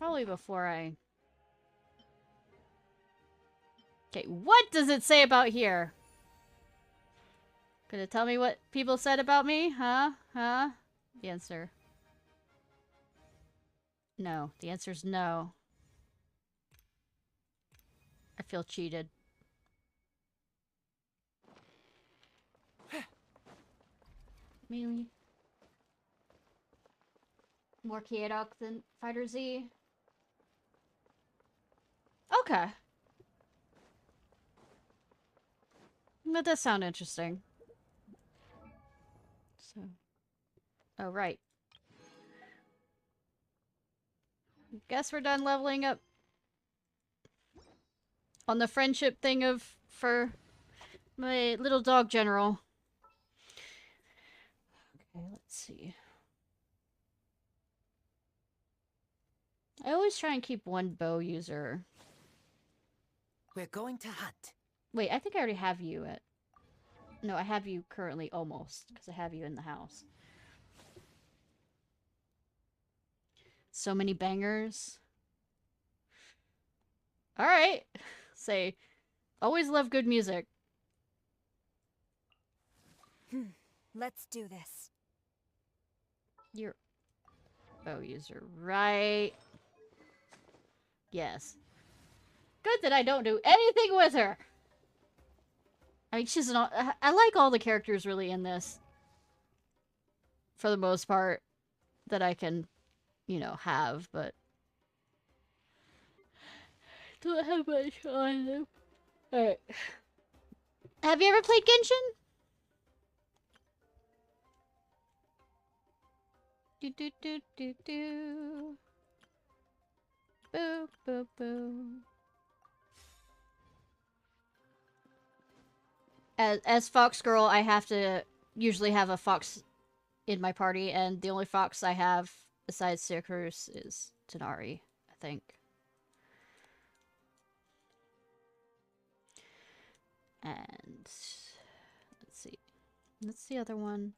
Probably before I... Okay, what does it say about here? Gonna tell me what people said about me? Huh? Huh? The answer. No. The answer's no. I feel cheated. Mainly. More Ciarfox than Fighter Z. Okay. That does sound interesting. So. Oh, right. Guess we're done leveling up. On the friendship thing for my little dog general. Okay, let's see. I always try and keep one bow user. We're going to hunt. Wait, I think I already have you at... No, I have you currently almost, because I have you in the house. So many bangers. Alright. Say, always love good music. Let's do this. You're... bow user, right? Yes. Good that I don't do anything with her! I mean, she's not... I like all the characters really in this. For the most part. That I can, you know, have, but... don't have much on them. Alright. Have you ever played Genshin? Do do do do do. Boo boo boo. As Fox Girl, I have to usually have a fox in my party, and the only fox I have besides Ciarfox is Tanari, I think. And let's see. What's the other one?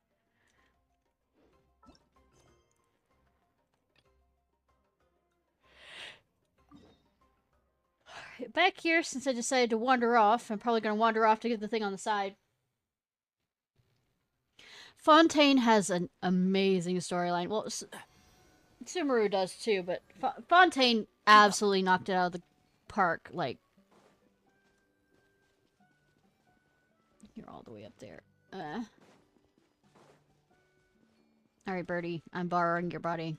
Back here, since I decided to wander off, I'm probably going to wander off to get the thing on the side. Fontaine has an amazing storyline. Well, Sumeru does too, but Fontaine absolutely knocked it out of the park. Like, you're all the way up there. Alright, Birdie. I'm borrowing your body.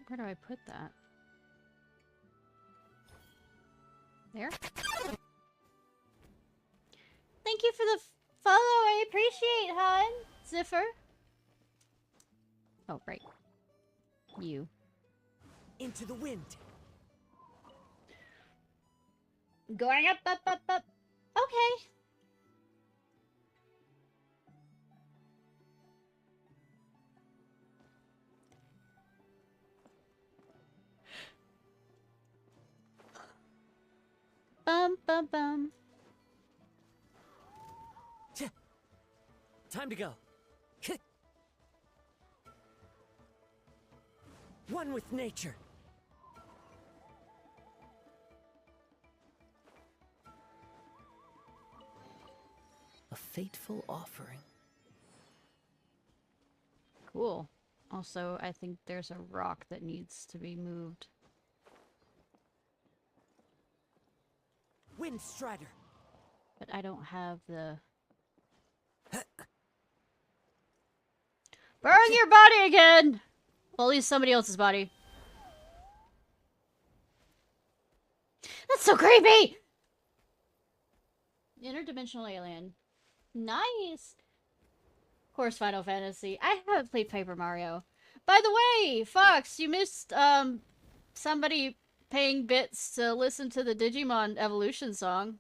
Where do I put that? There? Thank you for the follow. I appreciate, hon. Ziffer. Oh, right. You. Into the wind. Going up, up, up, up. Okay. Bum, bum, bum. Time to go. One with nature. A fateful offering. Cool. Also, I think there's a rock that needs to be moved. Wind Strider. But I don't have the... Burn your body again! Well, at least somebody else's body. That's so creepy! Interdimensional alien. Nice! Of course, Final Fantasy. I haven't played Paper Mario. By the way, Fox, you missed, somebody paying bits to listen to the Digimon Evolution song.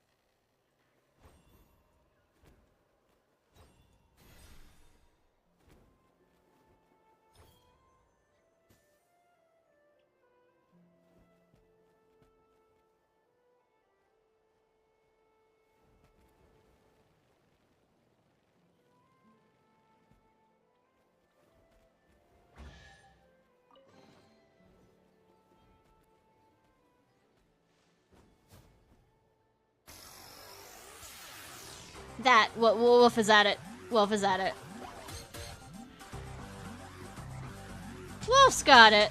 That. Wolf is at it. Wolf is at it. Wolf's got it.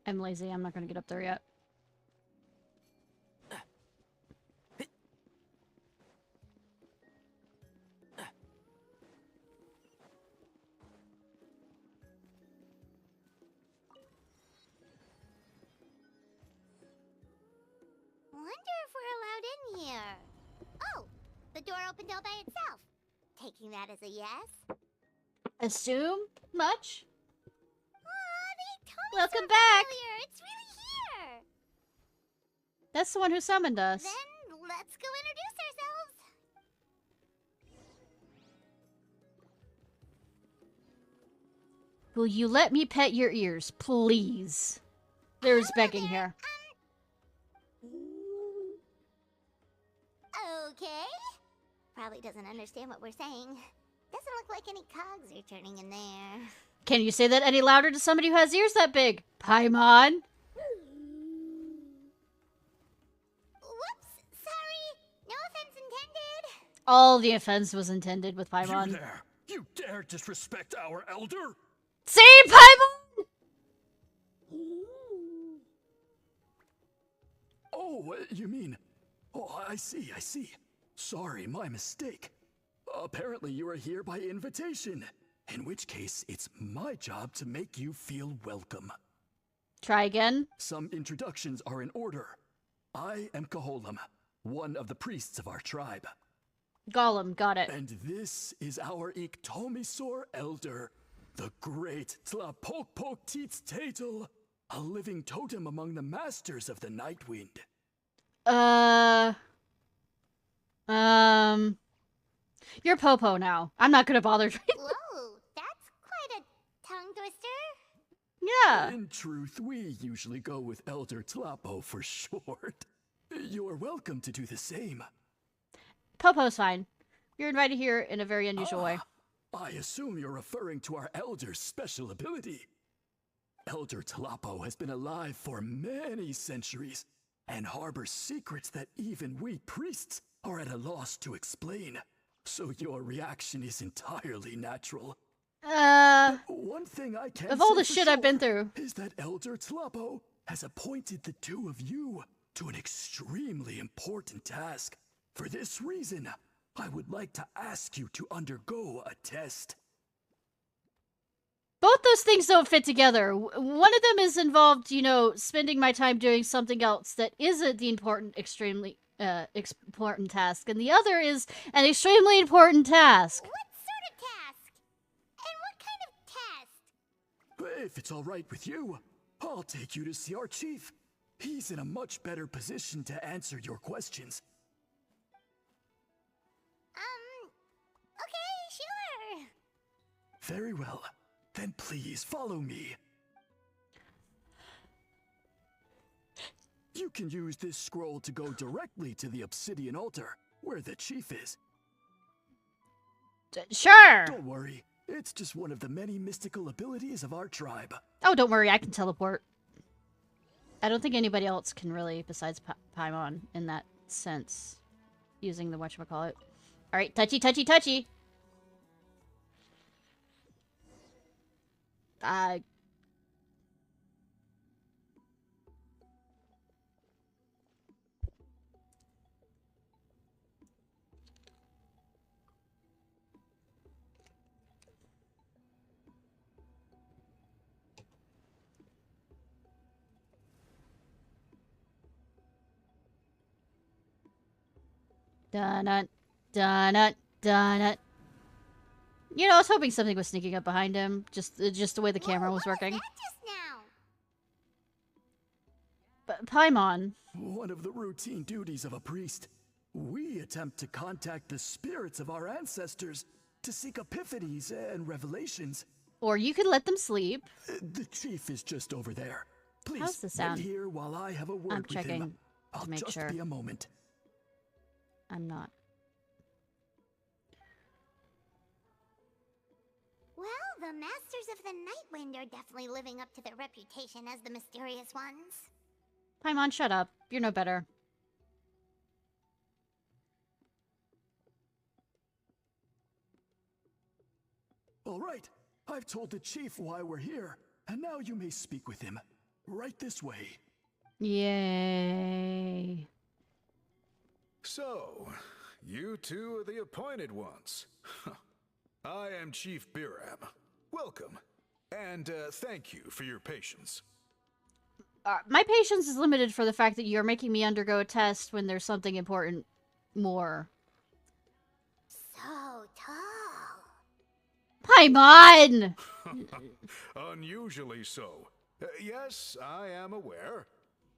I'm lazy. I'm not gonna get up there yet. Wonder if we're allowed in here. Oh, the door opened all by itself. Taking that as a yes. Assume much? Aw, they told me Welcome so back. earlier. It's really here. That's the one who summoned us. Then let's go introduce ourselves. Will you let me pet your ears, please? There's begging here. Okay. Probably doesn't understand what we're saying. Doesn't look like any cogs are turning in there. Can you say that any louder to somebody who has ears that big? Paimon? Whoops, sorry. No offense intended. All the offense was intended with You Paimon. there! You dare disrespect our elder? See, Paimon? Oh, you mean... Oh, I see, I see. Sorry, my mistake. Apparently you are here by invitation. In which case, it's my job to make you feel welcome. Try again. Some introductions are in order. I am Koholam, one of the priests of our tribe. Gollum, got it. And this is our Iktomisor elder, the great Tlapokpok Teets Tatel, a living totem among the masters of the Night Wind. You're Popo now. I'm not gonna bother. Whoa, that's quite a tongue twister. Yeah. In truth, we usually go with Elder Tlapo for short. You're welcome to do the same. Popo's fine. You're invited here in a very unusual way. I assume you're referring to our elder's special ability. Elder Tlapo has been alive for many centuries and harbors secrets that even we priests are at a loss to explain. So your reaction is entirely natural. One thing I can Of all say the for shit I've been sure through. is that Elder Tlapo has appointed the two of you to an extremely important task. For this reason, I would like to ask you to undergo a test. Both those things don't fit together. One of them is involved, you know, spending my time doing something else that isn't the extremely important task, and the other is an extremely important task. What sort of task? And what kind of test? If it's all right with you, I'll take you to see our chief. He's in a much better position to answer your questions. Okay, sure. Very well. Then please follow me. You can use this scroll to go directly to the obsidian altar, where the chief is. Sure. Don't worry, it's just one of the many mystical abilities of our tribe. Oh, don't worry, I can teleport. I don't think anybody else can really, besides Paimon, in that sense, using the whatchamacallit. Alright, touchy, touchy, touchy! Dun-dun, dun-dun, dun-dun. You know, I was hoping something was sneaking up behind him, just the way the camera was working. What was that just now? But Paimon. One of the routine duties of a priest. We attempt to contact the spirits of our ancestors to seek epiphanies and revelations. Or you could let them sleep. The chief is just over there. How's Please this wait sound? here while I have a word I'm with checking him. to I'll make just sure. be a moment. I'm not. Well, the Masters of the Nightwind are definitely living up to their reputation as the mysterious ones. Paimon, shut up. You're no better. All right, I've told the chief why we're here, and now you may speak with him. Right this way. Yay. So, you two are the appointed ones. I am Chief Biram. Welcome, and thank you for your patience. My patience is limited for the fact that you're making me undergo a test when there's something important more. So tall. Paimon! Unusually so. Yes, I am aware,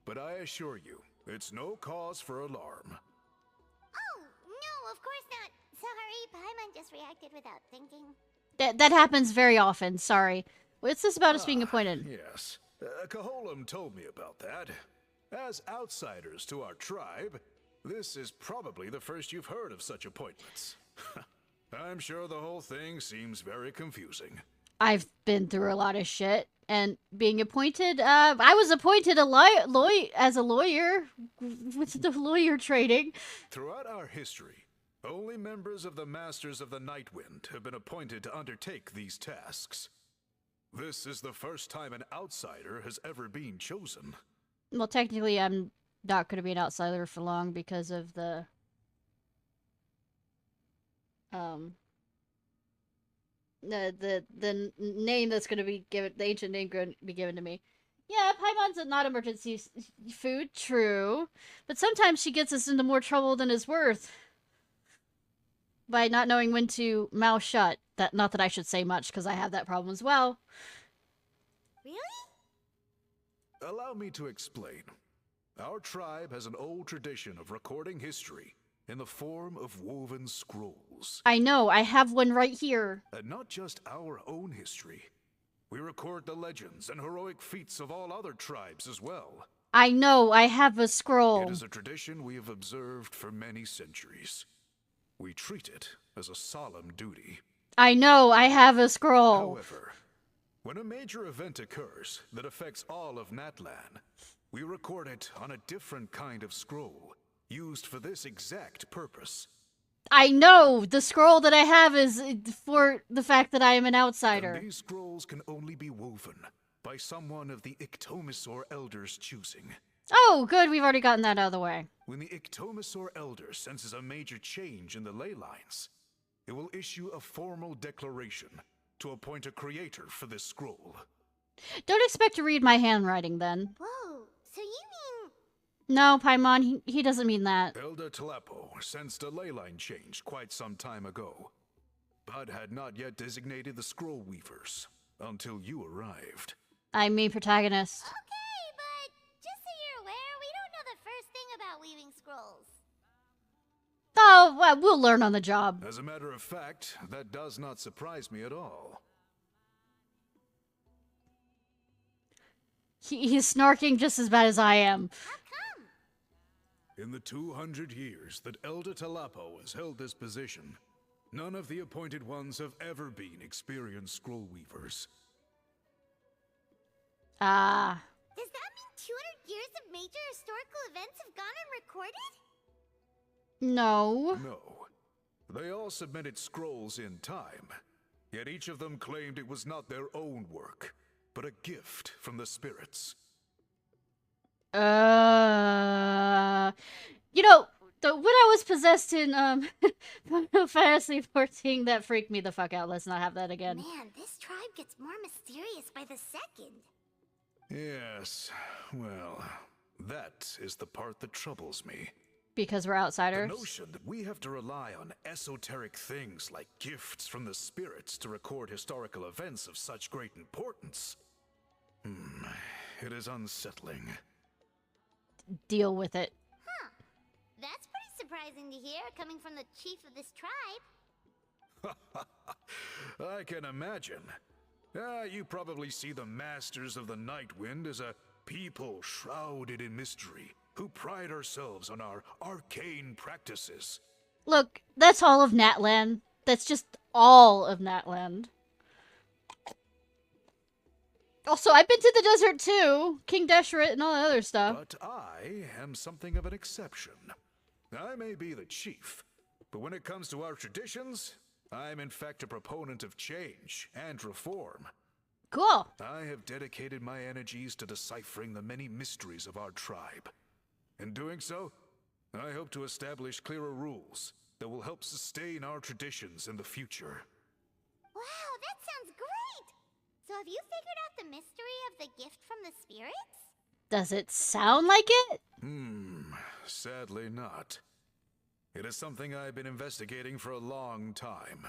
but I assure you, it's no cause for alarm. Oh, no, of course not. Sorry, Paimon just reacted without thinking. That happens very often, sorry. What's this about us being appointed? Yes, Kaholam told me about that. As outsiders to our tribe, this is probably the first you've heard of such appointments. I'm sure the whole thing seems very confusing. I've been through a lot of shit, and being appointed, I was appointed as a lawyer, with the lawyer training. Throughout our history, only members of the Masters of the Nightwind have been appointed to undertake these tasks. This is the first time an outsider has ever been chosen. Well, technically, I'm not going to be an outsider for long because of the name that's going to be given, the ancient name going to be given to me. Yeah, Paimon's not emergency food, true, but sometimes she gets us into more trouble than is worth by not knowing when to mouth shut. Not that I should say much, because I have that problem as well. Really? Allow me to explain. Our tribe has an old tradition of recording history in the form of woven scrolls. I know, I have one right here. And not just our own history. We record the legends and heroic feats of all other tribes as well. I know, I have a scroll. It is a tradition we have observed for many centuries. We treat it as a solemn duty. I know, I have a scroll. However, when a major event occurs that affects all of Natlan, we record it on a different kind of scroll, used for this exact purpose. I know! The scroll that I have is for the fact that I am an outsider. And these scrolls can only be woven by someone of the Ictomisaur Elders' choosing. Oh, good, we've already gotten that out of the way. When the Ictomisaur Elder senses a major change in the ley lines, it will issue a formal declaration to appoint a creator for this scroll. Don't expect to read my handwriting, then. Whoa, so you mean... No, Paimon, he doesn't mean that. Elder Telepo sensed a ley line change quite some time ago, but had not yet designated the scroll weavers until you arrived. I mean protagonist. Okay, but just so you're aware, we don't know the first thing about weaving scrolls. Oh, well, we'll learn on the job. As a matter of fact, that does not surprise me at all. He's snarking just as bad as I am. How come? In the 200 years that Elder Talapo has held this position, none of the appointed ones have ever been experienced scroll weavers. Ah. Does that mean 200 years of major historical events have gone unrecorded? No. No. They all submitted scrolls in time, yet each of them claimed it was not their own work, but a gift from the spirits. You know, when I was possessed in, Final Fantasy 14, that freaked me the fuck out. Let's not have that again. Man, this tribe gets more mysterious by the second. Yes, well, that is the part that troubles me. Because we're The outsiders? notion that we have to rely on esoteric things like gifts from the spirits to record historical events of such great importance. It is unsettling. Deal with it. Huh. That's pretty surprising to hear, coming from the chief of this tribe. I can imagine. You probably see the Masters of the Nightwind as a people shrouded in mystery, who pride ourselves on our arcane practices. Look, that's all of Natland. That's just all of Natland. Also, I've been to the desert too. King Deshret and all that other stuff. But I am something of an exception. I may be the chief, but when it comes to our traditions, I'm in fact a proponent of change and reform. Cool. I have dedicated my energies to deciphering the many mysteries of our tribe. In doing so, I hope to establish clearer rules that will help sustain our traditions in the future. Wow, that sounds great! So have you figured out the mystery of the gift from the spirits? Does it sound like it? Sadly not. It is something I've been investigating for a long time,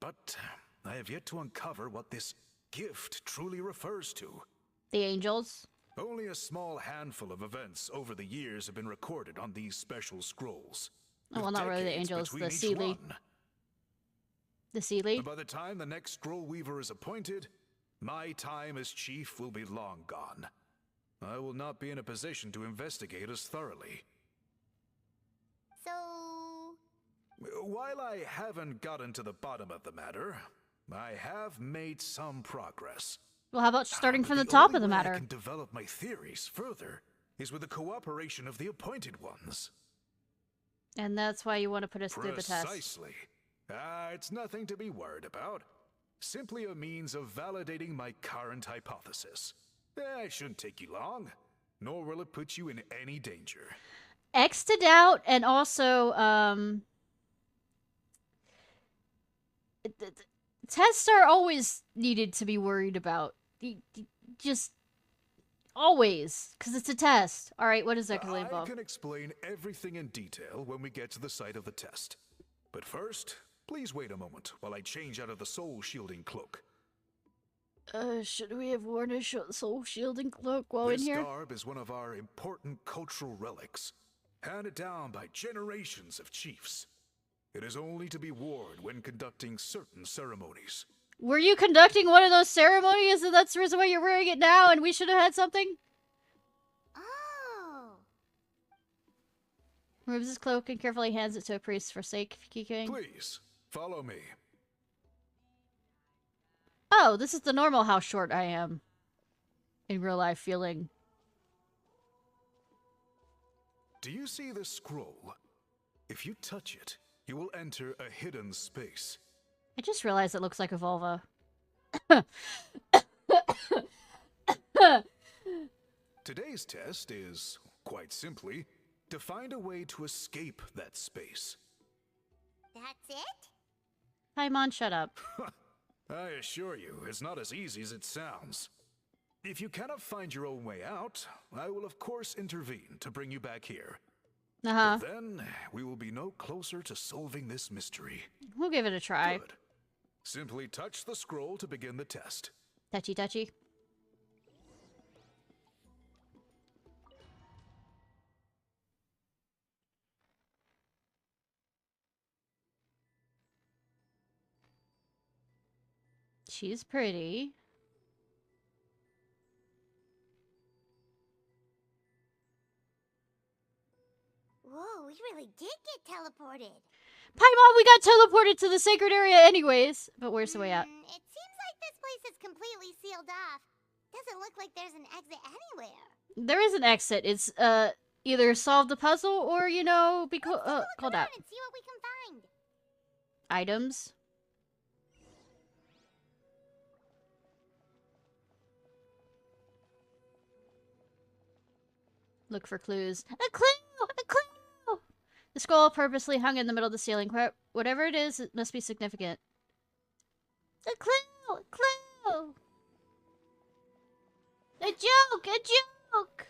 but I have yet to uncover what this gift truly refers to. The angels? Only a small handful of events over the years have been recorded on these special scrolls. Oh, well, not really the decades angels, between the each Seelie. one. The Seelie? By the time the next scroll weaver is appointed, my time as chief will be long gone. I will not be in a position to investigate as thoroughly. So... While I haven't gotten to the bottom of the matter, I have made some progress. Well, how about starting But from the top only of the way I matter? can develop my theories further is with the cooperation of the appointed ones. And that's why you want to put us through the test. Precisely. It's nothing to be worried about. Simply a means of validating my current hypothesis. It shouldn't take you long, nor will it put you in any danger. X to doubt, and also, tests are always needed to be worried about. Just always, because it's a test. All right, what does that really I involve? can explain everything in detail when we get to the site of the test. But first, please wait a moment while I change out of the soul-shielding cloak. Should we have worn a soul shielding cloak while This in here? garb is one of our important cultural relics, handed down by generations of chiefs. It is only to be worn when conducting certain ceremonies. Were you conducting one of those ceremonies and that's the reason why you're wearing it now and we should have had something? Oh. Removes his cloak and carefully hands it to a priest for safekeeping. Please, follow me. Oh, this is the normal how short I am. In real life feeling. Do you see this scroll? If you touch it, you will enter a hidden space. I just realized it looks like a vulva. Today's test is, quite simply, to find a way to escape that space. That's it? Paimon, shut up. I assure you, it's not as easy as it sounds. If you cannot find your own way out, I will of course intervene to bring you back here. Uh-huh. But then, we will be no closer to solving this mystery. We'll give it a try. Good. Simply touch the scroll to begin the test. Touchy touchy. She's pretty. Whoa, we really did get teleported. Paimon, we got teleported to the sacred area anyways. But where's the way out? It seems like this place is completely sealed off. Doesn't look like there's an exit anywhere. There is an exit. It's, either solve the puzzle or, you know, be Let's take a look called around out. and see what we can find. Items. Look for clues. A clue! A clue! The scroll purposely hung in the middle of the ceiling. Whatever it is, it must be significant. A clue! A clue! A joke! A joke!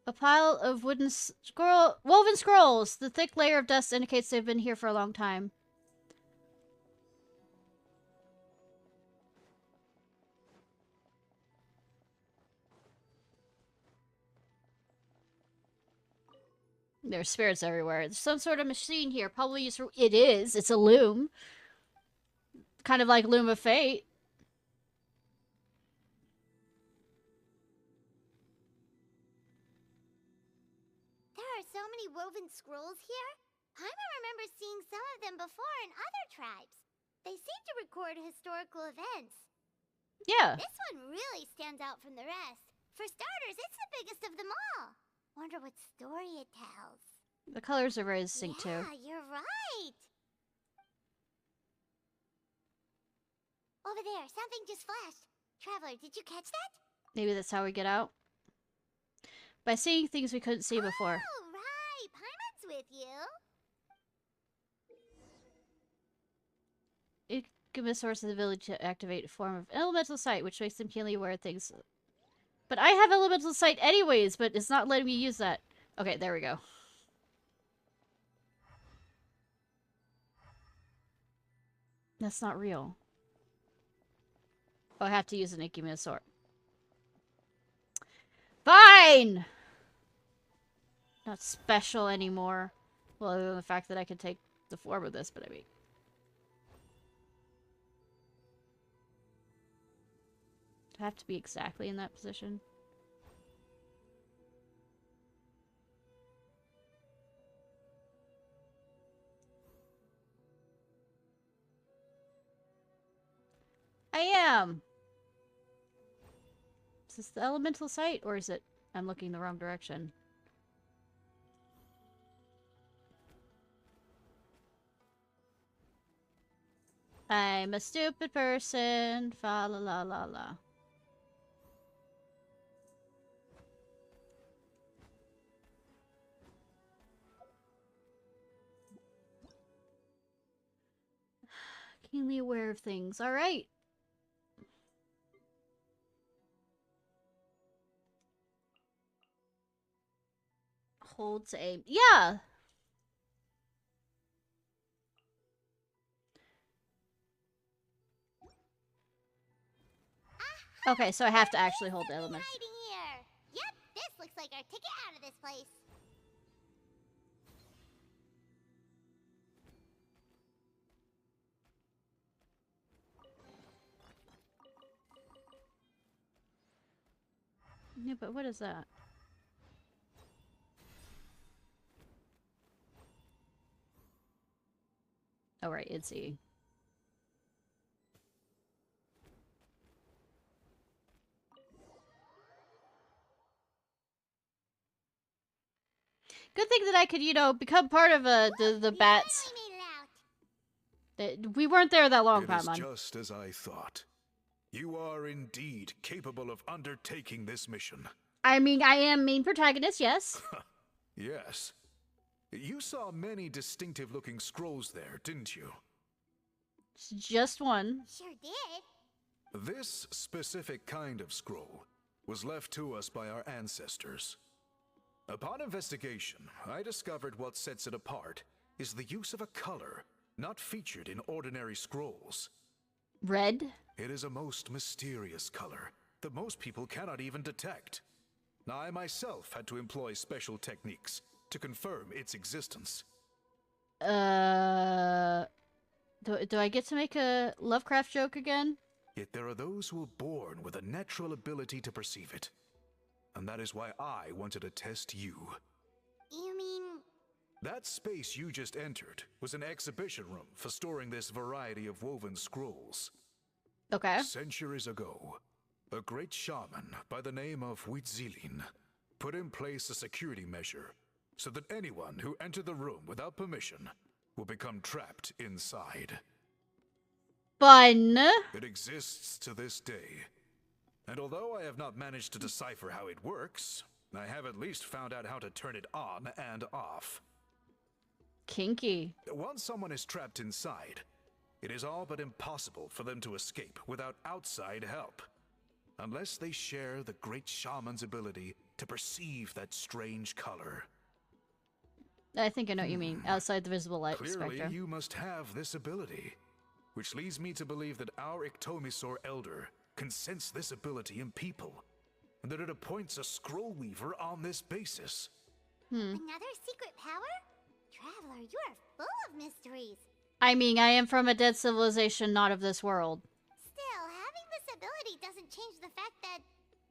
A pile of woven scrolls. The thick layer of dust indicates they've been here for a long time. There's spirits everywhere. There's some sort of machine here. Probably used for... It is. It's a loom. Kind of like Loom of Fate. There are so many woven scrolls here. Paimon remembers seeing some of them before in other tribes. They seem to record historical events. Yeah. This one really stands out from the rest. For starters, it's the biggest of them all. Wonder what story it tells. The colors are very distinct, too. Yeah, you're right. Over there, something just flashed. Traveler, did you catch that? Maybe that's how we get out. By seeing things we couldn't see before. Oh, right. Paimon's with you. It gives a source of the ability to activate a form of elemental sight, which makes them keenly aware of things. But I have elemental sight anyways, but it's not letting me use that. Okay, there we go. That's not real. Oh, I have to use an Ikiminosaur. Fine! Not special anymore. Well, other than the fact that I can take the form of this, but I mean... Do I have to be exactly in that position? I am! Is this the elemental sight, or is it... I'm looking the wrong direction? I'm a stupid person. Fa la la la la. Keenly aware of things. Alright. Hold to aim. Yeah! Okay, so I have to actually hold the elements. Hiding here. Yep, this looks like our ticket out of this place. Yeah, but what is that? Oh, right, it's E. Good thing that I could, you know, become part of the bats. Finally made it out. We weren't there that long, It is Paimon. just as I thought. You are indeed capable of undertaking this mission. I mean, I am main protagonist, yes. Yes. You saw many distinctive-looking scrolls there, didn't you? It's just one. Sure did. This specific kind of scroll was left to us by our ancestors. Upon investigation, I discovered what sets it apart is the use of a color not featured in ordinary scrolls. Red? It is a most mysterious color that most people cannot even detect. I myself had to employ special techniques to confirm its existence. Do I get to make a Lovecraft joke again? Yet there are those who are born with a natural ability to perceive it. And that is why I wanted to test you. You mean... That space you just entered was an exhibition room for storing this variety of woven scrolls. Okay. Centuries ago, a great shaman by the name of Huitzilin put in place a security measure so that anyone who entered the room without permission will become trapped inside. Fun! It exists to this day. And although I have not managed to decipher how it works, I have at least found out how to turn it on and off. Kinky. Once someone is trapped inside, it is all but impossible for them to escape without outside help. Unless they share the great shaman's ability to perceive that strange color. I think I know what you mean. Outside the visible light Clearly, spectrum. you must have this ability, which leads me to believe that our Iktomisaur Elder can sense this ability in people, and that it appoints a scroll weaver on this basis. Another secret power? Traveler, you are full of mysteries. I mean, I am from a dead civilization, not of this world. Still, having this ability doesn't change the fact that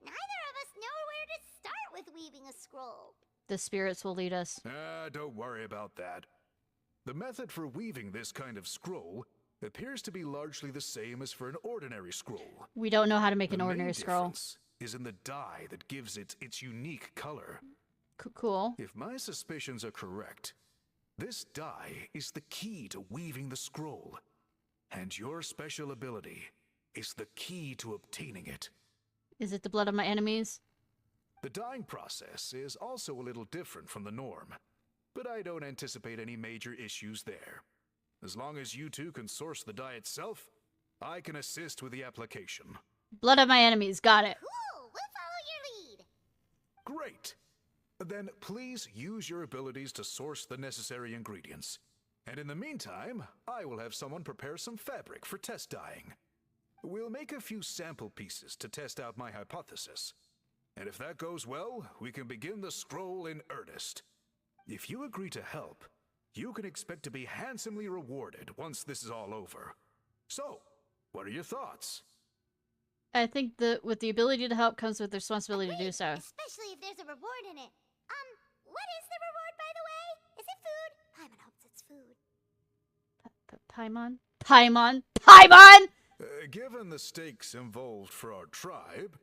neither of us know where to start with weaving a scroll. The spirits will lead us. Don't worry about that. The method for weaving this kind of scroll appears to be largely the same as for an ordinary scroll. We don't know how to make an The ordinary main scroll. difference is in the dye that gives it its unique color. Cool. If my suspicions are correct, this dye is the key to weaving the scroll, and your special ability is the key to obtaining it. Is it the blood of my enemies? The dyeing process is also a little different from the norm, but I don't anticipate any major issues there. As long as you two can source the dye itself, I can assist with the application. Blood of my enemies, got it. Cool, we'll follow your lead. Great! Then please use your abilities to source the necessary ingredients. And in the meantime, I will have someone prepare some fabric for test dyeing. We'll make a few sample pieces to test out my hypothesis. And if that goes well, we can begin the scroll in earnest. If you agree to help, you can expect to be handsomely rewarded once this is all over. So, what are your thoughts? I think that with the ability to help comes with the responsibility to do so. Especially if there's a reward in it. What is the reward, by the way? Is it food? Paimon hopes it's food. Paimon? Paimon? Paimon! Given the stakes involved for our tribe,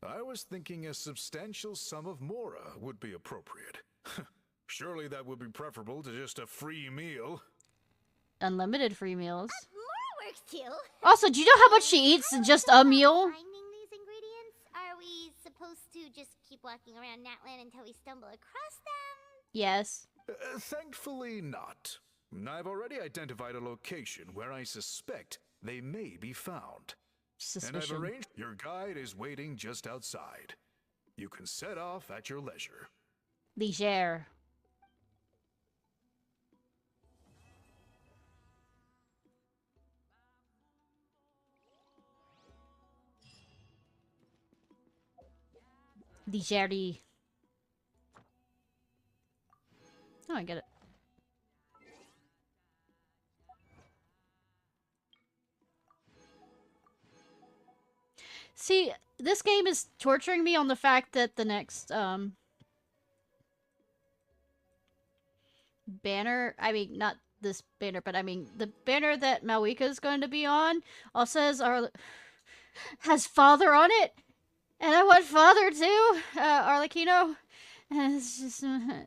I was thinking a substantial sum of mora would be appropriate. Surely that would be preferable to just a free meal. Unlimited free meals. More works too. Also, do you know how much she eats in just a meal? Finding these ingredients? Are we supposed to just keep walking around Natland until we stumble across them? Yes. Thankfully not. I've already identified a location where I suspect they may be found. And I've Suspicion. arranged your guide is waiting just outside. You can set off at your leisure. Leisure. Leisure. Oh, I get it. See, this game is torturing me on the fact that the next, banner, I mean, not this banner, but I mean, the banner that Malwika is going to be on also has father on it, and I want father too, Arlecchino, and it's just, nothing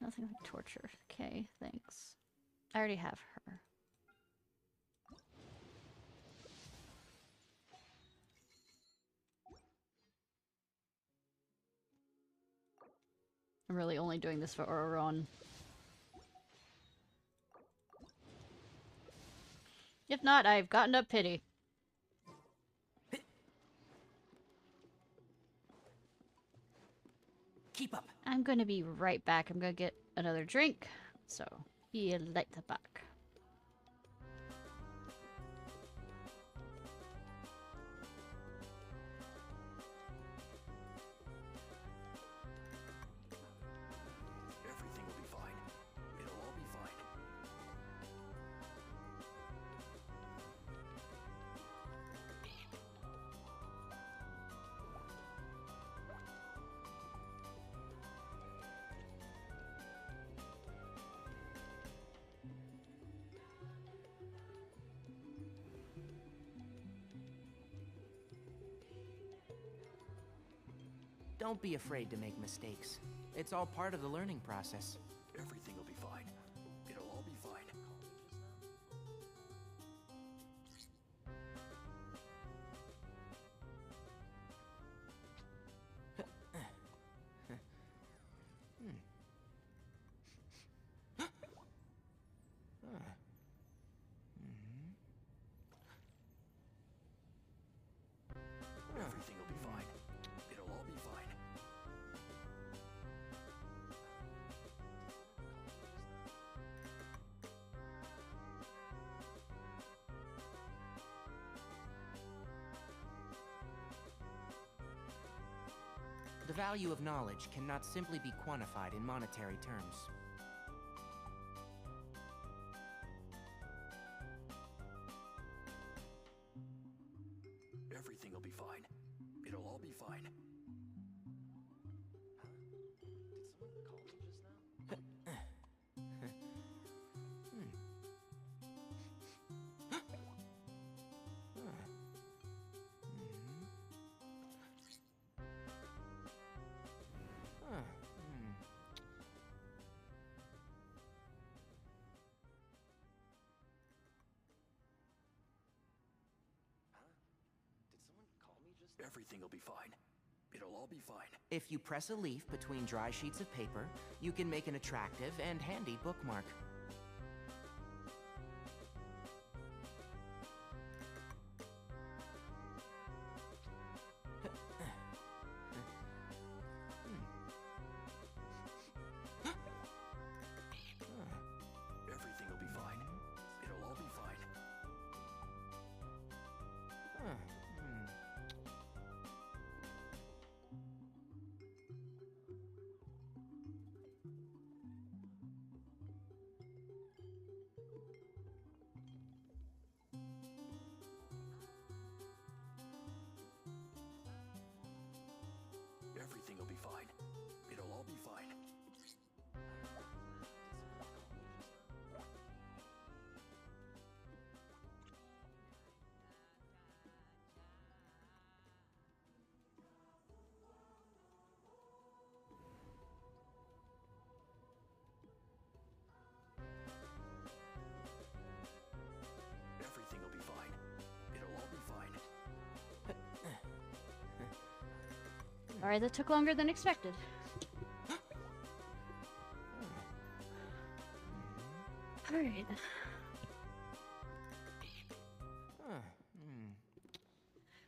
like torture. Okay, thanks. I already have her. I'm really only doing this for Auron. If not, I've gotten up pity. Keep up. I'm gonna be right back. I'm gonna get another drink. So, be right back. Everything will be fine. It'll all be fine. Don't be afraid to make mistakes. It's all part of the learning process. Everything will be fine. It'll all be fine. Everything will be fine. It'll all be fine. The value of knowledge cannot simply be quantified in monetary terms. Everything will be fine. It'll all be fine. Everything will be fine. It'll all be fine. If you press a leaf between dry sheets of paper, you can make an attractive and handy bookmark. Everything will be fine. It'll all be fine. Everything will be fine. It'll all be fine. Everything will be fine. It'll all be fine. Alright, that took longer than expected. Alright.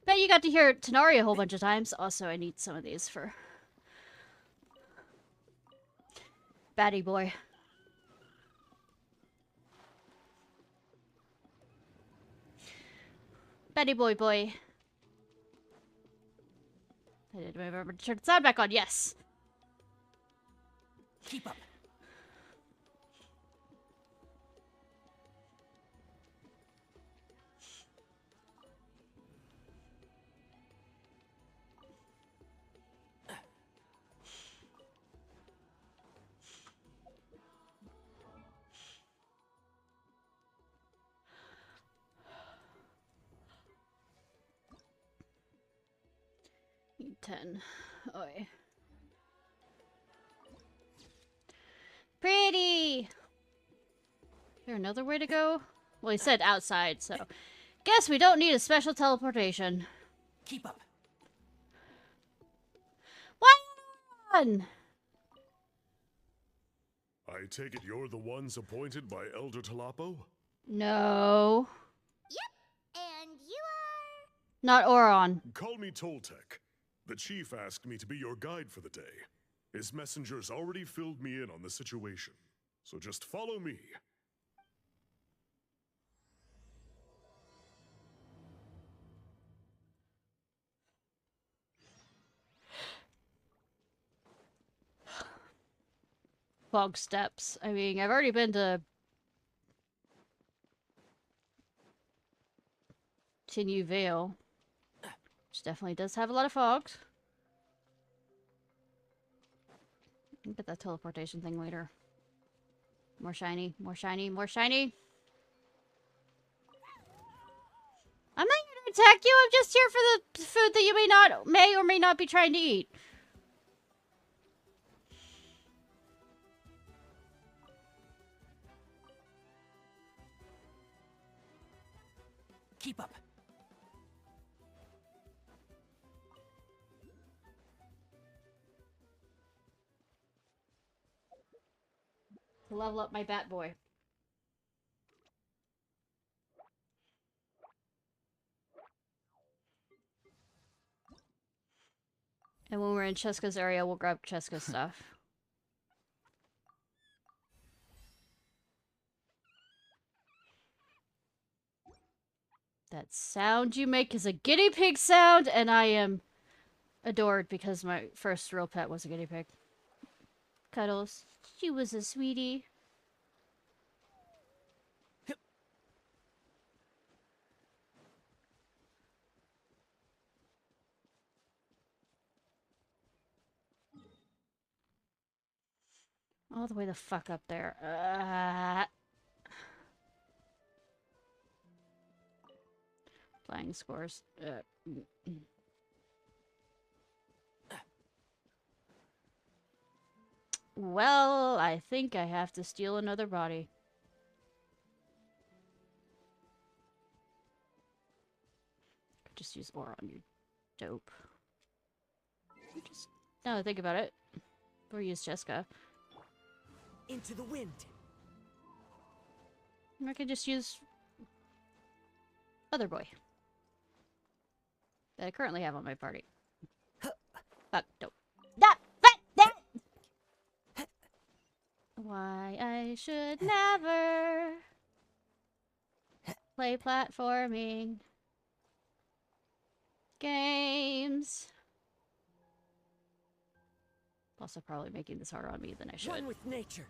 Bet you got to hear Tenari a whole bunch of times. Also, I need some of these for Batty Boy. Batty Boy boy. I didn't remember to turn the sound back on. Yes. Keep up. Need 10. Oi. Pretty! Is there another way to go? Well, he said outside, so... Guess we don't need a special teleportation. Keep up. One! I take it you're the ones appointed by Elder Talapo? No. Yep, and you are... Not Oron. Call me Toltec. The chief asked me to be your guide for the day. His messengers already filled me in on the situation, so just follow me. Fog steps. I mean, I've already been to Tinyu Vale, which definitely does have a lot of fog. I'll get that teleportation thing later. More shiny, more shiny, more shiny. I'm not here to attack you. I'm just here for the food that you may or may not be trying to eat. Keep up. To level up my bat boy. And when we're in Cheska's area, we'll grab Cheska's stuff. That sound you make is a guinea pig sound, and I am adored because my first real pet was a guinea pig. Cuddles. She was a sweetie. All the way the fuck up there. Flying scores. Well, I think I have to steal another body. Could just use ore on you. Dope. Just, now that I think about it. Or use Jessica. Into the wind. I could just use other boy that I currently have on my party. Fuck, dope. Why I should never play platforming games. Also probably making this harder on me than I should. One with nature.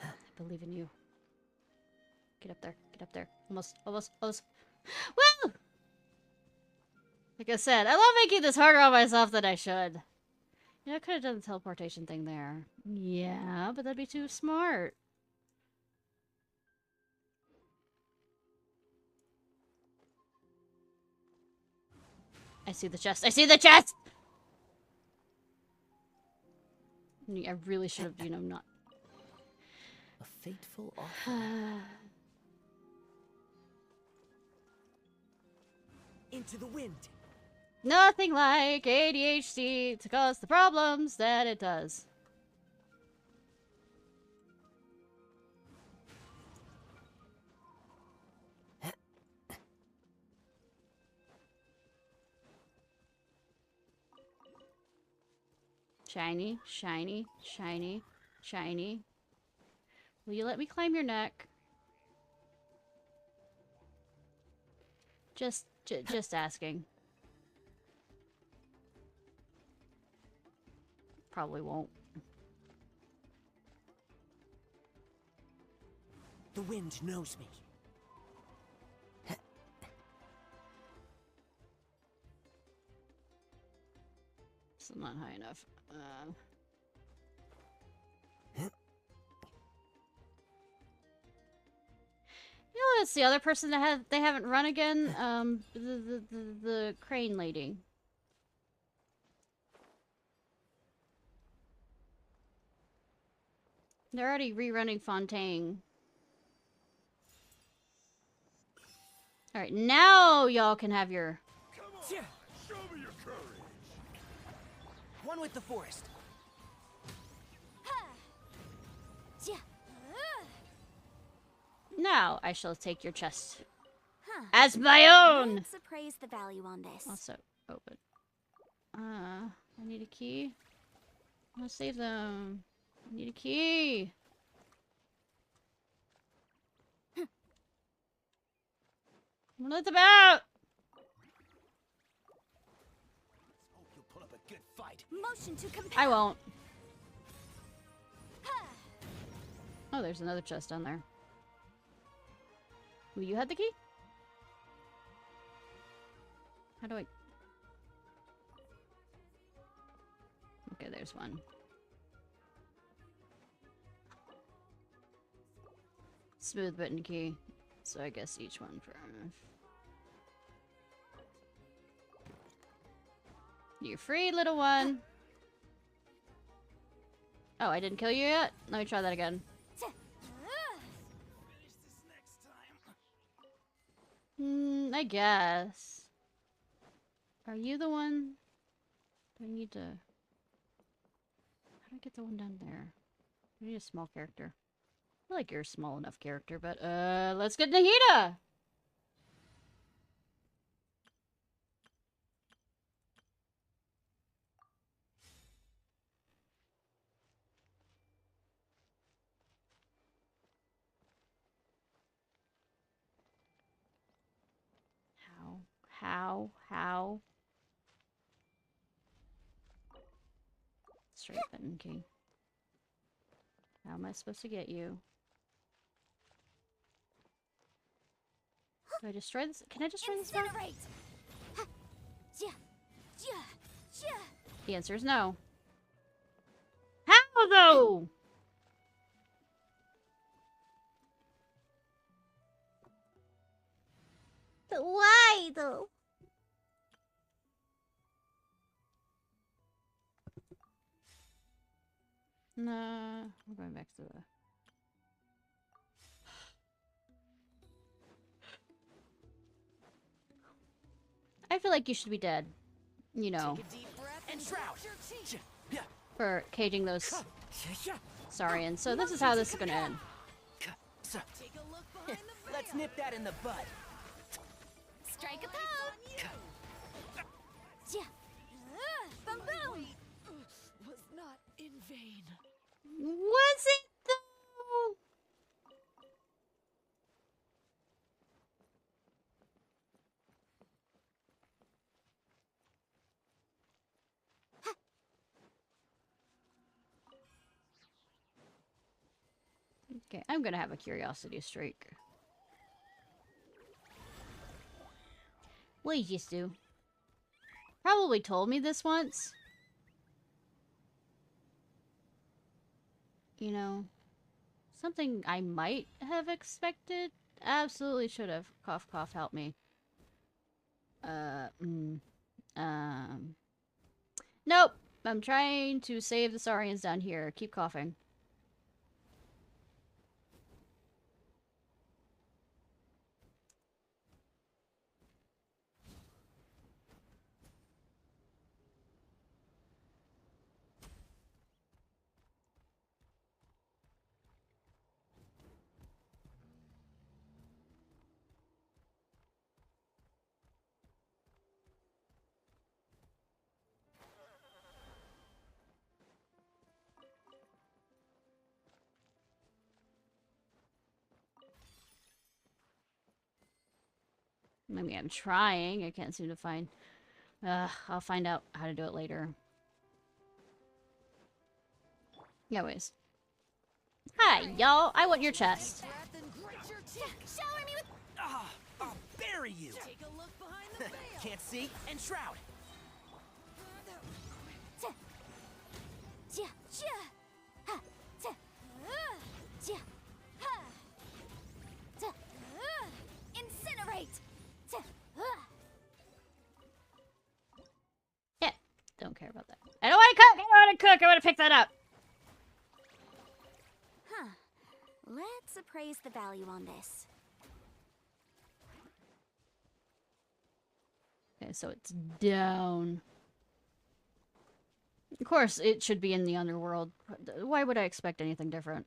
I believe in you. Get up there. Get up there. Almost. Woo! Like I said, I love making this harder on myself than I should. You know, I could have done the teleportation thing there. Yeah, but that'd be too smart. I see the chest. I see the chest! I really should have, you know, not... A fateful offer. Into the wind. Nothing like ADHD to cause the problems that it does. Shiny, shiny, shiny, shiny. Will you let me climb your neck? Just asking. Probably won't. The wind knows me. Still not high enough. You know, it's the other person that they haven't run again. The crane lady. They're already rerunning Fontaine. All right, now y'all can have your. Come on, show me your courage. One with the forest. Now I shall take your chest as my own. Let's appraise the value on this. Also open. I need a key. I want to save them. I need a key. I want to let them out. Hope you'll put up a good fight. Motion to compare. I won't. Oh, there's another chest down there. Will you have the key? How do I... Okay, there's one. Smooth button key. So I guess each one for... You're free, little one. Oh, I didn't kill you yet? Let me try that again. I guess. Are you the one? Do I need to... How do I get the one down there? I need a small character. I feel like you're a small enough character, but let's get Nahida! How? Straight button key. How am I supposed to get you? Do I destroy this? Can I destroy this one? The answer is no. How though? But why, though? Nah, we're going back to the... I feel like you should be dead. You know, Take a deep breath and shroud. for caging those Saurians. So this is how this is gonna end. Let's nip that in the bud. Strike a pose! Boom boom! Was not in vain. Was it though? Okay, I'm gonna have a curiosity streak. What did you do? Probably told me this once. You know, something I might have expected. Absolutely should have. Cough, cough, help me. Nope. I'm trying to save the Saurians down here. Keep coughing. I mean, I'm trying. I can't seem to find... I'll find out how to do it later. Anyways. Hi, y'all. I want your chest. Shower me with... I'll bury you. Take a look behind the veil. Can't see and shroud. Incinerate! Yeah, don't care about that. I don't want to cook! I don't want to cook! I want to pick that up! Huh. Let's appraise the value on this. Okay, so it's down. Of course, it should be in the underworld. Why would I expect anything different?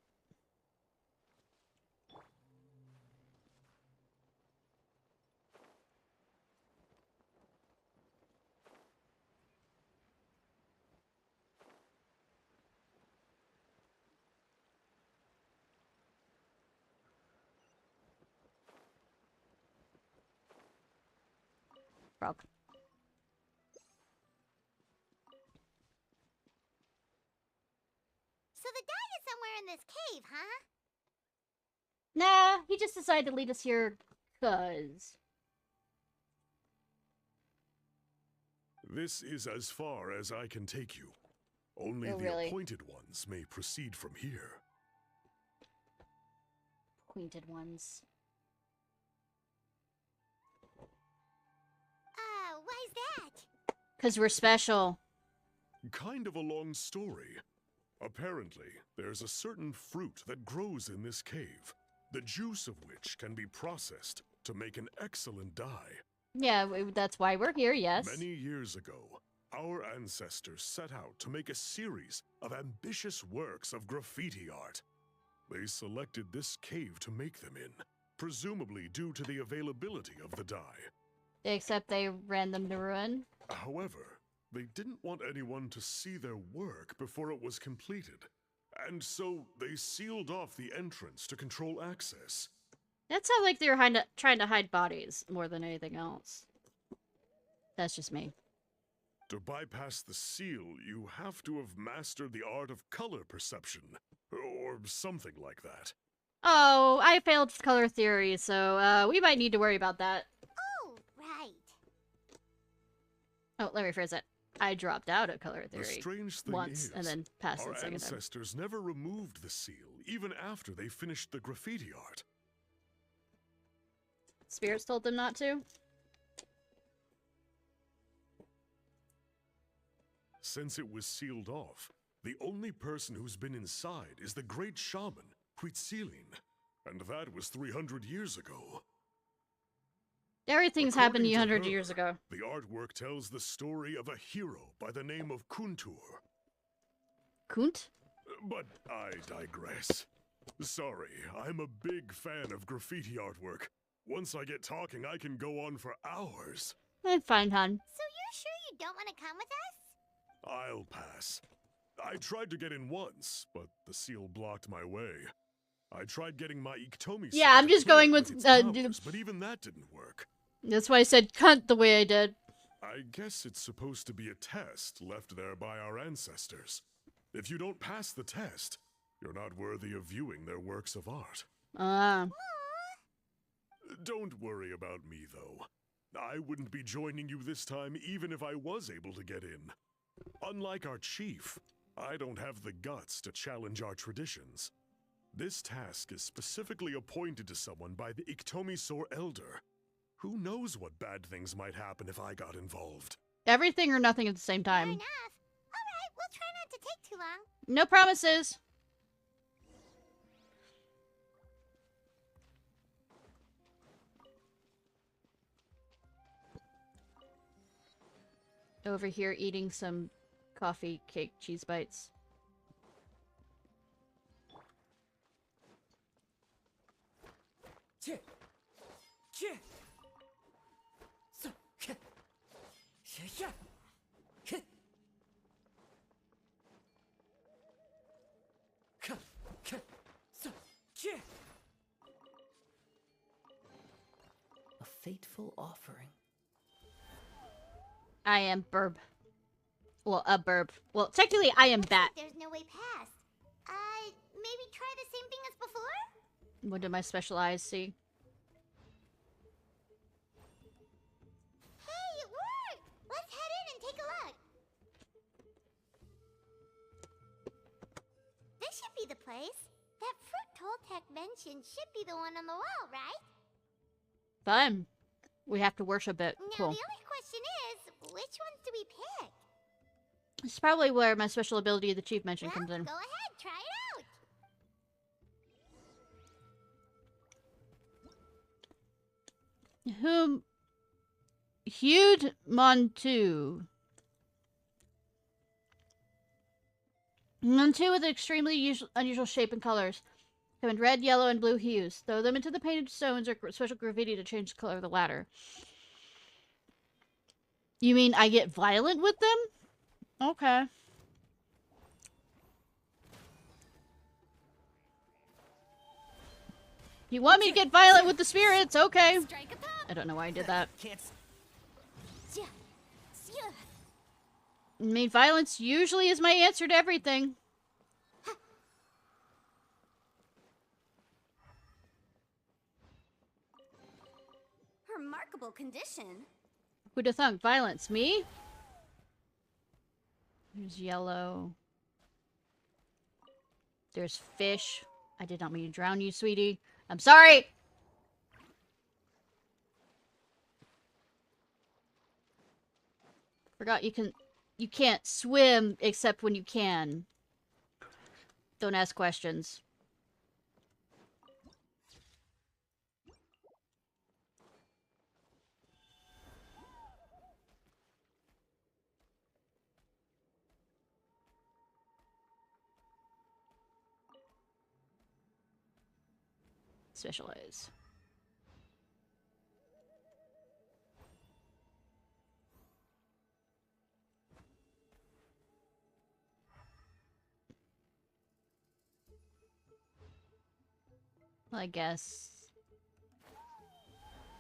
Frog. So the guy is somewhere in this cave, huh? Nah, he just decided to lead us here, 'cause... This is as far as I can take you. Only Oh, the really? appointed ones may proceed from here. Pointed ones. Why's that? 'Cause we're special. Kind of a long story. Apparently, there's a certain fruit that grows in this cave, the juice of which can be processed to make an excellent dye. Yeah, that's why we're here, yes. Many years ago, our ancestors set out to make a series of ambitious works of graffiti art. They selected this cave to make them in, presumably due to the availability of the dye. Except they ran them to ruin. However, they didn't want anyone to see their work before it was completed, and so they sealed off the entrance to control access. That sounds like they were trying to hide bodies more than anything else. That's just me. To bypass the seal, you have to have mastered the art of color perception, or something like that. Oh, I failed color theory, so we might need to worry about that. Oh, right. Oh, let me rephrase that. I dropped out of color The theory strange thing once is, and then passed it our the second time. ancestors never removed the seal, even after they finished the graffiti art. Spirits told them not to? Since it was sealed off, the only person who's been inside is the great shaman, Huitzilin, and that was 300 years ago. Everything's happened According to 100 her, years ago. The artwork tells the story of a hero by the name of Kuntur. Kunt? But I digress. Sorry, I'm a big fan of graffiti artwork. Once I get talking, I can go on for hours. Fine, hon. So you're sure you don't want to come with us? I'll pass. I tried to get in once, but the seal blocked my way. I tried getting my Iktomi Yeah, sword I'm to just kill going it with, its uh, powers, but even that didn't work. That's why I said cunt the way I did. I guess it's supposed to be a test left there by our ancestors. If you don't pass the test, you're not worthy of viewing their works of art. Don't worry about me, though. I wouldn't be joining you this time even if I was able to get in. Unlike our chief, I don't have the guts to challenge our traditions. This task is specifically appointed to someone by the Iktomi Sor Elder. Who knows what bad things might happen if I got involved? Everything or nothing at the same Fair time. enough. Alright, we'll try not to take too long. No promises. Over here eating some coffee cake cheese bites. A fateful offering. I am burb. Well, a burb. Well, technically, I am bat. There's no way past. Maybe try the same thing as before? What did my special eyes see? Hey, it worked! Let's head in and take a look. This should be the place. That fruit Toltec mentioned should be the one on the wall, right? Fun. We have to worship it. Now, Cool. the only question is, which ones do we pick? This is probably where my special ability the chief mentioned Well, comes in. go ahead, try it out. Whom? Hued Montu. Montu with extremely unusual shape and colors. Come in red, yellow, and blue hues. Throw them into the painted stones or special graffiti to change the color of the latter. You mean I get violent with them? Okay. You want me to get violent with the spirits? Okay. Strike a pop! I don't know why I did that. Can't. I mean, violence usually is my answer to everything. Remarkable condition. Who'd have thunk? Violence. Me? There's yellow. There's fish. I did not mean to drown you, sweetie. I'm sorry! Forgot you can't swim except when you can. Don't ask questions. Specialize. Well, I guess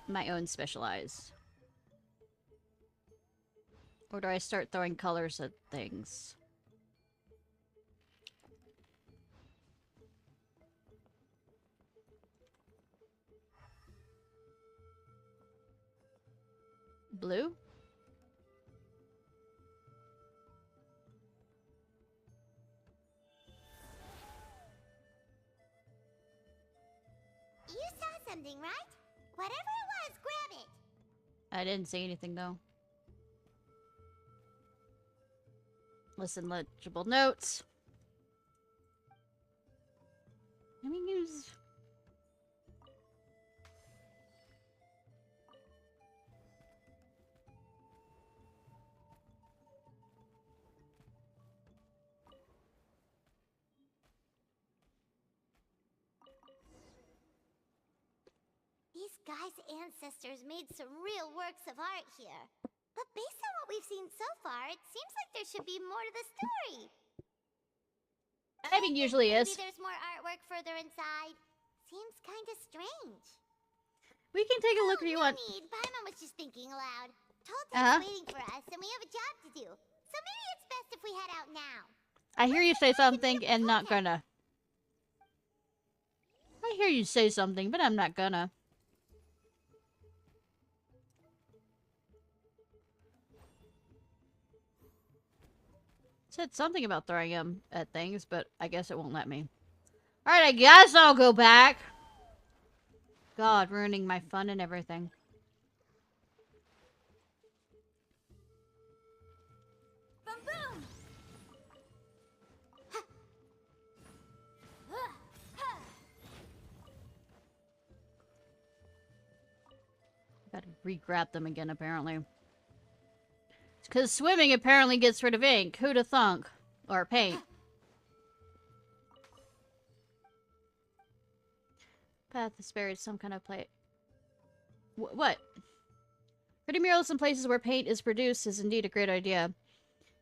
my own specialize. Or do I start throwing colors at things? Blue? You saw something, right? Whatever it was, grab it. I didn't see anything though. Listen, legible notes. Let me use. These guys' ancestors made some real works of art here. But based on what we've seen so far, it seems like there should be more to the story. I mean, usually Maybe is. there's more artwork further inside. Seems kind of strange. We can take a look if you no want. need. Paimon was just thinking aloud. Toltek's Uh-huh. waiting for us, and we have a job to do. So maybe it's best if we head out now. I hear you say something and not gonna. I hear you say something, but I'm not gonna. Said something about throwing them at things, but I guess it won't let me. Alright, I guess I'll go back. God, ruining my fun and everything. Boom boom! Gotta re-grab them again, apparently. Because swimming apparently gets rid of ink. Who'da thunk? Or paint. Path is buried some kind of plate. What? Putting murals in places where paint is produced is indeed a great idea.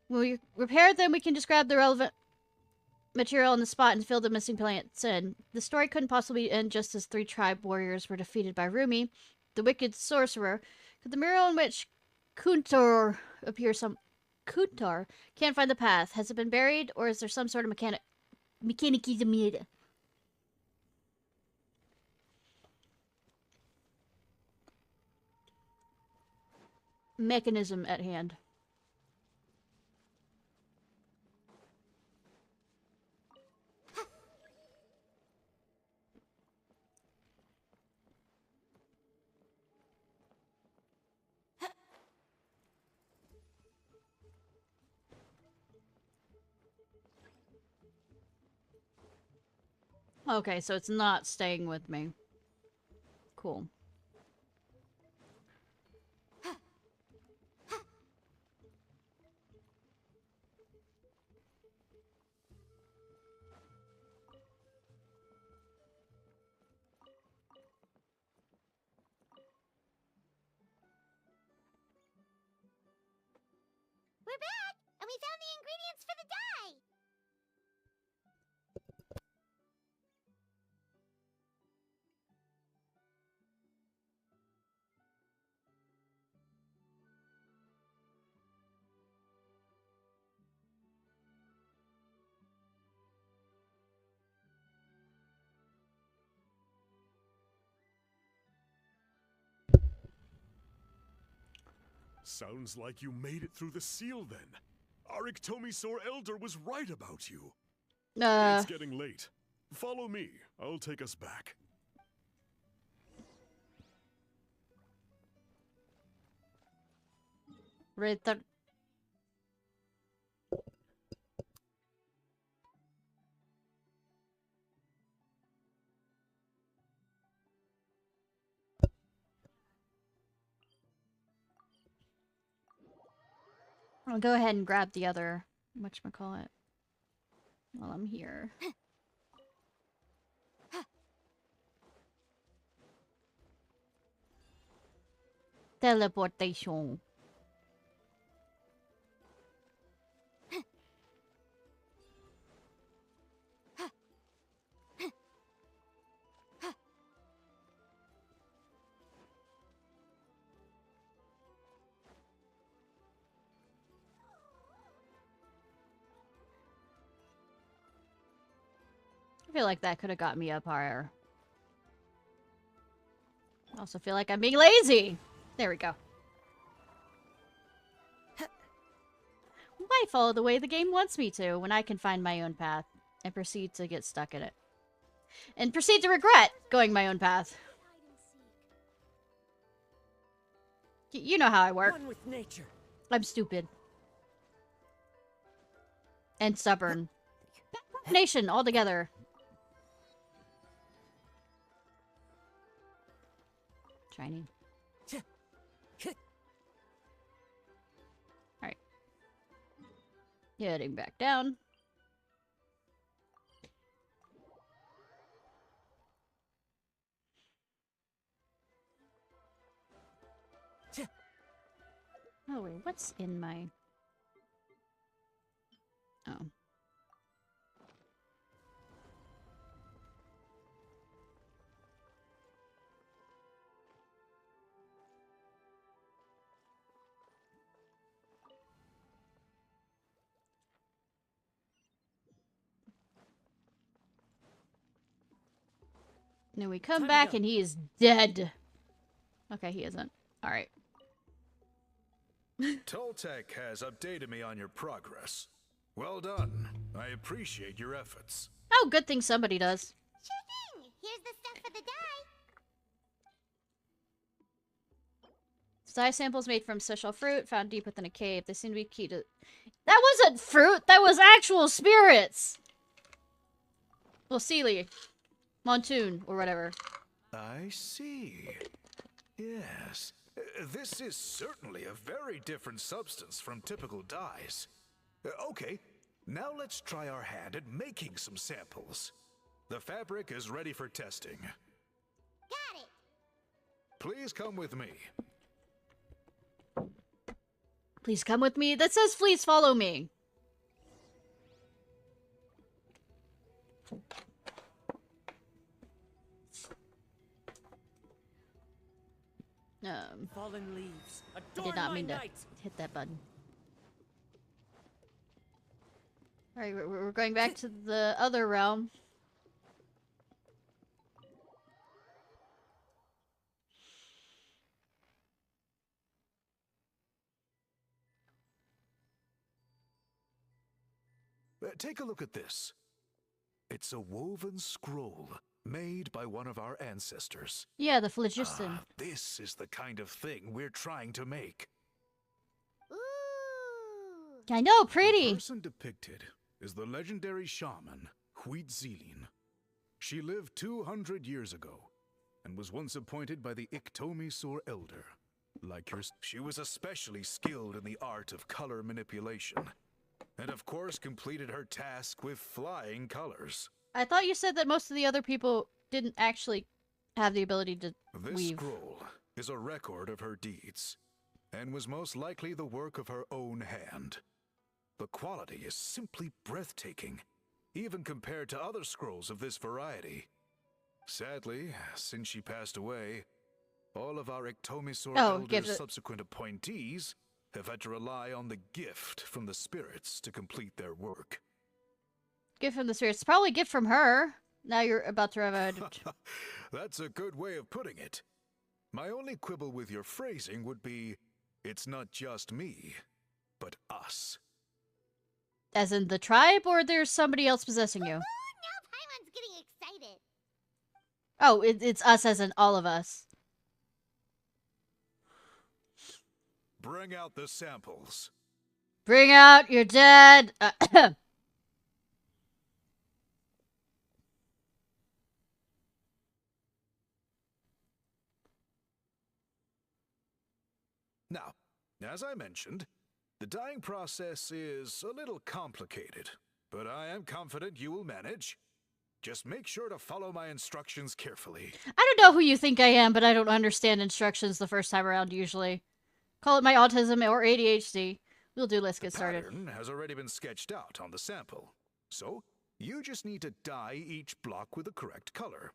When we repair them, we can just grab the relevant material on the spot and fill the missing plants in. The story couldn't possibly end just as 3 tribe warriors were defeated by Rumi, the wicked sorcerer. Could the mural in which Kuntor appears some... Kuntar can't find the path. Has it been buried, or is there some sort of mechanism at hand? Okay, so it's not staying with me. Cool. We're back, and we found the ingredients for the dye. Sounds like you made it through the seal then. Our Iktomi-Sor Elder was right about you. It's getting late. Follow me. I'll take us back. Return. I'll go ahead and grab the other whatchamacallit while I'm here. Teleportation. feel like that could have got me up higher. I also feel like I'm being lazy. There we go. Why follow the way the game wants me to when I can find my own path and proceed to get stuck in it? And proceed to regret going my own path. You know how I work. One with nature. I'm stupid. And stubborn. Nation altogether. Shiny. Alright. Heading back down. Oh wait, what's in my... Oh. Then we come back and he is dead. Okay, he isn't. Alright. Toltec has updated me on your progress. Well done. I appreciate your efforts. Oh, good thing somebody does. Sure thing. Here's the stuff for the dye. Dye samples made from special fruit found deep within a cave. They seem to be key to... That wasn't fruit! That was actual spirits! Well, Sealy. Montoon, or whatever. I see. Yes. This is certainly a very different substance from typical dyes. Okay, now let's try our hand at making some samples. The fabric is ready for testing. Got it. Please come with me. Please come with me. That says please follow me. Fallen leaves. I did not mean to hit that button. Alright, we're going back to the other realm. Take a look at this. It's a woven scroll made by one of our ancestors. Yeah, the phlogiston. This is the kind of thing we're trying to make. Ooh. I know, The pretty. person depicted is the legendary shaman, Huitzilin. She lived 200 years ago and was once appointed by the Iktomisor Elder. Like her, she was especially skilled in the art of color manipulation, and of course completed her task with flying colors. I thought you said that most of the other people didn't actually have the ability to This weave. scroll is a record of her deeds, and was most likely the work of her own hand. The quality is simply breathtaking, even compared to other scrolls of this variety. Sadly, since she passed away, all of our Iktomisor Elder's subsequent appointees have had to rely on the gift from the spirits to complete their work. Gift from the spirits. Probably gift from her. Now you're about to have a... That's a good way of putting it. My only quibble with your phrasing would be, it's not just me, but us. As in the tribe, or there's somebody else possessing you? Now Paimon's getting excited. Oh, it's us as in all of us. Bring out the samples. Bring out your dead... Now, as I mentioned, the dyeing process is a little complicated, but I am confident you will manage. Just make sure to follow my instructions carefully. I don't know who you think I am, but I don't understand instructions the first time around, usually. Call it my autism or ADHD. We'll do, let's get started. The pattern has already been sketched out on the sample, so you just need to dye each block with the correct color.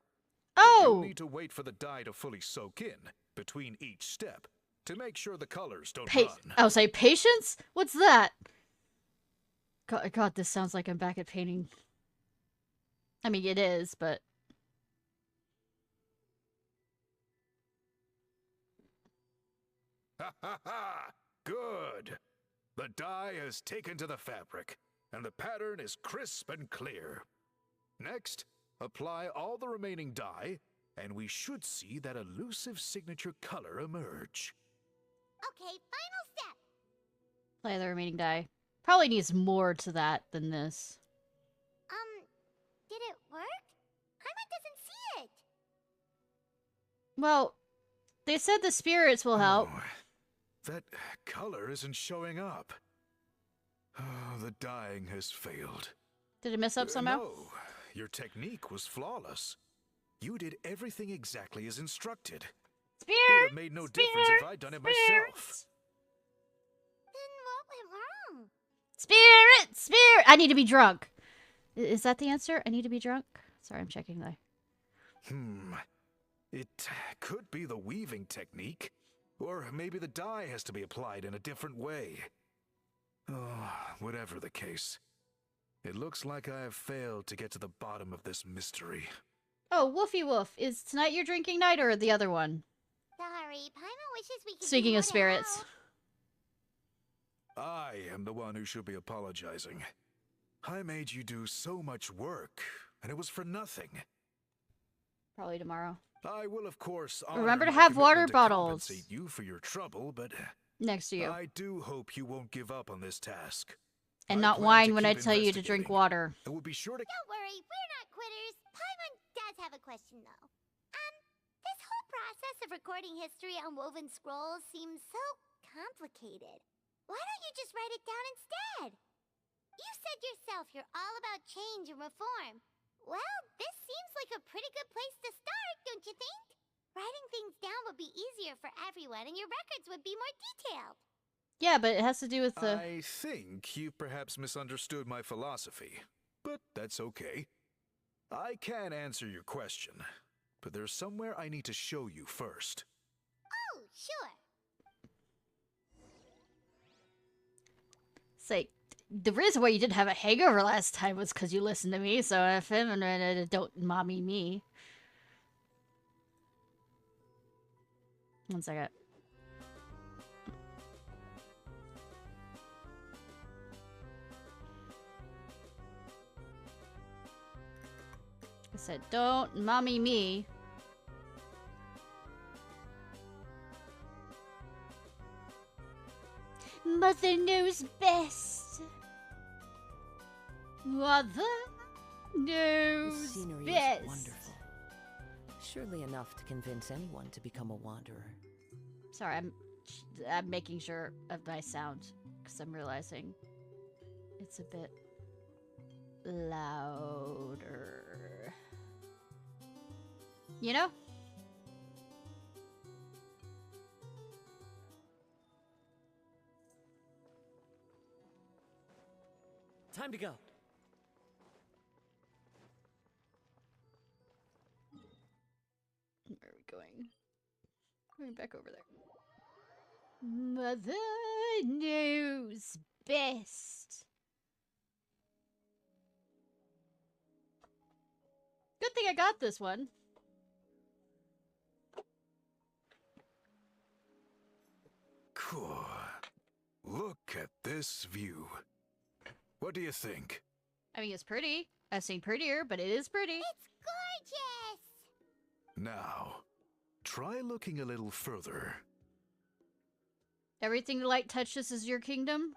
Oh! You'll need to wait for the dye to fully soak in between each step to make sure the colors don't run. I'll say patience? What's that? God, this sounds like I'm back at painting. I mean, it is, but... Ha ha ha! Good! The dye has taken to the fabric, and the pattern is crisp and clear. Next, apply all the remaining dye, and we should see that elusive signature color emerge. Okay, final step. Play the remaining die. Probably needs more to that than this. Did it work? Paimon doesn't see it. Well, they said the spirits will help. Oh, that color isn't showing up. Oh, the dyeing has failed. Did it mess up somehow? No, your technique was flawless. You did everything exactly as instructed. It would have made no difference if I'd done it myself. Then what went wrong? Spirit! I need to be drunk. Is that the answer? I need to be drunk? Sorry, I'm checking though. It could be the weaving technique. Or maybe the dye has to be applied in a different way. Oh, whatever the case. It looks like I have failed to get to the bottom of this mystery. Oh, woofy woof. Is tonight your drinking night or the other one? Sorry, Paimon wishes we could Speaking do of more to spirits. help. I am the one who should be apologizing. I made you do so much work, and it was for nothing. Probably tomorrow. I will, of course, honor Remember to my have water commitment to bottles compensate you for your trouble, but next to you. I do hope you won't give up on this task. And I not plan whine to when I keep tell you to drink investigating. water. I will be sure to. Don't worry, we're not quitters. Paimon does have a question, though. This whole process of recording history on woven scrolls seems so complicated. Why don't you just write it down instead? You said yourself you're all about change and reform. Well, this seems like a pretty good place to start, don't you think? Writing things down would be easier for everyone, and your records would be more detailed. Yeah, but it has to do with the... I think you perhaps misunderstood my philosophy, but that's okay. I can answer your question, but there's somewhere I need to show you first. Oh, sure. Say, the reason why you didn't have a hangover last time was because you listened to me, so if him don't mommy me. One second. I said, don't mommy me. Mother knows best. Mother The knows scenery best. is wonderful. Surely enough to convince anyone to become a wanderer. Sorry, I'm making sure of my sound because I'm realizing it's a bit louder. You know? Time to go. Where are we going? Going back over there. Mother knows best. Good thing I got this one. Cool. Look at this view. What do you think? I mean, it's pretty. I've seen prettier, but it is pretty. It's gorgeous! Now, try looking a little further. Everything the light touches is your kingdom?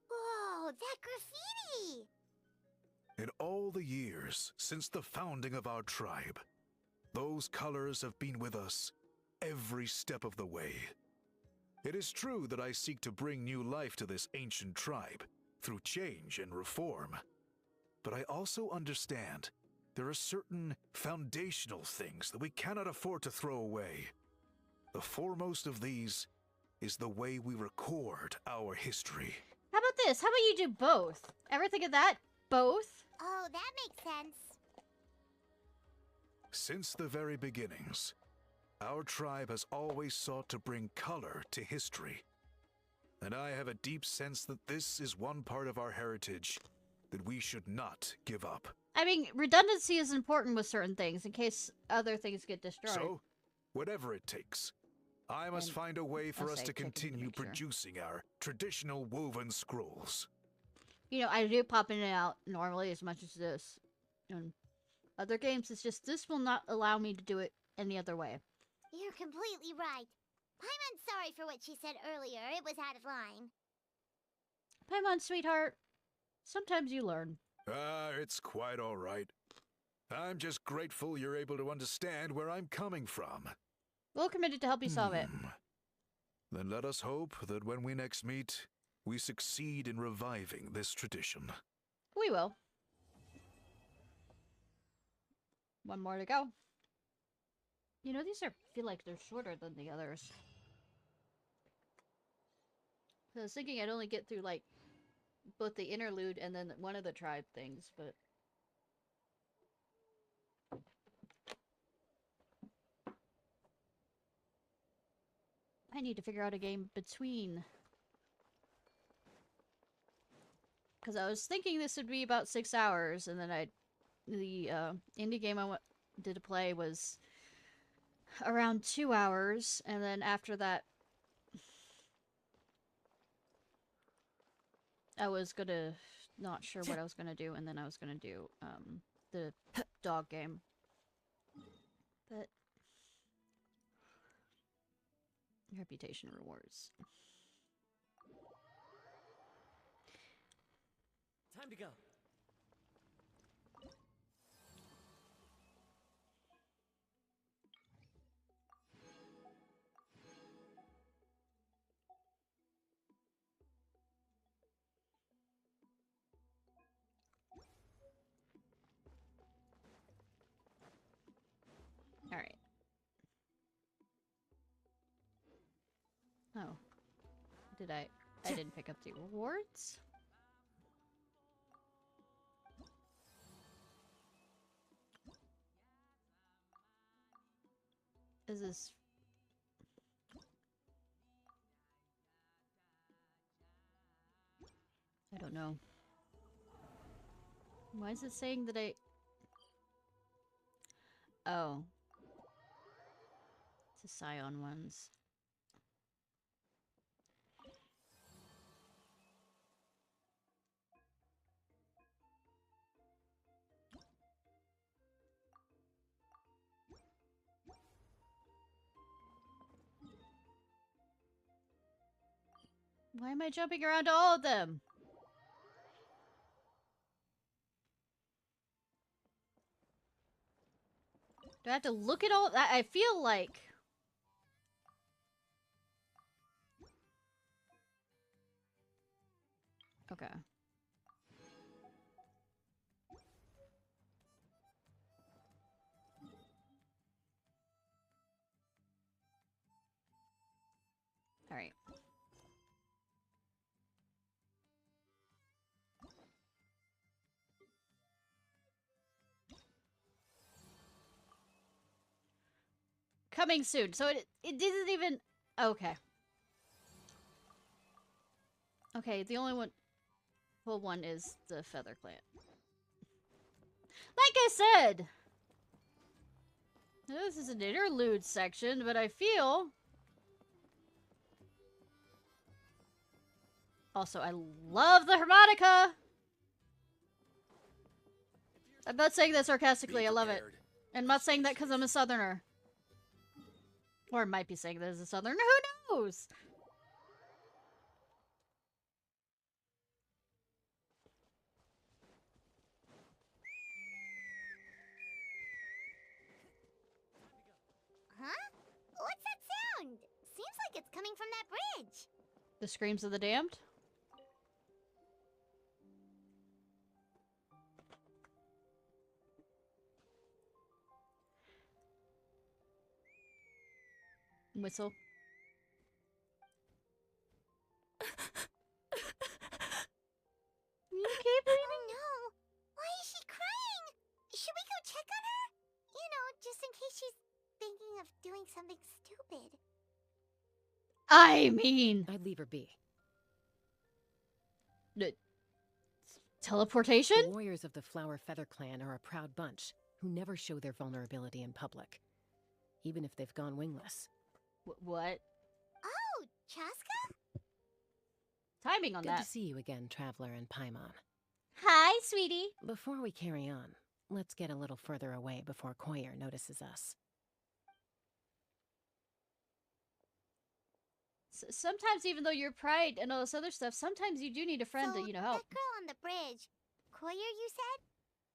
Whoa, that graffiti! In all the years since the founding of our tribe, those colors have been with us every step of the way. It is true that I seek to bring new life to this ancient tribe through change and reform. But I also understand there are certain foundational things that we cannot afford to throw away. The foremost of these is the way we record our history. How about this? How about you do both? Ever think of that? Both? Oh, that makes sense. Since the very beginnings, our tribe has always sought to bring color to history. And I have a deep sense that this is one part of our heritage that we should not give up. I mean, redundancy is important with certain things in case other things get destroyed. So, whatever it takes, I must And find a way for I'll us say to chicken to continue make sure. producing our traditional woven scrolls. You know, I do pop in and out normally as much as this. In other games, it's just this will not allow me to do it any other way. You're completely right. Paimon's sorry for what she said earlier. It was out of line. Paimon, sweetheart, sometimes you learn. It's quite all right. I'm just grateful you're able to understand where I'm coming from. We'll committed to help you solve it. Then let us hope that when we next meet, we succeed in reviving this tradition. We will. One more to go. You know, these feel like they're shorter than the others. I was thinking I'd only get through, like, both the interlude and then one of the tribe things, but... I need to figure out a game between. Because I was thinking this would be about 6 hours, and then the indie game I did to play was around 2 hours, and then after that I was gonna not sure what I was gonna do, and then I was gonna do the dog game. But reputation rewards. Time to go. All right. Oh. Did I didn't pick up the rewards? Is this... I don't know. Why is it saying that I... Oh. It's the Scion ones. Why am I jumping around to all of them? Do I have to look at all that? I feel like... Okay. Alright. Coming soon. So it didn't even... Okay. Okay, the only one... Well, one is the Feather Clan. Like I said! This is an interlude section, but I feel... Also, I love the harmonica! I'm not saying that sarcastically, I love it. I'm not saying that because I'm a southerner. Or I might be saying that as a southerner, who knows? Huh? What's that sound? Seems like it's coming from that bridge. The screams of the damned? Whistle. You okay, baby? Oh no! Why is she crying? Should we go check on her? You know, just in case she's thinking of doing something stupid. I mean... I'd leave her be. Teleportation? The warriors of the Flower Feather Clan are a proud bunch who never show their vulnerability in public, even if they've gone wingless. What? Oh, Chaska? Timing on Good that. to see you again, Traveler and Paimon. Hi, sweetie. Before we carry on, let's get a little further away before Koyer notices us. Sometimes, even though you're pride and all this other stuff, sometimes you do need a friend So, to, help. that girl on the bridge, Koyer, you said?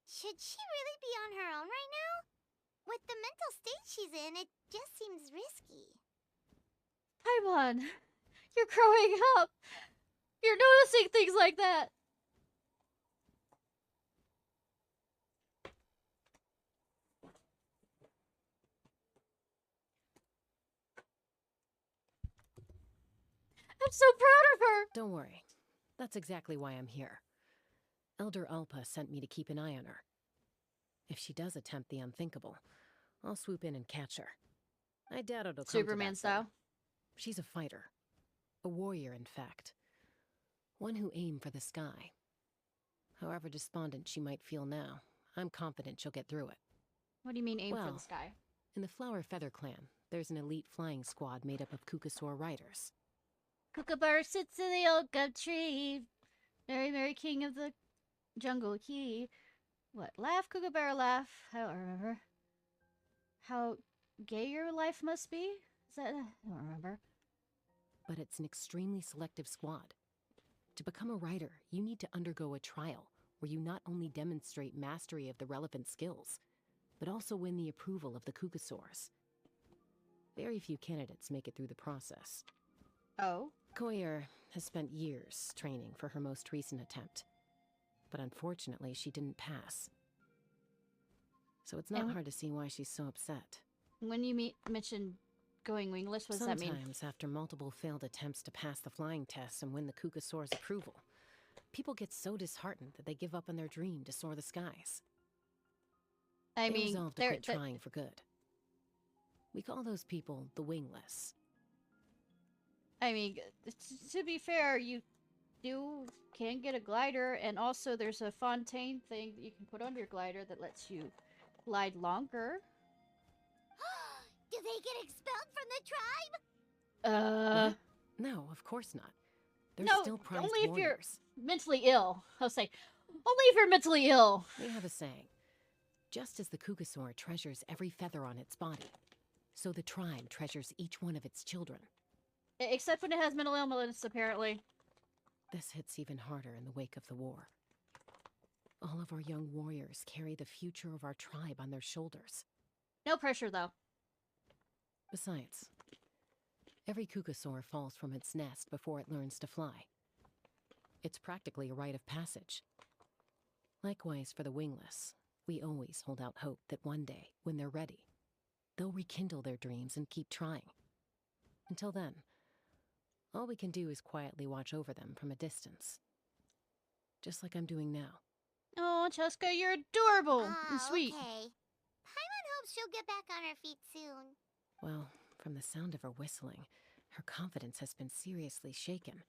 Should she really be on her own right now? With the mental state she's in, it just seems risky. Paimon, you're growing up. You're noticing things like that. I'm so proud of her. Don't worry. That's exactly why I'm here. Elder Alpa sent me to keep an eye on her. If she does attempt the unthinkable, I'll swoop in and catch her. I doubt it'll come Superman to that, style. though. She's a fighter. A warrior, in fact. One who aimed for the sky. However despondent she might feel now, I'm confident she'll get through it. What do you mean aim for the Well, sky? In the Flower Feather Clan, there's an elite flying squad made up of Kukasaur riders. Kookaburra sits in the oak gum tree. Merry, merry king of the jungle he. What? Laugh, Kookaburra, laugh. I don't remember. How gay your life must be? Is that? I don't remember. But it's an extremely selective squad. To become a rider, you need to undergo a trial where you not only demonstrate mastery of the relevant skills, but also win the approval of the Kukasaurs. Very few candidates make it through the process. Oh? Koyer has spent years training for her most recent attempt, but unfortunately she didn't pass. So it's not And- hard to see why she's so upset. When you mentioned going wingless, what does that mean? Sometimes, after multiple failed attempts to pass the flying test and win the Kukasaur's approval, people get so disheartened that they give up on their dream to soar the skies. I They mean, resolve to quit trying for good. We call those people the wingless. I mean, to be fair, you can get a glider, and also there's a fontaine thing that you can put on your glider that lets you glide longer. Do they get expelled from the tribe? What? No, of course not. They're No, still prized only if you're warriors. mentally ill. I'll say, only if you're mentally ill. We have a saying. Just as the Kukasaur treasures every feather on its body, so the tribe treasures each one of its children. Except when it has mental illness, apparently. This hits even harder in the wake of the war. All of our young warriors carry the future of our tribe on their shoulders. No pressure, though. Besides, every Kukasaur falls from its nest before it learns to fly. It's practically a rite of passage. Likewise for the wingless, we always hold out hope that one day, when they're ready, they'll rekindle their dreams and keep trying. Until then, all we can do is quietly watch over them from a distance. Just like I'm doing now. Oh, Cheska, you're adorable and sweet. Okay. Paimon hopes she'll get back on her feet soon. Well, from the sound of her whistling, her confidence has been seriously shaken.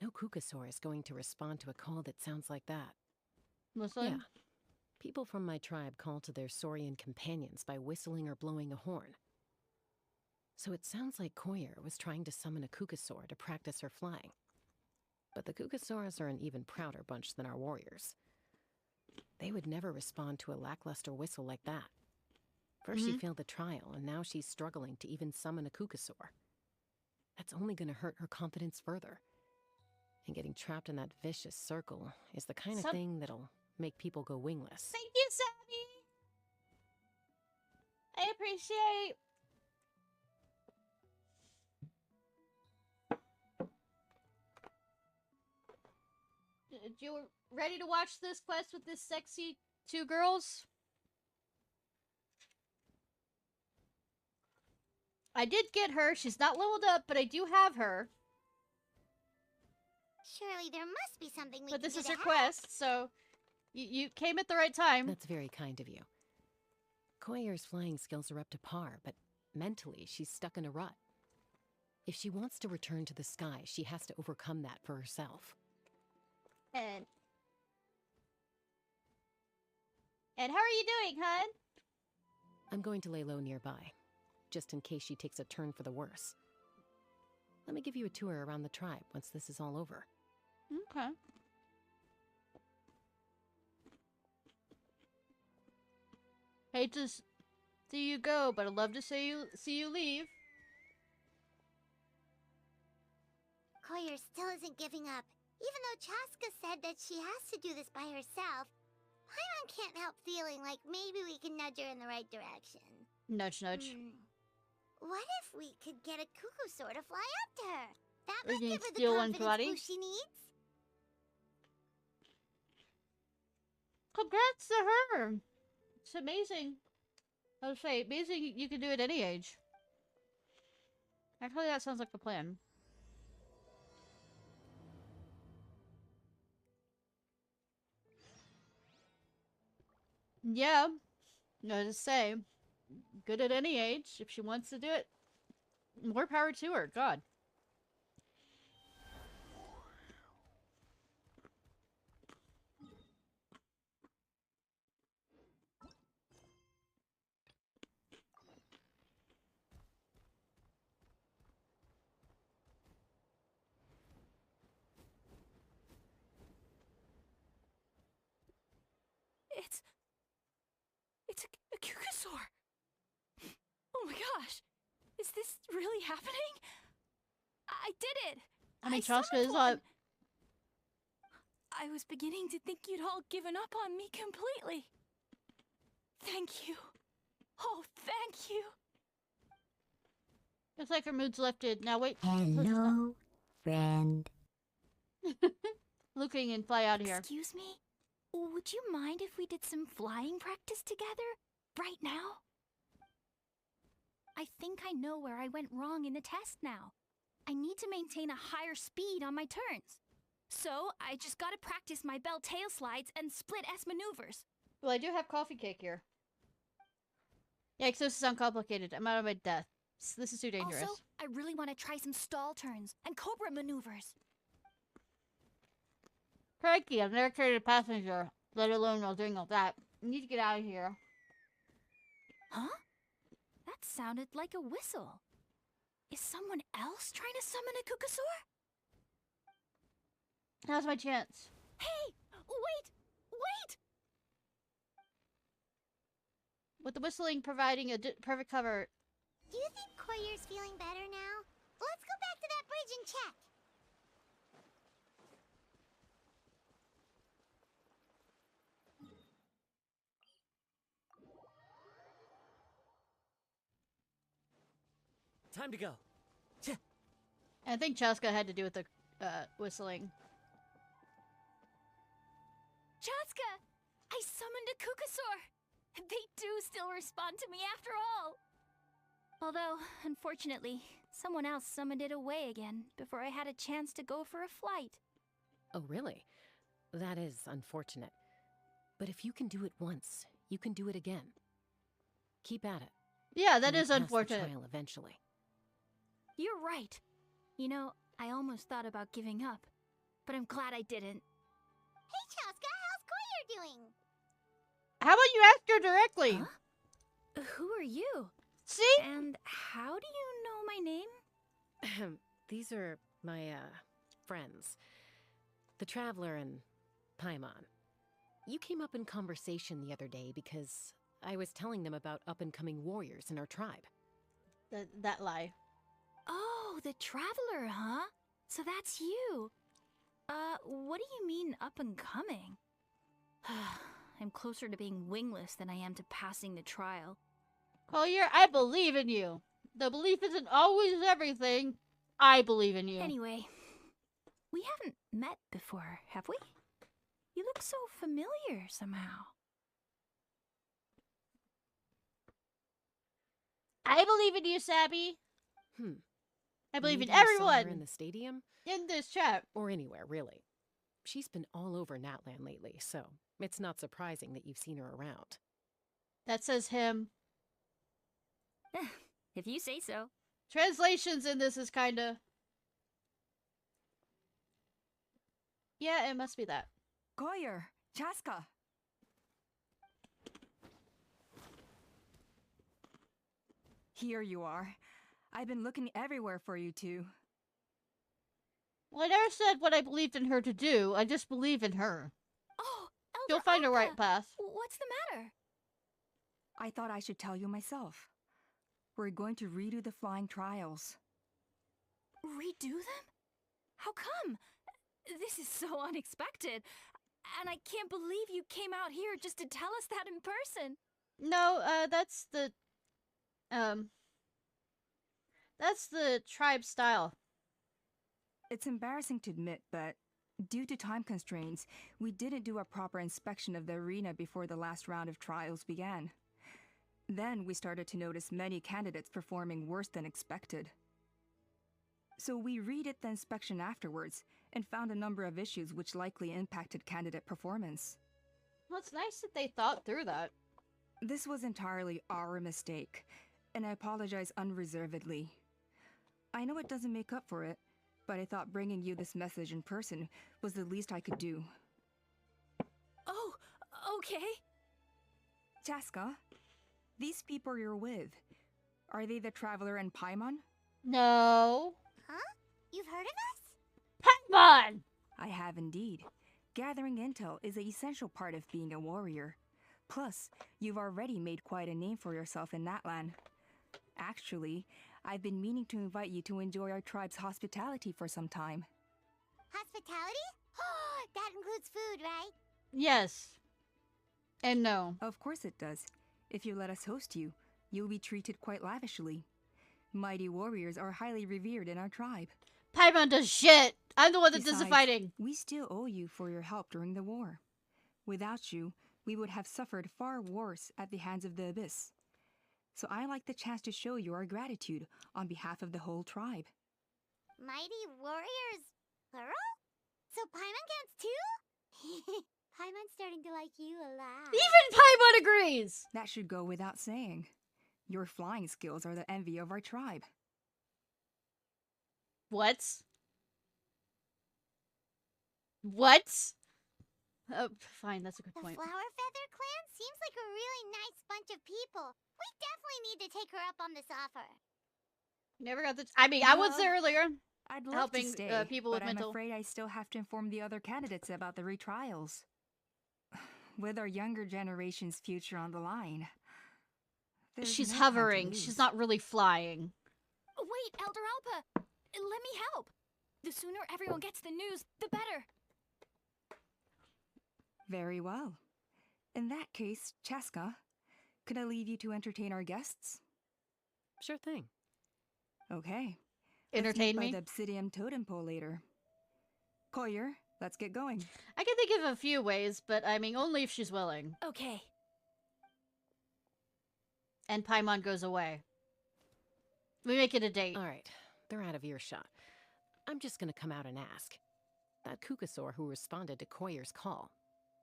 No Kukasaur is going to respond to a call that sounds like that. Listen. Yeah. People from my tribe call to their Saurian companions by whistling or blowing a horn. So it sounds like Koyer was trying to summon a Kukasaur to practice her flying. But the Kukasaurs are an even prouder bunch than our warriors. They would never respond to a lackluster whistle like that. First she failed the trial, and now she's struggling to even summon a Kukasaur. That's only going to hurt her confidence further. And getting trapped in that vicious circle is the kind of thing that'll make people go wingless. Thank you, Sammy. I appreciate. You ready to watch this quest with this sexy two girls? I did get her. She's not leveled up, but I do have her. Surely there must be something we But can this do is to her help. quest, so you came at the right time. That's very kind of you. Koyer's flying skills are up to par, but mentally she's stuck in a rut. If she wants to return to the sky, she has to overcome that for herself. And And how are you doing, hun? I'm going to lay low nearby, just in case she takes a turn for the worse. Let me give you a tour around the tribe once this is all over. Okay. Hate to see you go, but I'd love to see you leave. Koyer still isn't giving up. Even though Chaska said that she has to do this by herself, Paimon can't help feeling like maybe we can nudge her in the right direction. Nudge, nudge. What if we could get a cuckoo to fly up to her? That We might can give her the steal one, confidence karate. boost she needs. Congrats to her. It's amazing. I would say, amazing you can do it at any age. Actually, that sounds like the plan. Yeah, no to say, good at any age. If she wants to do it, more power to her. God. It's a Kukasaur. Oh my gosh. Is this really happening? I did it. I mean, summoned Chaska is one. not. I was beginning to think you'd all given up on me completely. Thank you. Oh, thank you. It's like her mood's lifted. Now wait. Hello, friend. Looking and fly out of here. Excuse me? Would you mind if we did some flying practice together? Right now? I think I know where I went wrong in the test now. I need to maintain a higher speed on my turns. So, I just gotta practice my bell tail slides and split S maneuvers. Well, I do have coffee cake here. Yikes, this is uncomplicated. I'm out of my depth. This is too dangerous. Also, I really want to try some stall turns and cobra maneuvers. Crikey, I've never carried a passenger, let alone while doing all that. I need to get out of here. Huh? That sounded like a whistle. Is someone else trying to summon a Kukasaur? Now's my chance. Hey! Wait! With the whistling providing a perfect cover. Do you think Koyer's feeling better now? Let's go back to that bridge and check. Time to go. I think Chaska had to do with the whistling. Chaska! I summoned a Kukasaur! They do still respond to me after all! Although, unfortunately, someone else summoned it away again before I had a chance to go for a flight. Oh, really? That is unfortunate. But if you can do it once, you can do it again. Keep at it. Yeah, that You'll is pass the unfortunate. trial eventually. You're right. You know, I almost thought about giving up, but I'm glad I didn't. Hey, Chaska, how's Koyer doing? How about you ask her directly? Huh? Who are you? See? And how do you know my name? These are my, friends. The Traveler and Paimon. You came up in conversation the other day because I was telling them about up-and-coming warriors in our tribe. That lie. Oh, the Traveler, huh? So that's you. What do you mean up and coming? I'm closer to being wingless than I am to passing the trial. Collier, I believe in you. The belief isn't always everything. I believe in you. Anyway, we haven't met before, have we? You look so familiar somehow. I believe in you, Sabby. I believe Maybe in you saw her everyone in the stadium? in this chat. Or anywhere, really. She's been all over Natland lately, so it's not surprising that you've seen her around. That says him. If you say so. Translations in this is kinda... Yeah, it must be that. Koyer, Chaska. Here you are. I've been looking everywhere for you two. Well, I never said what I believed in her to do. I just believe in her. Oh, Elder You'll find a right Alpa! path. What's the matter? I thought I should tell you myself. We're going to redo the flying trials. Redo them? How come? This is so unexpected. And I can't believe you came out here just to tell us that in person. No, that's the tribe style. It's embarrassing to admit, but due to time constraints, we didn't do a proper inspection of the arena before the last round of trials began. Then we started to notice many candidates performing worse than expected. So we redid the inspection afterwards and found a number of issues which likely impacted candidate performance. Well, it's nice that they thought through that. This was entirely our mistake, and I apologize unreservedly. I know it doesn't make up for it, but I thought bringing you this message in person was the least I could do. Oh, okay. Chaska, these people you're with, are they the Traveler and Paimon? No. Huh? You've heard of us? Paimon! I have indeed. Gathering intel is an essential part of being a warrior. Plus, you've already made quite a name for yourself in that land. Actually, I've been meaning to invite you to enjoy our tribe's hospitality for some time. Hospitality? That includes food, right? Yes. And no. Of course it does. If you let us host you, you'll be treated quite lavishly. Mighty warriors are highly revered in our tribe. Paimon does shit! I'm the one that does the Besides, fighting. we still owe you for your help during the war. Without you, we would have suffered far worse at the hands of the Abyss. So I like the chance to show you our gratitude on behalf of the whole tribe. Mighty warriors, plural? So Paimon counts too? Paimon's starting to like you a lot. Even Paimon agrees! That should go without saying. Your flying skills are the envy of our tribe. What? What? Oh, fine, that's a good The point. Flower Feather clan seems like a really nice bunch of people. We definitely need to take her up on this offer. Never got the. I mean, I was Well, there earlier. I'd love Helping, to stay, people but with I'm mental- afraid I still have to inform the other candidates about the retrials. With our younger generation's future on the line. there's She's no time to hovering. lose. She's not really flying. Wait, Elder Alpa! Let me help! The sooner everyone gets the news, the better! Very well. In that case, Chaska, could I leave you to entertain our guests? Sure thing. Okay. Entertain let's meet me? by the Obsidian Totem Pole later. Koyer, let's get going. I can think of a few ways, but I mean, only if she's willing. Okay. And Paimon goes away. We make it a date. All right, they're out of earshot. I'm just gonna come out and ask. That Kukasaur who responded to Koyer's call,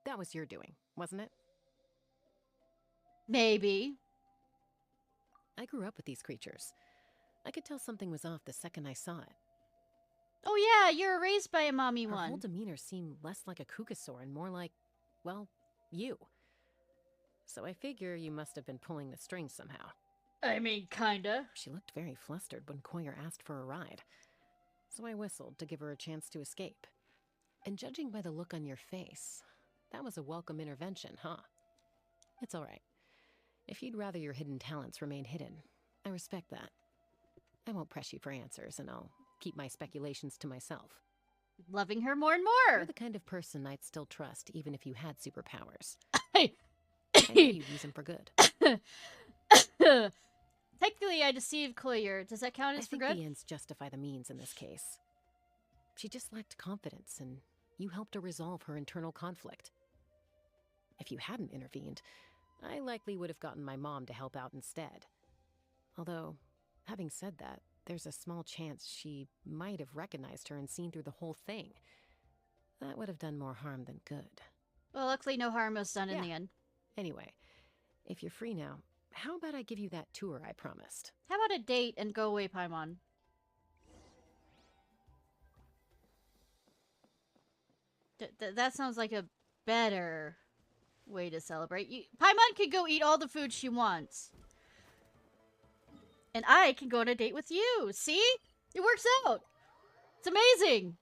that was your doing, wasn't it? Maybe. I grew up with these creatures. I could tell something was off the second I saw it. Oh yeah, you're raised by a mommy Her whole one. demeanor seemed less like a Kukasaur and more like, well, you. So I figure you must have been pulling the strings somehow. I mean, kinda. She looked very flustered when Koyer asked for a ride. So I whistled to give her a chance to escape. And judging by the look on your face, that was a welcome intervention, huh? It's all right. If you'd rather your hidden talents remain hidden, I respect that. I won't press you for answers, and I'll keep my speculations to myself. Loving her more and You're more. the kind of person I'd still trust even if you had superpowers. I I know you'd use them for good. Technically, I deceived Koyer. Does that count I as for think good? the ends justify the means in this case. She just lacked confidence, and you helped her resolve her internal conflict. If you hadn't intervened, I likely would have gotten my mom to help out instead. Although, having said that, there's a small chance she might have recognized her and seen through the whole thing. That would have done more harm than good. Well, luckily no harm was done in Yeah. the end. Anyway, if you're free now, how about I give you that tour I promised? How about a date and go away, Paimon? That sounds like a better way to celebrate. Paimon could go eat all the food she wants. And I can go on a date with you. See? It works out. It's amazing.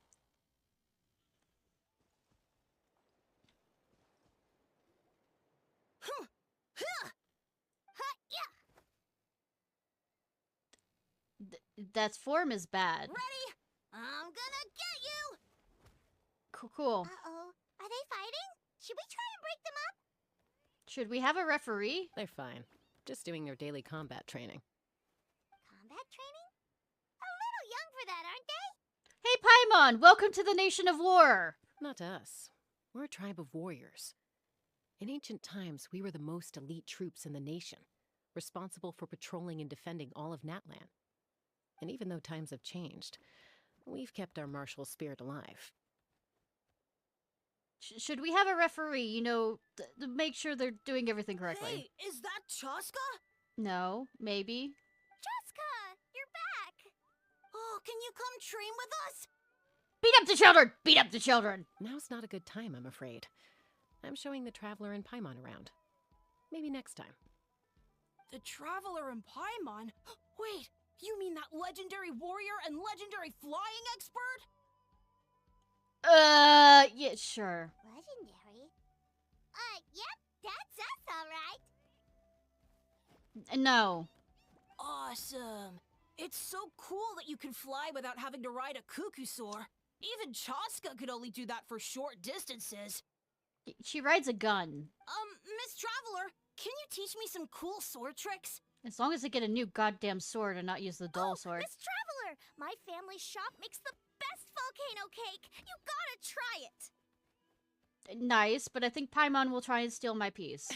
That form is bad. Ready? I'm gonna get you! Cool. Uh-oh. Are they fighting? Should we try and break them up? Should we have a referee? They're fine. Just doing their daily combat training. Combat training? A little young for that, aren't they? Hey, Paimon! Welcome to the Nation of War! Not to us. We're a tribe of warriors. In ancient times, we were the most elite troops in the nation, responsible for patrolling and defending all of Natlan. And even though times have changed, we've kept our martial spirit alive. Should we have a referee, you know, to make sure they're doing everything correctly? Hey, is that Chaska? No, maybe. Chaska, you're back! Oh, can you come train with us? Beat up the children! Beat up the children! Now's not a good time, I'm afraid. I'm showing the Traveler and Paimon around. Maybe next time. The Traveler and Paimon? Wait, you mean that legendary warrior and legendary flying expert? Yeah, sure. Legendary? Yep, that's us, alright. No. Awesome. It's so cool that you can fly without having to ride a cuckoosaur. Even Chaska could only do that for short distances. She rides a gun. Miss Traveler, can you teach me some cool sword tricks? As long as I get a new goddamn sword and not use the dull sword. Miss Traveler, my family shop makes the best volcano cake. You gotta try it. Nice, but I think Paimon will try and steal my piece.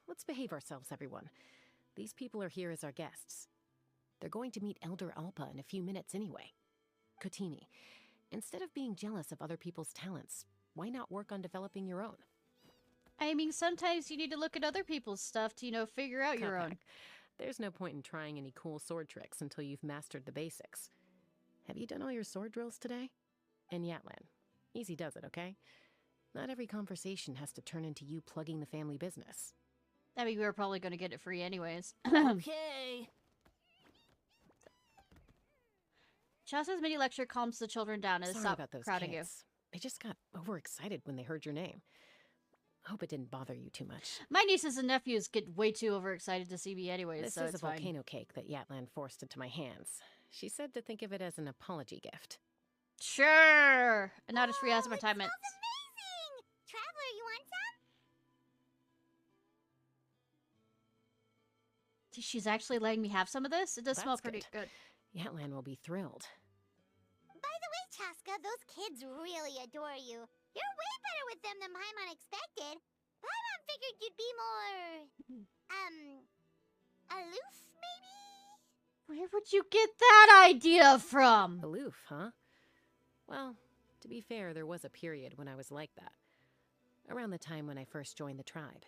Let's behave ourselves, everyone. These people are here as our guests. They're going to meet Elder Alpa in a few minutes anyway. Kotini, instead of being jealous of other people's talents, why not work on developing your own? I mean, sometimes you need to look at other people's stuff to, you know, figure out your own. There's no point in trying any cool sword tricks until you've mastered the basics. Have you done all your sword drills today? And Yatlan, easy does it, okay? Not every conversation has to turn into you plugging the family business. I mean, we were probably going to get it free anyways. Okay. Chasa's mini lecture calms the children down and Sorry stop about those crowding kids. They just got overexcited when they heard your name. Hope it didn't bother you too much. My nieces and nephews get way too overexcited to see me anyways, This so is it's a fine. volcano cake that Yatlan forced into my hands. She said to think of it as an apology gift. Sure! And not as free as my time minutes. Smells amazing! Traveler, you want some? She's actually letting me have some of this? It does smell That's pretty good. Yatlan will be thrilled. By the way, Chaska, those kids really adore you. You're way better with them than Paimon expected. Paimon figured you'd be more... aloof, maybe? Where would you get that idea from? Aloof, huh? Well, to be fair, there was a period when I was like that. Around the time when I first joined the tribe.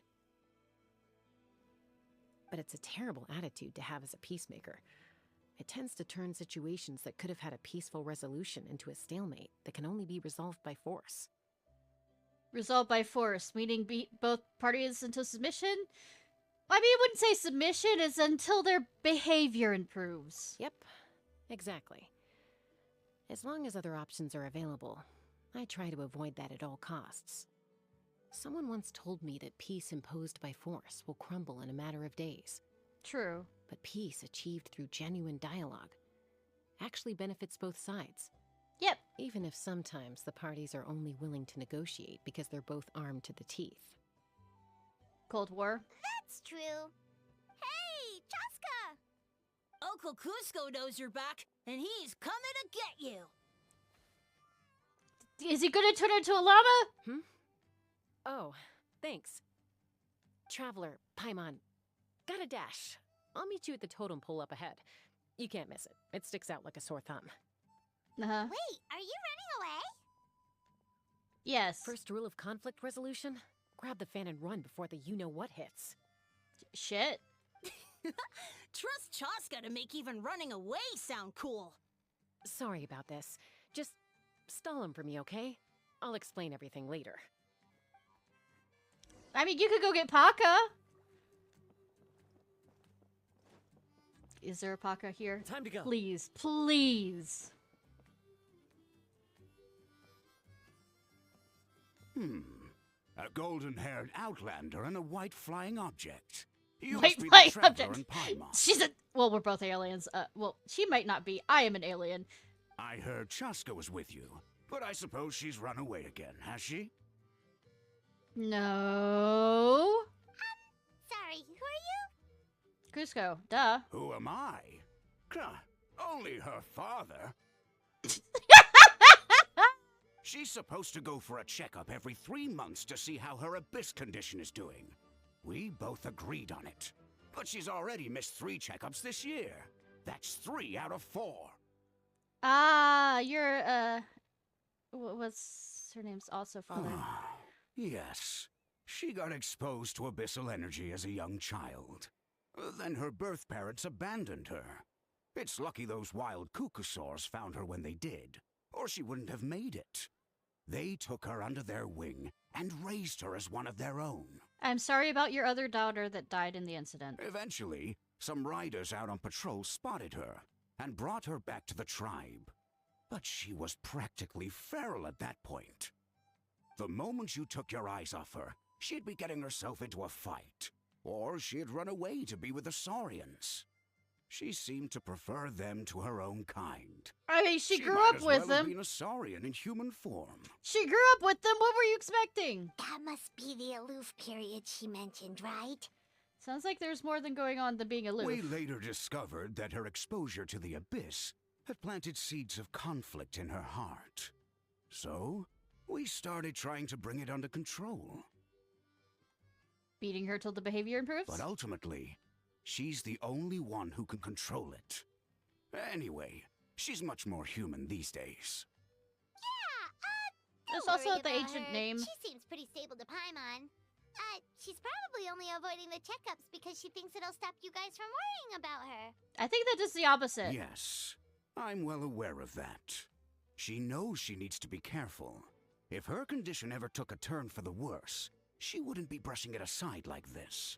But it's a terrible attitude to have as a peacemaker. It tends to turn situations that could have had a peaceful resolution into a stalemate that can only be resolved by force. Resolved by force, meaning both parties into submission? I mean, I wouldn't say submission, it's until their behavior improves. Yep, exactly. As long as other options are available, I try to avoid that at all costs. Someone once told me that peace imposed by force will crumble in a matter of days. True. But peace achieved through genuine dialogue actually benefits both sides. Yep. Even if sometimes the parties are only willing to negotiate because they're both armed to the teeth. Cold War. That's true. Hey, Chaska! Uncle Cusco knows you're back, and he's coming to get you. Is he gonna turn into a llama? Oh, thanks. Traveler, Paimon, got a dash. I'll meet you at the totem pole up ahead. You can't miss it. It sticks out like a sore thumb. Uh-huh. Wait, are you running away? Yes. First rule of conflict resolution? Grab the fan and run before the you-know-what hits. Shit. Trust Chaska to make even running away sound cool. Sorry about this. Just stall him for me, okay? I'll explain everything later. I mean, you could go get Paka. Is there a Paka here? Time to go. Please, please. A golden-haired outlander and a white flying object. You White must be flying the traveler object. in Paimon. She's a. Well, we're both aliens. Well, she might not be. I am an alien. I heard Chaska was with you, but I suppose she's run away again, has she? No. Sorry, who are you? Cusco. Duh. Who am I? Only her father. She's supposed to go for a checkup every 3 months to see how her abyss condition is doing. We both agreed on it. But she's already missed 3 checkups this year. That's 3 out of 4. Ah, you're, what's her name's also father? Yes. She got exposed to abyssal energy as a young child. Then her birth parents abandoned her. It's lucky those wild cuckoosaurs found her when they did, or she wouldn't have made it. They took her under their wing and raised her as one of their own. I'm sorry about your other daughter that died in the incident. Eventually, some riders out on patrol spotted her and brought her back to the tribe. But she was practically feral at that point. The moment you took your eyes off her, she'd be getting herself into a fight, or she'd run away to be with the Saurians. She seemed to prefer them to her own kind. I mean, she grew might up as with well have them. been a Saurian in human form. She grew up with them. What were you expecting? That must be the aloof period she mentioned, right? Sounds like there's more than going on than being aloof. We later discovered that her exposure to the abyss had planted seeds of conflict in her heart. So, we started trying to bring it under control. Beating her till the behavior improves? But ultimately, she's the only one who can control it. Anyway, she's much more human these days. Yeah, There's don't also worry the about ancient her. name. She seems pretty stable to Paimon. She's probably only avoiding the checkups because she thinks it'll stop you guys from worrying about her. I think that is the opposite. Yes, I'm well aware of that. She knows she needs to be careful. If her condition ever took a turn for the worse, she wouldn't be brushing it aside like this.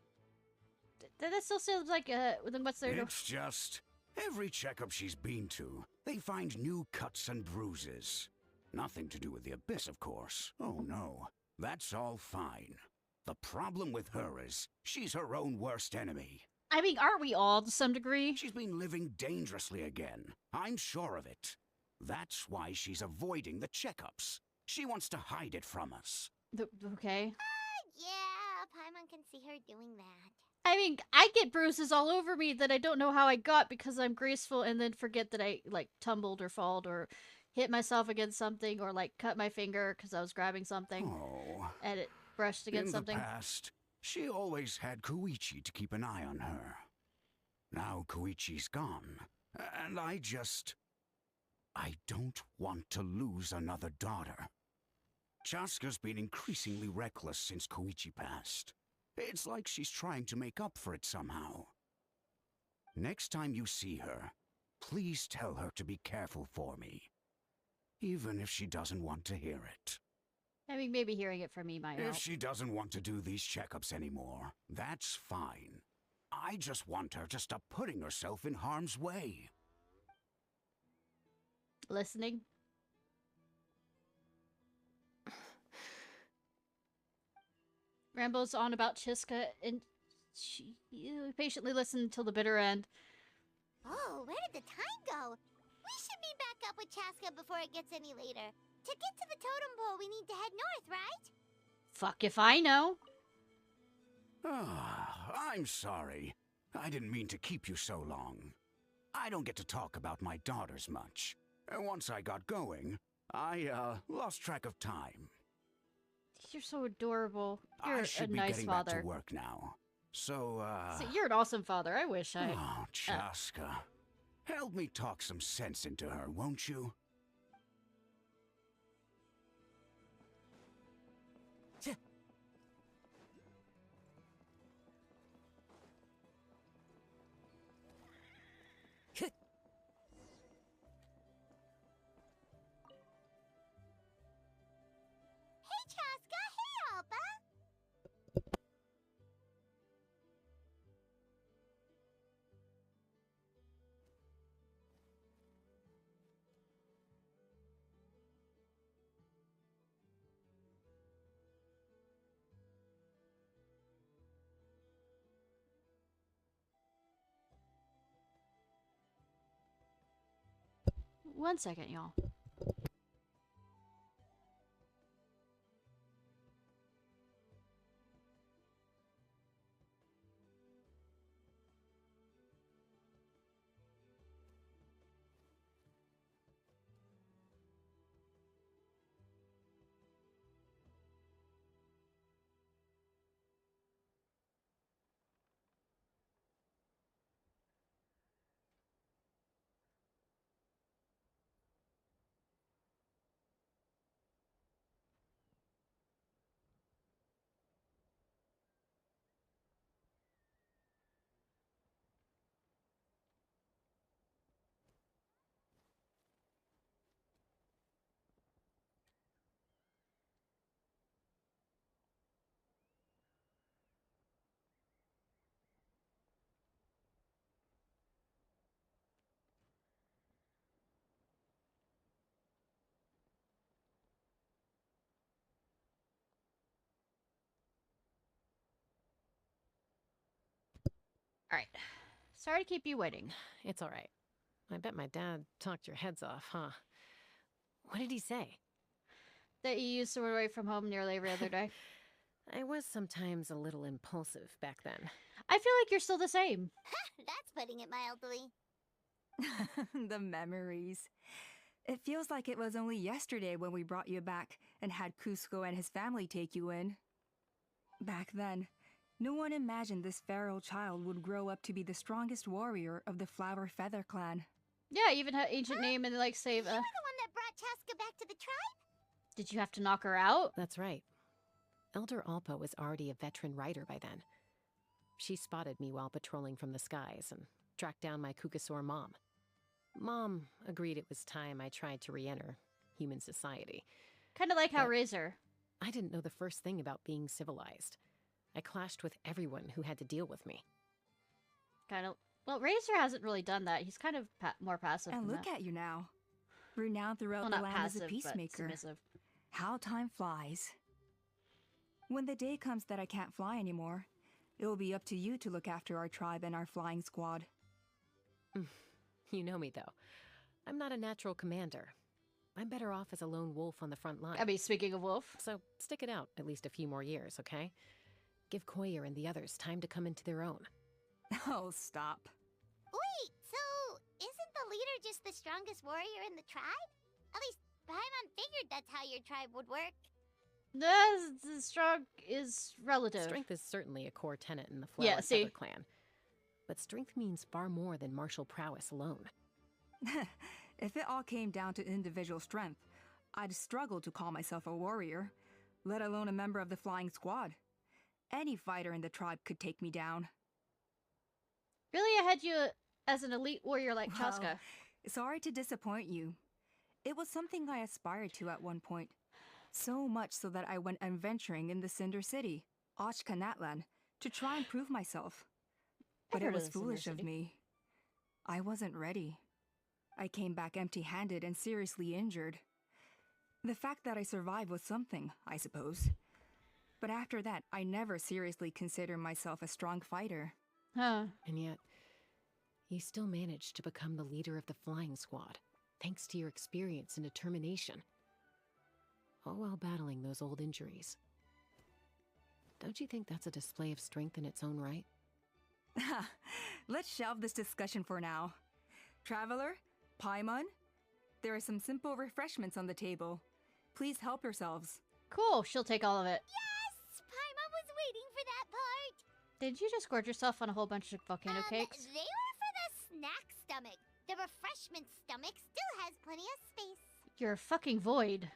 That still sounds like, then what's there? It's just, every checkup she's been to, they find new cuts and bruises. Nothing to do with the abyss, of course. Oh no, that's all fine. The problem with her is, she's her own worst enemy. I mean, aren't we all to some degree? She's been living dangerously again. I'm sure of it. That's why she's avoiding the checkups. She wants to hide it from us. Okay. Yeah, Paimon can see her doing that. I mean, I get bruises all over me that I don't know how I got because I'm graceful and then forget that I, like, tumbled or falled or hit myself against something or, like, cut my finger because I was grabbing something and it brushed against something. In the past, she always had Koichi to keep an eye on her. Now Koichi's gone, and I don't want to lose another daughter. Chaska's been increasingly reckless since Koichi passed. It's like she's trying to make up for it somehow. Next time you see her, please tell her to be careful for me. Even if she doesn't want to hear it. I mean, maybe hearing it from me might help. If she doesn't want to do these checkups anymore, that's fine. I just want her to stop putting herself in harm's way. Listening? Rambo's on about Chiska, and she patiently listened until the bitter end. Oh, where did the time go? We should meet back up with Chaska before it gets any later. To get to the totem pole, we need to head north, right? Fuck if I know. I'm sorry. I didn't mean to keep you so long. I don't get to talk about my daughters much. Once I got going, I lost track of time. You're so adorable. You're I a should be nice getting father. back to work now. So, See, you're an awesome father. I wish I... Oh, Chaska. Help me talk some sense into her, won't you? Hey, Chaska! Hey, Alba! 1 second, y'all. Alright. Sorry to keep you waiting. It's all right. I bet my dad talked your heads off, huh? What did he say? That you used to run away from home nearly every other day. I was sometimes a little impulsive back then. I feel like you're still the same. That's putting it mildly. The memories. It feels like it was only yesterday when we brought you back and had Cusco and his family take you in. Back then, no one imagined this feral child would grow up to be the strongest warrior of the Flower Feather clan. Yeah, even her ancient name and like save. You were the one that brought Chaska back to the tribe? Did you have to knock her out? That's right. Elder Alpa was already a veteran rider by then. She spotted me while patrolling from the skies and tracked down my Kukasaur mom. Mom agreed it was time I tried to re-enter human society. Kind of like how But Razor. I didn't know the first thing about being civilized. I clashed with everyone who had to deal with me. Kind of. Well, Razor hasn't really done that. He's kind of more passive. And than look that. at you now. Renowned throughout Well, the not land passive, as a but peacemaker. submissive. How time flies. When the day comes that I can't fly anymore, it will be up to you to look after our tribe and our flying squad. You know me, though. I'm not a natural commander. I'm better off as a lone wolf on the front line. I mean, speaking of wolf. So stick it out at least a few more years, okay? Give Koyer and the others time to come into their own. Oh, stop. Wait, so isn't the leader just the strongest warrior in the tribe? At least Paimon figured that's how your tribe would work. The strong is relative. Strength is certainly a core tenet in the Flower see. Feather clan. But strength means far more than martial prowess alone. If it all came down to individual strength, I'd struggle to call myself a warrior, let alone a member of the flying squad. Any fighter in the tribe could take me down. Really, I had you as an elite warrior like Well, Chaska. sorry to disappoint you. It was something I aspired to at one point. So much so that I went adventuring in the Cinder City, Ochkanatlan, to try and prove myself. But heard it of was the Cinder foolish of City. me. I wasn't ready. I came back empty-handed and seriously injured. The fact that I survived was something, I suppose. But after that, I never seriously considered myself a strong fighter. Huh. And yet, you still managed to become the leader of the flying squad, thanks to your experience and determination. All while battling those old injuries. Don't you think that's a display of strength in its own right? Let's shelve this discussion for now. Traveler, Paimon, there are some simple refreshments on the table. Please help yourselves. Cool, she'll take all of it. Yes! Paimon was waiting for that part! Did you just gorge yourself on a whole bunch of volcano cakes? They were for the snack stomach. The refreshment stomach still has plenty of space. You're a fucking void.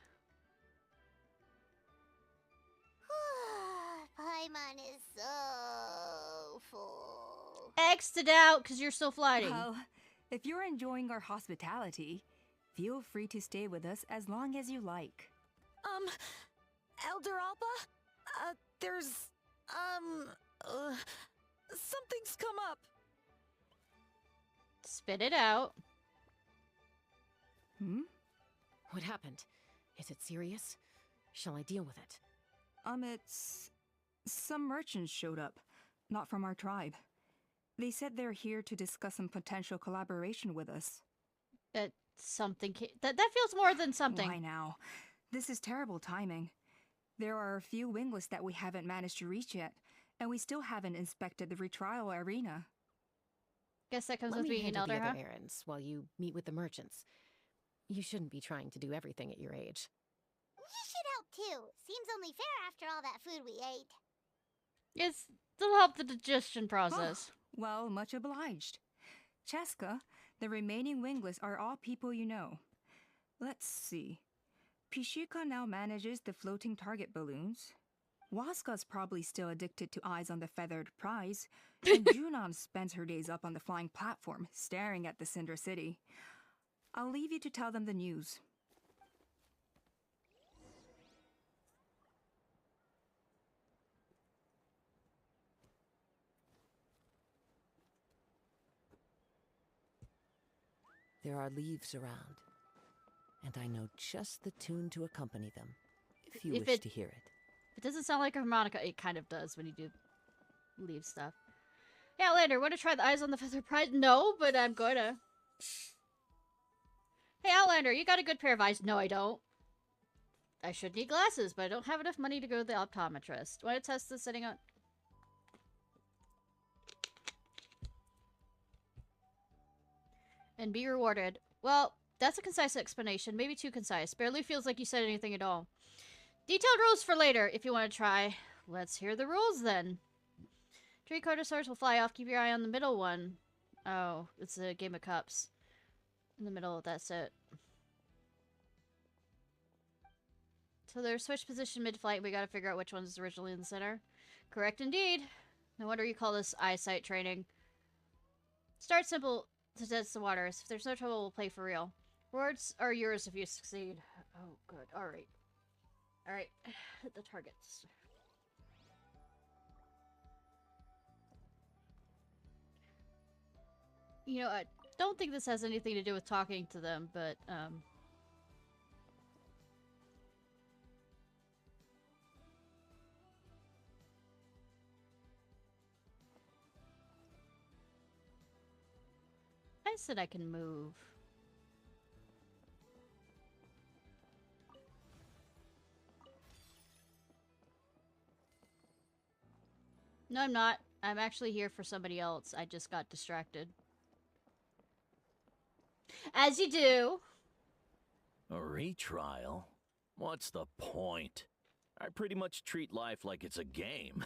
Paimon is so full. X'd it out because you're still flying. Well, if you're enjoying our hospitality, feel free to stay with us as long as you like. Elder Alpa? Something's come up. Spit it out. Hmm? What happened? Is it serious? Shall I deal with it? It's... Some merchants showed up, not from our tribe. They said they're here to discuss some potential collaboration with us. something. That feels more than something. Why now? This is terrible timing. There are a few wingless that we haven't managed to reach yet, and we still haven't inspected the retrial arena. Guess that comes Let with me being an handle elder, the huh? other errands while you meet with the merchants. You shouldn't be trying to do everything at your age. You should help too. Seems only fair after all that food we ate. It'll help the digestion process. Well, much obliged. Chaska, the remaining wingless are all people you know. Let's see. Pishika now manages the floating target balloons. Waska's probably still addicted to eyes on the feathered prize, and Junon spends her days up on the flying platform, staring at the Cinder City. I'll leave you to tell them the news. There are leaves around, and I know just the tune to accompany them, if you wish to hear it. It doesn't sound like a harmonica. It kind of does when you do leave stuff. Yeah, Outlander, want to try the eyes on the feather prize? No, but I'm gonna. Hey, Outlander, you got a good pair of eyes? No, I don't. I should need glasses, but I don't have enough money to go to the optometrist. Want to test this setting on? And be rewarded. Well, that's a concise explanation. Maybe too concise. Barely feels like you said anything at all. Detailed rules for later, if you want to try. Let's hear the rules, then. 3 Carnosaurs will fly off. Keep your eye on the middle one. Oh, it's a game of cups. In the middle, that's it. So they're switched position mid-flight. We gotta figure out which one's originally in the center. Correct indeed. No wonder you call this eyesight training. Start simple to test the waters. If there's no trouble, we'll play for real. Rewards are yours if you succeed. Oh, good. Alright. Alright. Hit the targets. You know, I don't think this has anything to do with talking to them, but, I said I can move. No, I'm not. I'm actually here for somebody else. I just got distracted. As you do. A retrial? What's the point? I pretty much treat life like it's a game.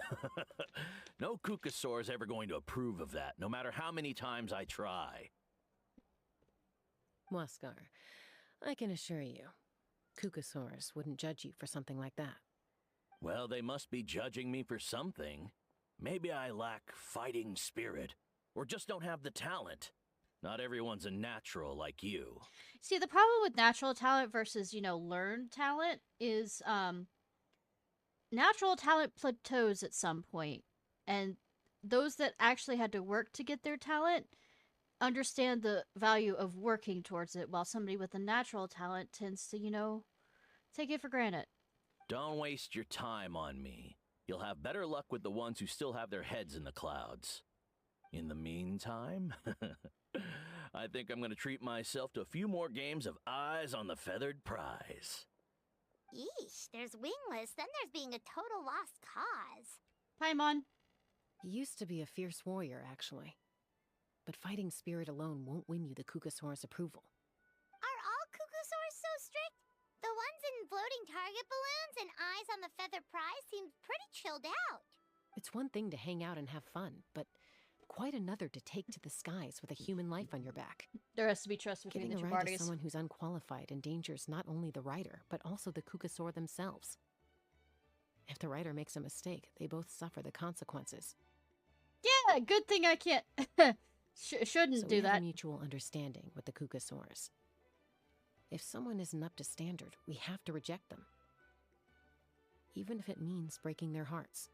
No Kukasaur's ever going to approve of that, no matter how many times I try. Waskar, I can assure you, Kukasaurs wouldn't judge you for something like that. Well, they must be judging me for something. Maybe I lack fighting spirit, or just don't have the talent. Not everyone's a natural like you. See, the problem with natural talent versus, you know, learned talent is, natural talent plateaus at some point, and those that actually had to work to get their talent understand the value of working towards it, while somebody with a natural talent tends to, you know, take it for granted. Don't waste your time on me. You'll have better luck with the ones who still have their heads in the clouds. In the meantime, I think I'm going to treat myself to a few more games of Eyes on the Feathered Prize. Yeesh, there's wingless, then there's being a total lost cause. Paimon. He used to be a fierce warrior, actually. But fighting spirit alone won't win you the Kukasaur's approval. Are all Kukasaurs so strict? The ones in floating target balloons and Eyes on the Feather Prize seem pretty chilled out. It's one thing to hang out and have fun, but quite another to take to the skies with a human life on your back. There has to be trust between Giving the a two ride parties. to someone who's unqualified endangers not only the rider, but also the Kukasaur themselves. If the rider makes a mistake, they both suffer the consequences. Yeah, good thing I can't... shouldn't So do we have that. a mutual understanding with the Kukasaurs. If someone isn't up to standard, we have to reject them. Even if it means breaking their hearts.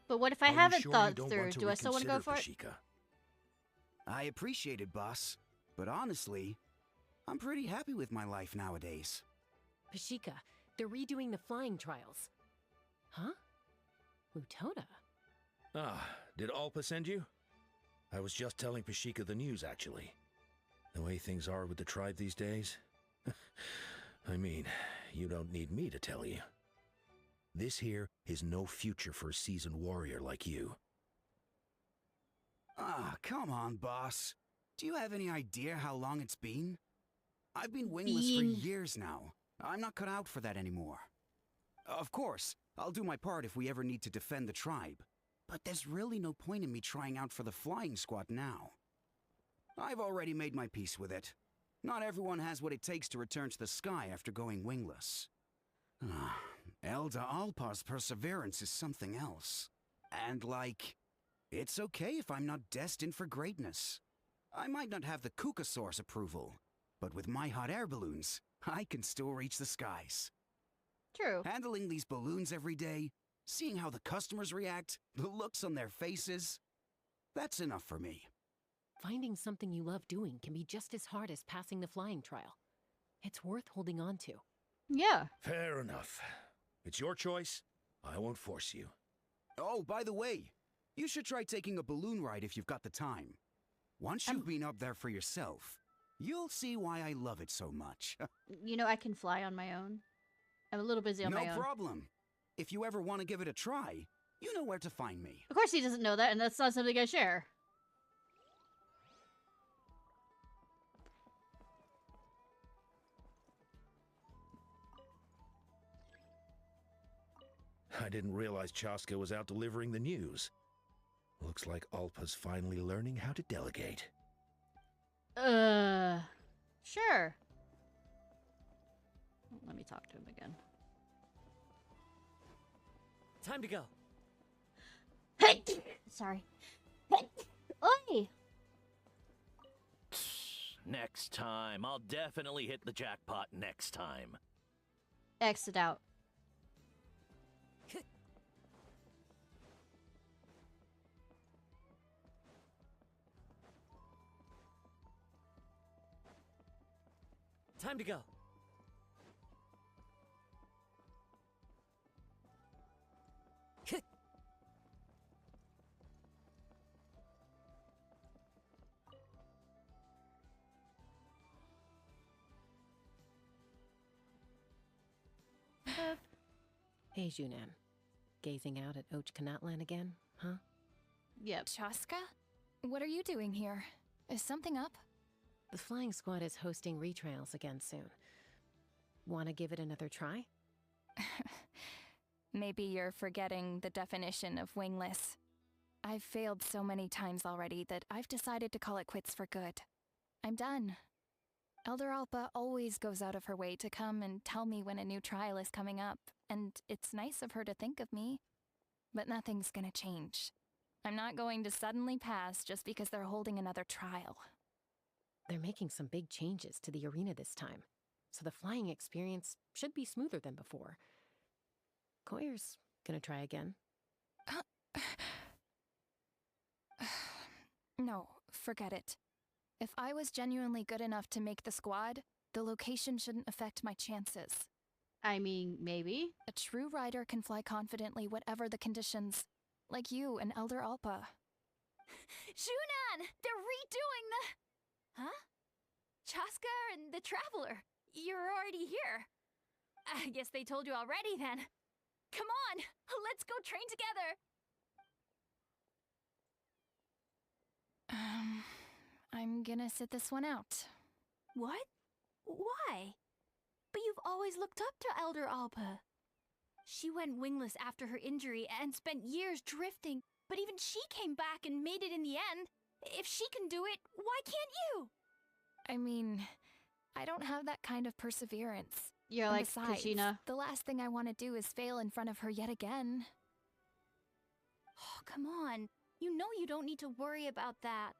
But what if I haven't thought through? Do I still want to go for it? I appreciate it, boss. But honestly, I'm pretty happy with my life nowadays. Pashika, they're redoing the flying trials. Huh? Utona? Ah, did Alpa send you? I was just telling Pashika the news, actually. The way things are with the tribe these days. I mean, you don't need me to tell you. This here is no future for a seasoned warrior like you. Ah, come on, boss. Do you have any idea how long it's been? I've been wingless for years now. I'm not cut out for that anymore. Of course, I'll do my part if we ever need to defend the tribe. But there's really no point in me trying out for the flying squad now. I've already made my peace with it. Not everyone has what it takes to return to the sky after going wingless. Elder Alpa's perseverance is something else. And it's okay if I'm not destined for greatness. I might not have the Kukasaur's approval, but with my hot air balloons, I can still reach the skies. True. Handling these balloons every day, seeing how the customers react, the looks on their faces, that's enough for me. Finding something you love doing can be just as hard as passing the flying trial. It's worth holding on to. Yeah. Fair enough. It's your choice. I won't force you. Oh, by the way, you should try taking a balloon ride if you've got the time. Once you've been up there for yourself, you'll see why I love it so much. You know, I can fly on my own. I'm a little busy on my own. No problem. If you ever want to give it a try, you know where to find me. Of course he doesn't know that, and that's not something I share. I didn't realize Chaska was out delivering the news. Looks like Alpa's finally learning how to delegate. Sure. Let me talk to him again. Time to go. Sorry. Oi! Next time. I'll definitely hit the jackpot next time. Exit out. Time to go. Hey, Junan. Gazing out at Ochkanatlan again, huh? Yep. Chaska? What are you doing here? Is something up? The flying squad is hosting retrials again soon. Wanna give it another try? Maybe you're forgetting the definition of wingless. I've failed so many times already that I've decided to call it quits for good. I'm done. Elder Alpa always goes out of her way to come and tell me when a new trial is coming up, and it's nice of her to think of me. But nothing's gonna change. I'm not going to suddenly pass just because they're holding another trial. They're making some big changes to the arena this time, so the flying experience should be smoother than before. Koyer's gonna try again. No, forget it. If I was genuinely good enough to make the squad, the location shouldn't affect my chances. I mean, maybe. A true rider can fly confidently whatever the conditions, like you and Elder Alpa. Junan! They're redoing the... Huh? Chaska and the Traveler, you're already here. I guess they told you already then. Come on, let's go train together. I'm gonna sit this one out. What? Why? But you've always looked up to Elder Alpa. She went wingless after her injury and spent years drifting, but even she came back and made it in the end. If she can do it, why can't you? I mean, I don't have that kind of perseverance. You're And like besides, Kashina. the last thing I want to do is fail in front of her yet again. Oh, come on. You know you don't need to worry about that.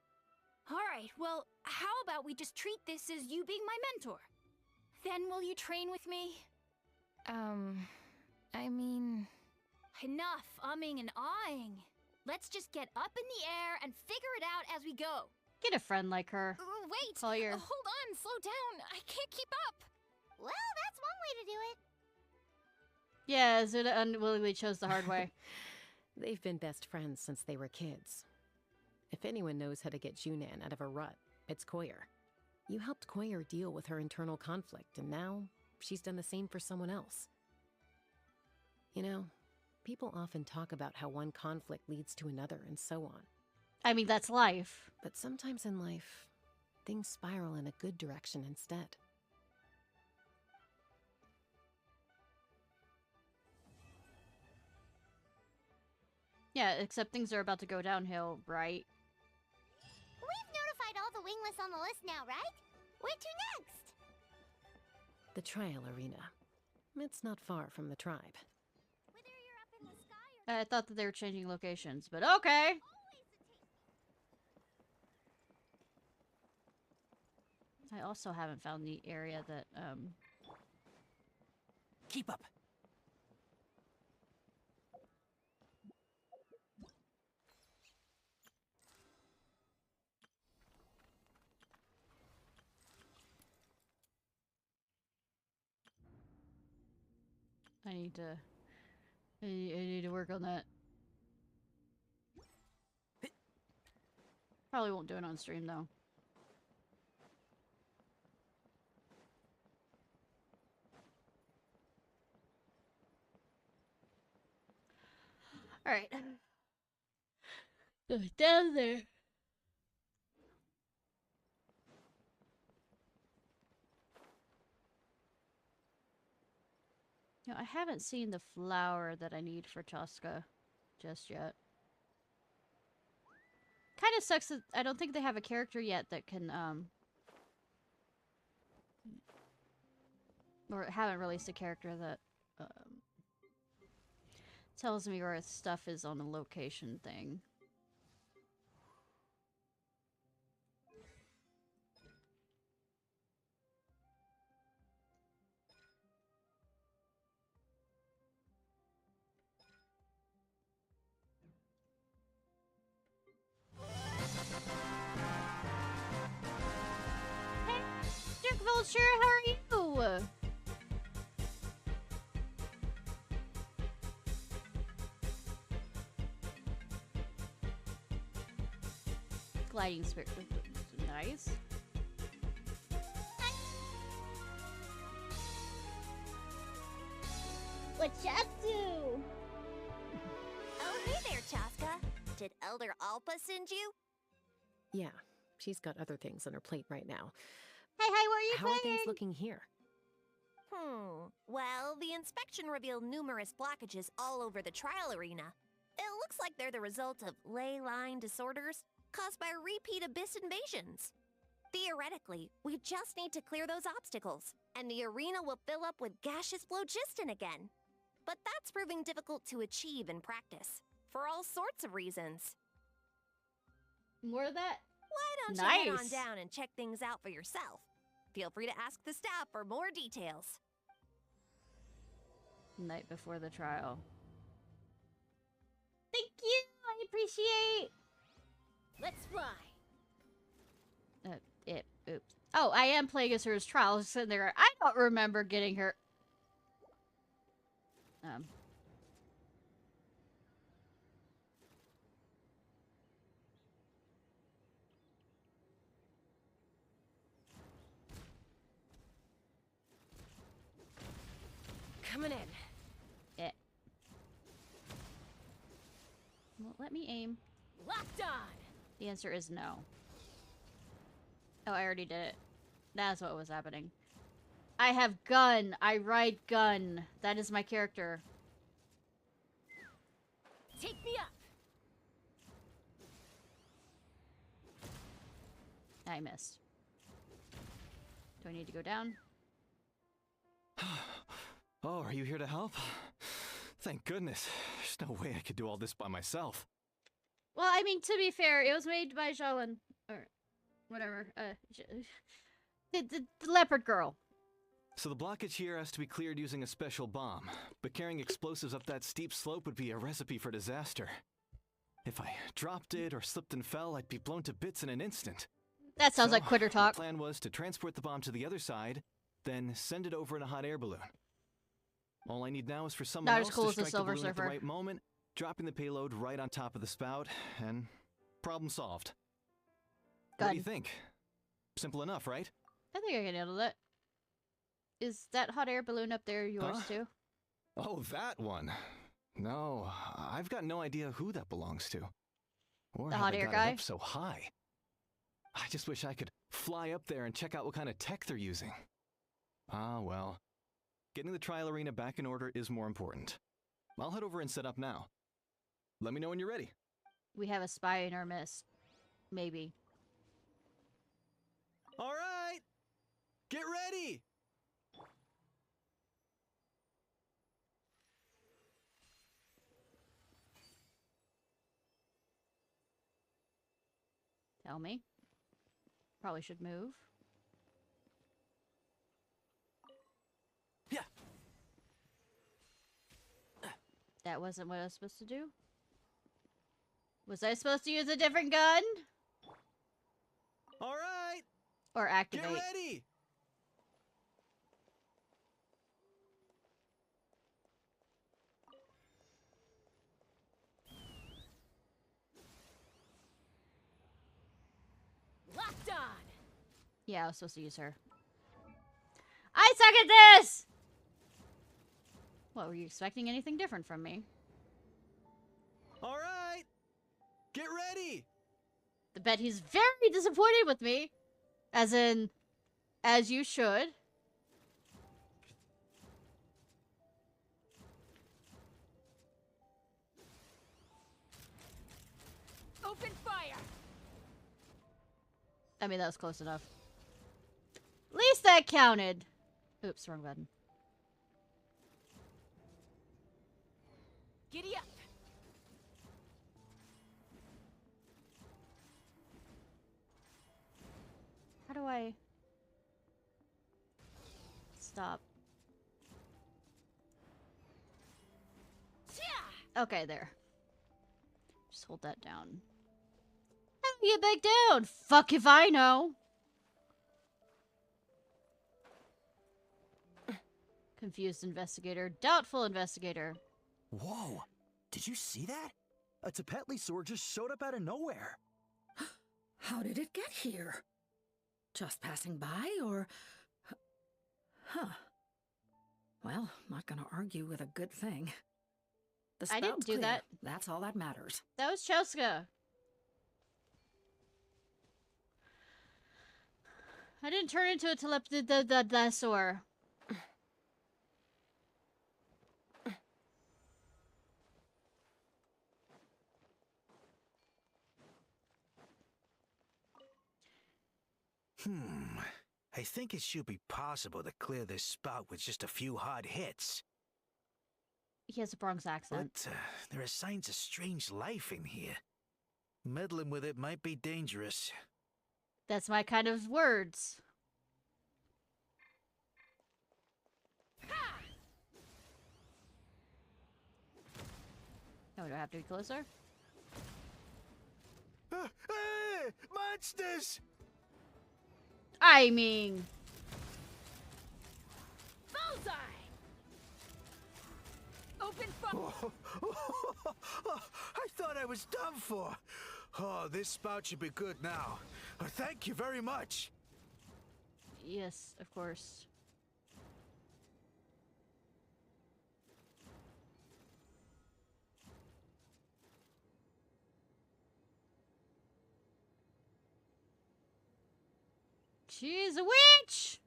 Alright, well, how about we just treat this as you being my mentor? Then will you train with me? I mean... Enough umming and ahhing. Let's just get up in the air and figure it out as we go. Get a friend like her. Wait! Hoyer. Hold on, slow down. I can't keep up. Well, that's one way to do it. Yeah, Zuda unwillingly chose the hard way. They've been best friends since they were kids. If anyone knows how to get Junan out of a rut, it's Koyer. You helped Koyer deal with her internal conflict, and now she's done the same for someone else. You know, people often talk about how one conflict leads to another and so on. I mean, that's life. But sometimes in life, things spiral in a good direction instead. Yeah, except things are about to go downhill, right? We've notified all the wingless on the list now, right? Where to next? The trial arena. It's not far from the tribe. Whether you're up in the sky or... I thought that they were changing locations, but okay. I also haven't found the area that, Keep up. I need to work on that. Probably won't do it on stream, though. Alright. Down there. You know, I haven't seen the flower that I need for Chaska just yet. Kind of sucks that I don't think they have a character yet that can, or haven't released a character that, tells me where stuff is on a location thing. Hey, Dirk Vulture, how are you? Gliding spirit, nice. What you up to? Oh, hey there, Chaska. Did Elder Alpa send you? Yeah, she's got other things on her plate right now. Hey, what are you How playing? are things looking here? Well, the inspection revealed numerous blockages all over the trial arena. It looks like they're the result of ley line disorders caused by repeat abyss invasions. Theoretically, we just need to clear those obstacles, and the arena will fill up with gaseous phlogiston again. But that's proving difficult to achieve in practice, for all sorts of reasons. More of that? Why don't you head on down and check things out for yourself? Feel free to ask the staff for more details. Night before the trial. Thank you! I appreciate... Let's fly! Oops. Oh, I am playing as her as trial. Sitting there. I don't remember getting her... Coming in. Well, let me aim. Locked on! The answer is no. Oh, I already did it. That's what was happening. I have gun. I ride gun. That is my character. Take me up! I missed. Do I need to go down? Oh, are you here to help? Thank goodness. There's no way I could do all this by myself. Well, I mean, to be fair, it was made by Shaolin. Or whatever. The leopard girl. So the blockage here has to be cleared using a special bomb. But carrying explosives up that steep slope would be a recipe for disaster. If I dropped it or slipped and fell, I'd be blown to bits in an instant. That sounds like quitter talk. The plan was to transport the bomb to the other side, then send it over in a hot air balloon. All I need now is for someone Not else as cool to as the strike the Silver balloon at the Surfer. right moment, dropping the payload right on top of the spout, and problem solved. What do you think? Simple enough, right? I think I can handle that. Is that hot air balloon up there yours too? Oh, that one. No, I've got no idea who that belongs to. Or The how hot they air got it guy? up so high. I just wish I could fly up there and check out what kind of tech they're using. Ah, well. Getting the trial arena back in order is more important. I'll head over and set up now. Let me know when you're ready. We have a spy in our midst. Maybe. All right! Get ready! Tell me. Probably should move. Yeah. That wasn't what I was supposed to do? Was I supposed to use a different gun? All right! Or activate? Get ready! Locked on! Yeah, I was supposed to use her. I suck at this! What, were you expecting anything different from me? All right! Get ready! I bet he's very disappointed with me. As in, as you should. Open fire! I mean, that was close enough. At least that counted. Oops, wrong button. Giddy up! How do I... stop? Okay, there. Just hold that down. How do you get back down? Fuck if I know. Confused investigator. Doubtful investigator. Whoa! Did you see that? A Tepetli sword just showed up out of nowhere. How did it get here? Just passing by, or... Huh. Well, not gonna argue with a good thing. The I didn't spout's do clear. that. That's all that matters. That was Cheska. I didn't turn into a telepthasaur. I think it should be possible to clear this spout with just a few hard hits. He has a Bronx accent. But there are signs of strange life in here. Meddling with it might be dangerous. That's my kind of words. Oh, do I have to be closer? Hey! Monsters! I mean... Bullseye! Open fire! I thought I was done for. Oh, this spout should be good now. Thank you very much. Yes, of course. She's a witch!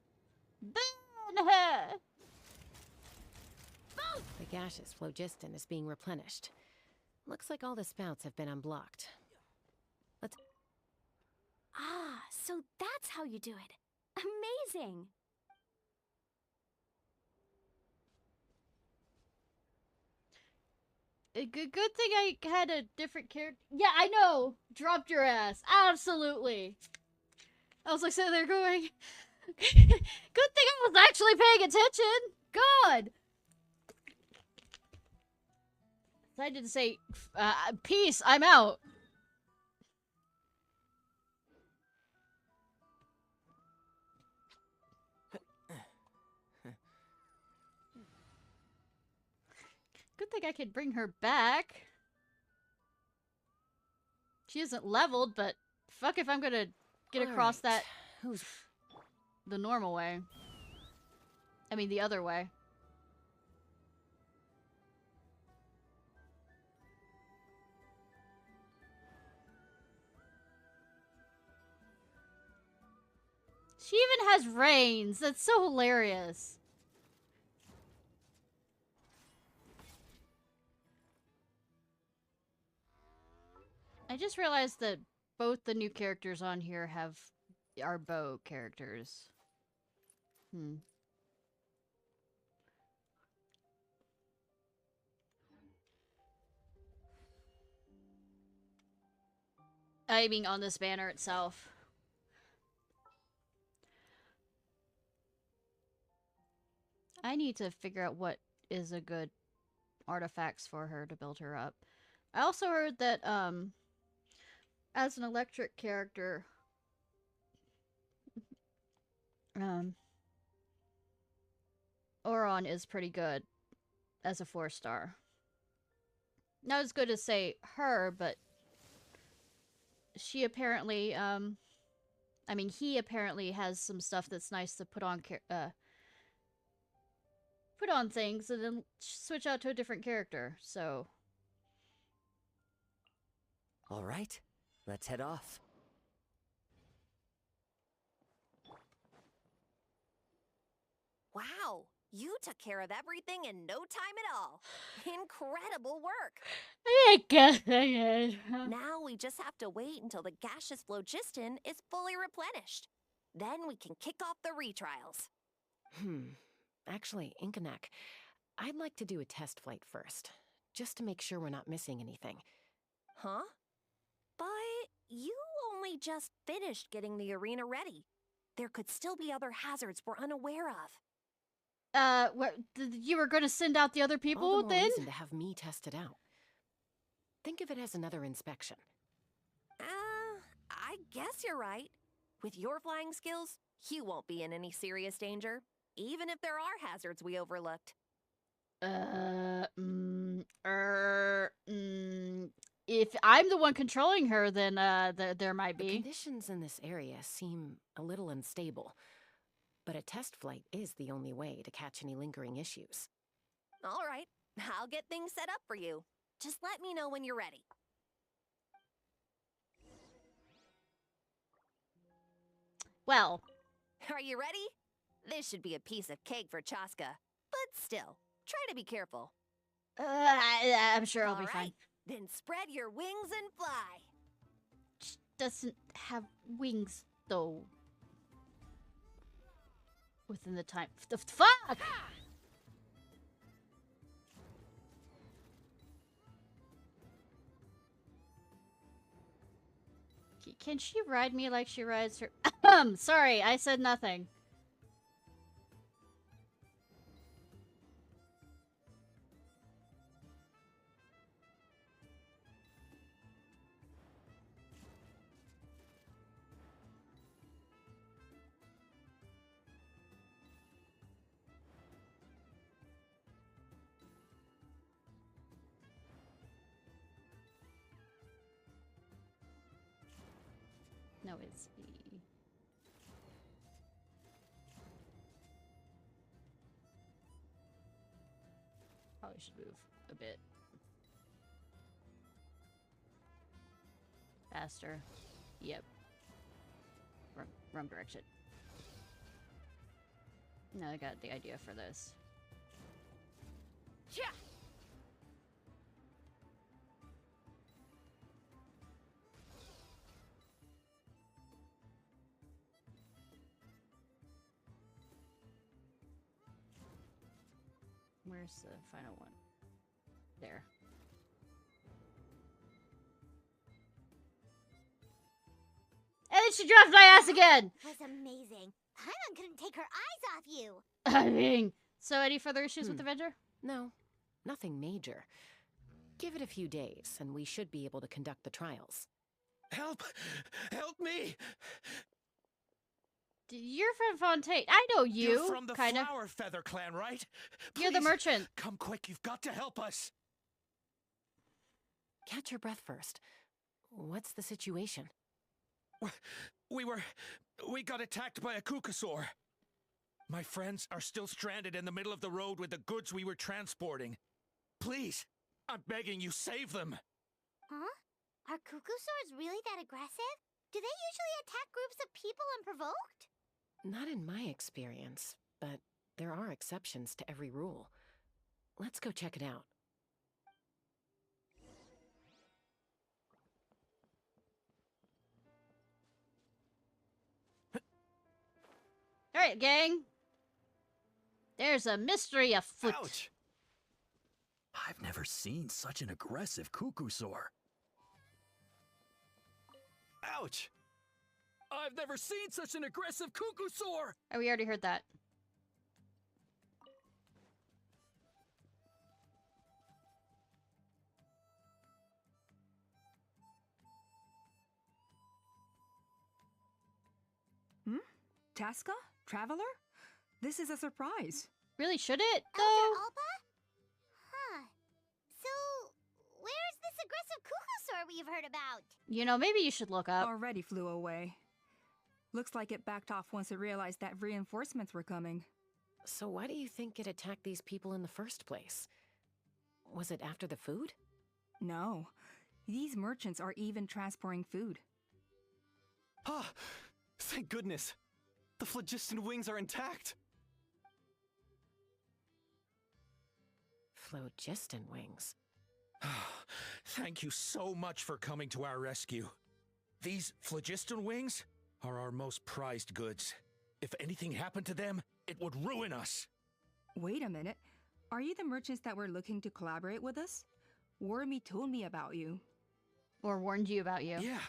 Burn her! The gaseous phlogiston is being replenished. Looks like all the spouts have been unblocked. Let's... Ah, so that's how you do it. Amazing! A good thing I had a different character. Yeah, I know! Dropped your ass. Absolutely. I was like sitting there going, good thing I was actually paying attention! God! decided to say, peace, I'm out. Good thing I could bring her back. She isn't leveled, but fuck if I'm gonna get across that the normal way. I mean, the other way. She even has reins. That's so hilarious. I just realized that both the new characters on here are bow characters. I mean, on this banner itself. I need to figure out what is a good artifacts for her to build her up. I also heard that, as an electric character, Oron is pretty good as a 4-star. Not as good as, say, her, but she apparently, I mean, he apparently has some stuff that's nice to put on things and then switch out to a different character, so. Alright, let's head off. Wow, you took care of everything in no time at all. Incredible work. I guess I did. Now we just have to wait until the gaseous phlogiston is fully replenished. Then we can kick off the retrials. Actually, Inkanak, I'd like to do a test flight first, just to make sure we're not missing anything. Huh? But you only just finished getting the arena ready. There could still be other hazards we're unaware of. You were going to send out the other people All the more then? reason to have me test it out. Think of it as another inspection. I guess you're right. With your flying skills, you won't be in any serious danger, even if there are hazards we overlooked. If I'm the one controlling her, then, there might be. The conditions in this area seem a little unstable, but a test flight is the only way to catch any lingering issues. All right, I'll get things set up for you. Just let me know when you're ready. Well. Are you ready? This should be a piece of cake for Chaska. But still, try to be careful. I'm sure I'll be fine. Then spread your wings and fly. She doesn't have wings, though. Within the time. The fuck! Can she ride me like she rides her? Sorry, I said nothing. No, it's B. Probably should move a bit faster. Yep. Wrong direction. No, I got the idea for this. Yeah. Where's the final one? There. And then she dropped my ass again! That was amazing. Paimon couldn't take her eyes off you. I mean, so any further issues with the Avenger? No, nothing major. Give it a few days, and we should be able to conduct the trials. Help! Help me! You're from Fontaine. I know you. You're from the kinda. Flower Feather clan, right? You're the Please, merchant. Come quick, you've got to help us. Catch your breath first. What's the situation? We got attacked by a Kukasaur. My friends are still stranded in the middle of the road with the goods we were transporting. Please, I'm begging you, save them. Huh? Are Kukusaurs really that aggressive? Do they usually attack groups of people unprovoked? Not in my experience, but there are exceptions to every rule. Let's go check it out. Alright, gang. There's a mystery afoot. Ouch! I've never seen such an aggressive Kukusaur. Ouch! I've never seen such an aggressive Kukusaur! Oh, we already heard that. Tasca? Traveler? This is a surprise. Really, should it, though? Elder Alpa? Huh. So, where's this aggressive Kukusaur we've heard about? You know, maybe you should look up. Already flew away. Looks like it backed off once it realized that reinforcements were coming. So why do you think it attacked these people in the first place? Was it after the food? No. These merchants are even transporting food. Ah! Thank goodness! The phlogiston wings are intact! Phlogiston wings? Thank you so much for coming to our rescue. These phlogiston wings are our most prized goods. If anything happened to them, it would ruin us. Wait a minute. Are you the merchants that were looking to collaborate with us? Wormy told me about you. Or warned you about you. Yeah,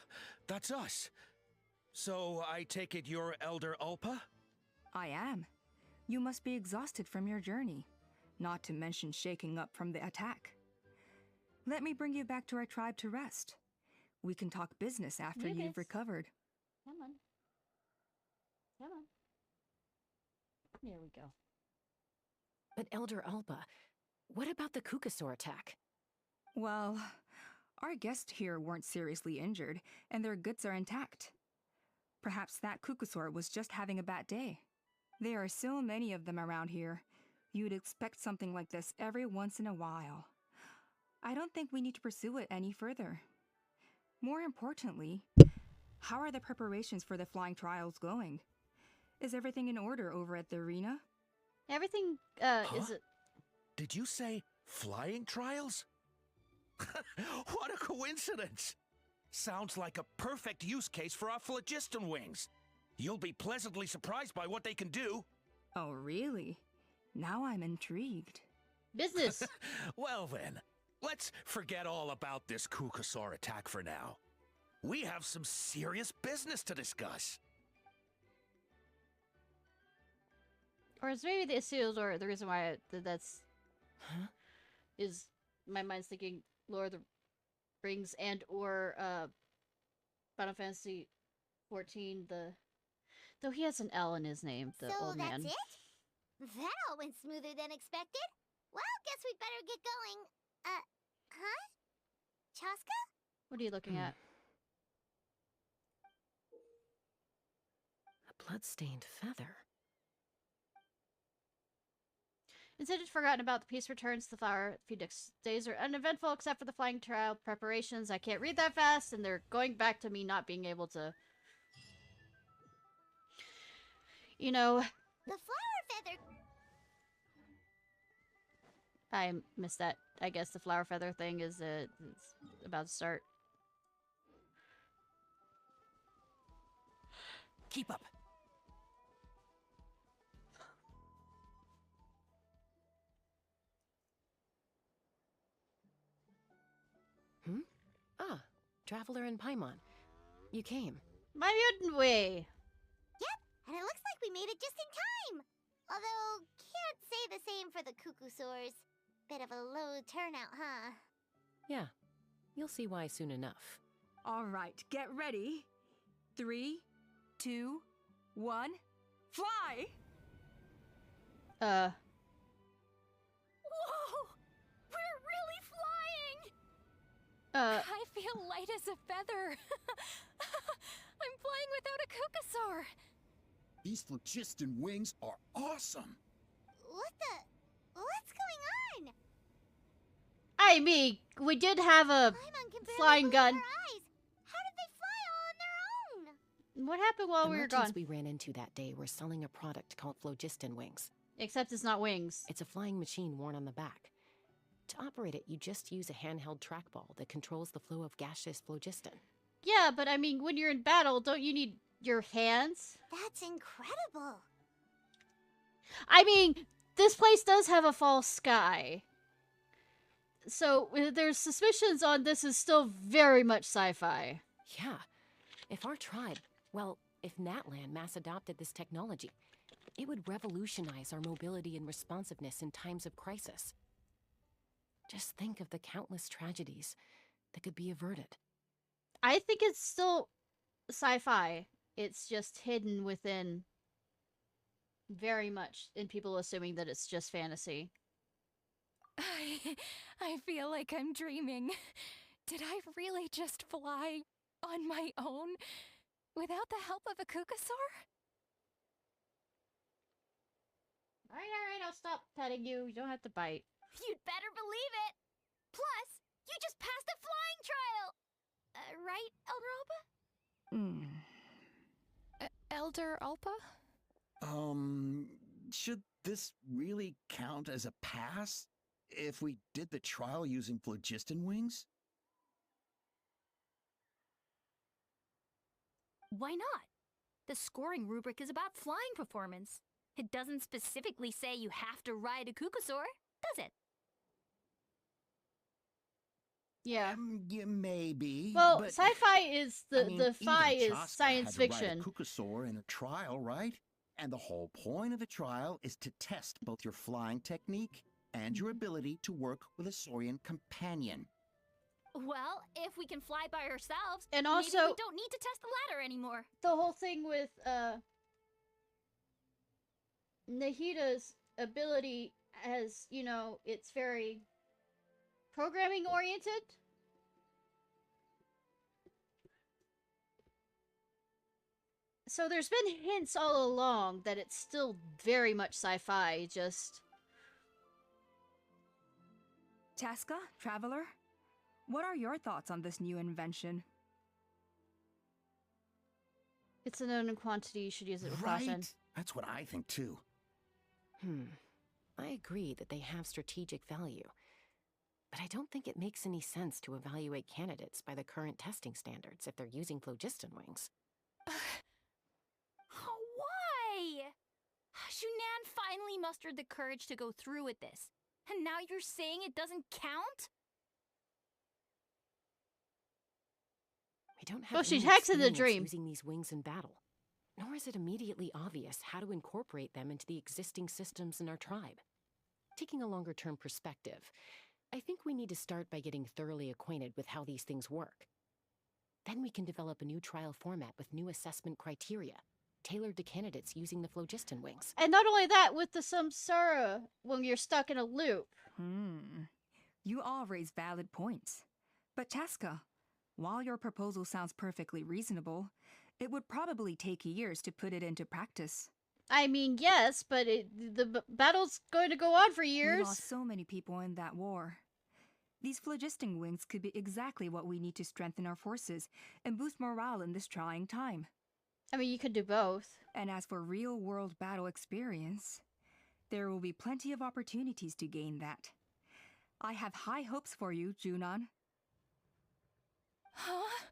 that's us. So I take it you're Elder Ulpa? I am. You must be exhausted from your journey, not to mention shaking up from the attack. Let me bring you back to our tribe to rest. We can talk business after you've recovered. Come on. Come on. There we go. But Elder Alba, what about the Kukasaur attack? Well, our guests here weren't seriously injured, and their goods are intact. Perhaps that Kukasaur was just having a bad day. There are so many of them around here. You'd expect something like this every once in a while. I don't think we need to pursue it any further. More importantly, how are the preparations for the flying trials going? Is everything in order over at the arena? Everything, is it... Did you say flying trials? What a coincidence! Sounds like a perfect use case for our phlogiston wings. You'll be pleasantly surprised by what they can do. Oh, really? Now I'm intrigued. Business! Well then, let's forget all about this Kukasaur attack for now. We have some serious business to discuss. Or is maybe the issues or the reason why that's... Huh? Is my mind's thinking Lord of the Rings and or Final Fantasy 14, though he has an L in his name, the old man. So that's it? That all went smoother than expected. Well, guess we'd better get going. Huh? Chaska? What are you looking at? A blood-stained feather. Instead of forgotten about, the piece returns to the flower. A few days are uneventful except for the flying trial preparations. I can't read that fast, and they're going back to me not being able to... You know... The flower feather... I missed that. I guess the flower feather thing is about to start. Keep up. Ah, Traveler and Paimon. You came. My mutant way! Yep, and it looks like we made it just in time! Although, can't say the same for the Kukusaurs. Bit of a low turnout, huh? Yeah, you'll see why soon enough. All right, get ready. 3, 2, 1, fly! Whoa! We're really flying! I feel light as a feather. I'm flying without a Kukasaur. These phlogiston wings are awesome. What's going on? I mean, we did have a flying gun. How did they fly all on their own? What happened while the we were merchants gone? we ran into that day were selling a product called phlogiston wings. Except it's not wings. It's a flying machine worn on the back. To operate it, you just use a handheld trackball that controls the flow of gaseous phlogiston. Yeah, but I mean, when you're in battle, don't you need your hands? That's incredible. I mean, this place does have a false sky. So there's suspicions on this is still very much sci-fi. Yeah. If our tribe, well, if Natlan mass adopted this technology, it would revolutionize our mobility and responsiveness in times of crisis. Just think of the countless tragedies that could be averted. I think it's still sci-fi. It's just hidden within very much in people assuming that it's just fantasy. I feel like I'm dreaming. Did I really just fly on my own without the help of a Kukasaur? Alright, I'll stop petting you. You don't have to bite. You'd better believe it. Plus, you just passed a flying trial. Right, Elder Alpa? Elder Alpa? Should this really count as a pass if we did the trial using phlogiston wings? Why not? The scoring rubric is about flying performance. It doesn't specifically say you have to ride a Kukasaur, does it? Yeah. Yeah, maybe. Well, but, sci-fi is the fi even is Chaska science had to ride fiction. a Kukasaur in a trial, right? And the whole point of the trial is to test both your flying technique and your ability to work with a Saurian companion. Well, if we can fly by ourselves, And maybe also, we don't need to test the ladder anymore. The whole thing with Nahida's ability as, you know, it's very programming oriented. So there's been hints all along that it's still very much sci-fi, just... Chaska, Traveler, what are your thoughts on this new invention? It's a known quantity, you should use it with caution. Right? That's what I think too. I agree that they have strategic value, but I don't think it makes any sense to evaluate candidates by the current testing standards if they're using phlogiston wings. Why? Shunan finally mustered the courage to go through with this, and now you're saying it doesn't count? We don't have Well, she any hacks in the experience dream. using these wings in battle, nor is it immediately obvious how to incorporate them into the existing systems in our tribe. Taking a longer-term perspective, I think we need to start by getting thoroughly acquainted with how these things work. Then we can develop a new trial format with new assessment criteria, tailored to candidates using the phlogiston wings. And not only that, with the samsara, when you're stuck in a loop. You all raise valid points. But Chaska, while your proposal sounds perfectly reasonable, it would probably take years to put it into practice. I mean, yes, but the battle's going to go on for years. We lost so many people in that war. These phlogiston wings could be exactly what we need to strengthen our forces and boost morale in this trying time. I mean, you could do both. And as for real-world battle experience, there will be plenty of opportunities to gain that. I have high hopes for you, Junon. Huh?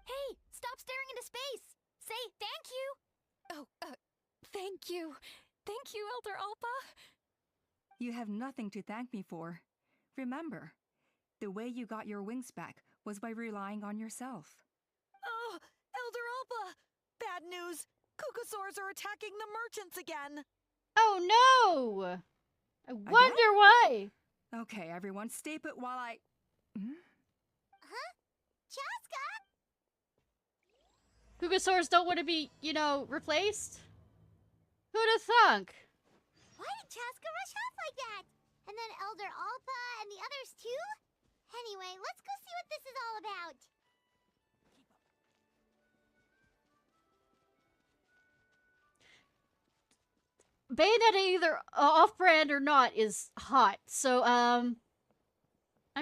Hey, stop staring into space! Say thank you! Oh, thank you. Thank you, Elder Alpa. You have nothing to thank me for. Remember, the way you got your wings back was by relying on yourself. Oh, Elder Alpa! Bad news! Kukasaurs are attacking the merchants again! Oh no! I wonder why! Okay, everyone, stay put while I... Huh? Chaska? Kugasaurs don't want to be, you know, replaced? Who'd have thunk? Why did Chaska rush off like that? And then Elder Alpa and the others too? Anyway, let's go see what this is all about. Bayonetta, either off-brand or not, is hot. So, I'm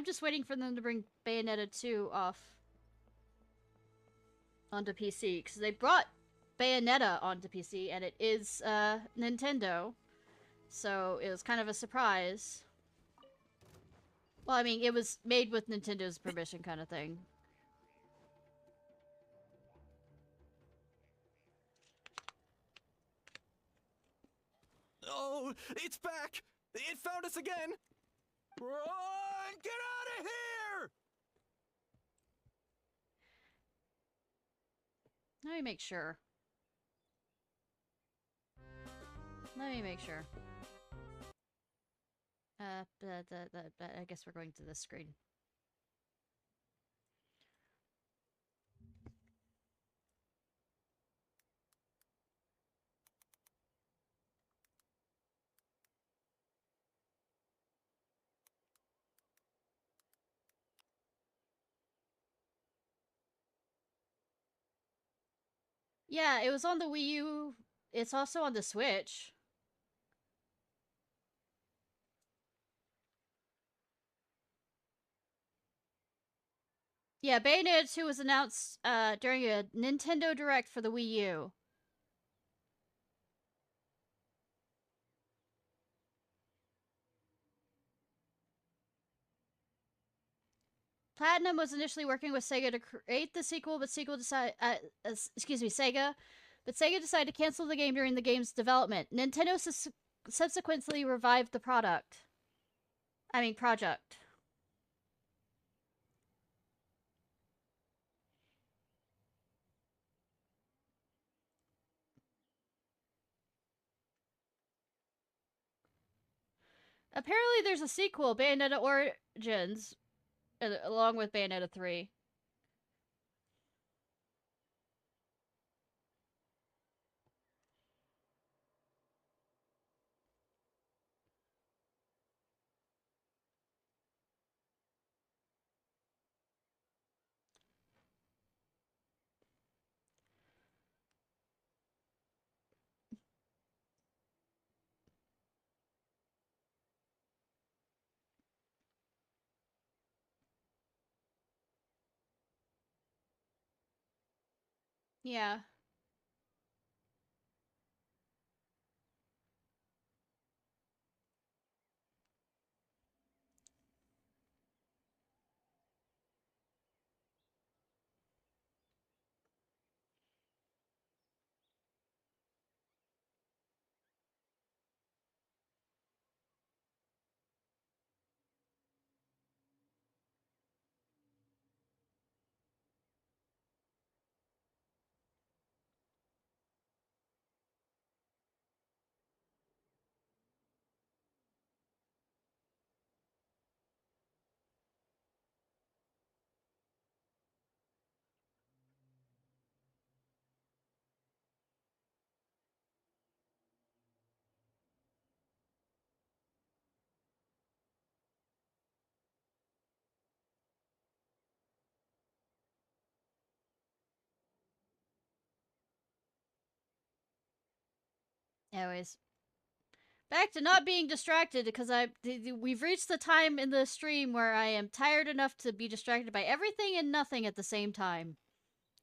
just waiting for them to bring Bayonetta 2 onto PC, because they brought Bayonetta onto PC, and it is, Nintendo. So, it was kind of a surprise. Well, I mean, it was made with Nintendo's permission kind of thing. Oh, it's back! It found us again! Run! Get out of here! Let me make sure. Let me make sure. I guess we're going to this screen. Yeah, it was on the Wii U. It's also on the Switch. Yeah, Bayonetta 2 was announced during a Nintendo Direct for the Wii U. Platinum was initially working with Sega to create the sequel, but Sega decided to cancel the game during the game's development. Nintendo subsequently revived the project. Apparently there's a sequel, Bayonetta Origins, along with Bayonetta 3. Yeah. Anyways. Back to not being distracted, because we've reached the time in the stream where I am tired enough to be distracted by everything and nothing at the same time.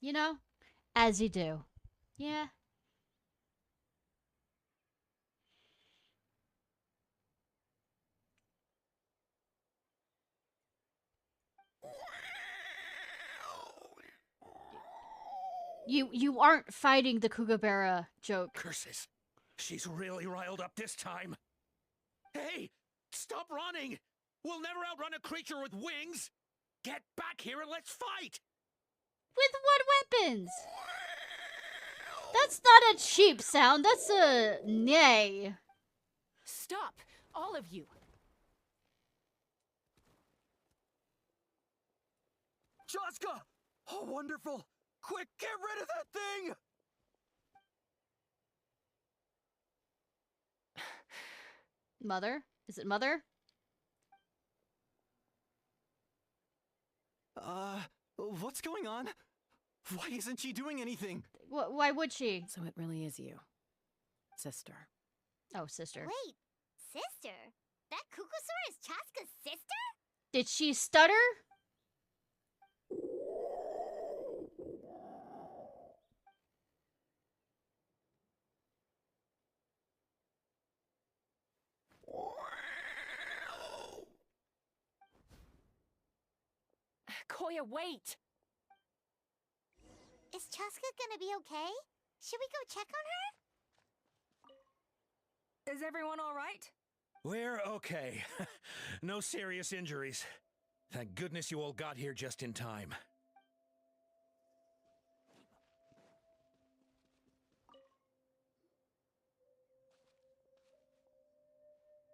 You know? As you do. Yeah. You aren't fighting the Kookaburra joke. Curses. She's really riled up this time. Hey! Stop running! We'll never outrun a creature with wings! Get back here and let's fight! With what weapons? That's not a sheep sound, that's a neigh. Stop! All of you! Chaska! Oh, wonderful! Quick, get rid of that thing! Mother? Is it Mother? What's going on? Why isn't she doing anything? Why would she? So it really is you. Sister. Oh, sister. Wait, sister? That Kukusaur is Chaska's sister? Did she stutter? Koya, wait! Is Chaska gonna be okay? Should we go check on her? Is everyone all right? We're okay. No serious injuries. Thank goodness you all got here just in time.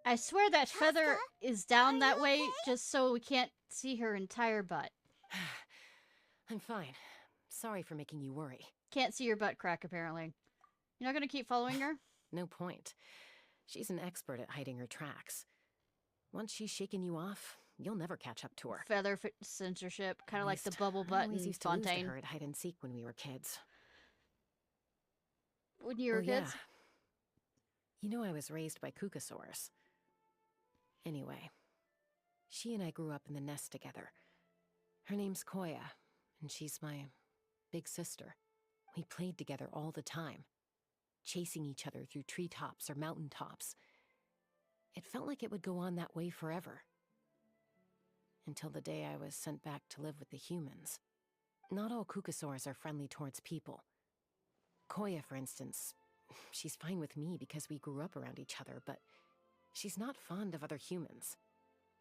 I swear that feather is down that way just so we can't see her entire butt. I'm fine. Sorry for making you worry. Can't see your butt crack, apparently. You're not gonna keep following her? No point. She's an expert at hiding her tracks. Once she's shaken you off, you'll never catch up to her. Feather censorship, kind of like the Least, bubble I butt always in used to lose to Fontaine. her at hide and seek when we were kids. When you were kids? Yeah. You know I was raised by Kukusaurs. Anyway, she and I grew up in the nest together. Her name's Koya, and she's my big sister. We played together all the time, chasing each other through treetops or mountaintops. It felt like it would go on that way forever. Until the day I was sent back to live with the humans. Not all Kukusaurs are friendly towards people. Koya, for instance, she's fine with me because we grew up around each other, but she's not fond of other humans.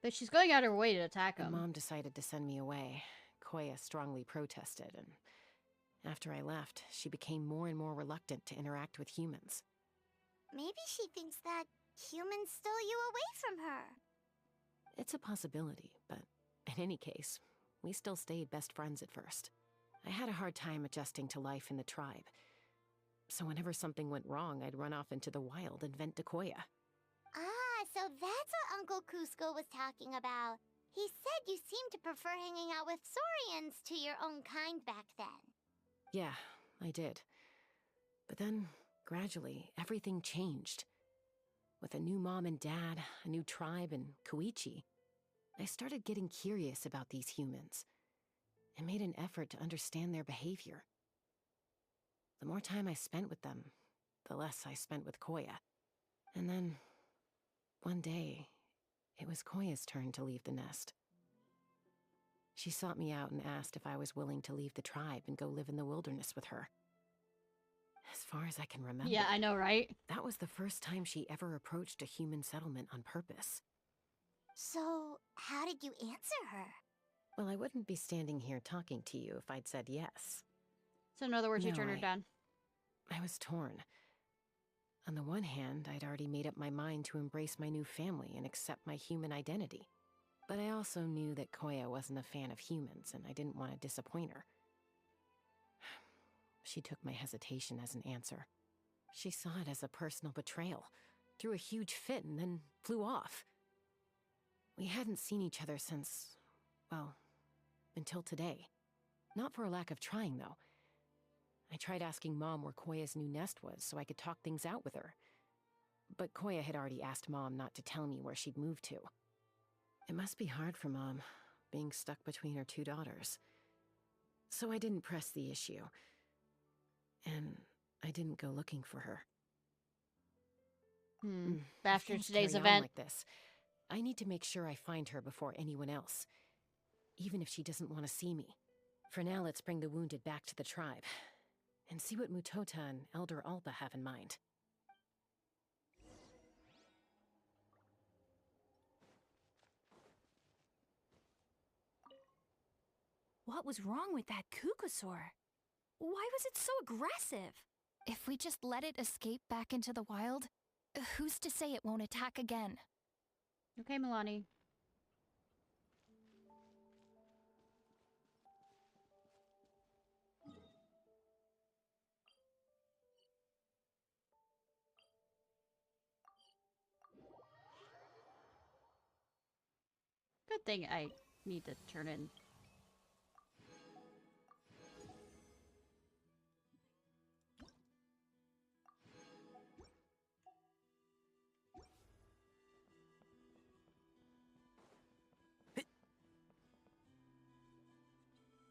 But she's going out her way to attack When them. Mom decided to send me away, Koya strongly protested, and after I left, she became more and more reluctant to interact with humans. Maybe she thinks that humans stole you away from her. It's a possibility, but in any case, we still stayed best friends at first. I had a hard time adjusting to life in the tribe. So whenever something went wrong, I'd run off into the wild and vent to Koya. Ah, so that's what Uncle Cusco was talking about. He said you seemed to prefer hanging out with Saurians to your own kind back then. Yeah, I did. But then, gradually, everything changed. With a new mom and dad, a new tribe, and Koichi, I started getting curious about these humans and made an effort to understand their behavior. The more time I spent with them, the less I spent with Koya. And then, one day, it was Koya's turn to leave the nest. She sought me out and asked if I was willing to leave the tribe and go live in the wilderness with her. As far as I can remember. Yeah, I know, right? That was the first time she ever approached a human settlement on purpose. So, how did you answer her? Well, I wouldn't be standing here talking to you if I'd said yes. So in other words, you No, turned her down. I was torn. On the one hand, I'd already made up my mind to embrace my new family and accept my human identity. But I also knew that Koya wasn't a fan of humans, and I didn't want to disappoint her. She took my hesitation as an answer. She saw it as a personal betrayal, threw a huge fit, and then flew off. We hadn't seen each other since, well, until today. Not for a lack of trying, though. I tried asking Mom where Koya's new nest was so I could talk things out with her. But Koya had already asked Mom not to tell me where she'd moved to. It must be hard for Mom, being stuck between her two daughters. So I didn't press the issue. And I didn't go looking for her. After If things today's carry on event. like this, I need to make sure I find her before anyone else. Even if she doesn't want to see me. For now, let's bring the wounded back to the tribe. And see what Mutota and Elder Alba have in mind. What was wrong with that Kukusaur? Why was it so aggressive? If we just let it escape back into the wild, who's to say it won't attack again? Okay, Milani. Good thing I need to turn in.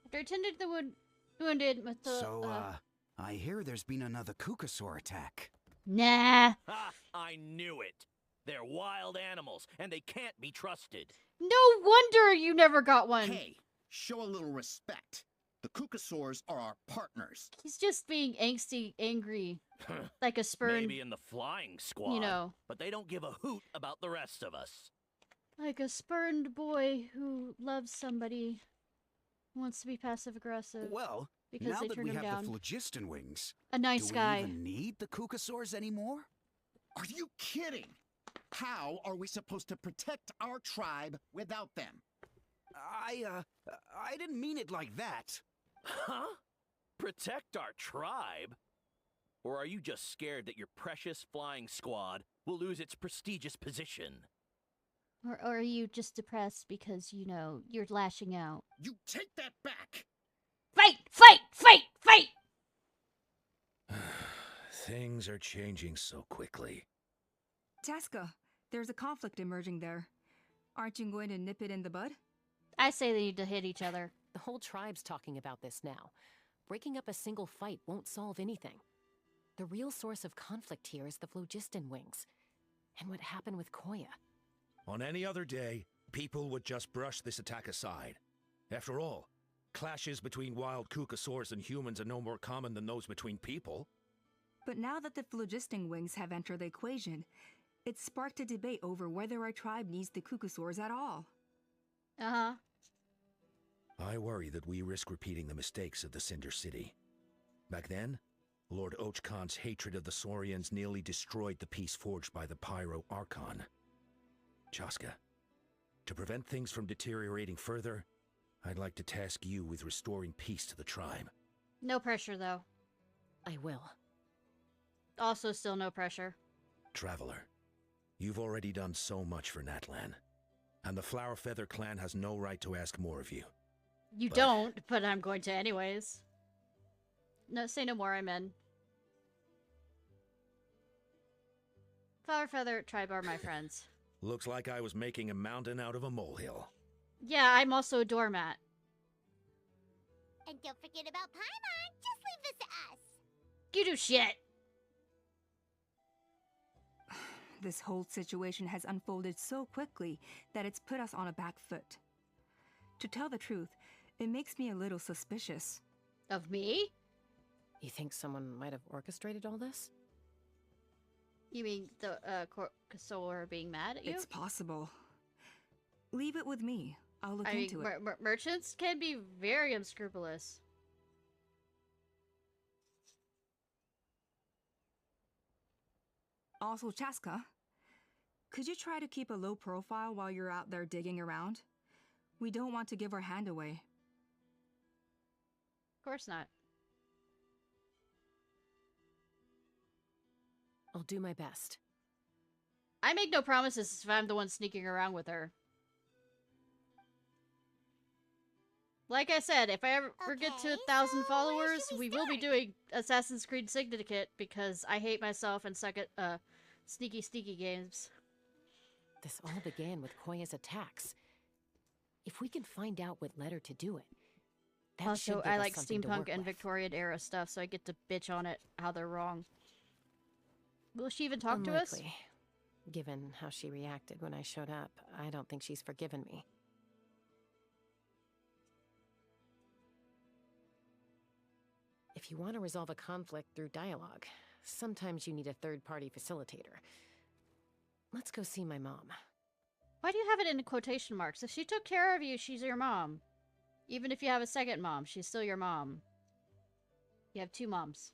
After attending the wounded with the, So, I hear there's been another Kukasaur attack. Nah. Ha! I knew it. They're wild animals, and they can't be trusted. No wonder you never got one. Hey, show a little respect. The Kukasaurs are our partners. He's just being angsty, angry, like a spurned. Maybe in the flying squad, you know, but they don't give a hoot about the rest of us. like a spurned boy who loves somebody, wants to be passive aggressive. Well, because now they that turned we him have down. the Phlogiston wings, A nice do guy. we even need the Kukasaurs anymore? Are you kidding? How are we supposed to protect our tribe without them? I didn't mean it like that. Huh? Protect our tribe? Or are you just scared that your precious flying squad will lose its prestigious position? Or are you just depressed because, you know, you're lashing out? You take that back! Fight! Fight! Fight! Fight! Things are changing so quickly. Chaska, there's a conflict emerging there. Aren't you going to nip it in the bud? I say they need to hit each other. The whole tribe's talking about this now. Breaking up a single fight won't solve anything. The real source of conflict here is the Phlogiston wings. And what happened with Koya. On any other day, people would just brush this attack aside. After all, clashes between wild Kukasaurs and humans are no more common than those between people. But now that the Phlogiston wings have entered the equation, it's sparked a debate over whether our tribe needs the Kukasaurs at all. Uh-huh. I worry that we risk repeating the mistakes of the Cinder City. Back then, Lord Ochkon's hatred of the Saurians nearly destroyed the peace forged by the Pyro Archon. Chaska, to prevent things from deteriorating further, I'd like to task you with restoring peace to the tribe. No pressure, though. I will. Also, still no pressure. Traveler, you've already done so much for Natlan, and the Flower Feather clan has no right to ask more of you. You don't, but I'm going to anyways. No, say no more, I'm in. Flower Feather tribe are my friends. Looks like I was making a mountain out of a molehill. Yeah, I'm also a doormat. And don't forget about Paimon. Just leave this to us. You do shit. This whole situation has unfolded so quickly that it's put us on a back foot. To tell the truth, it makes me a little suspicious. Of me? You think someone might have orchestrated all this? You mean the Kukasaur being mad at you? It's possible. Leave it with me. I'll look into it. Merchants can be very unscrupulous. Also, Chaska, could you try to keep a low profile while you're out there digging around? We don't want to give our hand away. Of course not. I'll do my best. I make no promises if I'm the one sneaking around with her. Like I said, if I ever get to 1,000 followers, we will be doing Assassin's Creed Syndicate because I hate myself and suck at sneaky games. This all began with Koya's attacks. If we can find out what led her to do it, that Also, should give I us like something to steampunk work and with. Victorian era stuff, so I get to bitch on it how they're wrong. Will she even talk to us? Unlikely. Given how she reacted when I showed up, I don't think she's forgiven me. If you want to resolve a conflict through dialogue, sometimes you need a third-party facilitator. Let's go see my mom. Why do you have it in quotation marks? If she took care of you, she's your mom. Even if you have a second mom, she's still your mom. You have two moms.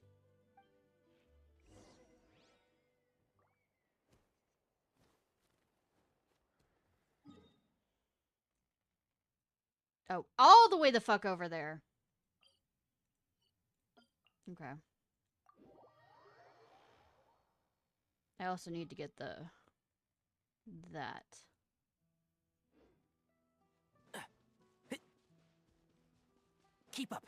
Oh, all the way the fuck over there. Okay. I also need to get that. Keep up.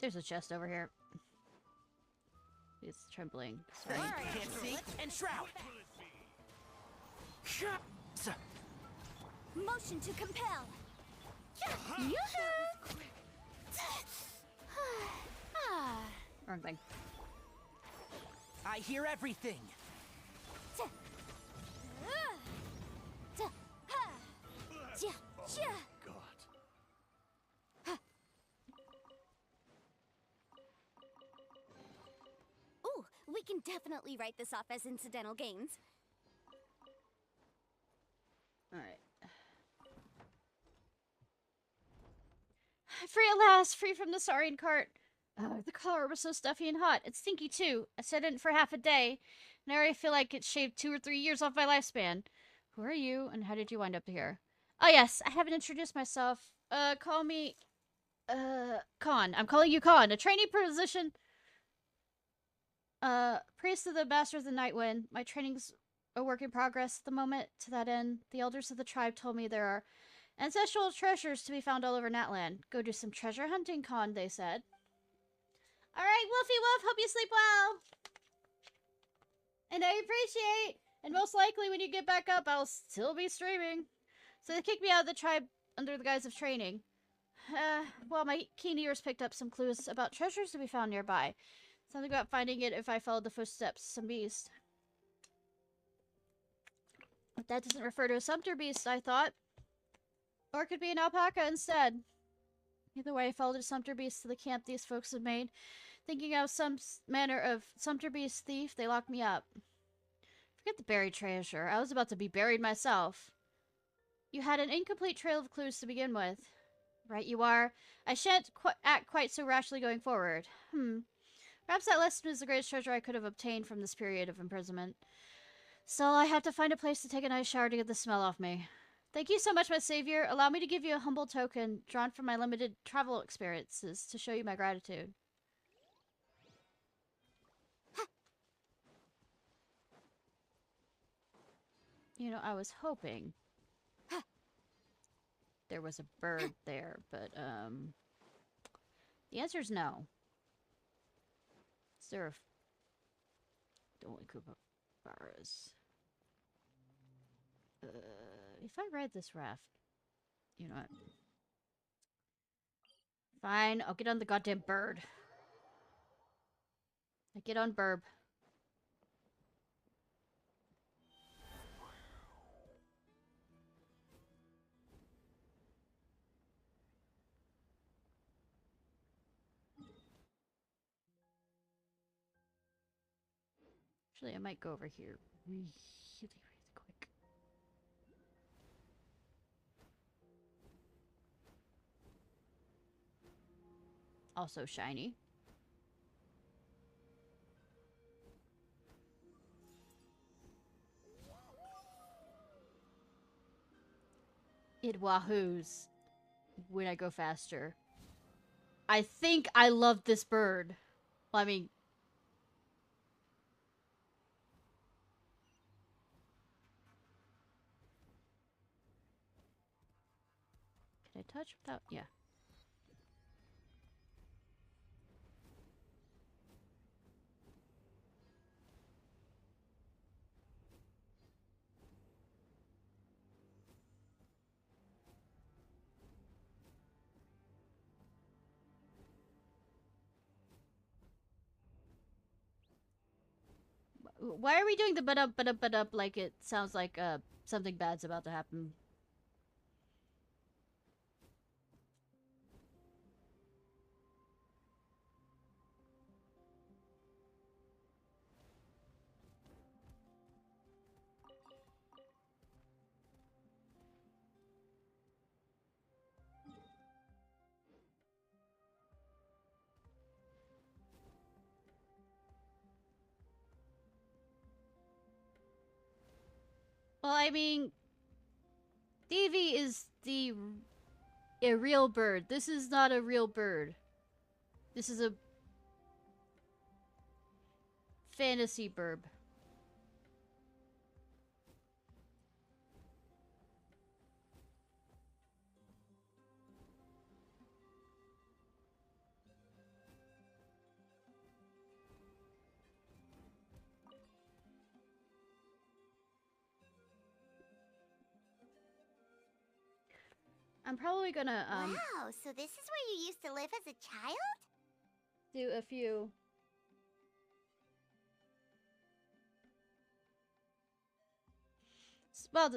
There's a chest over here. It's trembling. Sorry. Can't see. And shroud. Motion to compel. Wrong thing. I hear everything. Ooh, we can definitely write this off as incidental gains. Alright. Free at last! Free from the saurian cart! The car was so stuffy and hot. It's stinky too. I sat in it for half a day, and I already feel like it shaved 2 or 3 years off my lifespan. Who are you, and how did you wind up here? Oh yes, I haven't introduced myself. Call me... Khan. I'm calling you Khan. A trainee position... priest of the Master of the Night Wind. My training's a work in progress at the moment. To that end, the elders of the tribe told me there are ancestral treasures to be found all over Natland. Go do some treasure hunting, Khan, they said. Alright, Wolfie Wolf, hope you sleep well! And I appreciate, and most likely when you get back up, I'll still be streaming. So they kicked me out of the tribe under the guise of training. Well, my keen ears picked up some clues about treasures to be found nearby. Something about finding it if I followed the footsteps of some beast. But that doesn't refer to a sumpter beast, I thought. Or it could be an alpaca instead. Either way, I followed a sumpter beast to the camp these folks had made. Thinking I was some manner of sumpter beast thief, they locked me up. Forget the buried treasure. I was about to be buried myself. You had an incomplete trail of clues to begin with. Right you are. I shan't act quite so rashly going forward. Perhaps that lesson is the greatest treasure I could have obtained from this period of imprisonment. So I have to find a place to take a nice shower to get the smell off me. Thank you so much, my savior. Allow me to give you a humble token drawn from my limited travel experiences to show you my gratitude. You know, I was hoping there was a bird there, but, the answer is no. Is there a... Only Kooparas. If I ride this raft... You know what? Fine, I'll get on the goddamn bird. I get on Burb. Actually, I might go over here really, really quick. Also shiny. It wahoos when I go faster. I think I love this bird. Well, I mean... Can I touch without... Yeah. Why are we doing the but up like it sounds like something bad's about to happen? Well, I mean, Davy is a real bird. This is not a real bird. This is a fantasy bird. I'm probably gonna Wow, so this is where you used to live as a child? do a few. Well,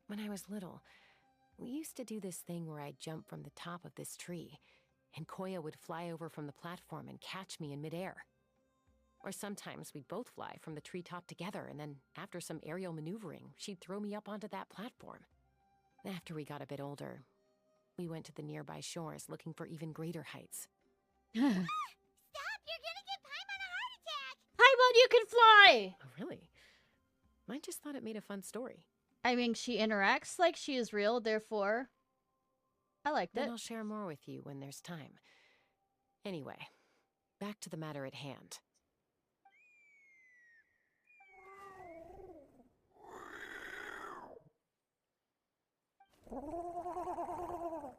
When I was little, we used to do this thing where I'd jump from the top of this tree, and Koya would fly over from the platform and catch me in midair. Or sometimes we'd both fly from the treetop together, and then after some aerial maneuvering, she'd throw me up onto that platform. After we got a bit older, we went to the nearby shores looking for even greater heights. Stop! You're gonna get Paimon a heart attack! Paimon, you can fly! Oh, really? I just thought it made a fun story. I mean, she interacts like she is real, therefore, I liked it. Then I'll share more with you when there's time. Anyway, back to the matter at hand.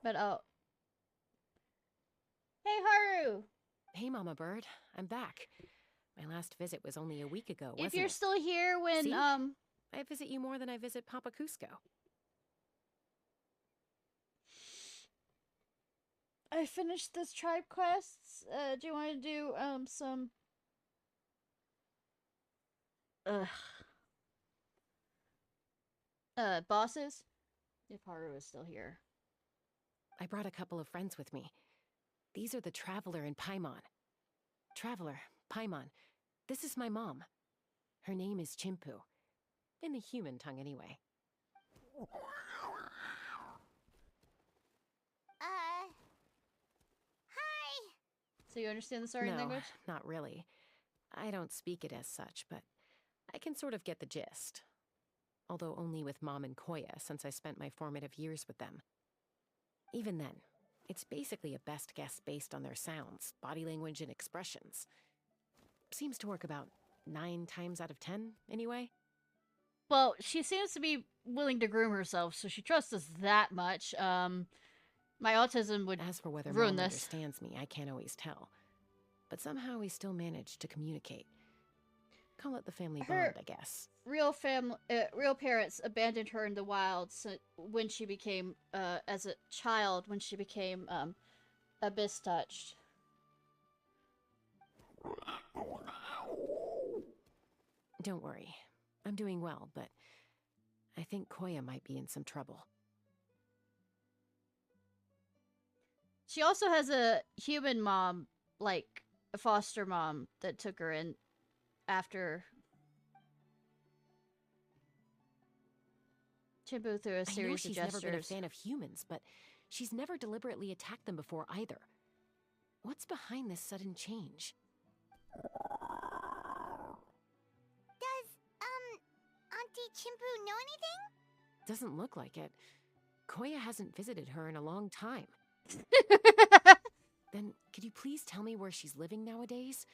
But oh. Hey, Haru! Hey, Mama Bird. I'm back. My last visit was only a week ago, wasn't If you're it? still here when, See? I visit you more than I visit Papa Cusco. I finished this tribe quests. Do you want to do, some... bosses? If Haru is still here. I brought a couple of friends with me. These are the Traveler and Paimon. Traveler, Paimon, this is my mom. Her name is Chimpu. In the human tongue, anyway. Hi! So you understand the Saurian No, language? not really. I don't speak it as such, but I can sort of get the gist. Although only with Mom and Koya, since I spent my formative years with them. Even then, it's basically a best guess based on their sounds, body language, and expressions. Seems to work about 9 times out of 10, anyway. Well, she seems to be willing to groom herself, so she trusts us that much. My autism would As for whether ruin Mom this. understands me, I can't always tell. But somehow we still manage to communicate. Call it the family Her- bond, I guess. Real parents abandoned her in the wild when she became, as a child, when she became, abyss touched. Don't worry. I'm doing well, but I think Koya might be in some trouble. She also has a human mom, like a foster mom that took her in after Chimpu threw a I know series she's of never been a gestures. fan of humans, but she's never deliberately attacked them before either. What's behind this sudden change? Does, Auntie Chimpu know anything? Doesn't look like it. Koya hasn't visited her in a long time. Then, could you please tell me where she's living nowadays?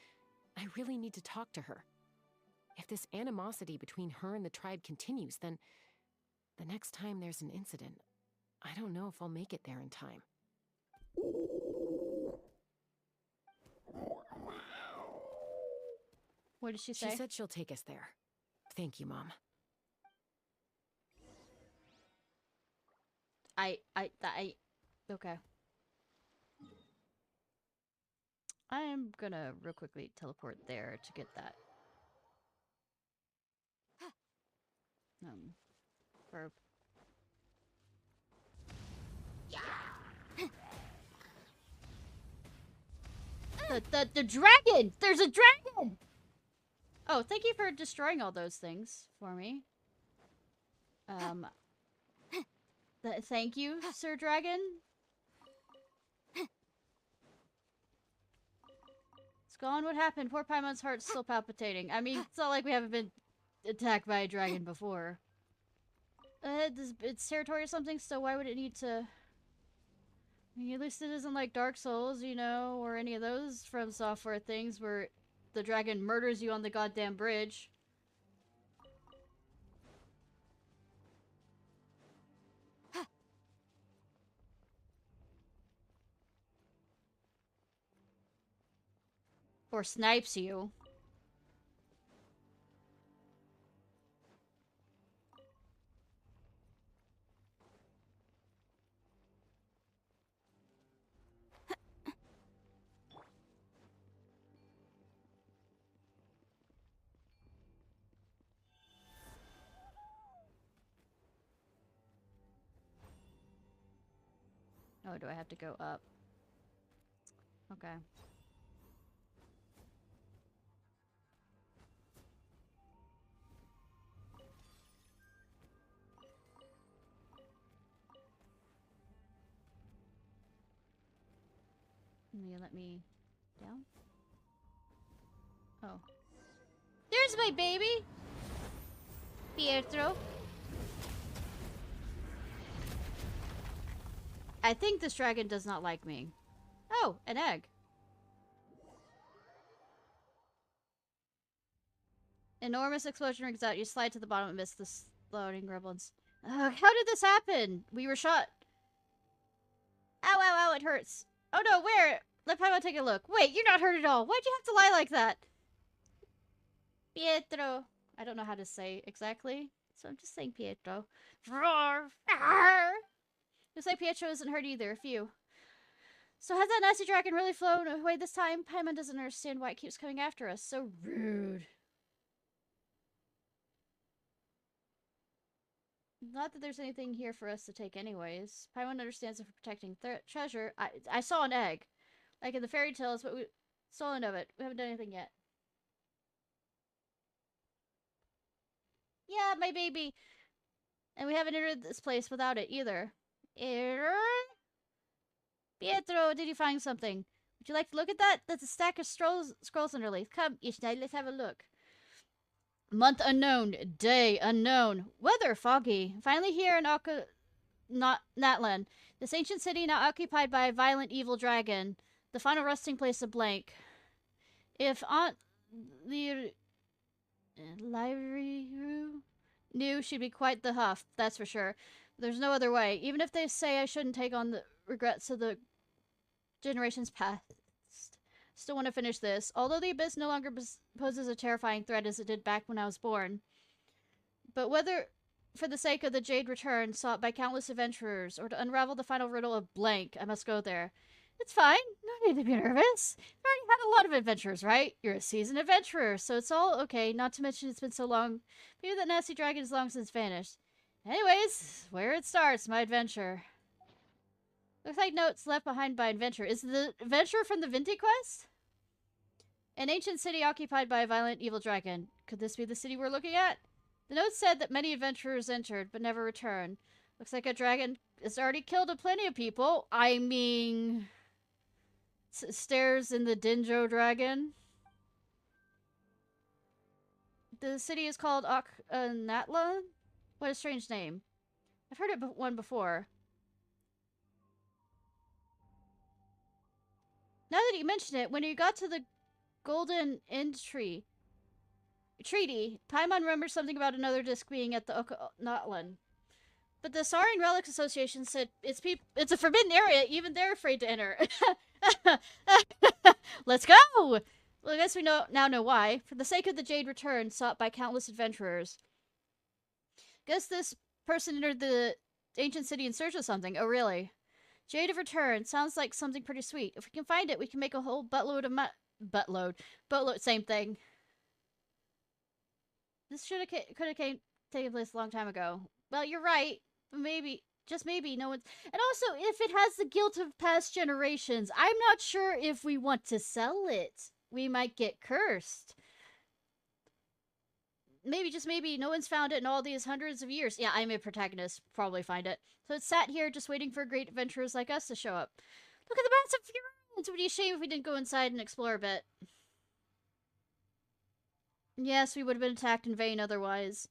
I really need to talk to her. If this animosity between her and the tribe continues, then the next time there's an incident, I don't know if I'll make it there in time. What did she say? She said she'll take us there. Thank you, Mom. Okay. I'm gonna real quickly teleport there to get that. Verb. The dragon! There's a dragon! Oh, thank you for destroying all those things for me. Thank you, Sir Dragon. It's gone. What happened? Poor Paimon's heart's still palpitating. I mean, it's not like we haven't been attacked by a dragon before. It's territory or something, so why would it need to... I mean, at least it isn't like Dark Souls, you know, or any of those From Software things where the dragon murders you on the goddamn bridge. Or snipes you. Oh, do I have to go up? Okay. You let me down? Oh. There's my baby! Pietro. I think this dragon does not like me. Oh, an egg. Enormous explosion rings out. You slide to the bottom and miss the floating gremlins. How did this happen? We were shot. Ow, ow, ow, it hurts. Oh no, where? Let Paimon take a look. Wait, you're not hurt at all. Why'd you have to lie like that? Pietro. I don't know how to say exactly, so I'm just saying Pietro. Roar! Looks like Pietro isn't hurt either. Phew. So has that nasty dragon really flown away this time? Paimon doesn't understand why it keeps coming after us. So rude. Not that there's anything here for us to take anyways. Paimon understands that for protecting treasure. I saw an egg. Like in the fairy tales, but we stolen of it. We haven't done anything yet. Yeah, my baby. And we haven't entered this place without it either. Pietro, did you find something? Would you like to look at that? That's a stack of scrolls underneath. Come, Ishnai, let's have a look. Month unknown, day unknown, weather foggy. Finally here in Natlan, this ancient city now occupied by a violent evil dragon, the final resting place of Blank. If Aunt Lyru knew, she'd be quite the huff, that's for sure. There's no other way. Even if they say I shouldn't take on the regrets of the generations past. Still want to finish this. Although the Abyss no longer poses a terrifying threat as it did back when I was born. But whether for the sake of the Jade Return sought by countless adventurers, or to unravel the final riddle of Blank, I must go there. It's fine. No need to be nervous. You've already had a lot of adventures, right? You're a seasoned adventurer, so it's all okay. Not to mention it's been so long. Maybe that nasty dragon is long since vanished. Anyways, where it starts, my adventure. Looks like notes left behind by adventure. Is the adventure from the Vinti Quest? An ancient city occupied by a violent evil dragon. Could this be the city we're looking at? The note said that many adventurers entered, but never returned. Looks like a dragon has already killed plenty of people. I mean... Stairs in the Dinjo dragon. The city is called Natla? What a strange name. I've heard one before. Now that you mention it, when you got to the Golden End Treaty, Paimon remembers something about another disc being at the Natlan. But the Saurian Relics Association said it's a forbidden area, even they're afraid to enter. Let's go! Well, I guess we now know why. For the sake of the Jade Return sought by countless adventurers. Guess this person entered the ancient city in search of something. Oh, really? Jade of Return. Sounds like something pretty sweet. If we can find it, we can make a whole boatload, same thing. This could have taken place a long time ago. Well, you're right. But maybe, just maybe, no one's... And also, if it has the guilt of past generations, I'm not sure if we want to sell it. We might get cursed. Maybe, just maybe, no one's found it in all these hundreds of years. Yeah, I'm a protagonist. Probably find it. So it's sat here just waiting for great adventurers like us to show up. Look at the massive ruins! It would be a shame if we didn't go inside and explore a bit. Yes, we would have been attacked in vain otherwise.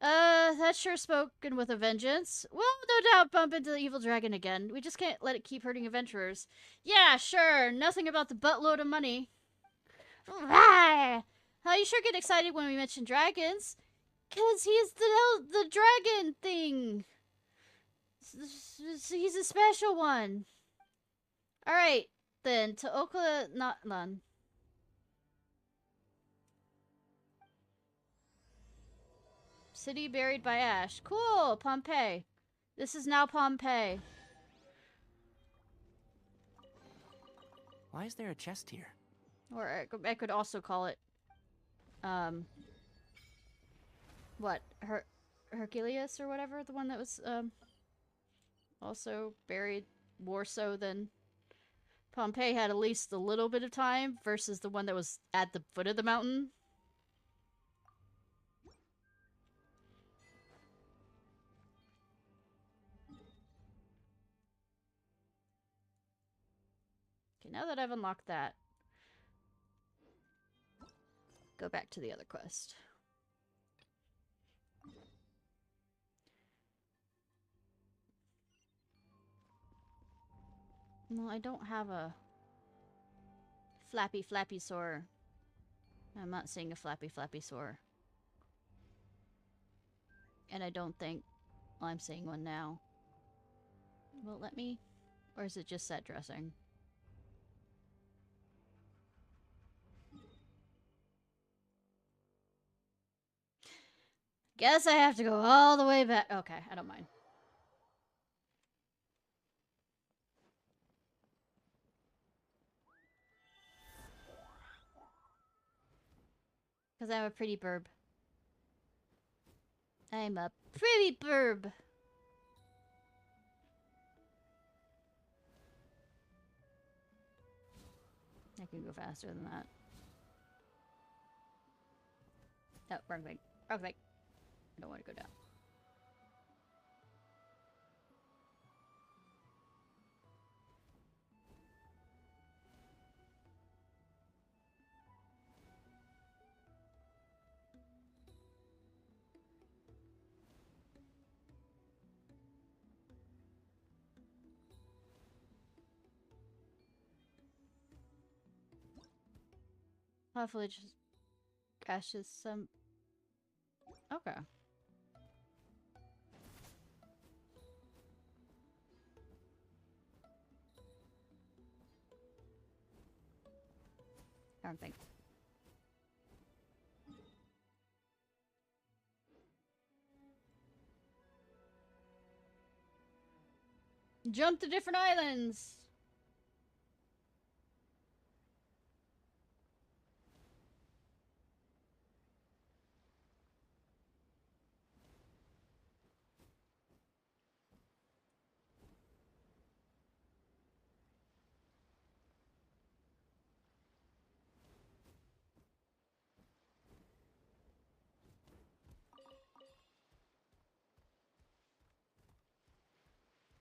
That's sure spoken with a vengeance. We'll no doubt bump into the evil dragon again. We just can't let it keep hurting adventurers. Yeah, sure. Nothing about the buttload of money. How you sure get excited when we mention dragons? 'Cause he's the dragon thing. He's a special one. Alright, then. To Okla not none. City buried by ash. Cool! Pompeii. This is now Pompeii. Why is there a chest here? Or I could also call it, what? Herculeus or whatever? The one that was, also buried more so than Pompeii had at least a little bit of time versus the one that was at the foot of the mountain. Okay, now that I've unlocked that, go back to the other quest. Well, I don't have a flappy sore. I'm not seeing a flappy sore. And I don't think I'm seeing one now. Will it let me? Or is it just set dressing? Guess I have to go all the way back. Okay, I don't mind. Because I'm a pretty burb. I'm a pretty burb. I can go faster than that. Oh, wrong thing. Wrong thing. I don't want to go down. Hopefully just crashes some... Okay. I don't think. Jump to different islands!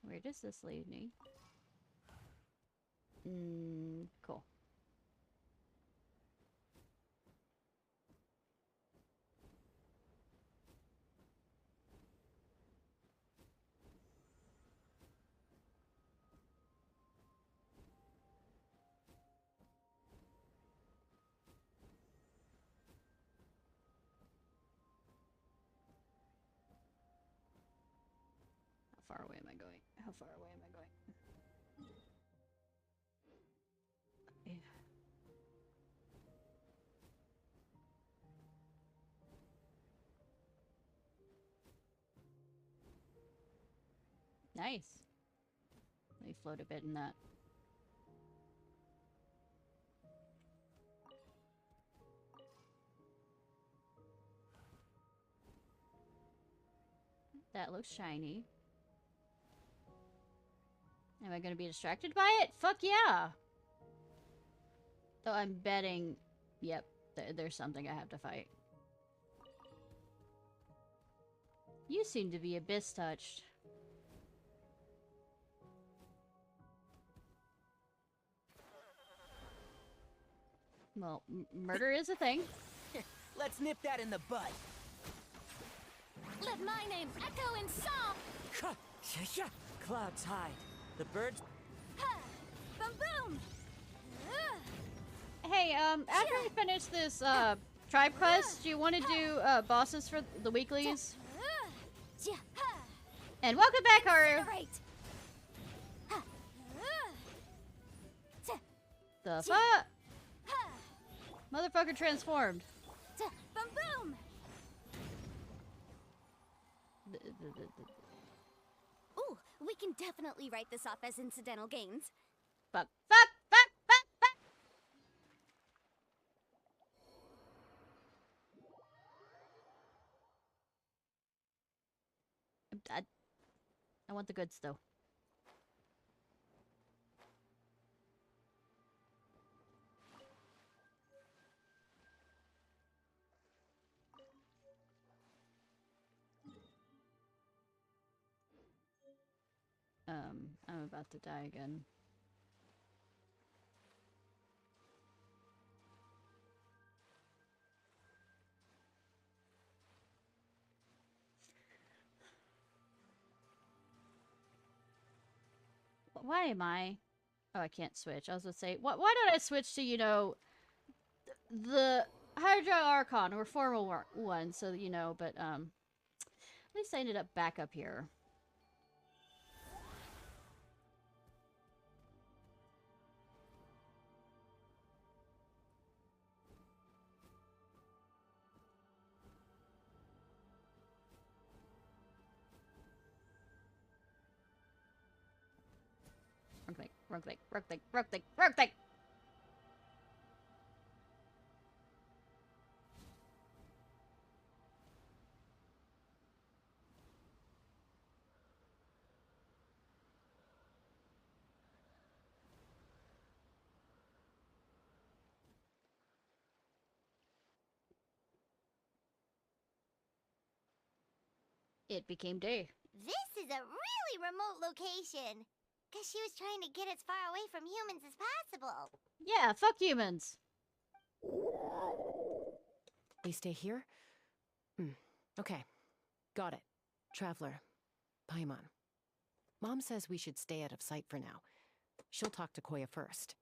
Where does this lead me? Cool. How far away am I going? How far away am I going? Yeah. Nice. Let me float a bit in that. That looks shiny. Am I going to be distracted by it? Fuck yeah! Though I'm betting... Yep, there's something I have to fight. You seem to be abyss-touched. Well, murder is a thing. Let's nip that in the bud. Let my name echo in song! Clouds hide. The birds... Ha! Boom boom! Hey, after we finish this, tribe quest, do you want to do, bosses for the weeklies? And welcome back, Haru! The fuck? Motherfucker transformed. Boom boom! Ooh, we can definitely write this off as incidental gains. Fuck. I want the goods, though. I'm about to die again. Why am I? Oh, I can't switch. I was gonna say, why don't I switch to, you know, the Hydra Archon or formal one, so you know, but, at least I ended up back up here. Wrong thing. It became day. This is a really remote location. Guess she was trying to get as far away from humans as possible. Yeah, fuck humans. We stay here? Okay. Got it. Traveler. Paimon. Mom says we should stay out of sight for now. She'll talk to Koya first.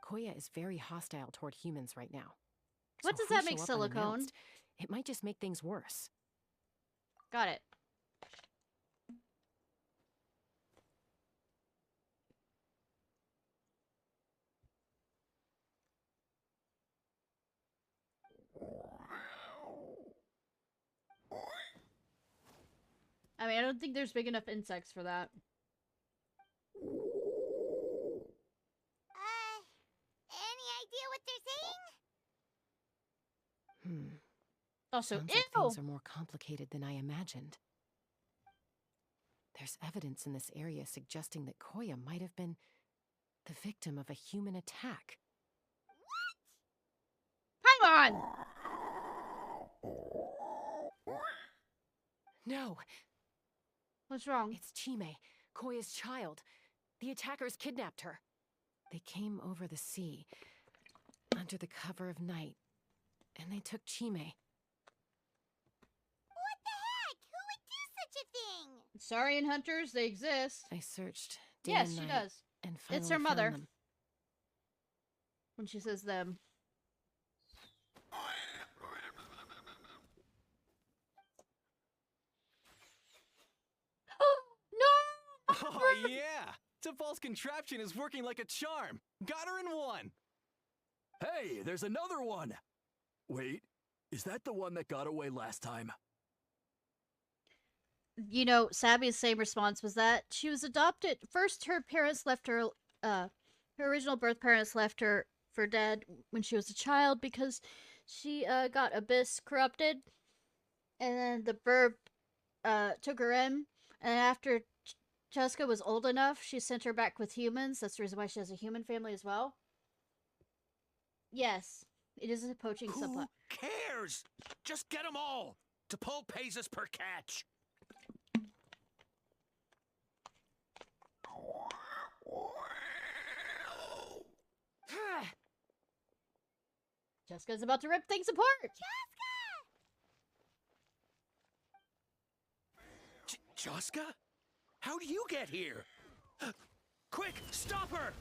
Koya is very hostile toward humans right now. What does if we that make show up silicone? unannounced, it might just make things worse. Got it. I mean, I don't think there's big enough insects for that. Any idea what they're saying? Also, Sounds like things are more complicated than I imagined. There's evidence in this area suggesting that Koya might have been the victim of a human attack. Hang on! No! What's wrong? It's Chime, Koya's child. The attackers kidnapped her. They came over the sea, under the cover of night, and they took Chime. What the heck? Who would do such a thing? Saurian hunters, they exist. I searched day Yes, and she night, does. and finally It's her found mother. them. When she says them. No! Oh, yeah! Tafal's contraption is working like a charm. Got her in one. Hey, there's another one! Wait, is that the one that got away last time? You know, Sabby's same response was that she was adopted. First, her parents left her, her original birth parents left her for dead when she was a child because she, got Abyss corrupted. And then the Burb, took her in. And after Jessica was old enough, she sent her back with humans. That's the reason why she has a human family as well. Yes, it is a poaching subplot. Who cares? Just get them all. T'Pol pays us per catch. Jessica's about to rip things apart! Jessica? How do you get here? Quick, stop her!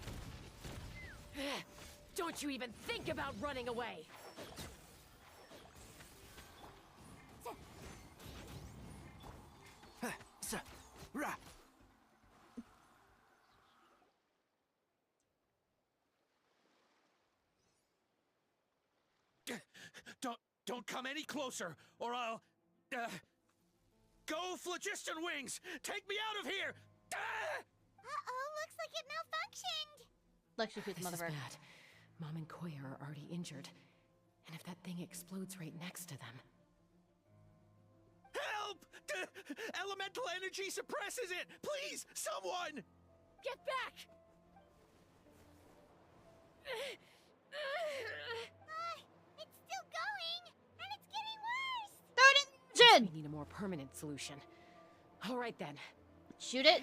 Don't you even think about running away! Don't come any closer, or I'll... Go, Phlogiston Wings! Take me out of here! Uh-oh, looks like it malfunctioned. Lexi shoots This is motherfucker. bad. Mom and Koya are already injured. And if that thing explodes right next to them... Help! Elemental energy suppresses it! Please, someone! Get back! It's still going, and it's getting worse. Throw it in the engine! We need a more permanent solution. All right then. Shoot it.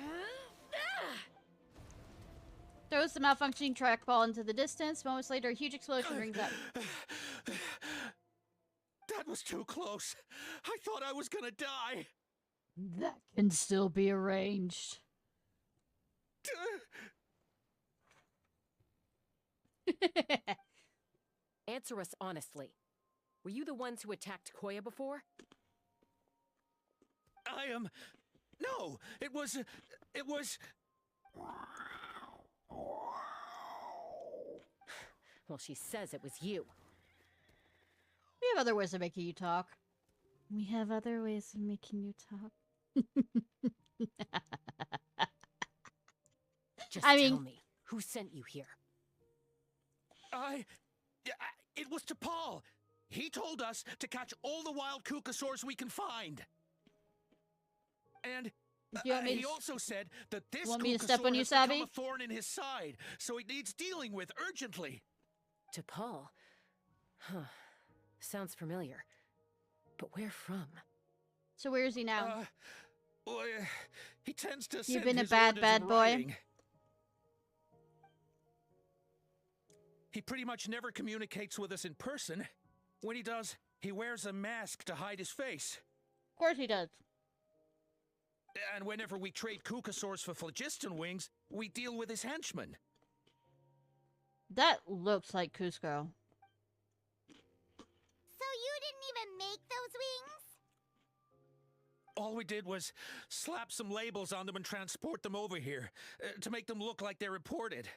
Throws the malfunctioning trackball into the distance. Moments later, a huge explosion rings up. That was too close. I thought I was gonna die. That can still be arranged. Answer us honestly. Were you the ones who attacked Koya before? I am... No, it was... Well, she says it was you. We have other ways of making you talk. We have other ways of making you talk. Just I mean, tell me, who sent you here? It was to Paul. He told us to catch all the wild Kukasaurs we can find. And he also said that this want me to step on you, has become Sabi? a thorn in his side, so it needs dealing with urgently. To Paul? Huh. Sounds familiar. But where from? So where is he now? Well, he tends to You've send been a his bad, orders bad in boy. writing. He pretty much never communicates with us in person. When he does, he wears a mask to hide his face. Of course he does. And whenever we trade Kukasaurs for Phlogiston Wings, we deal with his henchmen. That looks like Cusco. So you didn't even make those wings? All we did was slap some labels on them and transport them over here, to make them look like they're imported.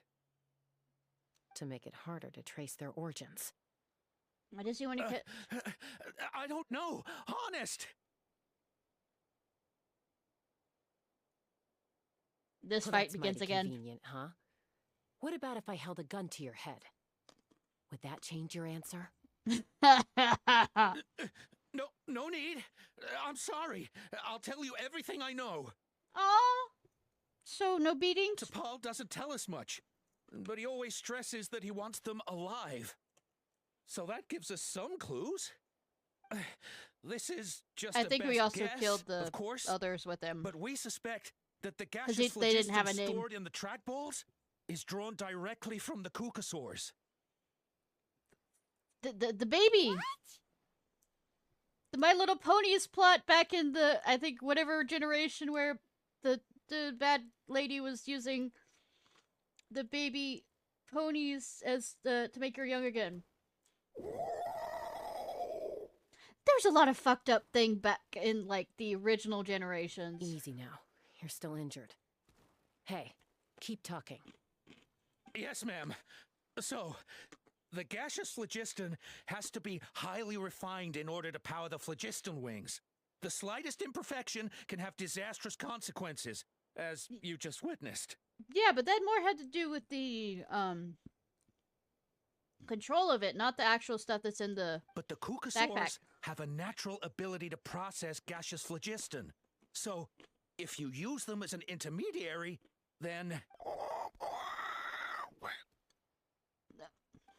To make it harder to trace their origins. I just see when you I don't know, honest! This Well, fight that's begins mighty again. Convenient, huh? What about if I held a gun to your head? Would that change your answer? No need. I'm sorry. I'll tell you everything I know. Oh, so no beatings? T'Pol doesn't tell us much, but he always stresses that he wants them alive. So that gives us some clues. This is just I think we best also guess, killed the of course, others with him. but we suspect that the 'Cause gaseous they didn't have a phlogiston name. stored in the trackballs is drawn directly from the Kukasaurs. The baby. What? The My Little Ponies plot back in the, I think, whatever generation where the bad lady was using the baby ponies as to make her young again. There's a lot of fucked up thing back in like the original generations. Easy now. You're still injured. Hey, keep talking. Yes, ma'am. So, the gaseous phlogiston has to be highly refined in order to power the phlogiston wings. The slightest imperfection can have disastrous consequences, as you just witnessed. Yeah, but that more had to do with the control of it, not the actual stuff that's in the But the backpack. Kukasaurs have a natural ability to process gaseous phlogiston. So, if you use them as an intermediary, then...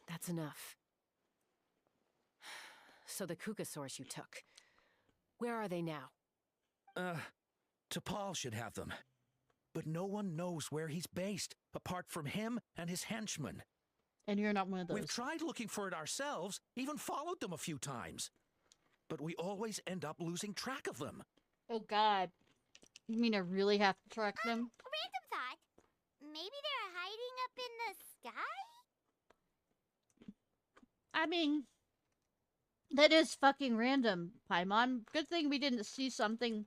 That's enough. So the Kukasaurs you took, where are they now? T'Pol should have them. But no one knows where he's based, apart from him and his henchmen. And you're not one of those. We've tried looking for it ourselves, even followed them a few times. But we always end up losing track of them. Oh god. You mean I really have to track them? Random thought. Maybe they're hiding up in the sky? I mean, that is fucking random, Paimon. Good thing we didn't see something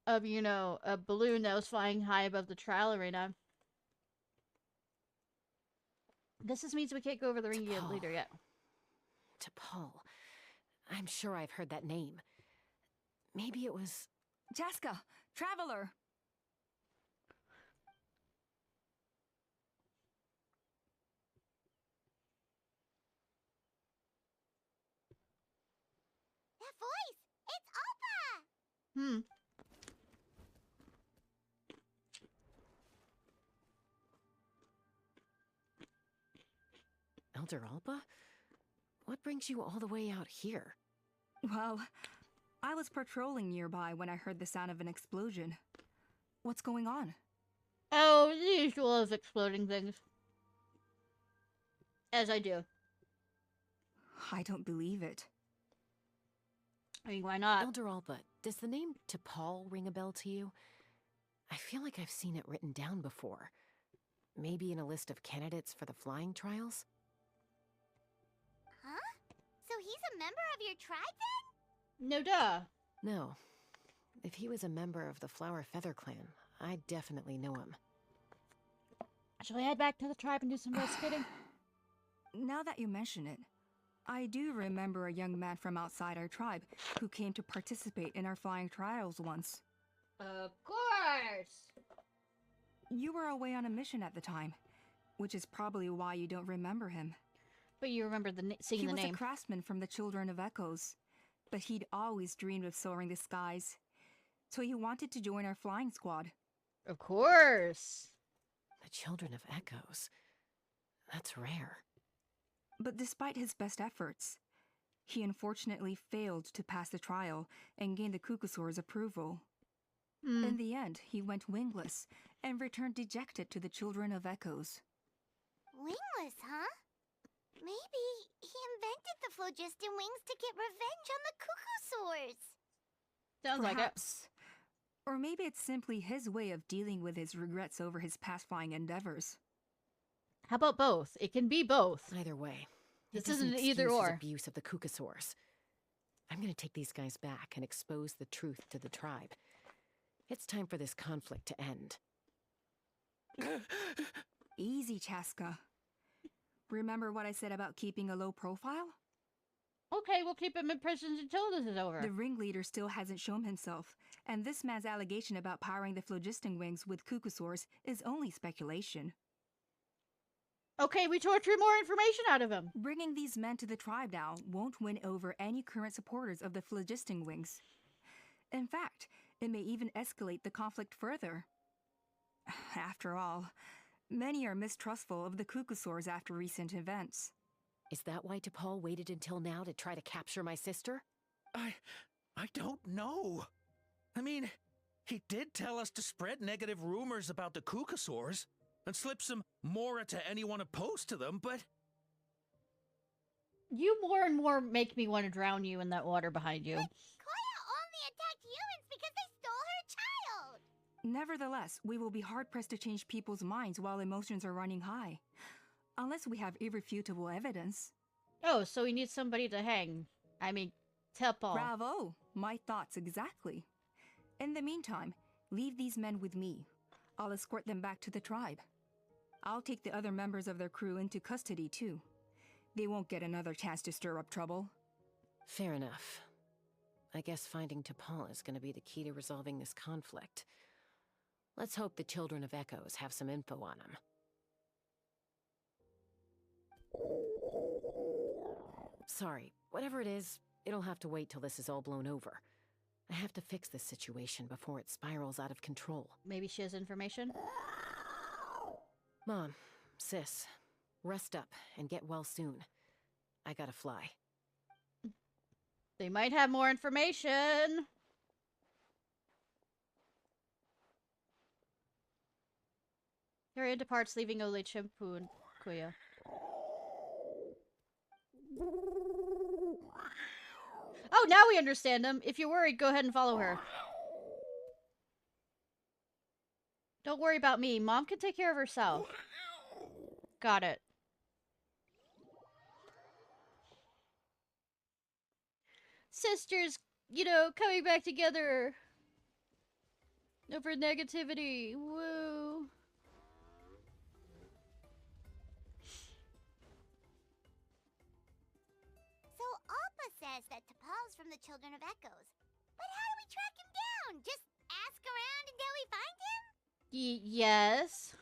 of, you know, a balloon that was flying high above the trial arena. This just means we can't go over the ring leader yet. T'Pol. I'm sure I've heard that name. Maybe it was... Jaska, Traveler! That voice! It's Oppa! Hmm. Elder Alba? What brings you all the way out here? Well, I was patrolling nearby when I heard the sound of an explosion. What's going on? Oh, the usual of exploding things. As I do. I don't believe it. I mean, why not? Elder Alba, does the name T'Pol ring a bell to you? I feel like I've seen it written down before. Maybe in a list of candidates for the flying trials? Huh? So he's a member of your tribe then? No duh. No. If he was a member of the Flower Feather clan, I'd definitely know him. Shall we head back to the tribe and do some investigating? Now that you mention it, I do remember a young man from outside our tribe who came to participate in our flying trials once. Of course! You were away on a mission at the time, which is probably why you don't remember him. But you remember seeing the name. He was a craftsman from the Children of Echoes, but he'd always dreamed of soaring the skies, so he wanted to join our flying squad. Of course! The Children of Echoes. That's rare. But despite his best efforts, he unfortunately failed to pass the trial and gain the Kukusaur's approval. In the end, he went wingless and returned dejected to the Children of Echoes. Wingless, huh? Maybe he invented the phlogiston wings to get revenge on the Kukusaurs. Sounds like it. Perhaps. Or maybe it's simply his way of dealing with his regrets over his past flying endeavors. How about both? It can be both. Either way. This it doesn't isn't either excuse his or. abuse of the Kukusaurs. I'm gonna take these guys back and expose the truth to the tribe. It's time for this conflict to end. Easy, Chaska. Remember what I said about keeping a low profile? Okay, we'll keep him in prison until this is over. The ringleader still hasn't shown himself, and this man's allegation about powering the phlogiston wings with Kukusaurs is only speculation. Okay, we torture more information out of him. Bringing these men to the tribe now won't win over any current supporters of the phlogiston wings. In fact, it may even escalate the conflict further. After all, many are mistrustful of the Kukusaurs after recent events. Is that why T'Pol waited until now to try to capture my sister? I don't know. I mean, he did tell us to spread negative rumors about the Kukusaurs and slip some mora to anyone opposed to them, but... You more and more make me want to drown you in that water behind you. Koya only attacked humans because they stole her child! Nevertheless, we will be hard-pressed to change people's minds while emotions are running high. Unless we have irrefutable evidence. Oh, so we need somebody to hang. I mean, T'Pol. Bravo! My thoughts exactly. In the meantime, leave these men with me. I'll escort them back to the tribe. I'll take the other members of their crew into custody, too. They won't get another chance to stir up trouble. Fair enough. I guess finding T'Pol is going to be the key to resolving this conflict. Let's hope the Children of Echoes have some info on him. Sorry, whatever it is, it'll have to wait till this is all blown over. I have to fix this situation before it spirals out of control. Maybe she has information? Mom, sis, rest up and get well soon. I gotta fly. They might have more information. Harriet departs, leaving Ole, Chimpu, and Kuya. Oh, now we understand him. If you're worried, go ahead and follow her. Don't worry about me. Mom can take care of herself. Got it. Sisters, you know, coming back together. Over negativity. Woo. So Alpa says that T'Pol's from the Children of Echoes. But how do we track him down? Just ask around until we find him? Yes.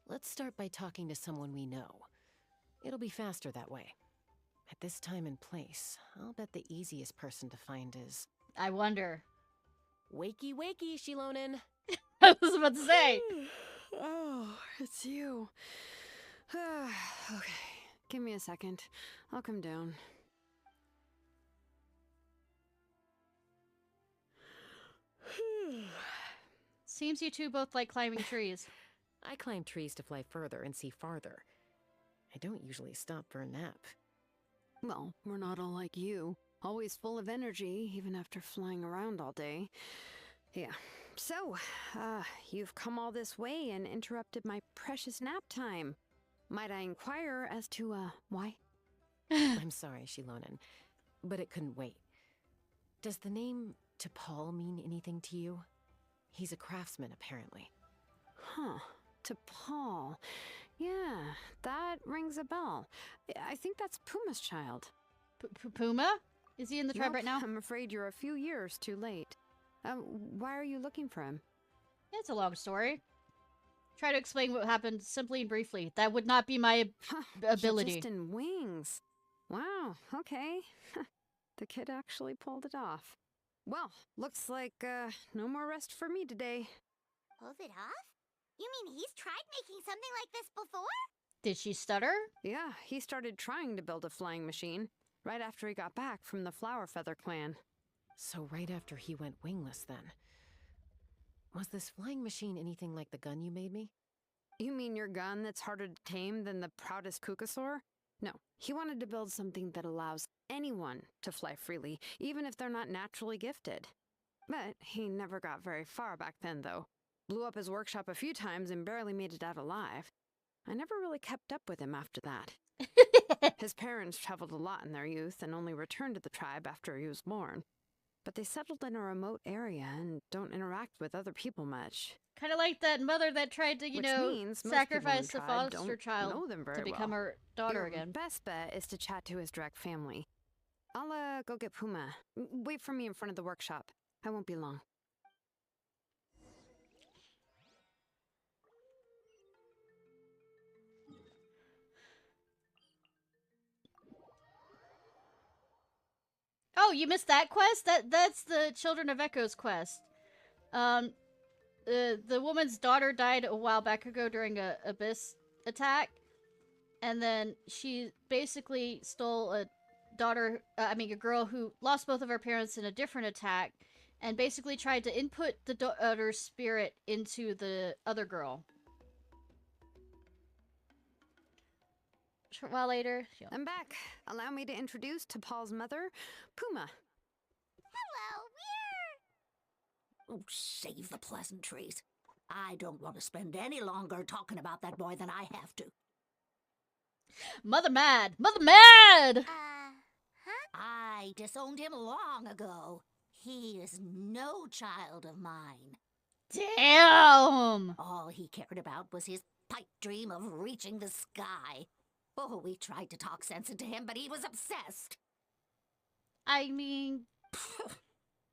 Let's start by talking to someone we know. It'll be faster that way. At this time and place, I'll bet the easiest person to find is... I wonder. Wakey, wakey, Shilonen. I was about to say. Oh, it's you. Okay, give me a second. I'll come down. Seems you two both like climbing trees. I climb trees to fly further and see farther. I don't usually stop for a nap. Well, we're not all like you. Always full of energy, even after flying around all day. Yeah. So, you've come all this way and interrupted my precious nap time. Might I inquire as to, why? I'm sorry, Shilonen, but it couldn't wait. Does the name T'Pol mean anything to you? He's a craftsman, apparently. Huh. T'Pol. Yeah, that rings a bell. I think that's Puma's child. Puma? Is he in the tribe right now? I'm afraid you're a few years too late. Why are you looking for him? It's a long story. Try to explain what happened simply and briefly. That would not be my ability. Just in wings. Wow, okay. The kid actually pulled it off. Well, looks like, no more rest for me today. Pulled it off? You mean he's tried making something like this before? Did she stutter? Yeah, he started trying to build a flying machine right after he got back from the Flower Feather clan. So right after he went wingless, then. Was this flying machine anything like the gun you made me? You mean your gun that's harder to tame than the proudest Kukasaur? No, he wanted to build something that allows anyone to fly freely, even if they're not naturally gifted. But he never got very far back then, though. Blew up his workshop a few times and barely made it out alive. I never really kept up with him after that. His parents traveled a lot in their youth and only returned to the tribe after he was born. But they settled in a remote area and don't interact with other people much. Kind of like that mother that tried to, you Which know, means most sacrifice the people in the tribe foster don't child know them very to become well. her daughter Your again. best bet is to chat to his direct family. I'll go get Puma. Wait for me in front of the workshop. I won't be long. Oh, you missed that quest? That's the Children of Echoes quest. The woman's daughter died a while back ago during a abyss attack, and then she basically stole a girl who lost both of her parents in a different attack, and basically tried to input the daughter's spirit into the other girl. A while later, I'm back. Allow me to introduce T'Pol's mother, Puma. Hello, we're... Oh, save the pleasantries. I don't want to spend any longer talking about that boy than I have to. Mother mad! Mother mad! Huh? I disowned him long ago. He is no child of mine. Damn! All he cared about was his pipe dream of reaching the sky. Oh, we tried to talk sense into him, but he was obsessed. I mean...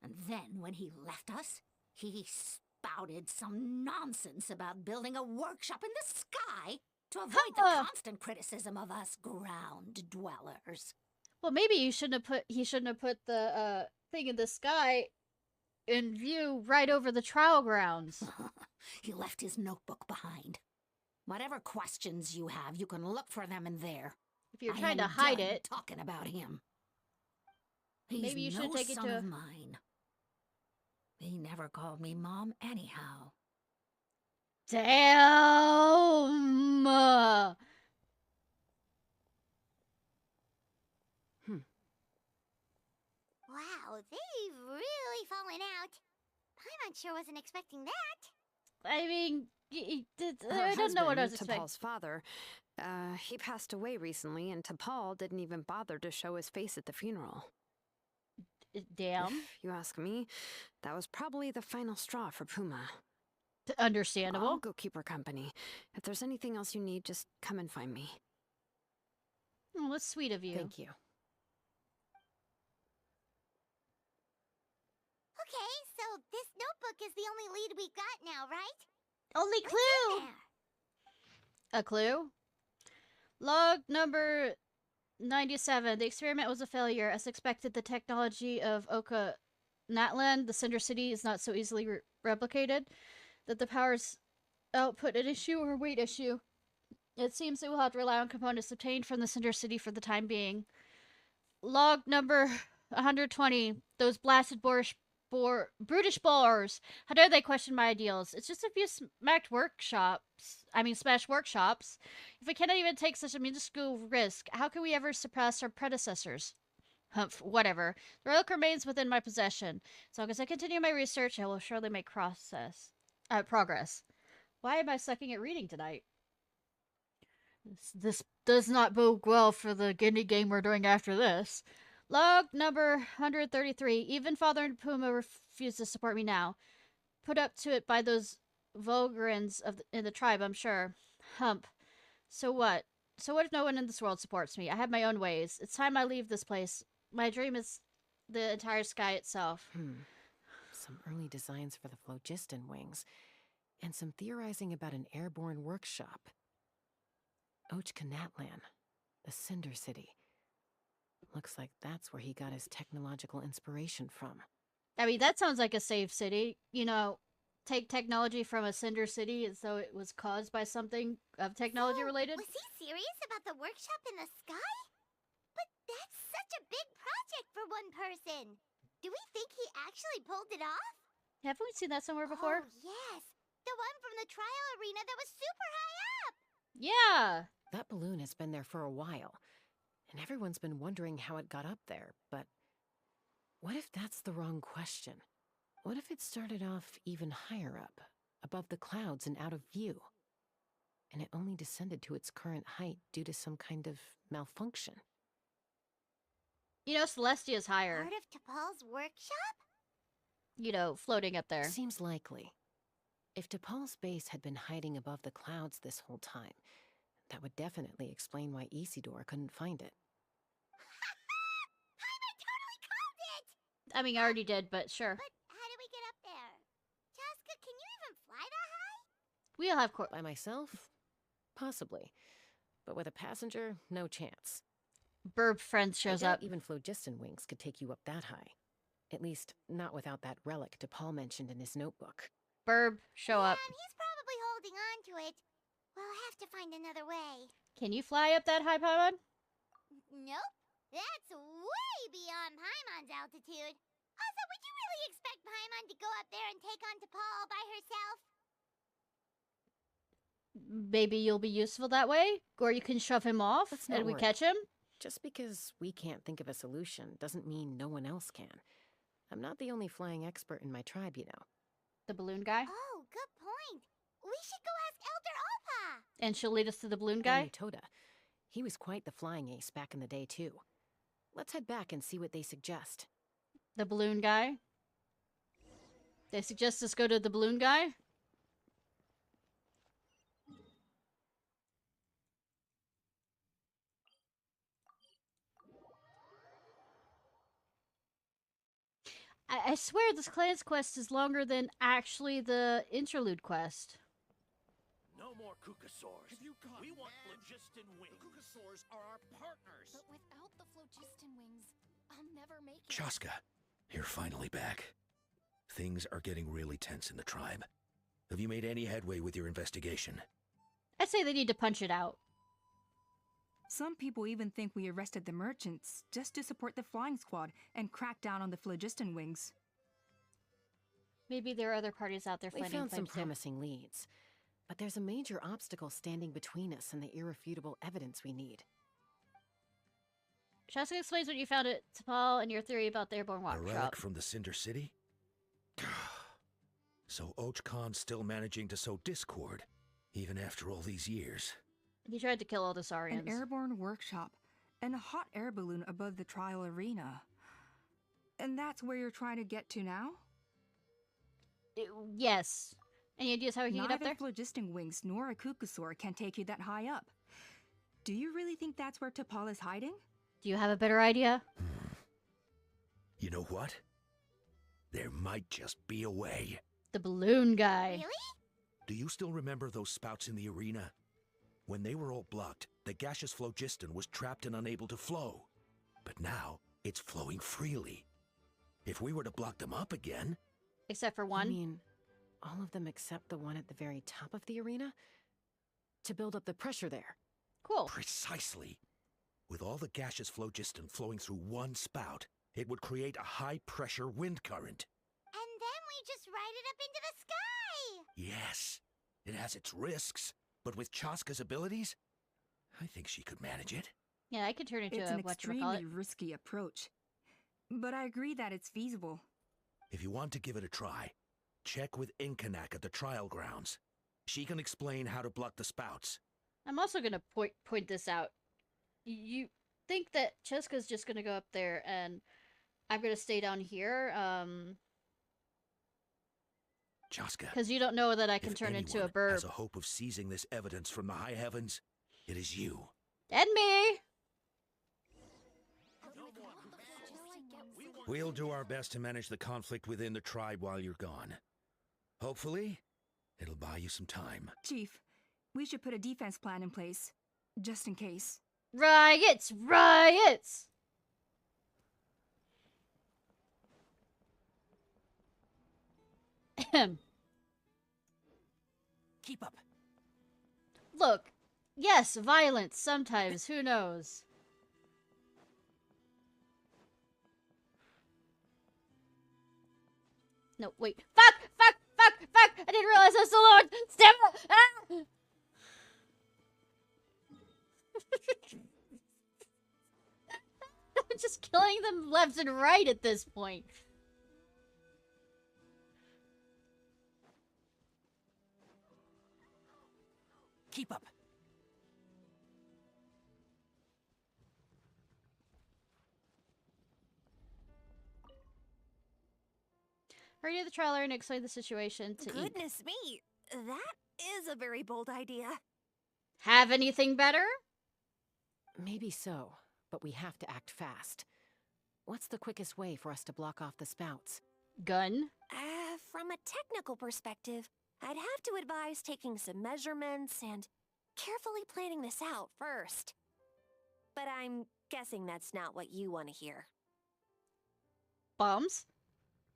And then when he left us, he spouted some nonsense about building a workshop in the sky to avoid the constant criticism of us ground dwellers. Well, maybe he shouldn't have put the thing in the sky in view right over the trial grounds. He left his notebook behind. Whatever questions you have, you can look for them in there. If you're trying to hide it, talking about him. He's maybe you should no take it son to of mine. He never called me Mom anyhow. Damn! Wow, they've really fallen out. Paimon sure wasn't expecting that. I mean, Her I don't know what I was husband, expecting. T'Pol's father, he passed away recently, and T'Pol didn't even bother to show his face at the funeral. Damn. If you ask me, that was probably the final straw for Puma. Understandable. I'll go keep her company. If there's anything else you need, just come and find me. Oh, that's sweet of you. Thank you. Okay, so this notebook is the only lead we've got now, right? Only What's clue! in there? A clue? Log number 97. The experiment was a failure. As expected, the technology of Oka Natlan, the Cinder City, is not so easily replicated. That the power's output an issue or weight issue. It seems that we'll have to rely on components obtained from the Cinder City for the time being. Log number 120. Those blasted brutish boars. How dare they question my ideals? It's just a few smashed workshops. If we cannot even take such a minuscule risk, how can we ever surpass our predecessors? Humph, whatever. The relic remains within my possession. As long as I continue my research, I will surely make progress. Why am I sucking at reading tonight? This does not bode well for the guinea game we're doing after this. Log number 133. Even Father and Puma refuse to support me now. Put up to it by those Vulgarans in the tribe, I'm sure. Hump. So what? So what if no one in this world supports me? I have my own ways. It's time I leave this place. My dream is the entire sky itself. Some early designs for the phlogiston wings, and some theorizing about an airborne workshop. Natlan, the Cinder City. Looks like that's where he got his technological inspiration from. I mean, that sounds like a safe city. You know, take technology from a Cinder City as though it was caused by something of technology related. Was he serious about the workshop in the sky? But that's such a big project for one person. Do we think he actually pulled it off? Haven't we seen that somewhere before? Oh, yes. The one from the trial arena that was super high up. Yeah. That balloon has been there for a while, and everyone's been wondering how it got up there, but what if that's the wrong question? What if it started off even higher up, above the clouds and out of view, and it only descended to its current height due to some kind of malfunction? You know, Celestia's higher. Part of T'Pol's workshop? You know, floating up there. Seems likely. If T'Pol's base had been hiding above the clouds this whole time, that would definitely explain why Isidore couldn't find it. I totally called it! I mean, I already did, but sure. But how do we get up there? Chaska, can you even fly that high? We'll have By myself? Possibly. But with a passenger, no chance. Burb friend shows up. Even phlogiston wings could take you up that high. At least, not without that relic T'Pol mentioned in his notebook. Burb, show up. And he's probably holding on to it. We'll have to find another way. Can you fly up that high, Paimon? Nope. That's way beyond Paimon's altitude. Also, would you really expect Paimon to go up there and take on T'Pol by herself? Maybe you'll be useful that way? Or you can shove him off and we catch him? Just because we can't think of a solution doesn't mean no one else can. I'm not the only flying expert in my tribe, you know. The balloon guy? Oh, good point. We should go ask Elder Opa. And she'll lead us to the balloon guy? And Toda. He was quite the flying ace back in the day, too. Let's head back and see what they suggest. The balloon guy? They suggest us go to the balloon guy? I swear this clan's quest is longer than actually the interlude quest. No more Kukasaurs. We want phlogiston wings. Kukasaurs are our partners. But without the phlogiston wings, I'll never make it. Chaska, you're finally back. Things are getting really tense in the tribe. Have you made any headway with your investigation? I say they need to punch it out. Some people even think we arrested the merchants just to support the flying squad and crack down on the phlogiston wings. Maybe there are other parties out there We fighting found some flames too. promising leads, but there's a major obstacle standing between us and the irrefutable evidence we need. Chaska explains what you found at T'Pol and your theory about the airborne A walk relic drop. from the Cinder City? So Ochkon's still managing to sow discord, even after all these years. He tried to kill all the An Saurians. airborne workshop and a hot air balloon above the trial arena. And that's where you're trying to get to now? Yes. Any ideas how we can get up there? Neither phlogiston wings nor a Kukusaur can take you that high up. Do you really think that's where T'Pol is hiding? Do you have a better idea? You know what? There might just be a way. The balloon guy. Really? Do you still remember those spouts in the arena? When they were all blocked, the gaseous phlogiston was trapped and unable to flow. But now, it's flowing freely. If we were to block them up again... Except for one? I mean, all of them except the one at the very top of the arena? To build up the pressure there. Cool. Precisely. With all the gaseous phlogiston flowing through one spout, it would create a high-pressure wind current. And then we just ride it up into the sky! Yes, it has its risks, but with Chaska's abilities, I think she could manage it. Yeah, I could turn into It's a an extremely risky approach. But I agree that it's feasible. If you want to give it a try, check with Inkanak at the trial grounds. She can explain how to block the spouts. I'm also gonna point this out. You think that Chaska's just gonna go up there and I'm gonna stay down here? Chaska. Because you don't know that I can if turn into a anyone bird. has a hope of seizing this evidence from the high heavens, it is you. And me! We'll do our best to manage the conflict within the tribe while you're gone. Hopefully, it'll buy you some time. Chief, we should put a defense plan in place, just in case. Riots! Riots! Keep up. Look, yes, violence sometimes, who knows? No, wait. Fuck! Fuck! Fuck! Fuck! I didn't realize I was still on! Stamina! Ah! I'm just killing them left and right at this point. Keep up. Hurry to the trailer and explain the situation to Ink. Goodness me, that is a very bold idea. Have anything better? Maybe so, but we have to act fast. What's the quickest way for us to block off the spouts? Gun? From a technical perspective, I'd have to advise taking some measurements and carefully planning this out first. But I'm guessing that's not what you want to hear. Bombs?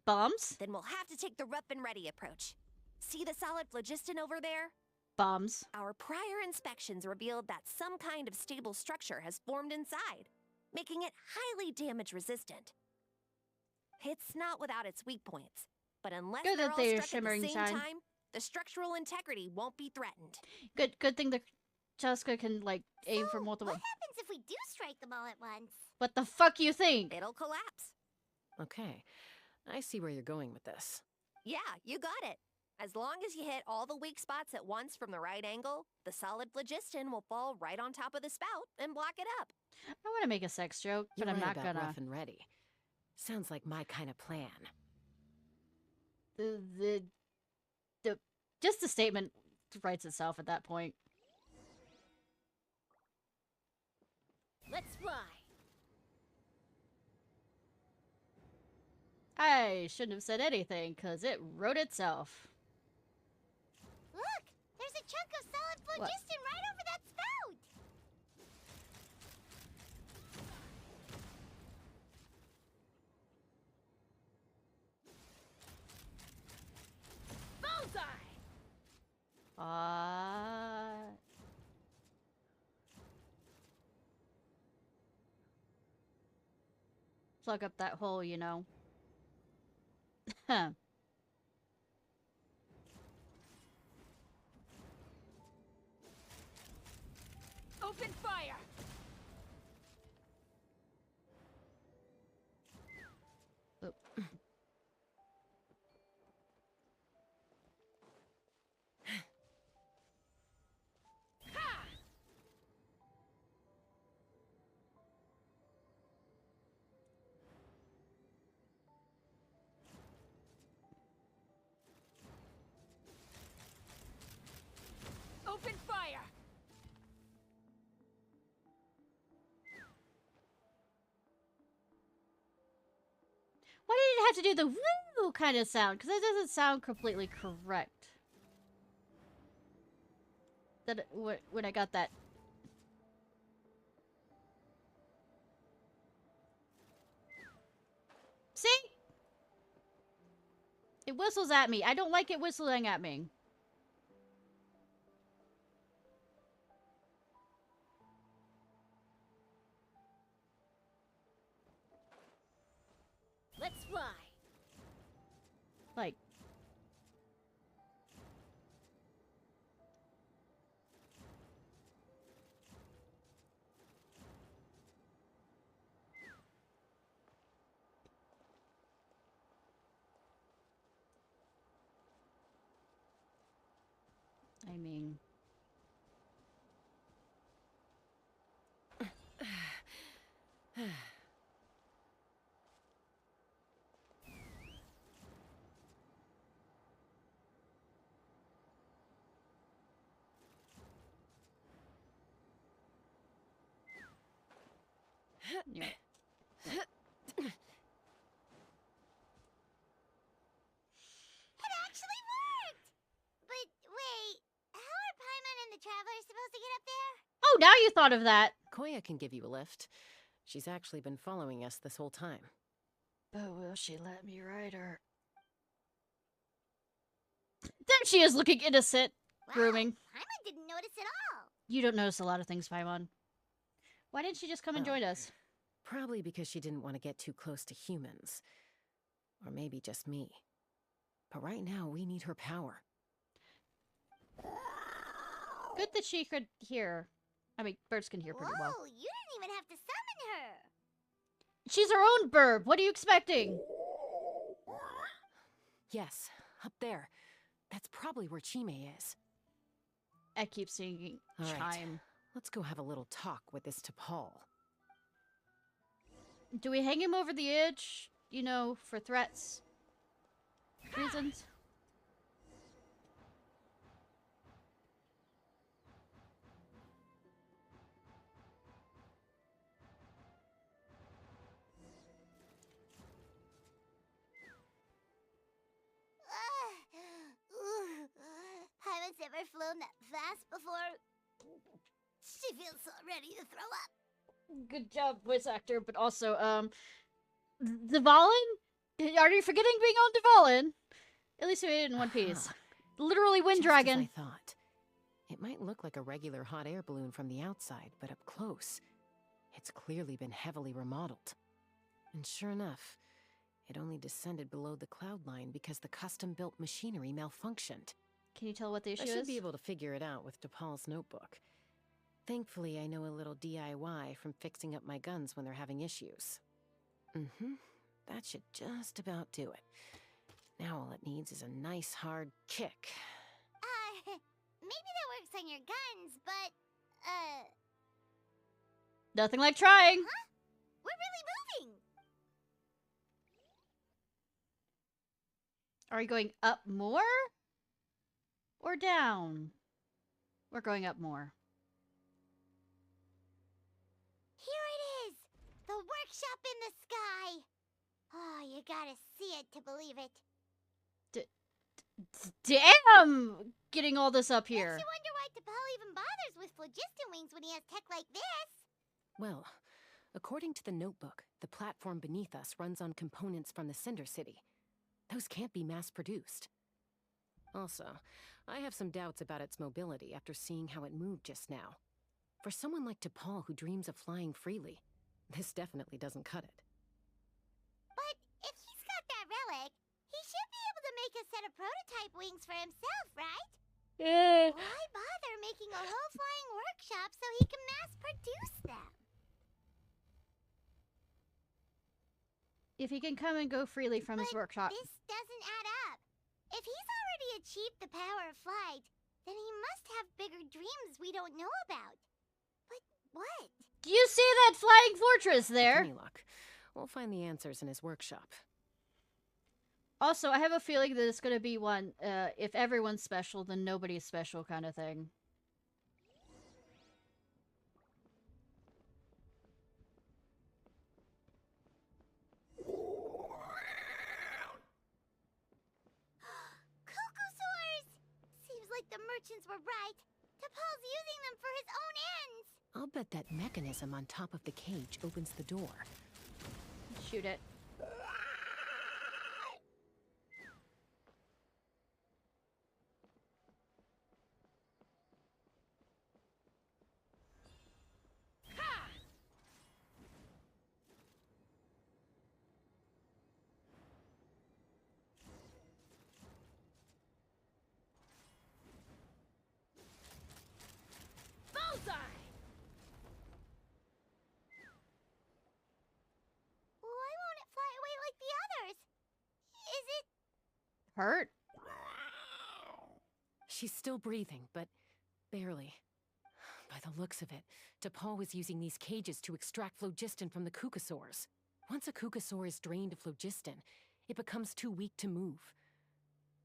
Bombs? Then we'll have to take the rough and ready approach. See the solid phlogiston over there? Bombs. Our prior inspections revealed that some kind of stable structure has formed inside, making it highly damage resistant. It's not without its weak points, but unless Good they're that all they're struck at the shimmering same shine. time, the structural integrity won't be threatened. Good thing the Chaska can, like, aim for multiple... What happens if we do strike them all at once? What the fuck you think? It'll collapse. Okay, I see where you're going with this. Yeah, you got it. As long as you hit all the weak spots at once from the right angle, the solid phlogiston will fall right on top of the spout and block it up. I want to make a sex joke, but You're I'm right not about gonna. rough and ready. Sounds like my kind of plan. Just the statement writes itself at that point. Let's fly. I shouldn't have said anything, because it wrote itself. Look! There's a chunk of solid phlogiston right over that spout! Bullseye! Plug up that hole, you know. Huh. Open fire! have to do the woo kind of sound, because that doesn't sound completely correct. That when I got that. See? It whistles at me. I don't like it whistling at me. Let's fly. Like. I mean. Yeah. It actually worked! But wait, how are Paimon and the Travelers supposed to get up there? Oh, now you thought of that. Koya can give you a lift. She's actually been following us this whole time. But will she let me ride her? There she is, looking innocent. Wow, Grooming. Paimon didn't notice at all. You don't notice a lot of things, Paimon. Why didn't she just come and join us? Probably because she didn't want to get too close to humans. Or maybe just me. But right now, we need her power. Good that she could hear. I mean, birds can hear pretty well. Whoa, you didn't even have to summon her. She's her own bird. What are you expecting? Yes, up there. That's probably where Chime is. I keep singing All right, chime. let's go have a little talk with this T'Pol. Do we hang him over the edge? You know, for threats reasons? Paimon's never flown that fast before. She feels so ready to throw up. Good job, voice actor, but also, Dvalin? Are you forgetting being on Dvalin? At least we made it in one piece. Literally Wind Just Dragon. As I thought. It might look like a regular hot air balloon from the outside, but up close, it's clearly been heavily remodeled. And sure enough, it only descended below the cloud line because the custom-built machinery malfunctioned. Can you tell what the issue I is? should be able to figure it out with T'Pol's notebook. Thankfully, I know a little DIY from fixing up my guns when they're having issues. That should just about do it. Now all it needs is a nice hard kick. Maybe that works on your guns, but, Nothing like trying. Huh? We're really moving. Are you going up more? Or down? We're going up more. Here it is! The workshop in the sky! Oh, you gotta see it to believe it. Damn! Getting all this up here. Makes you wonder why T'Pol even bothers with phlogiston wings when he has tech like this. Well, according to the notebook, the platform beneath us runs on components from the Cinder City. Those can't be mass-produced. Also, I have some doubts about its mobility after seeing how it moved just now. For someone like T'Pol who dreams of flying freely, this definitely doesn't cut it. But if he's got that relic, he should be able to make a set of prototype wings for himself, right? Why bother making a whole flying workshop so he can mass-produce them? If he can come and go freely from his workshop. This doesn't add up. If he's already achieved the power of flight, then he must have bigger dreams we don't know about. But what? Do you see that flying fortress there? With any luck, we'll find the answers in his workshop. Also, I have a feeling that it's going to be one, if everyone's special, then nobody's special kind of thing. inspections were right, T'Pol's using them for his own ends. I'll bet that mechanism on top of the cage opens the door. Shoot it. Why won't it fly away like the others? Is it... Hurt? She's still breathing, but barely. By the looks of it, T'Pol was using these cages to extract phlogiston from the Kukasaurs. Once a Kukasaur is drained of phlogiston, it becomes too weak to move.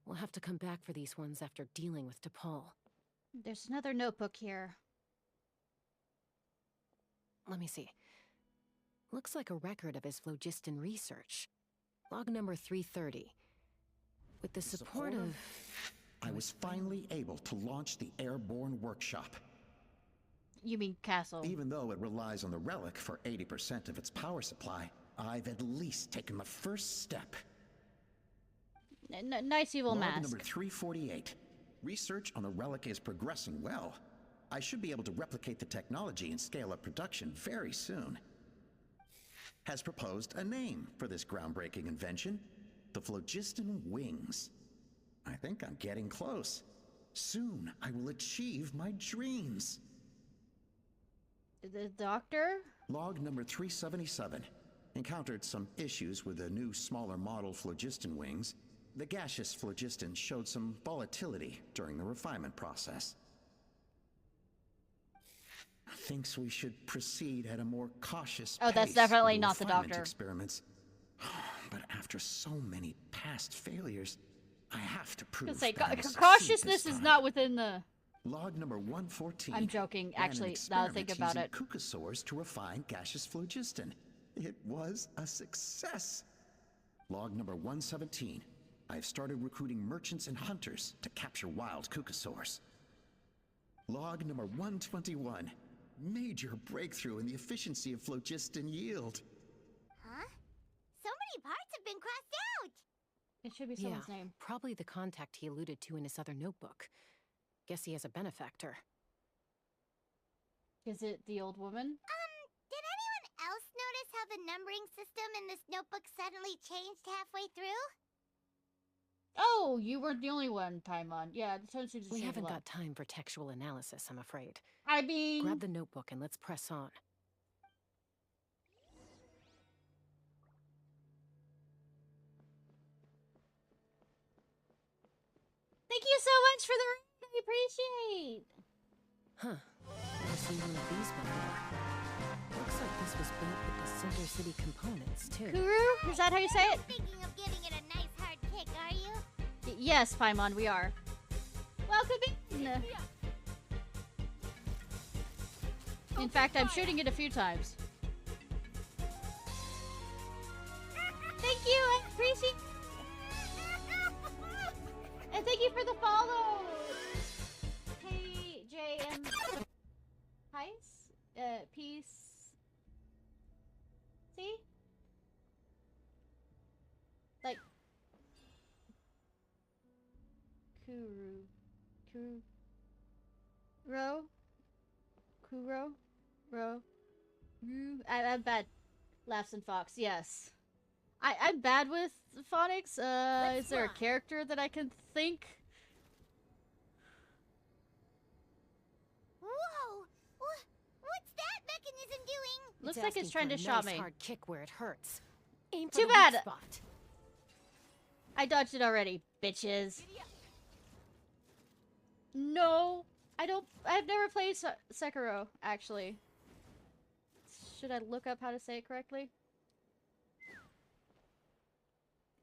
We'll have to come back for these ones after dealing with T'Pol. There's another notebook here. Let me see. Looks like a record of his phlogiston research. Log number 330. With the support of... I was finally able to launch the airborne workshop. You mean castle? Even though it relies on the relic for 80% of its power supply, I've at least taken the first step. Nice evil Log mask. number 348. Research on the relic is progressing well. I should be able to replicate the technology and scale up production very soon. Has proposed a name for this groundbreaking invention: the phlogiston wings. I think I'm getting close. Soon I will achieve my dreams. The doctor? Log number 377. Encountered some issues with the new smaller model phlogiston wings. The gaseous phlogiston showed some volatility during the refinement process. Thinks we should proceed at a more cautious pace. Oh, that's definitely with not the refinement doctor. Experiments. But after so many past failures, I have to prove Say, that I will succeed cautiousness this is time. not within the... Log number 114. I'm joking, ran an actually, now that I think experiment about it. using Kukasaurs to refine gaseous phlogiston. It was a success. Log number 117. I've started recruiting merchants and hunters to capture wild Kukasaurs. Log number 121. Major breakthrough in the efficiency of phlogiston yield. Huh? So many parts have been crossed out! It should be someone's name. Probably the contact he alluded to in his other notebook. Guess he has a benefactor. Is it the old woman? Did anyone else notice how the numbering system in this notebook suddenly changed halfway through? Oh, you weren't the only one, Paimon. Yeah, the tone seems to We change a haven't lot. got time for textual analysis, I'm afraid. I mean... Grab the notebook and let's press on. Thank you so much for the raid. I appreciate. Huh. Never seen one of these before. Looks like this was built with the Cinder City components, too. Kuru? Is that how you say it? Thinking of giving it a nice hard kick, are you? Yes, Paimon, we are. Welcome in. In fact, I'm shooting it a few times. Thank you, I appreciate. And thank you for the follow. KJM Heis? Peace. See? Like Kuro. I'm bad. Laughs and Fox, yes. I'm bad with phonics. Is there a character that I can think? Whoa! What's that mechanism doing? Looks like it's trying to shot me. Hard kick where it hurts. Aim for Too the weak bad. spot. I dodged it already, bitches. No, I don't. I've never played Sekiro, actually. Should I look up how to say it correctly?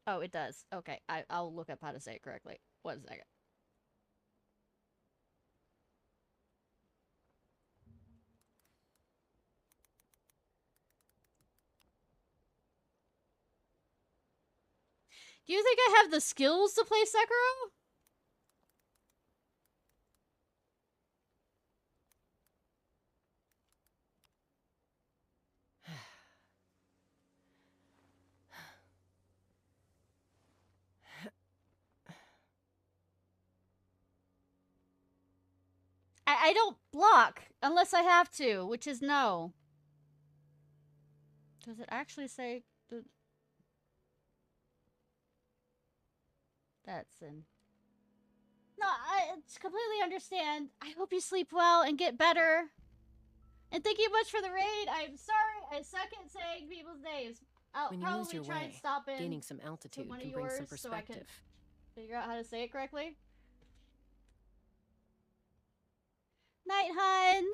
Oh, it does. Okay, I'll look up how to say it correctly. 1 second. Do you think I have the skills to play Sekiro? I don't block unless I have to, which is no. Does it actually say the... That's in... No, I completely understand. I hope you sleep well and get better. And thank you much for the raid. I'm sorry, I suck at saying people's names. I'll When you lose probably your try and way, stop in gaining some to altitude one of can bring some yours so I can perspective. figure out how to say it correctly. Night, hun.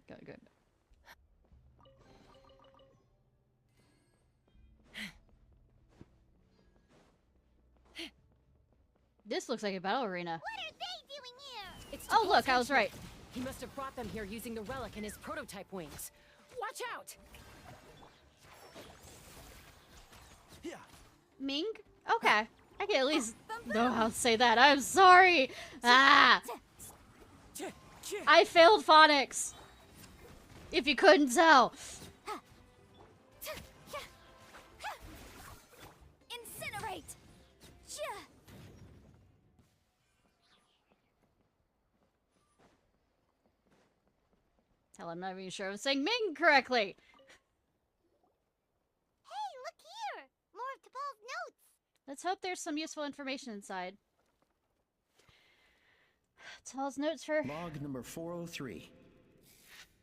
Good, good. This looks like a battle arena. What are they doing here? It's Oh, look, T'Pol's I was henchman. right. He must have brought them here using the relic and his prototype wings. Watch out! Yeah. Ming? Okay. I can at least know how to say that. I'm sorry. Ah! I failed phonics. If you couldn't tell. Incinerate! Hell, I'm not even sure I'm saying Ming correctly. Hey, look here! More of T'Pol's notes! Let's hope there's some useful information inside. T'Pol's notes for... Log number 403.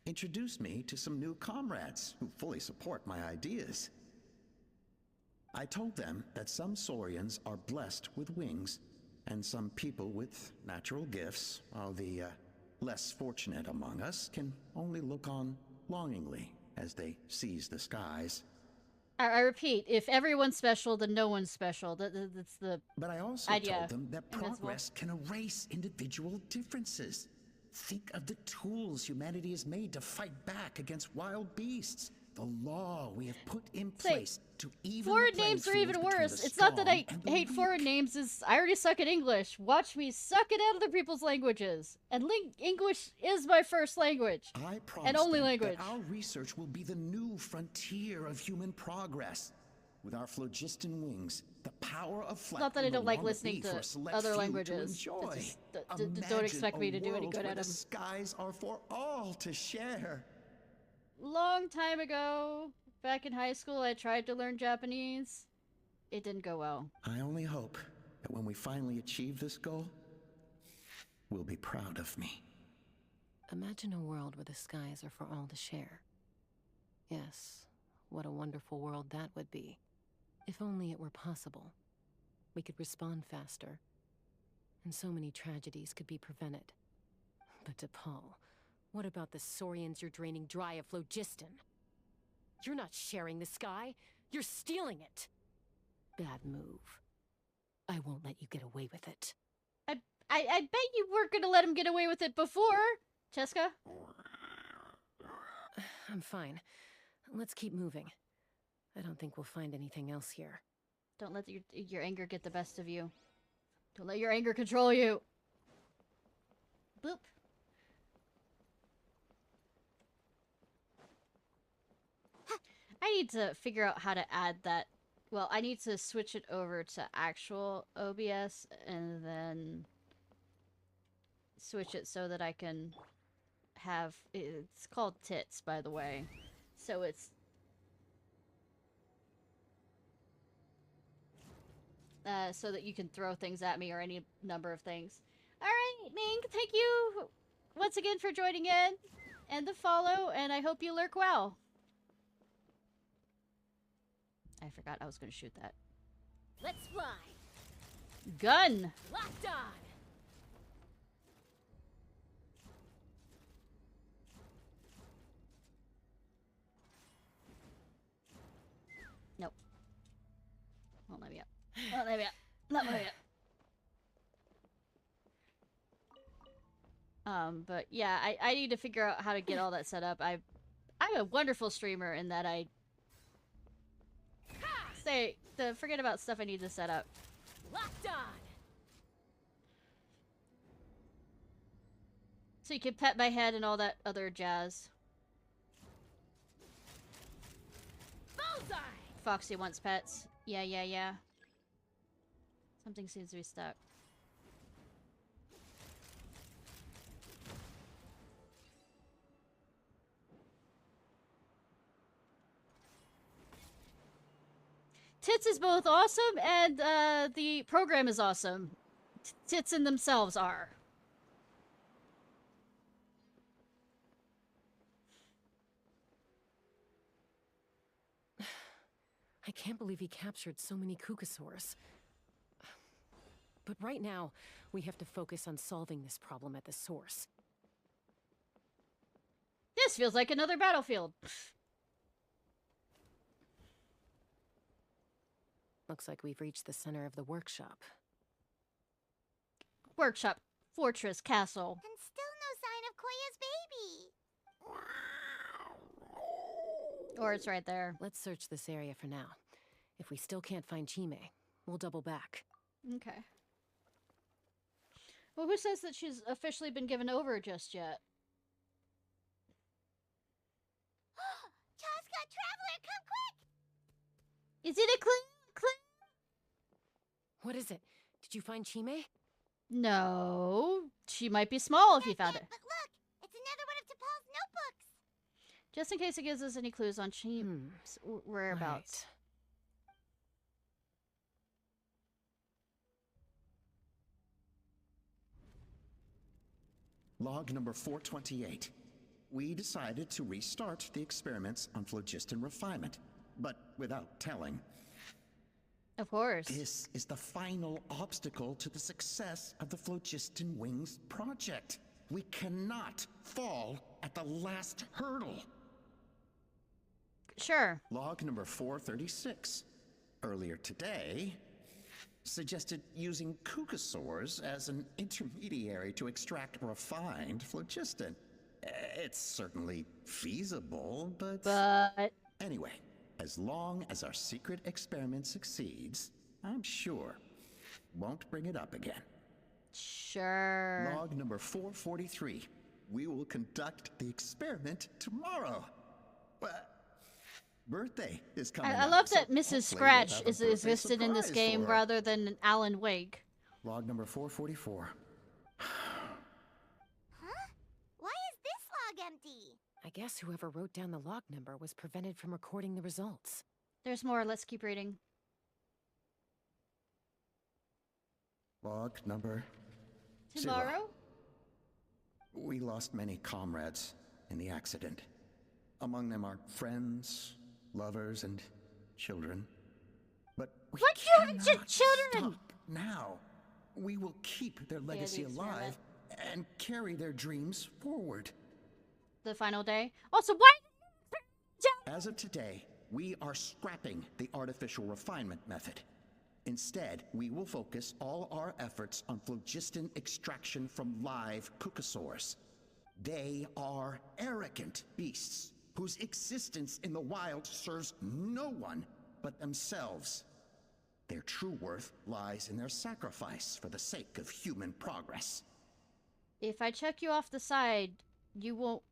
Introduce me to some new comrades who fully support my ideas. I told them that some Saurians are blessed with wings, and some people with natural gifts, while the less fortunate among us can only look on longingly as they seize the skies. I repeat, if everyone's special, then no one's special. That's the But I also idea. told them that Invincible. progress can erase individual differences. Think of the tools humanity has made to fight back against wild beasts. The law we have put in place to even Foreign names are even worse. It's not that I hate foreign names. Is I already suck at English. Watch me suck at other people's languages. And English is my first language. I promise and only them language. that our research will be the new frontier of human progress. With our phlogiston wings, the power of flight. It's not that I will no don't like longer listening be for to a select other few languages. To enjoy. It's just, don't expect me to do any Imagine a good world at where them. the skies are for all to share. Long time ago, back in high school, I tried to learn Japanese. It didn't go well. I only hope that when we finally achieve this goal, we'll be proud of me. Imagine a world where the skies are for all to share. Yes, what a wonderful world that would be. If only it were possible. We could respond faster, and so many tragedies could be prevented. But T'Pol, what about the Saurians you're draining dry of phlogiston? You're not sharing the sky, you're stealing it. Bad move. I won't let you get away with it. I bet you weren't gonna let him get away with it before, Cheska. I'm fine. Let's keep moving. I don't think we'll find anything else here. Don't let your anger get the best of you. Don't let your anger control you. Boop. I need to figure out how to add that. Well, I need to switch it over to actual OBS and then switch it so that I can have... It's called tits, by the way. So it's... so that you can throw things at me or any number of things. Alright, Ming, thank you once again for joining in and the follow, and I hope you lurk well. I forgot I was going to shoot that. Let's fly! Gun! Locked on! Nope. Won't let me up. Won't let me up. Not let me up. But yeah, I need to figure out how to get all that set up. I'm a wonderful streamer in that I forget about stuff I need to set up. Locked on! So you can pet my head and all that other jazz. Bullseye! Foxy wants pets. Yeah. Something seems to be stuck. Tits is both awesome and the program is awesome. Tits in themselves are. I can't believe he captured so many Kukasaurs. But right now, we have to focus on solving this problem at the source. This feels like another battlefield. Looks like we've reached the center of the workshop. Workshop, fortress, castle. And still no sign of Koya's baby. Or it's right there. Let's search this area for now. If we still can't find Chime, we'll double back. Okay. Well, who says that she's officially been given over just yet? Chaska, Traveler, come quick! Is it a clue? What is it? Did you find Chime? No. She might be small if you found it. But look, it's another one of T'Pol's notebooks. Just in case it gives us any clues on Chime's whereabouts. Log number 428. We decided to restart the experiments on phlogiston refinement, but without telling. Of course. This is the final obstacle to the success of the Phlogiston Wings project. We cannot fall at the last hurdle. Sure. Log number 436. Earlier today, suggested using Kukasaurs as an intermediary to extract refined phlogiston. It's certainly feasible, but... Anyway, as long as our secret experiment succeeds, I'm sure won't bring it up again. Sure. Log number 443. We will conduct the experiment tomorrow. Birthday is coming I up, love so that Mrs. hopefully Scratch we'll have a is birthday existed in this surprise game for her. rather than Alan Wake. Log number 444. Huh? Why is this log empty? I guess whoever wrote down the log number was prevented from recording the results. There's more. Let's keep reading. Log number Tomorrow? 0. We lost many comrades in the accident. Among them are friends, lovers, and children. But we cannot children? stop now. We will keep their legacy alive and carry their dreams forward. The final day. Also, why? As of today, we are scrapping the artificial refinement method. Instead, we will focus all our efforts on phlogiston extraction from live Kukasaurs. They are arrogant beasts whose existence in the wild serves no one but themselves. Their true worth lies in their sacrifice for the sake of human progress. If I check you off the side, you won't...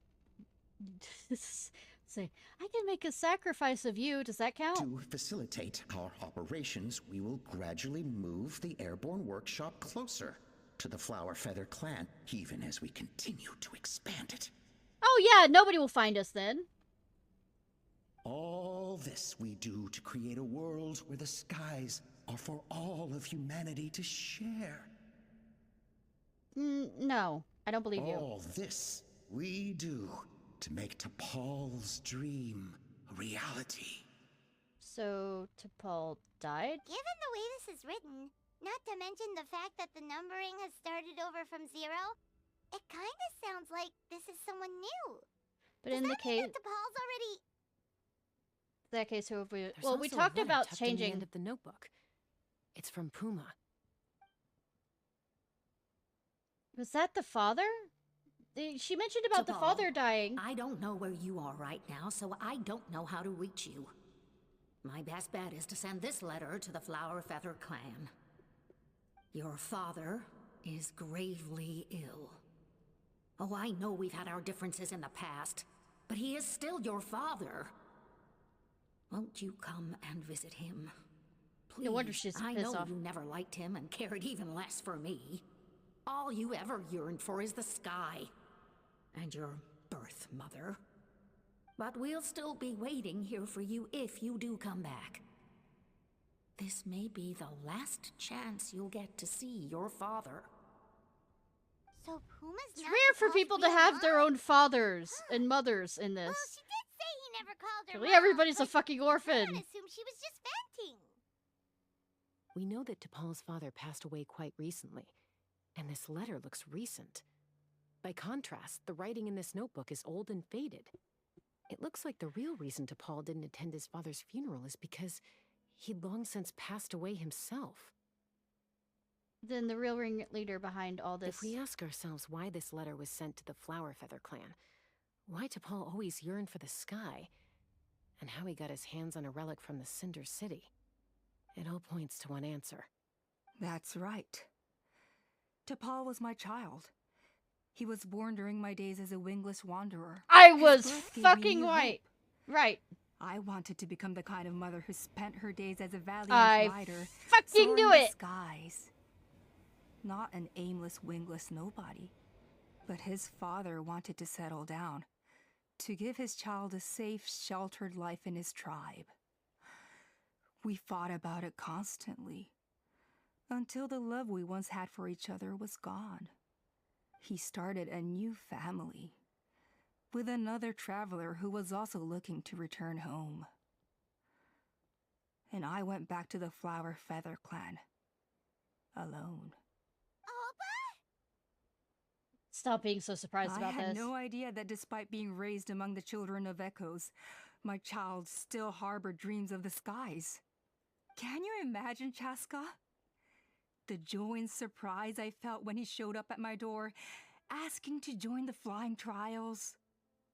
Say, I can make a sacrifice of you. Does that count? To facilitate our operations, we will gradually move the airborne workshop closer to the Flower Feather clan, even as we continue to expand it. Oh yeah, nobody will find us then. All this we do to create a world where the skies are for all of humanity to share. No, I don't believe you. All this we do to make T'Pol's dream a reality. So, T'Pol died? Given the way this is written, not to mention the fact that the numbering has started over from 0, it kind of sounds like this is someone new. But in the case... T'Pol's already... that case, who have we... There's well, we also a talked letter about tucked in the changing... end of the notebook. It's from Puma. Was that the father? She mentioned about the T'Pol, father dying. I don't know where you are right now, so I don't know how to reach you. My best bet is to send this letter to the Flower Feather clan. Your father is gravely ill. Oh, I know we've had our differences in the past, but he is still your father. Won't you come and visit him? Please, No wonder she's I pissed know off. you never liked him and cared even less for me. All you ever yearned for is the sky. And your birth mother. But we'll still be waiting here for you if you do come back. This may be the last chance you'll get to see your father. So Puma's It's not rare for T'Pol's people to real have mom? their own fathers and mothers in this. Well, she did say he never called her Really, mom, everybody's a but fucking I orphan. would assume she was just venting. We know that T'Pol's father passed away quite recently, and this letter looks recent. By contrast, the writing in this notebook is old and faded. It looks like the real reason T'Pol didn't attend his father's funeral is because he'd long since passed away himself. Then the real ringleader behind all this. If we ask ourselves why this letter was sent to the Flower Feather clan, why T'Pol always yearned for the sky, and how he got his hands on a relic from the Cinder City, it all points to one answer. That's right. T'Pol was my child. He was born during my days as a wingless wanderer. I His was birth gave me fucking new right. hope. Right. I wanted to become the kind of mother who spent her days as a valiant I rider, fucking soaring knew the it. skies. Not an aimless, wingless nobody. But his father wanted to settle down, to give his child a safe, sheltered life in his tribe. We fought about it constantly, until the love we once had for each other was gone. He started a new family, with another traveler who was also looking to return home. And I went back to the Flower Feather clan, alone. Stop being so surprised about I had this. no idea that despite being raised among the children of echoes, my child still harbored dreams of the skies. Can you imagine, Chaska? The joy and surprise I felt when he showed up at my door, asking to join the flying trials.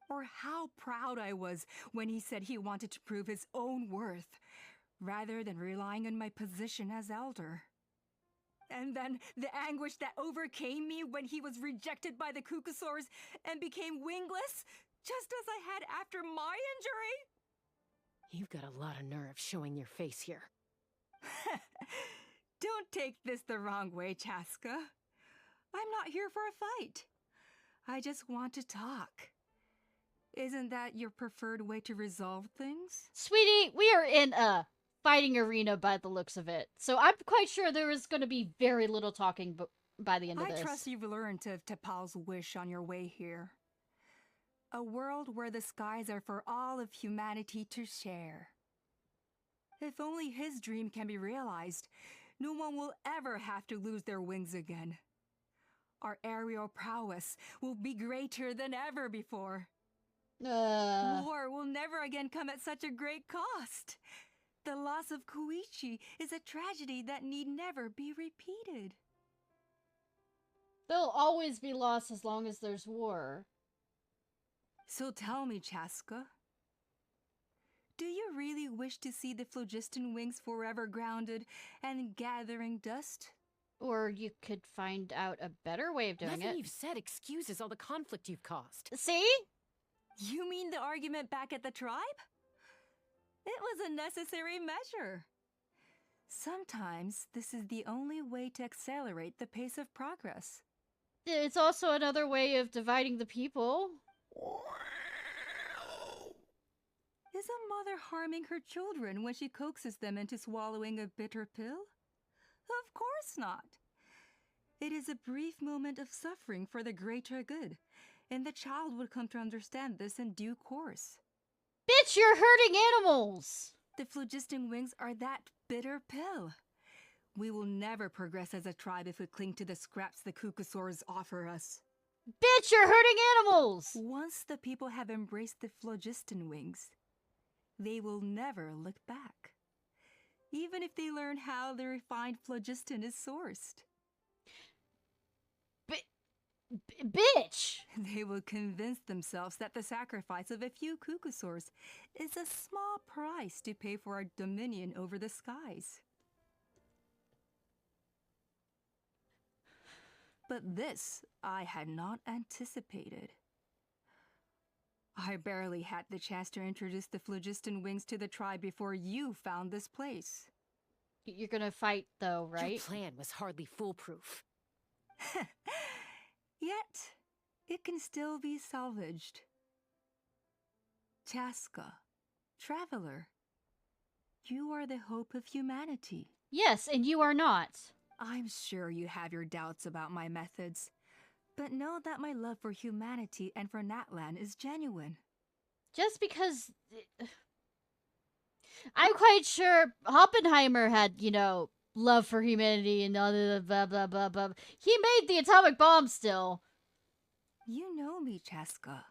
Or how proud I was when he said he wanted to prove his own worth, rather than relying on my position as elder. And then the anguish that overcame me when he was rejected by the Cucusaurs and became wingless, just as I had after my injury. You've got a lot of nerve showing your face here. Don't take this the wrong way, Chaska. I'm not here for a fight. I just want to talk. Isn't that your preferred way to resolve things? Sweetie, we are in a fighting arena by the looks of it. So I'm quite sure there is going to be very little talking by the end of this. I trust you've learned of T'Pol's wish on your way here. A world where the skies are for all of humanity to share. If only his dream can be realized, no one will ever have to lose their wings again. Our aerial prowess will be greater than ever before. War will never again come at such a great cost. The loss of Koichi is a tragedy that need never be repeated. They'll always be lost as long as there's war. So tell me, Chaska, do you really wish to see the phlogiston wings forever grounded and gathering dust? Or you could find out a better way of doing Nothing it. you've said excuses all the conflict you've caused. See? You mean the argument back at the tribe? It was a necessary measure. Sometimes this is the only way to accelerate the pace of progress. It's also another way of dividing the people. Is a mother harming her children when she coaxes them into swallowing a bitter pill? Of course not. It is a brief moment of suffering for the greater good, and the child would come to understand this in due course. Bitch, you're hurting animals! The phlogiston wings are that bitter pill. We will never progress as a tribe if we cling to the scraps the Cucusaurs offer us. Bitch, you're hurting animals! Once the people have embraced the phlogiston wings, they will never look back. Even if they learn how the refined phlogiston is sourced. Bitch! They will convince themselves that the sacrifice of a few Cucusaurs is a small price to pay for our dominion over the skies. But this I had not anticipated. I barely had the chance to introduce the phlogiston wings to the tribe before you found this place. You're gonna fight, though, right? Your plan was hardly foolproof. Yet, it can still be salvaged. Chaska, traveler, you are the hope of humanity. Yes, and you are not. I'm sure you have your doubts about my methods, but know that my love for humanity and for Natlan is genuine. Just because... I'm quite sure Oppenheimer had, you know, love for humanity and all the blah blah blah blah. He made the atomic bomb still. You know me, Chaska.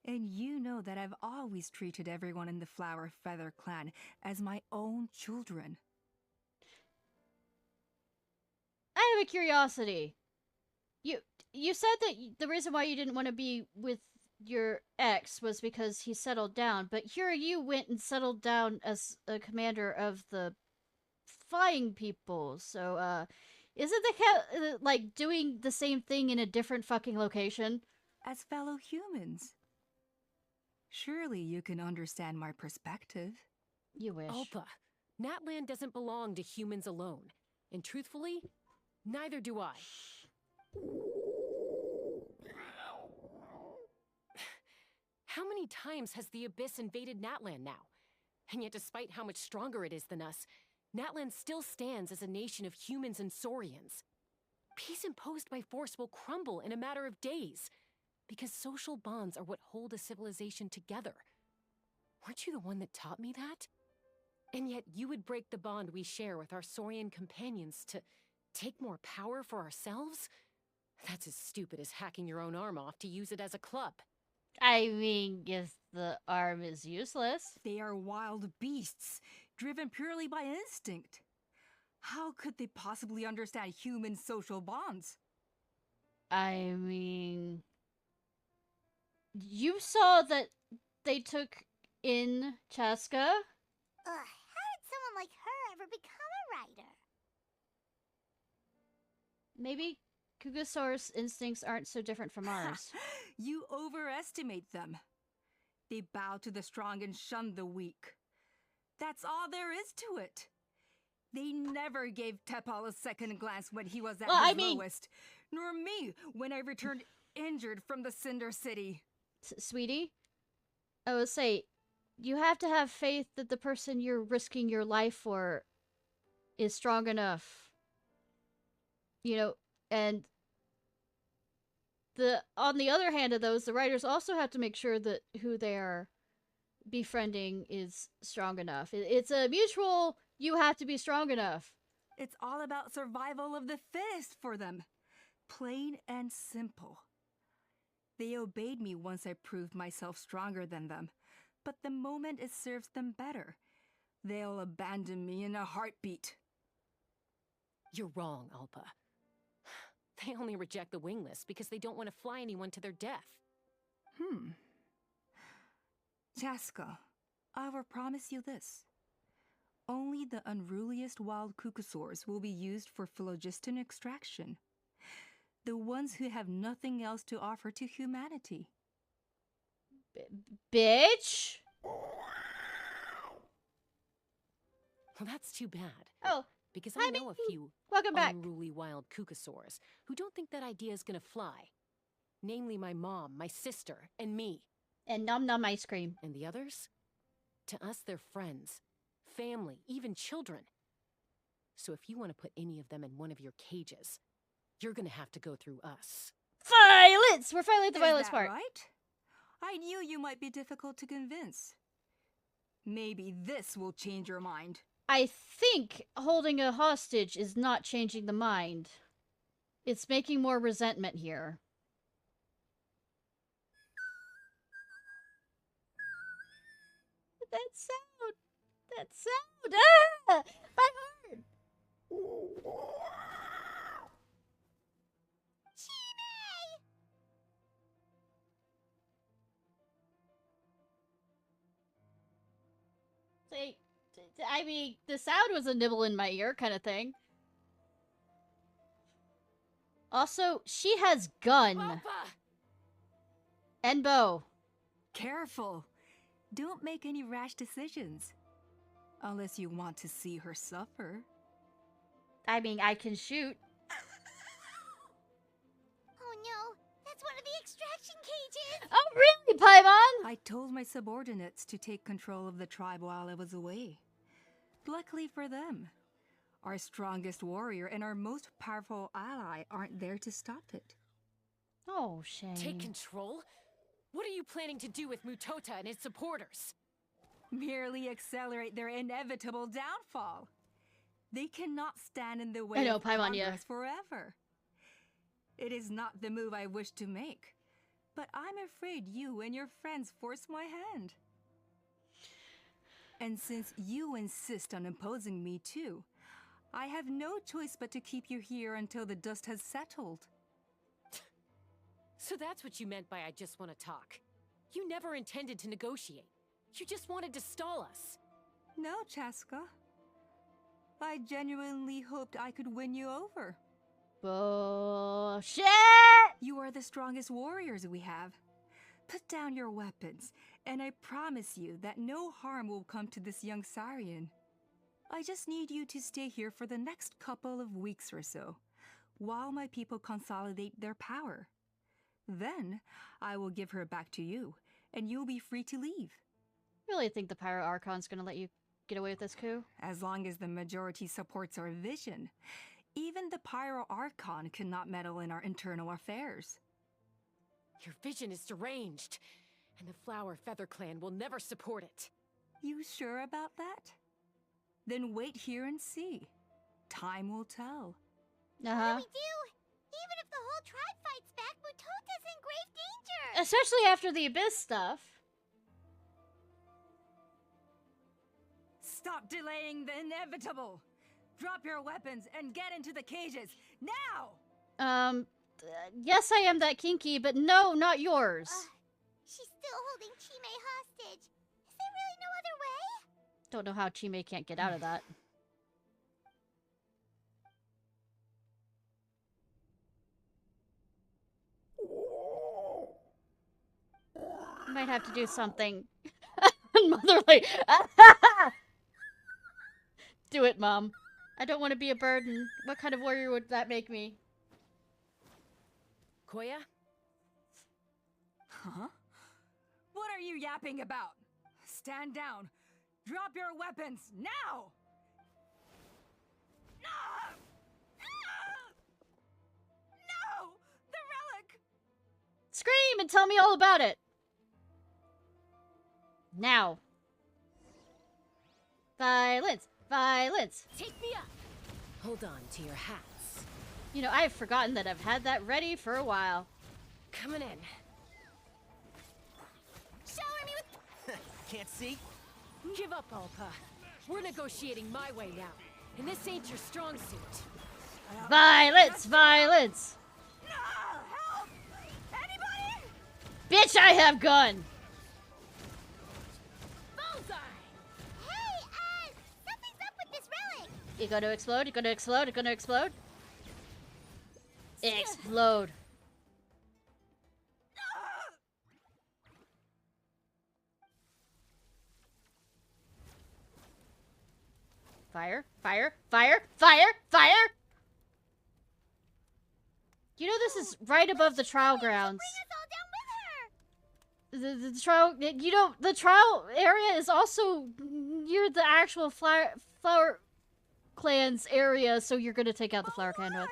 And you know that I've always treated everyone in the Flower Feather clan as my own children. I have a curiosity. You said that the reason why you didn't want to be with your ex was because he settled down, but here you went and settled down as a commander of the flying people. So, isn't the cat like doing the same thing in a different fucking location? As fellow humans. Surely you can understand my perspective. You wish. Alpa, Natlan doesn't belong to humans alone. And truthfully, neither do I. How many times has the Abyss invaded Natlan now? And yet despite how much stronger it is than us, Natlan still stands as a nation of humans and saurians. Peace imposed by force will crumble in a matter of days, because social bonds are what hold a civilization together. Weren't you the one that taught me that? And yet you would break the bond we share with our saurian companions to take more power for ourselves? That's as stupid as hacking your own arm off to use it as a club. I mean, if the arm is useless. They are wild beasts, driven purely by instinct. How could they possibly understand human social bonds? I mean... You saw that they took in Chaska? How did someone like her ever become a writer? Maybe Kugasaur's instincts aren't so different from ours. You overestimate them. They bow to the strong and shun the weak. That's all there is to it. They never gave Tepal a second glance when he was at his lowest, nor me when I returned injured from the Cinder City. Sweetie, I would say, you have to have faith that the person you're risking your life for is strong enough. You know, and on the other hand of those, the writers also have to make sure that who they are befriending is strong enough. It's a mutual, you have to be strong enough. It's all about survival of the fittest for them. Plain and simple. They obeyed me once I proved myself stronger than them, but the moment it serves them better, they'll abandon me in a heartbeat. You're wrong, Alpa. They only reject the wingless because they don't want to fly anyone to their death. Chaska, I will promise you this. Only the unruliest wild Kukasaurs will be used for phlogiston extraction. The ones who have nothing else to offer to humanity. Bitch? Well, that's too bad. Oh, because I know a few welcome back. Unruly wild Kukasaurs who don't think that idea is gonna fly. Namely my mom, my sister, and me. And Nom Nom ice cream. And the others? To us, they're friends, family, even children. So if you want to put any of them in one of your cages, you're gonna have to go through us. Violets! We're finally at the violets part. Right? I knew you might be difficult to convince. Maybe this will change your mind. I think holding a hostage is not changing the mind. It's making more resentment here. That sound! That sound! Ah! My heart! Say, I mean, the sound was a nibble in my ear kind of thing. Also, she has gun. Papa! And bow. Careful. Don't make any rash decisions. Unless you want to see her suffer. I mean, I can shoot. Oh no, that's one of the extraction cages! Oh, really, Paimon? I told my subordinates to take control of the tribe while I was away. Luckily for them, our strongest warrior and our most powerful ally aren't there to stop it. Oh, shame. Take control? What are you planning to do with Mutota and his supporters? Merely accelerate their inevitable downfall. They cannot stand in the way I know, of Paimon, yeah. progress forever. It is not the move I wish to make, but I'm afraid you and your friends force my hand. And since you insist on imposing me too, I have no choice but to keep you here until the dust has settled. So that's what you meant by I just want to talk. You never intended to negotiate. You just wanted to stall us. No, Chaska. I genuinely hoped I could win you over. Bullshit! You are the strongest warriors we have. Put down your weapons, and I promise you that no harm will come to this young Saurian. I just need you to stay here for the next couple of weeks or so, while my people consolidate their power. Then, I will give her back to you, and you'll be free to leave. Really think the Pyro Archon's gonna let you get away with this coup? As long as the majority supports our vision, even the Pyro Archon cannot meddle in our internal affairs. Your vision is deranged, and the Flower Feather Clan will never support it. You sure about that? Then wait here and see. Time will tell. What do we do? Even if the whole tribe fights back, Mutota's in grave danger! Especially after the Abyss stuff. Stop delaying the inevitable! Drop your weapons and get into the cages, now! Yes, I am that kinky, but no, not yours. She's still holding Chime hostage. Is there really no other way? Don't know how Chime can't get out of that. Might have to do something motherly. Do it, Mom. I don't want to be a burden. What kind of warrior would that make me? Koya? Huh? What are you yapping about? Stand down. Drop your weapons, now! No! The relic! Scream and tell me all about it! Now. Violence! Violence! Take me up! Hold on to your hats. You know, I've forgotten that I've had that ready for a while. Coming in. Shower me with... Can't see? Give up, Alpa. We're negotiating my way now, and this ain't your strong suit. Violence! Violence! No! Help! Anybody? Bitch, I have gun! Bullseye! Hey, something's up with this relic! You gonna explode? You gonna explode? You gonna explode? Explode. Fire, fire, fire, fire, fire! You know this is right above the trial grounds. The trial, you know, the trial area is also near the actual flower clan's area, so you're gonna take out the flower clan with.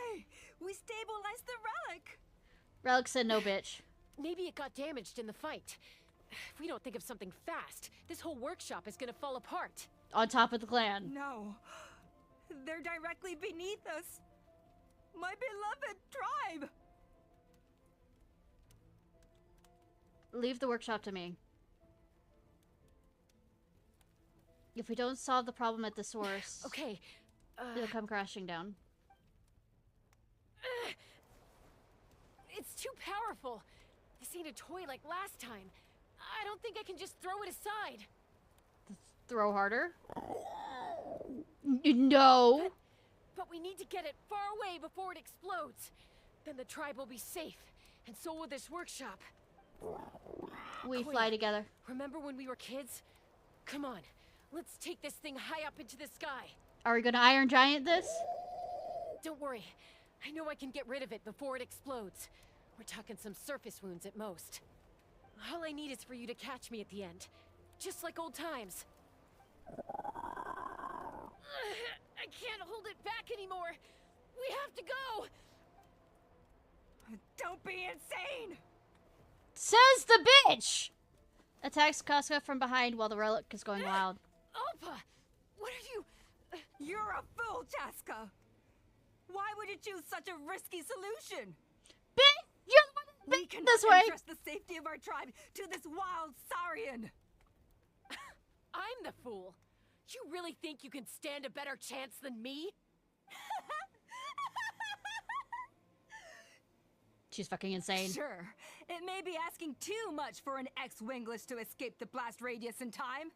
We stabilized the relic! Relic said no, bitch. Maybe it got damaged in the fight. If we don't think of something fast, this whole workshop is gonna fall apart. On top of the clan. No. They're directly beneath us. My beloved tribe! Leave the workshop to me. If we don't solve the problem at the source, okay, it'll come crashing down. It's too powerful. This ain't a toy like last time. I don't think I can just throw it aside. Throw harder? No. But we need to get it far away before it explodes. Then the tribe will be safe, and so will this workshop. we Koya, fly together. Remember when we were kids? Come on, let's take this thing high up into the sky. Are we gonna Iron Giant this? Don't worry, I know I can get rid of it before it explodes. We're talking some surface wounds at most. All I need is for you to catch me at the end, just like old times. I can't hold it back anymore. We have to go. Don't be insane! Says the bitch! Attacks Casca from behind while the relic is going wild. Alpa! What are you... You're a fool, Chaska! Why would you choose such a risky solution? Bitch! You're the one we that cannot this way! entrust the safety of our tribe to this wild Saurian! I'm the fool. You really think you can stand a better chance than me? She's fucking insane. Sure, it may be asking too much for an ex-wingless to escape the blast radius in time.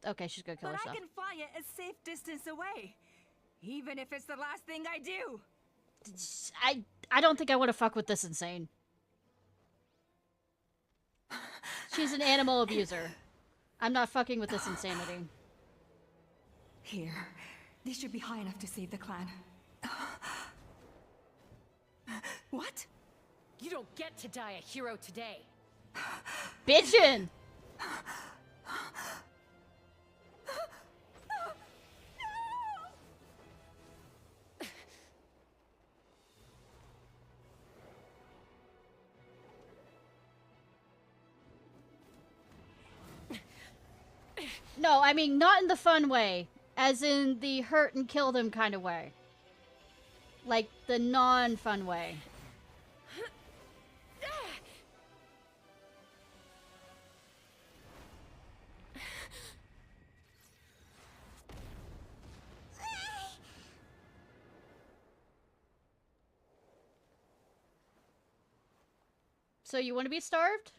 Okay, she's gonna kill but herself. I can fly it a safe distance away, even if it's the last thing I do. I don't think I want to fuck with this insane. She's an animal abuser. I'm not fucking with this insanity. Here, this should be high enough to save the clan. What? You don't get to die a hero today. Bitchin'! No, I mean, not in the fun way. As in the hurt and kill them kind of way. Like, the non-fun way. So you want to be starved?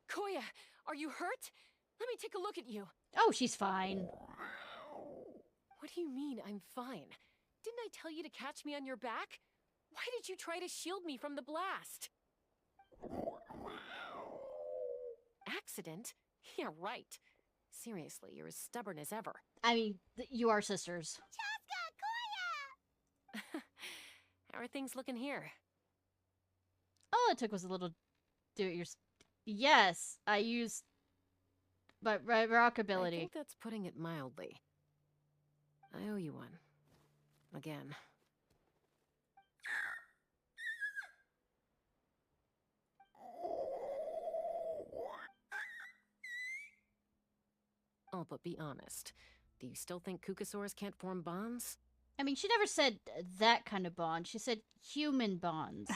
Koya, are you hurt? Let me take a look at you. Oh, she's fine. What do you mean, I'm fine? Didn't I tell you to catch me on your back? Why did you try to shield me from the blast? Accident? Yeah, right. Seriously, you're as stubborn as ever. I mean, you are sisters. Chaska, Koya! How are things looking here? All it took was a little do-it-yourself. Yes, I used but rock ability. I think that's putting it mildly. I owe you one. Again. Oh, but be honest. Do you still think Kukasaurs can't form bonds? I mean, she never said that kind of bond. She said human bonds.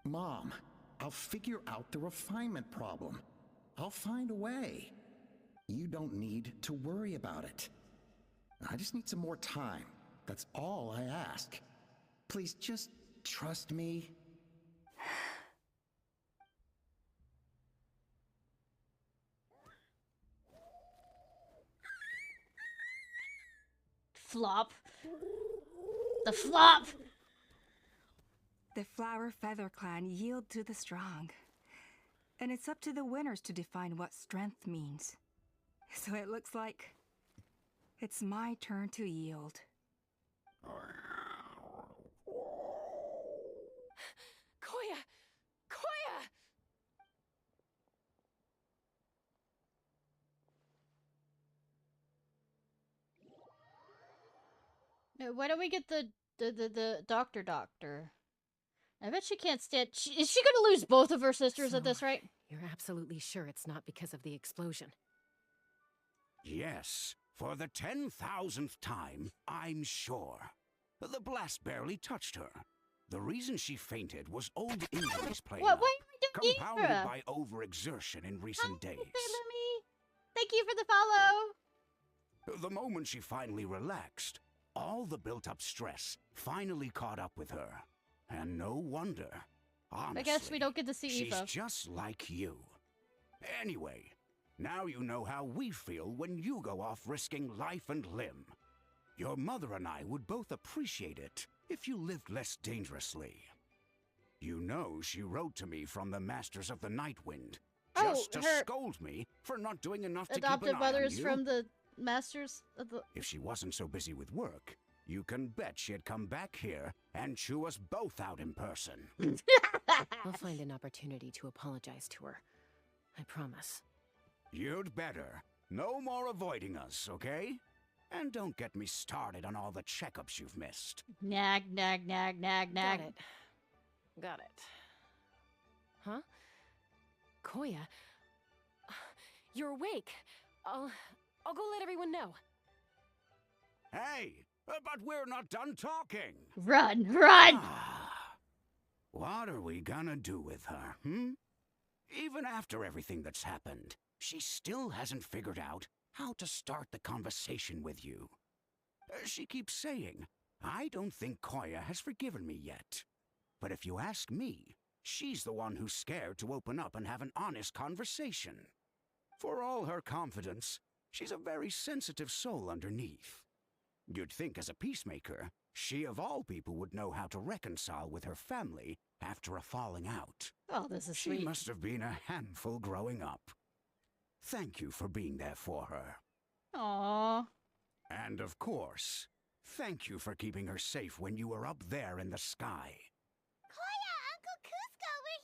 Mom, I'll figure out the refinement problem. I'll find a way. You don't need to worry about it. I just need some more time. That's all I ask. Please just trust me. Flop. The flop! The Flower Feather Clan yield to the strong. And it's up to the winners to define what strength means. So it looks like it's my turn to yield. Koya! Koya! Why don't we get the doctor? I bet she can't stand. Is she gonna lose both of her sisters at this rate? You're absolutely sure it's not because of the explosion? Yes, for the 10,000th time, I'm sure. The blast barely touched her. The reason she fainted was old injuries playing What? up, Why are we doing compounded Ira? by overexertion in recent days. Thank you for the follow. The moment she finally relaxed, All the built-up stress finally caught up with her. And no wonder. Honestly, I guess we don't get to see she's Eva. just like you. Anyway, now you know how we feel when you go off risking life and limb. Your mother and I would both appreciate it if you lived less dangerously. You know she wrote to me from the Masters of the Night Wind, just to her scold me for not doing enough to keep adoptive an eye on brothers you. from the Masters of the... If she wasn't so busy with work, you can bet she'd come back here and chew us both out in person. I'll find an opportunity to apologize to her. I promise. You'd better. No more avoiding us, okay? And don't get me started on all the checkups you've missed. Nag, nag, nag, nag, nag. Got it. Huh? Koya? You're awake. I'll go let everyone know. Hey, but we're not done talking. Run, run! What are we gonna do with her, Even after everything that's happened, she still hasn't figured out how to start the conversation with you. She keeps saying, I don't think Koya has forgiven me yet. But if you ask me, she's the one who's scared to open up and have an honest conversation. For all her confidence, she's a very sensitive soul underneath. You'd think as a peacemaker, she of all people would know how to reconcile with her family after a falling out. Oh, this is She sweet. must have been a handful growing up. Thank you for being there for her. Aww. And of course, thank you for keeping her safe when you were up there in the sky. Koya, Uncle Cusco, we're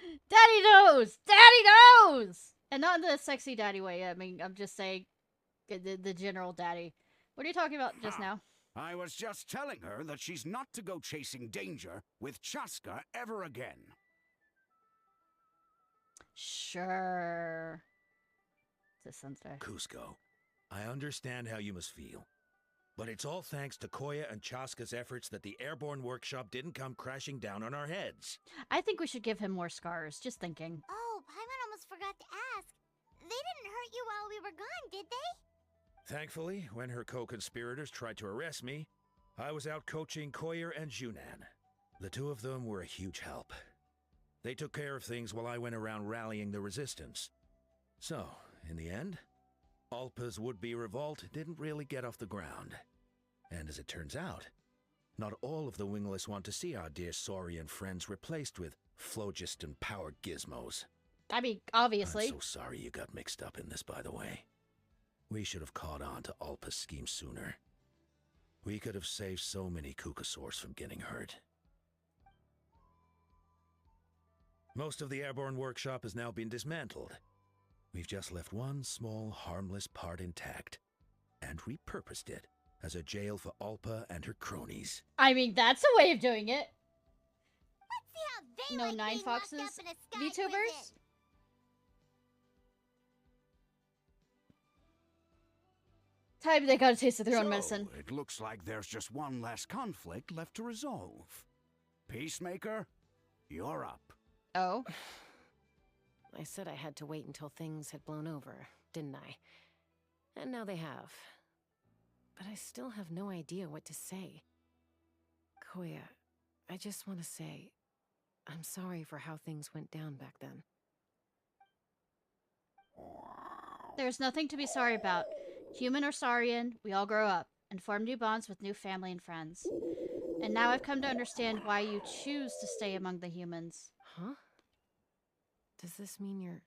here! Daddy knows! Daddy knows! And not in the sexy daddy way. I mean, I'm just saying the general daddy. What are you talking about just now? I was just telling her that she's not to go chasing danger with Chaska ever again. Sure. This sensei. Cusco, I understand how you must feel. But it's all thanks to Koya and Chaska's efforts that the airborne workshop didn't come crashing down on our heads. I think we should give him more scars. Just thinking. Oh, Paimon almost forgot to ask. They didn't hurt you while we were gone, did they? Thankfully, when her co-conspirators tried to arrest me, I was out coaching Koya and Junan. The two of them were a huge help. They took care of things while I went around rallying the resistance. So, in the end, Alpa's would-be revolt didn't really get off the ground. And as it turns out, not all of the Wingless want to see our dear Saurian friends replaced with phlogiston powered gizmos. I mean, obviously. I'm so sorry you got mixed up in this, by the way. We should have caught on to Alpa's scheme sooner. We could have saved so many Kukasaurs from getting hurt. Most of the airborne workshop has now been dismantled. We've just left one small, harmless part intact, and repurposed it as a jail for Alpa and her cronies. I mean, that's a way of doing it. Let's see how they No like 9 being locked foxes, up in a sky VTubers. prison. Time they got a taste of their own So, medicine. it looks like there's just one last conflict left to resolve. Peacemaker, you're up. Oh? I said I had to wait until things had blown over, didn't I? And now they have. But I still have no idea what to say. Koya, I just want to say, I'm sorry for how things went down back then. There's nothing to be sorry about. Human or Saurian, we all grow up and form new bonds with new family and friends. And now I've come to understand why you choose to stay among the humans. Huh? Does this mean you're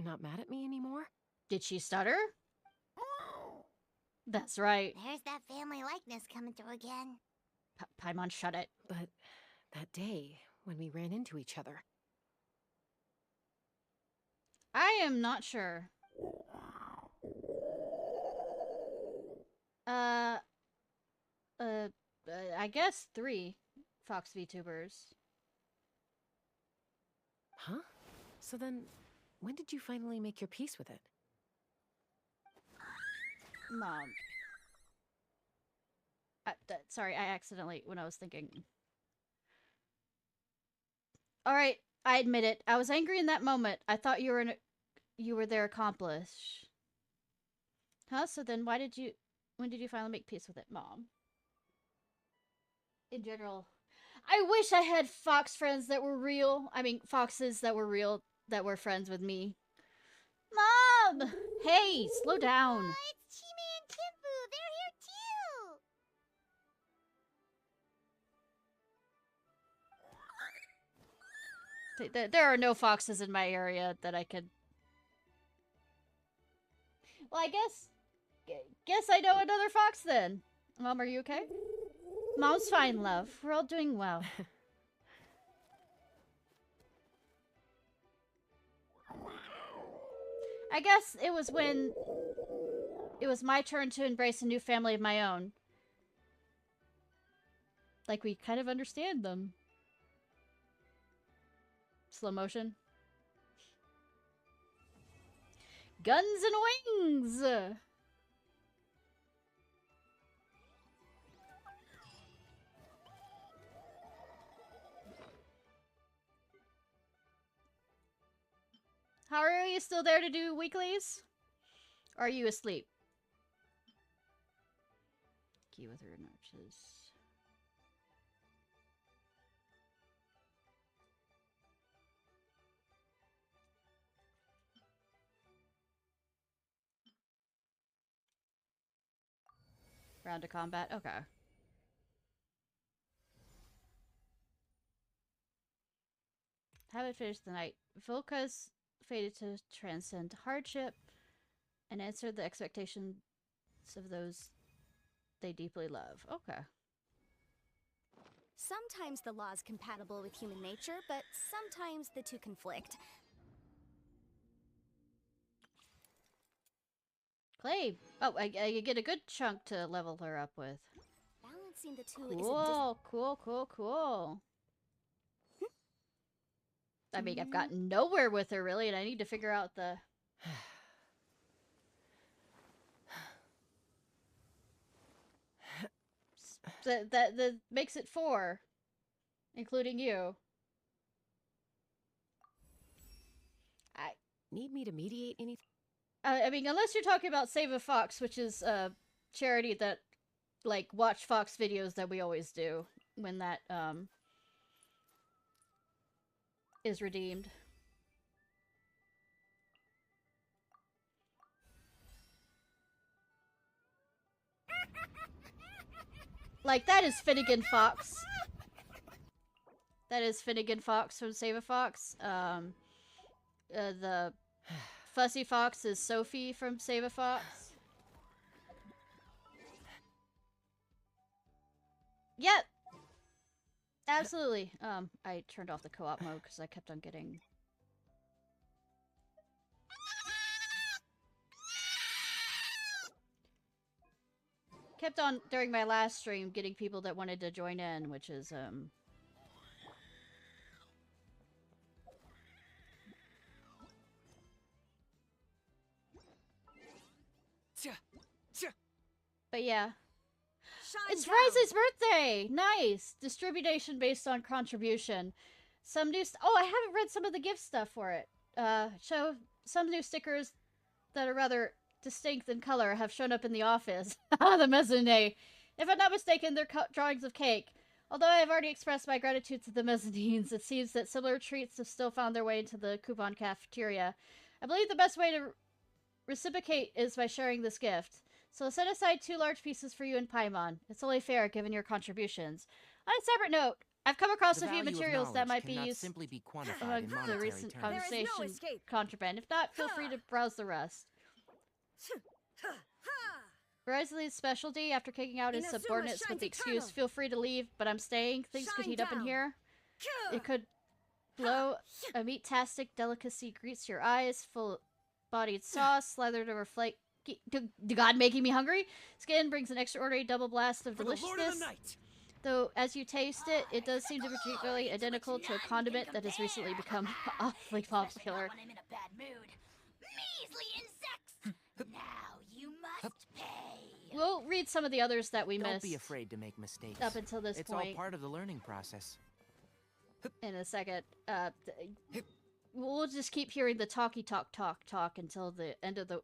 not mad at me anymore? Did she stutter? That's right. There's that family likeness coming through again. Paimon, shut it. But that day, when we ran into each other... I am not sure. I guess 3 Fox VTubers. Huh? So then, when did you finally make your peace with it? Mom. Sorry, I accidentally, when I was thinking. Alright, I admit it. I was angry in that moment. I thought you were their accomplice. Huh? So then when did you finally make peace with it, Mom? In general, I wish I had fox friends that were real. I mean, foxes that were real, that were friends with me. Mom! Hey, slow down. It's Chima and Kimfu. They're here too. There are no foxes in my area that I could... Well, I guess I know another fox then. Mom, are you okay? Mom's fine, love. We're all doing well. I guess it was when it was my turn to embrace a new family of my own. Like, we kind of understand them. Slow motion. Guns and wings! How are you still there to do weeklies? Or are you asleep? Key with her notches. Round of combat? Okay. Haven't finished the night. Volka's fated to transcend hardship and answer the expectations of those they deeply love. Okay. Sometimes the law is compatible with human nature, but sometimes the two conflict. Clay! Oh, I get a good chunk to level her up with. Balancing the two Cool, cool. I mean, I've gotten nowhere with her, really, and I need to figure out the... that makes it 4. Including you. Need me to mediate anything? I mean, unless you're talking about Save a Fox, which is a charity that, like, watch Fox videos that we always do when that, is redeemed. Like, that is Finnegan Fox. That is Finnegan Fox from Save a Fox. The Fussy Fox is Sophie from Save a Fox. Yep. Absolutely. I turned off the co-op mode because I kept on getting... Kept on, during my last stream, getting people that wanted to join in, which is, But yeah. It's Riley's birthday! Nice! Distribution based on contribution. Some new oh, I haven't read some of the gift stuff for it. Show some new stickers that are rather distinct in color have shown up in the office. The mezzanine. If I'm not mistaken, they're drawings of cake. Although I have already expressed my gratitude to the mezzanines, it seems that similar treats have still found their way into the coupon cafeteria. I believe the best way to reciprocate is by sharing this gift. So set aside 2 large pieces for you and Paimon. It's only fair given your contributions. On a separate note, I've come across a few materials that might be used simply be quantified among in the monetary recent terms. conversation contraband. If not, feel free to browse the rest. Verizon's specialty, after kicking out his subordinates with the excuse, feel free to leave, but I'm staying. Things could heat up in here. It could blow. A meat-tastic delicacy greets your eyes, full-bodied sauce, slathered over flake. God making me hungry? Skin brings an extraordinary double blast of deliciousness. Though, as you taste it, it does seem to be particularly identical to a condiment that has recently become awfully popular. I'm in a bad mood. Measly insects! Now you must pay. We'll read some of the others that we missed. Don't be afraid to make mistakes. Up until this it's point. It's all part of the learning process. In a second. We'll just keep hearing the talky talk until the end of the...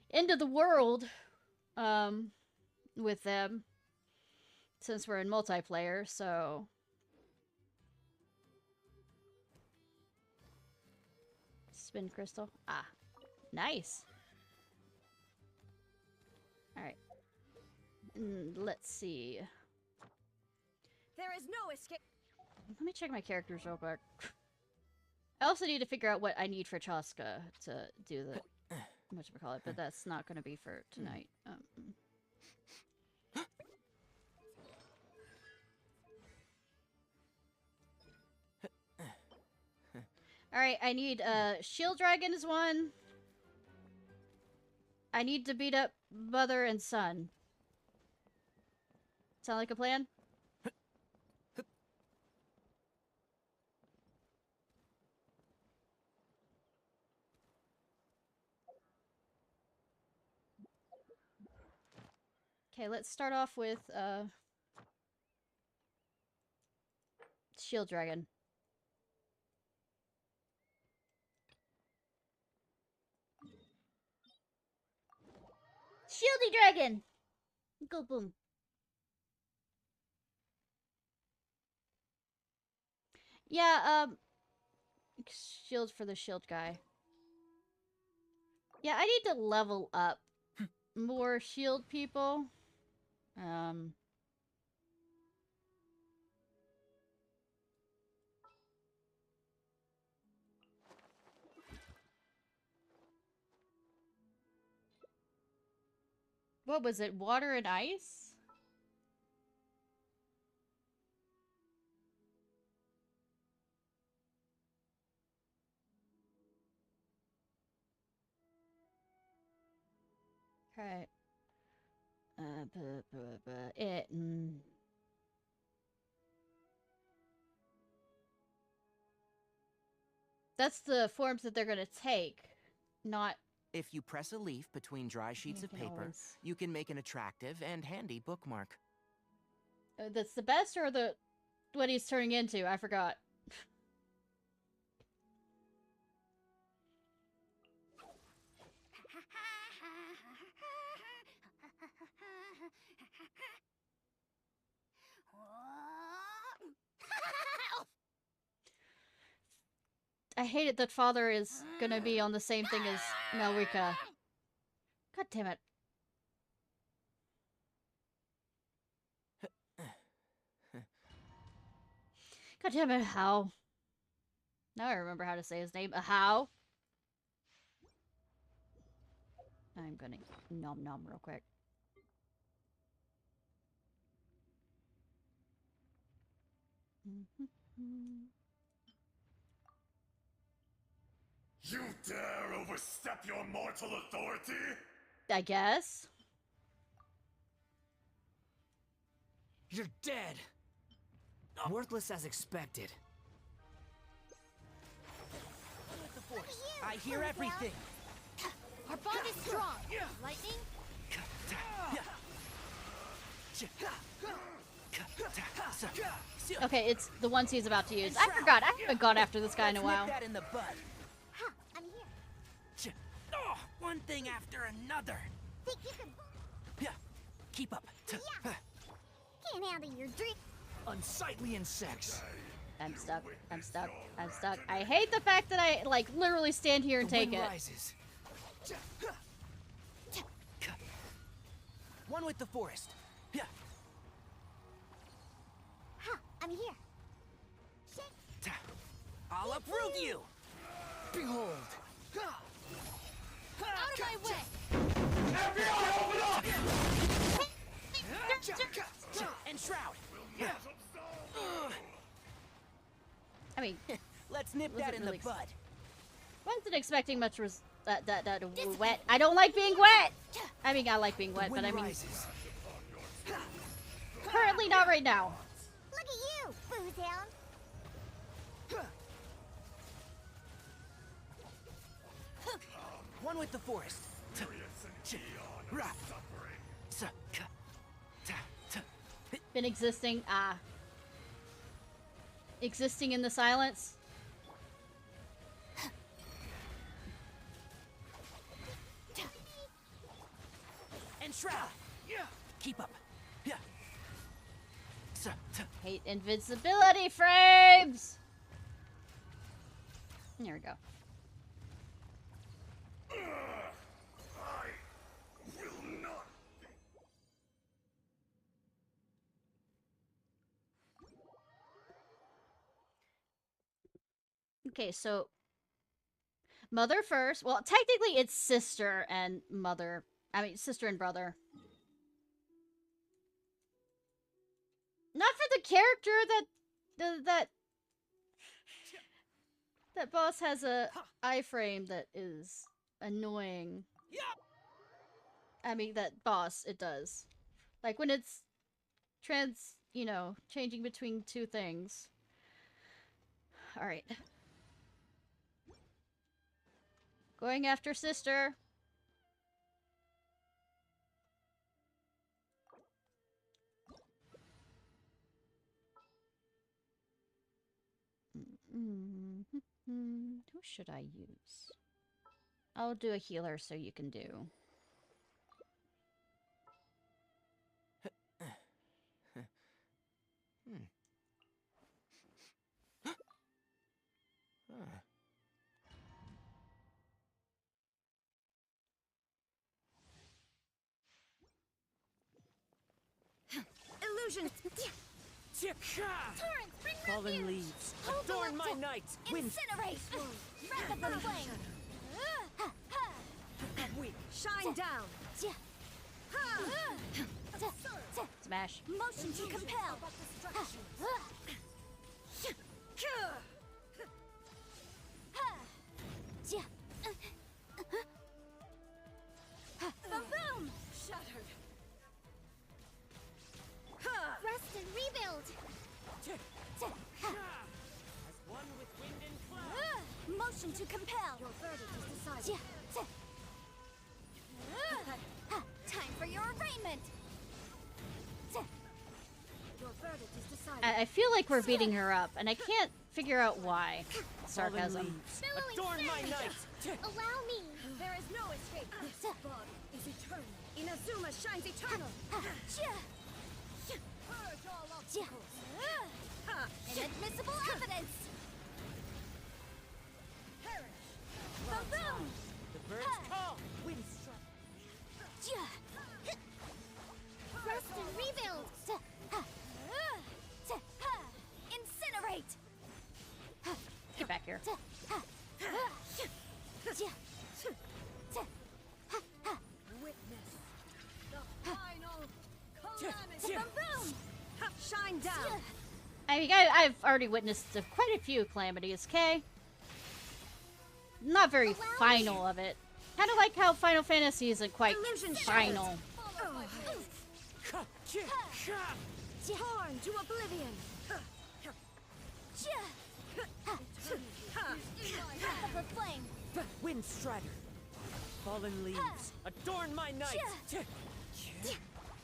into the world with them since we're in multiplayer, so spin crystal. Ah, nice. All right. Let's see. There is no escape. Let me check my characters real quick. I also need to figure out what I need for Chaska to do the whatchamacallit, but that's not going to be for tonight. Alright, I need Shield Dragon is one. I need to beat up mother and son. Sound like a plan? Okay, let's start off with Shield Dragon. Shieldy Dragon! Go boom. Yeah, shield for the shield guy. Yeah, I need to level up more shield people. What was it? Water and ice? Okay. That's the forms that they're gonna take, not... If you press a leaf between dry sheets of paper, you can make an attractive and handy bookmark. That's the best or the... what he's turning into? I forgot. I hate it that father is gonna be on the same thing as Melrika. God damn it. God damn it, how? Now I remember how to say his name. How? I'm gonna nom nom real quick. You dare overstep your mortal authority? I guess. You're dead! Worthless as expected. With the force, I hear everything! Our bond is strong. Lightning? Okay, it's the ones he's about to use. I forgot. I haven't gone after this guy in a while. Nip that in the bud. Ha! I'm here. Oh, one thing after another. Think you can... Yeah, keep up. Can't handle your drink. Unsightly insects. I'm stuck. I'm stuck. I'm stuck. I hate the fact that I, like, literally stand here and take it. Rises. One with the forest. Yeah. Ha! I'm here. I'll uproot you. Behold. Out of my way! FBI, open up! Enshroud. I mean, let's nip that in really the bud. Wasn't expecting much wet. I don't like being wet. I mean, I like being wet, but I mean, currently not right now. Look at you, Boozehound. One with the forest. Been existing, existing in the silence. shroud. Keep up. Yeah. Hate invincibility frames! There we go. I will not. Okay, so mother first. Well, technically it's sister and mother. I mean, sister and brother. Not for the character that boss has a iframe that is annoying. I mean, that boss, it does. Like when it's changing between two things. Alright. Going after sister. Who should I use? I'll do a healer so you can do. Illusions! Torrents, bring Fallen refuge! leaves, Hold the adorn my left- night! Incinerate! Wrath of the flame! Weak. Shine down! Smash. Motion to compel! Boom! Shattered. Rest and rebuild! As one with wind and cloud. Motion to compel! Your verdict is decided. Time for your arraignment! Your verdict is decided. I feel like we're beating her up, and I can't figure out why. Sarcasm. Adorn my night. Allow me! There is no escape! This bond is eternal. Inazuma shines eternal! Purge all obstacles. Inadmissible evidence! Perish. Boom! The birds call. Wind strike. Rest and rebuild! Incinerate! Get back here. Witness the final calamity. Boom! Shine down! I mean, I've already witnessed quite a few calamities, okay? Not very final of it. Kind of like how Final Fantasy isn't quite final. Torn to oblivion! Wrath of the flame! Wind strider. Fallen leaves, adorn my night.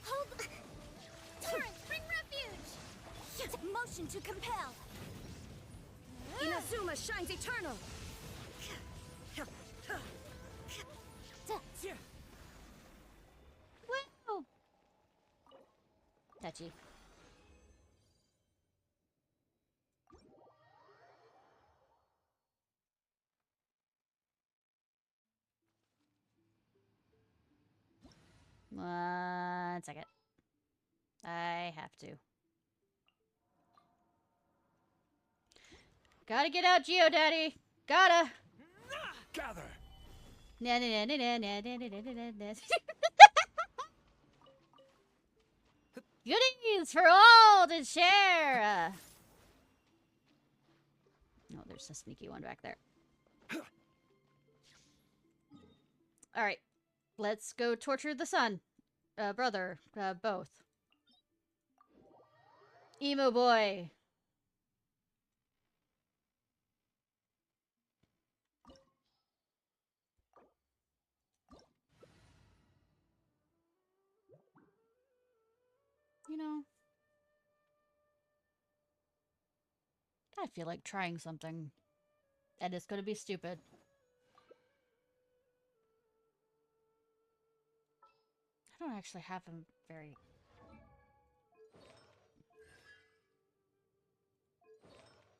Hold! Torrents, bring refuge! Motion to compel! Inazuma shines eternal! Wow. Touchy. One second. I have to. Gotta get out, Geodaddy. Gotta. Gather. Na na na na na na na na na na. Goodies for all to share. Oh, there's a sneaky one back there. All right, let's go torture the son, brother, both. Emo boy. You know, I feel like trying something, and it's gonna be stupid. I don't actually have them very...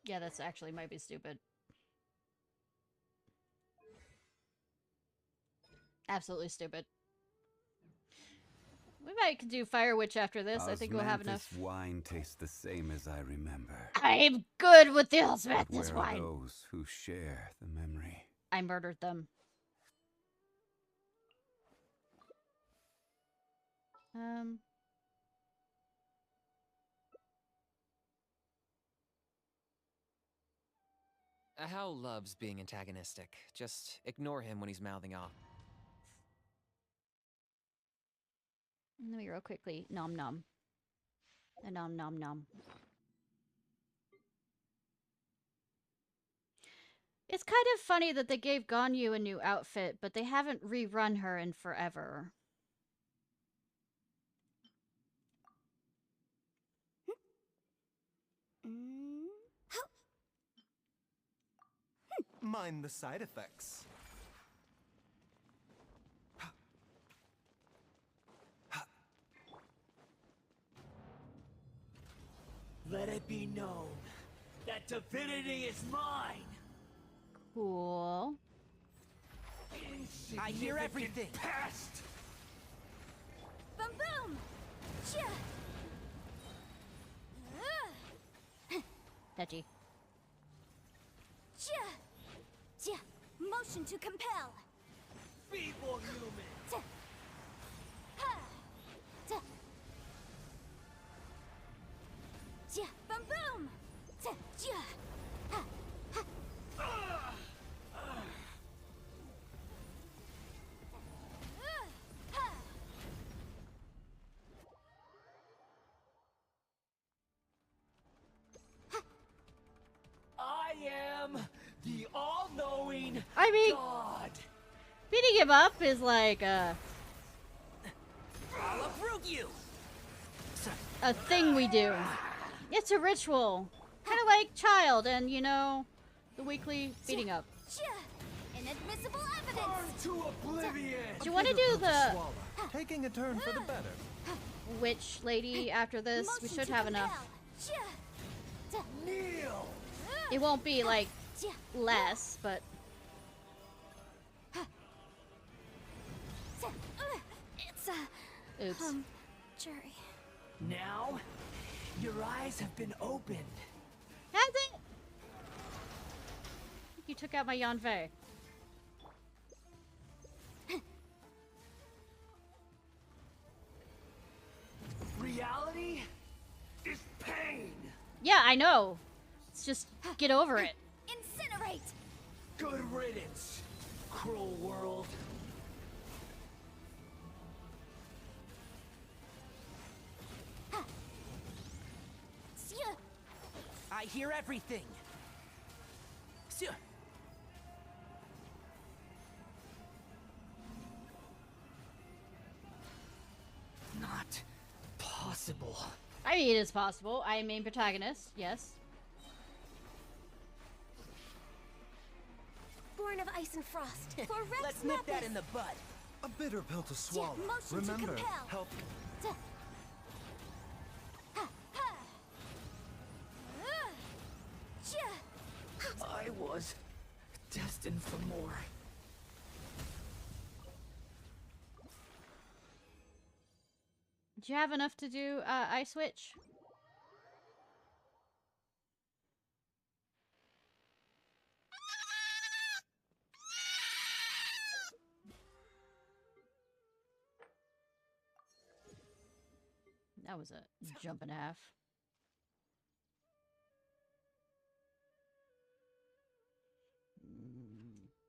Yeah, that's actually might be stupid. Absolutely stupid. We might do Fire Witch after this. I think we'll have enough. Osmanthus wine tastes the same as I remember. I'm good with the But Osmanthus where are wine. those who share the memory? I murdered them. Hal loves being antagonistic. Just ignore him when he's mouthing off. Let me real quickly. Nom nom. A nom nom nom. It's kind of funny that they gave Ganyu a new outfit, but they haven't rerun her in forever. Mind the side effects. Let it be known that divinity is mine. Cool. I hear everything. Past. Boom boom. Chia. Touchy. Chia. Chia. Motion to compel. Feeble human. Chia. Ha. Chia. Chia. Boom boom. Chia. Chia. Ha. Ha. I am the all-knowing I mean, God. beating him up is like I'll uproot you. a thing we do. It's a ritual. Kind of like Child and, you know, the weekly beating up. Chia. Inadmissible evidence. To oblivion. Do you want to do the Taking a turn for the better. witch lady after this? We should have enough. Kneel. It won't be, like, less, but... It's Oops. Jerry. Now, your eyes have been opened. Has it? You took out my Yanfei. Reality is pain. Yeah, I know. It's just get over it. Incinerate. Good riddance, cruel world. I hear everything. Not possible. I mean, it is possible. I am main protagonist, yes. Born of ice and frost. For Rex Let's nip that Lapis. in the bud. A bitter pill to swallow. Motion to Remember, compel. help. I was destined for more. Do you have enough to do Ice Witch? That was a jump and a half.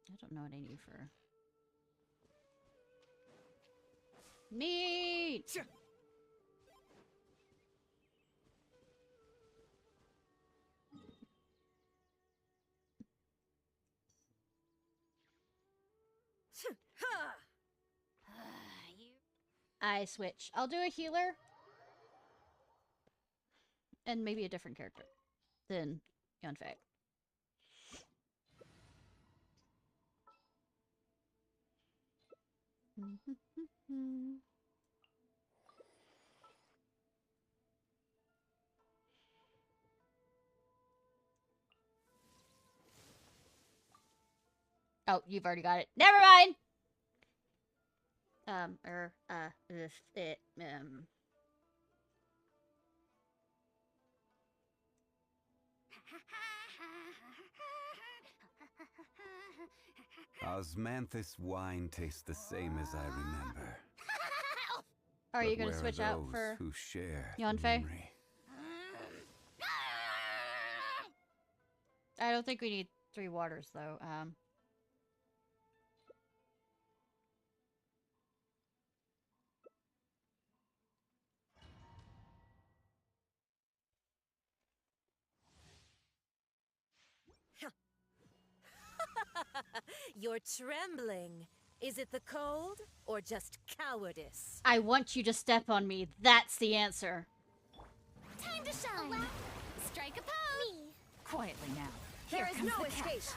I don't know what I need for... Meat! I switch. I'll do a healer. And maybe a different character than Yunfei. Oh, you've already got it. Never mind! Osmanthus wine tastes the same as I remember. Are you But gonna where switch are out those for who share the Yanfei? memory? I don't think we need 3 waters, though. You're trembling. Is it the cold or just cowardice? I want you to step on me. That's the answer. Time to shine. Strike a pose. Me. Quietly now. There Here is comes no the escape. catch.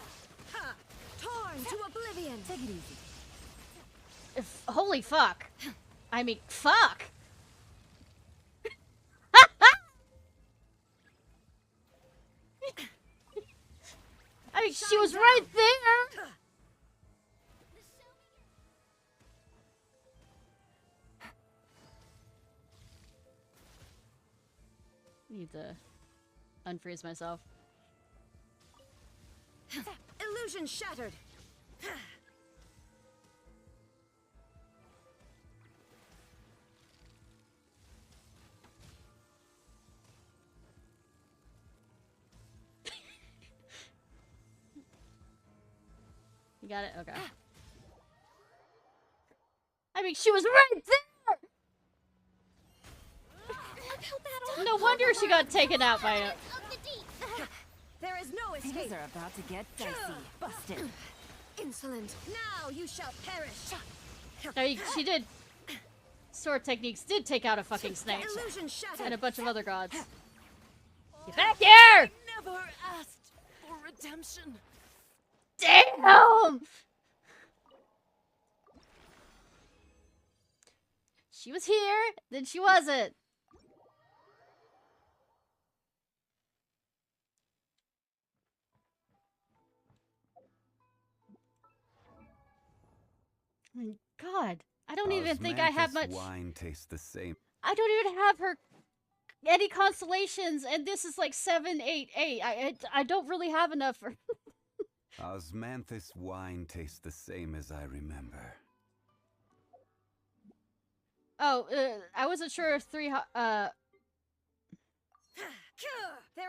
Ha! Torn to oblivion. Take it easy. Holy fuck. I mean, fuck! I mean, she was right there! Need to unfreeze myself. Illusion shattered. You got it? Okay. I mean, she was right there! No wonder she got taken out by it. There is no escape. Things are about to get dicey. Busted. Insolent. Now you shall perish. I mean, she did. Sword techniques did take out a fucking snake. Illusion shattered. And a bunch of other gods. Get back here! Never asked for redemption. Damn! She was here, then she wasn't. God, I don't even think I have much. Wine tastes the same. I don't even have her any constellations, and this is like 7, 8, 8. I don't really have enough for. Osmanthus wine tastes the same as I remember. Oh, I wasn't sure if 3. There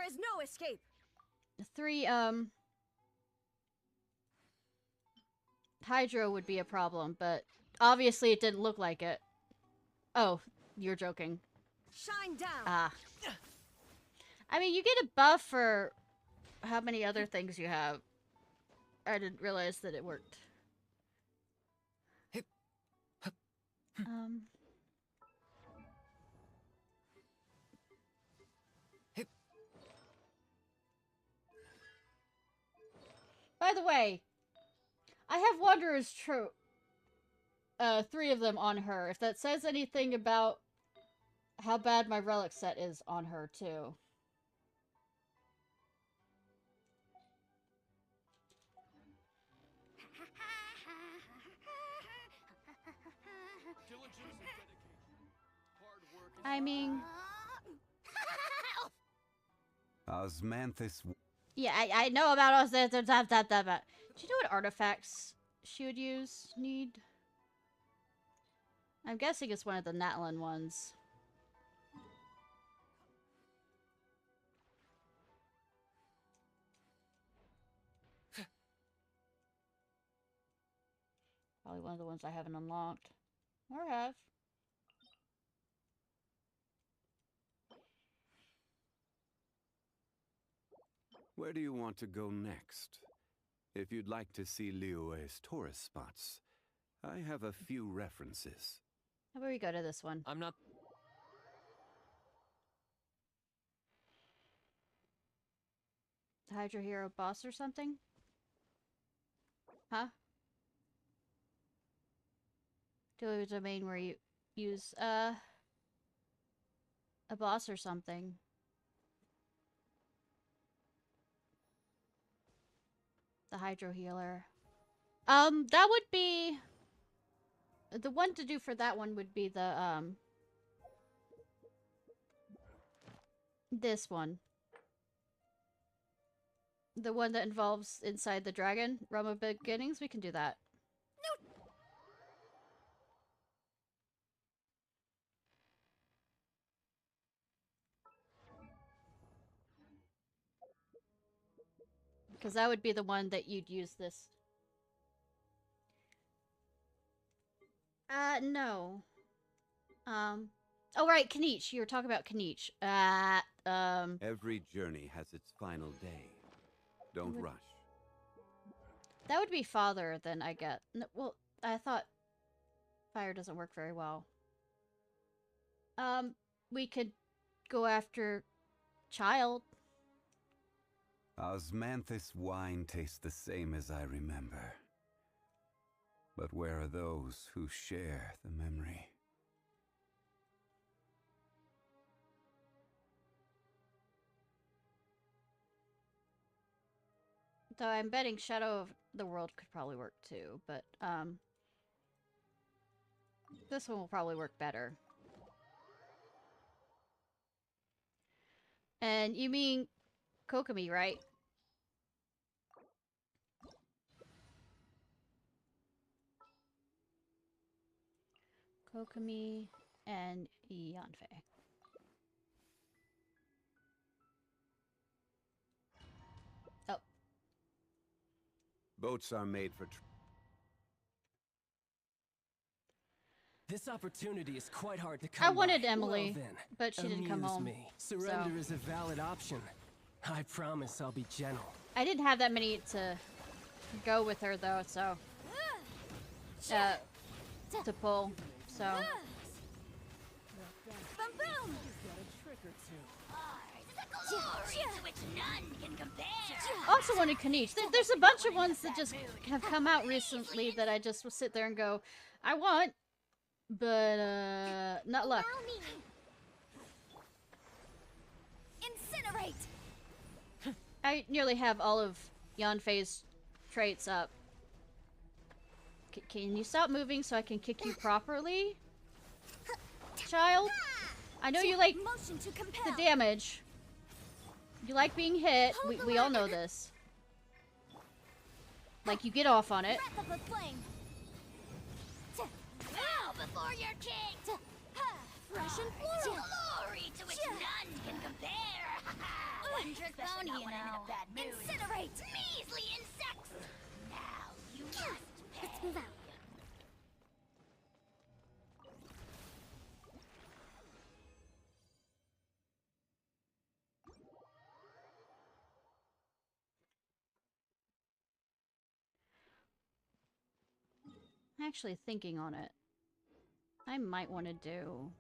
is no escape. 3 Hydro would be a problem, but obviously it didn't look like it. Oh, you're joking. Shine down. Ah. I mean, you get a buff for how many other things you have. I didn't realize that it worked. By the way, I have Wanderer's Trope. 3 of them on her. If that says anything about how bad my relic set is on her, too. I mean... Osmanthus... Yeah, I know about Osmanthus. Do you know what artifacts she would need? I'm guessing it's one of the Natlan ones. Probably one of the ones I haven't unlocked. Or have. Where do you want to go next? If you'd like to see Liyue's tourist spots, I have a few references. How about we go to this one? I'm not... Hydro Hero boss or something? Huh? Do a domain where you use, a boss or something. The Hydro Healer. That would be... The one to do for that one would be the, this one. The one that involves inside the dragon, Realm of Beginnings. We can do that. Because that would be the one that you'd use this. No. Oh, right, Kniech. You were talking about Kniech. Every journey has its final day. Don't rush. That would be father, then, I get. No, well, I thought fire doesn't work very well. We could go after child. Osmanthus wine tastes the same as I remember. But where are those who share the memory? Though I'm betting Shadow of the World could probably work too, but, this one will probably work better. And you mean Kokomi, right? Kokomi and Yanfei. Oh. Boats are made for... This opportunity is quite hard to come I wanted by. Emily, Well, then, but she didn't come amuse home. Me. Surrender is a valid option. I promise I'll be gentle. I didn't have that many to go with her though, so to pull. So Boom boom! Glory to which none can compare. also wanted Kniech. There's a bunch of ones that just have come out recently that I just will sit there and go, I want, but not luck. Incinerate. I nearly have all of Yanfei's traits up. Can you stop moving so I can kick you properly? Child? I know you like the damage. You like being hit. We all know this. Like, you get off on it. Bow before your king. Fresh and floral. Glory to which none can compare. One trick pony, you know. Incinerate. Measly insects. Now you must pay. Let's move out. Actually thinking on it. I might want to do...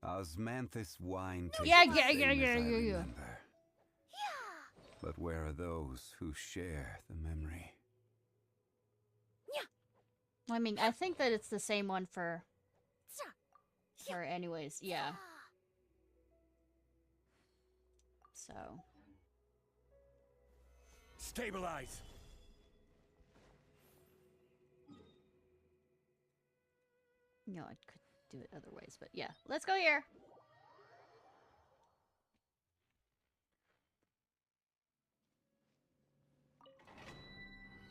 Osmanthus wine tastes Yeah. the same as I remember. But where are those who share the memory? I mean, I think that it's the same one for her anyways, yeah. So. Stabilize. No, I could do it other ways, but yeah. Let's go here.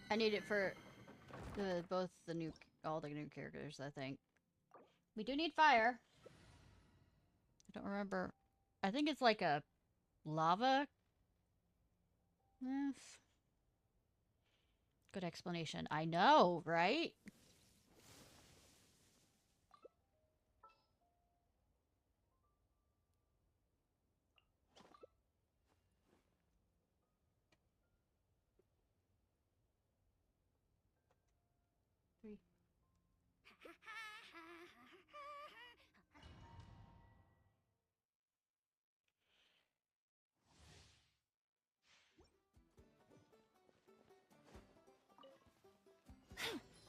I need it for all the new characters, I think. We do need fire. I don't remember. I think it's like a lava. Good explanation. I know, right?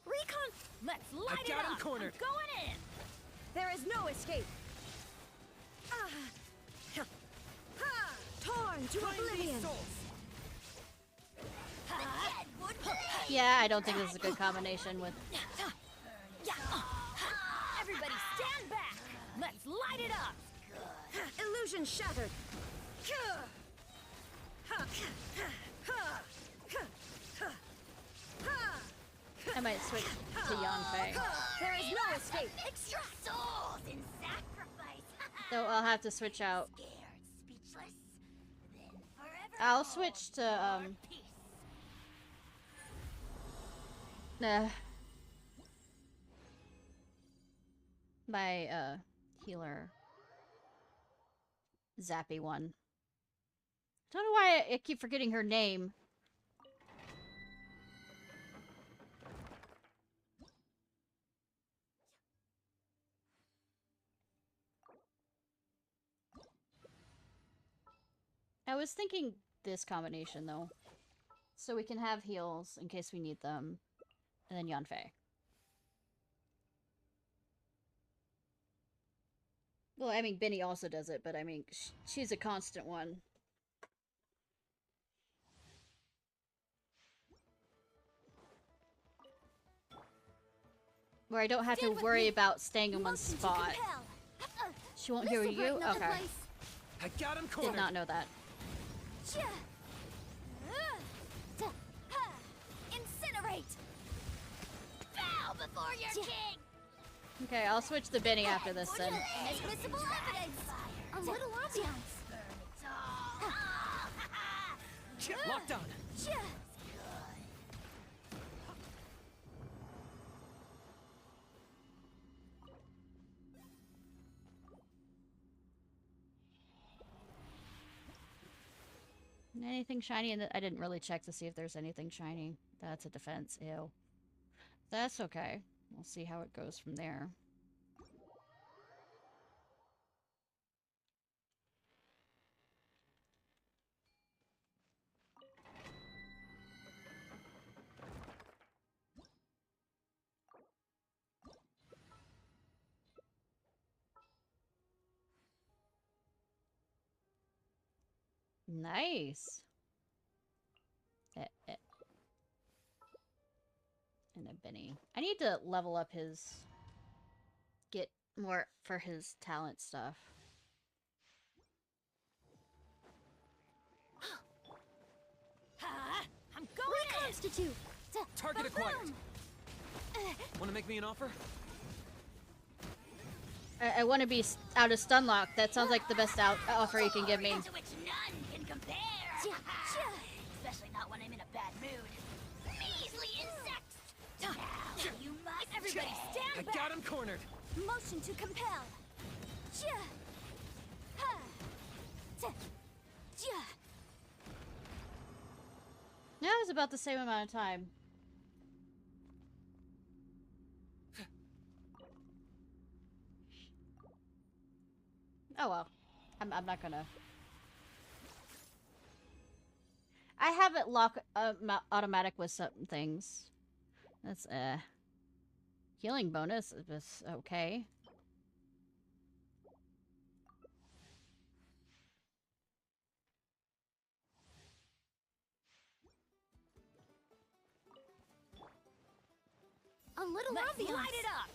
Recon! Let's light it up! Cornered. I'm going in! There is no escape! Torn to oblivion. Yeah, I don't think this is a good combination with... Everybody stand back! Let's light it up! Illusion shattered. I might switch to Yanfei. There is no escape! Extra souls in sacrifice! So I'll have to switch out. Speechless, then forever I'll switch to, my, healer. Zappy one. Don't know why I keep forgetting her name. I was thinking this combination, though. So we can have heals in case we need them. And then Yanfei. Well, I mean, Benny also does it, but I mean, she's a constant one. Where I don't have to worry about staying in one spot. She won't hear you? Okay. I got him cornered. Did not know that. incinerate! Bow before your king! Okay, I'll switch to Benny after this then. Invisible evidence! A little ambiance! Locked on! Anything shiny? I didn't really check to see if there's anything shiny. That's a defense. Ew. That's okay. We'll see how it goes from there. Nice. And a Benny. I need to level up his... Get more for his talent stuff. I'm going Reconstitute! Target acquired. Want to make me an offer? I want to be out of stun lock. That sounds like the best offer you can give me. To which none can compare! Especially not when I'm in a bad mood. Measly insects! Now you must... Everybody stand back! I got him cornered. Motion to compel. Yeah, it was about the same amount of time. Oh well. I'm not gonna... I have it lock automatic with some things. That's healing bonus is okay. A little Let's ambiance. light it up!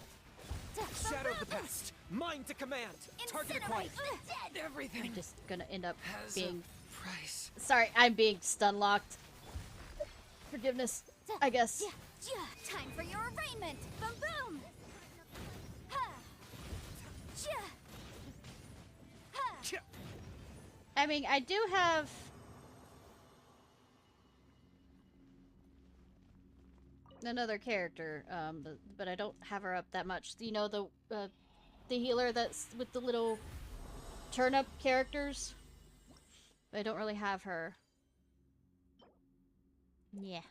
Shadow of the past. Mine to command. Target acquired. Everything. I'm just gonna end up has being... a price. Sorry, I'm being stun locked. Forgiveness, I guess. Time for your arraignment. Boom boom. I mean, I do have... another character, but I don't have her up that much. You know, the healer that's with the little turnip characters? But I don't really have her. Yeah.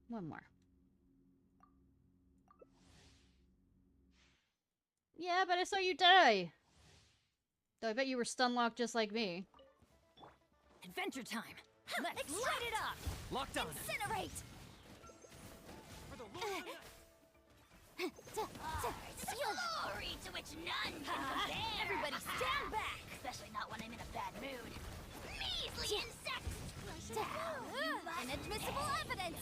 One more. Yeah, but I saw you die. Though I bet you were stun locked just like me. Adventure time! Let's light it up! Locked on. Incinerate. Glory to which none can compare. Everybody stand back! Especially not when I'm in a bad mood. Measly insects! Inadmissible evidence!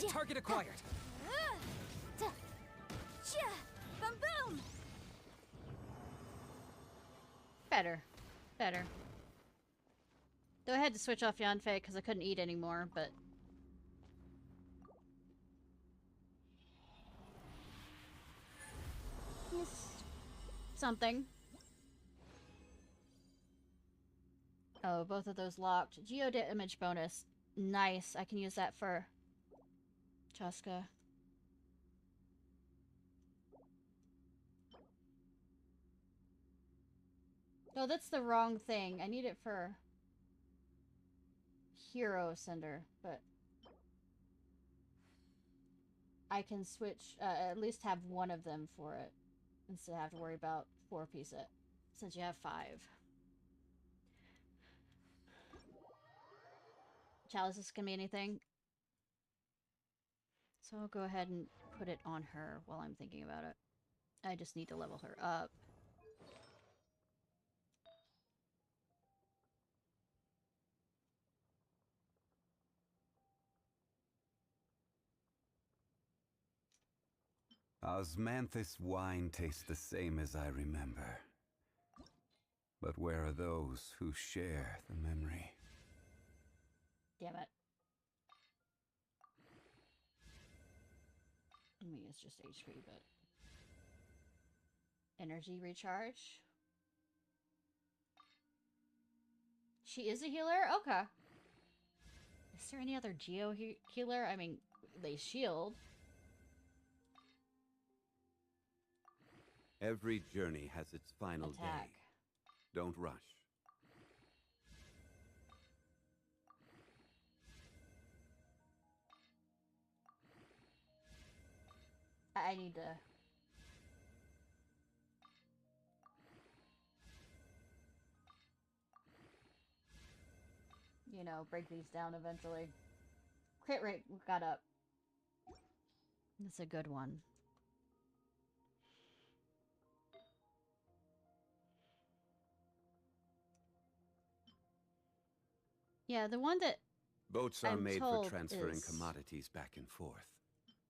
Target acquired. Boom boom! Better. Better. Though I had to switch off Yanfei because I couldn't eat anymore, but... Something. Oh, both of those locked. Geo damage bonus. Nice. I can use that for Chaska. No, that's the wrong thing. I need it for Hero Sender, but I can switch, at least have one of them for it instead of have to worry about 4-piece it, since you have 5. Chalices can be anything. So I'll go ahead and put it on her while I'm thinking about it. I just need to level her up. Osmanthus wine tastes the same as I remember. But where are those who share the memory? Damn it. I mean, it's just HP, but... Energy recharge. She is a healer? Okay. Is there any other Geo healer? I mean, they shield. Every journey has its final Attack. day. Don't rush. I need to... You know, break these down eventually. Crit rate got up. That's a good one. Yeah, the one that Boats are I'm made told for transferring is- commodities back and forth.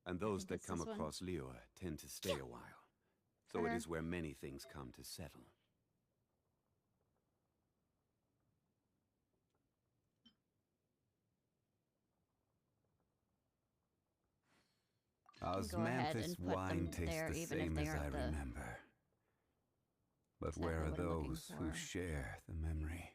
And those that it's come this one. across Liyue tend to stay a while. So it Fair. is where many things come to settle. can go ahead and Osmanthus put them wine tastes there, the even if same they as I aren't the- remember. But exactly where are what I'm looking those who for. share the memory?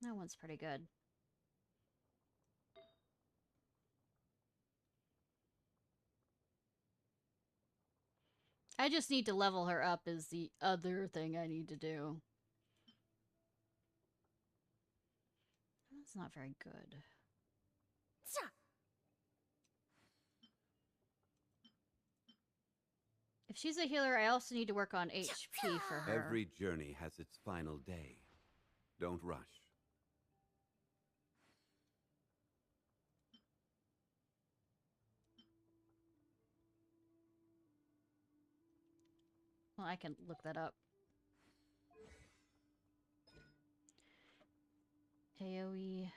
That one's pretty good. I just need to level her up is the other thing I need to do. That's not very good. If she's a healer, I also need to work on HP for her. Every journey has its final day. Don't rush. Well, I can look that up. AoE.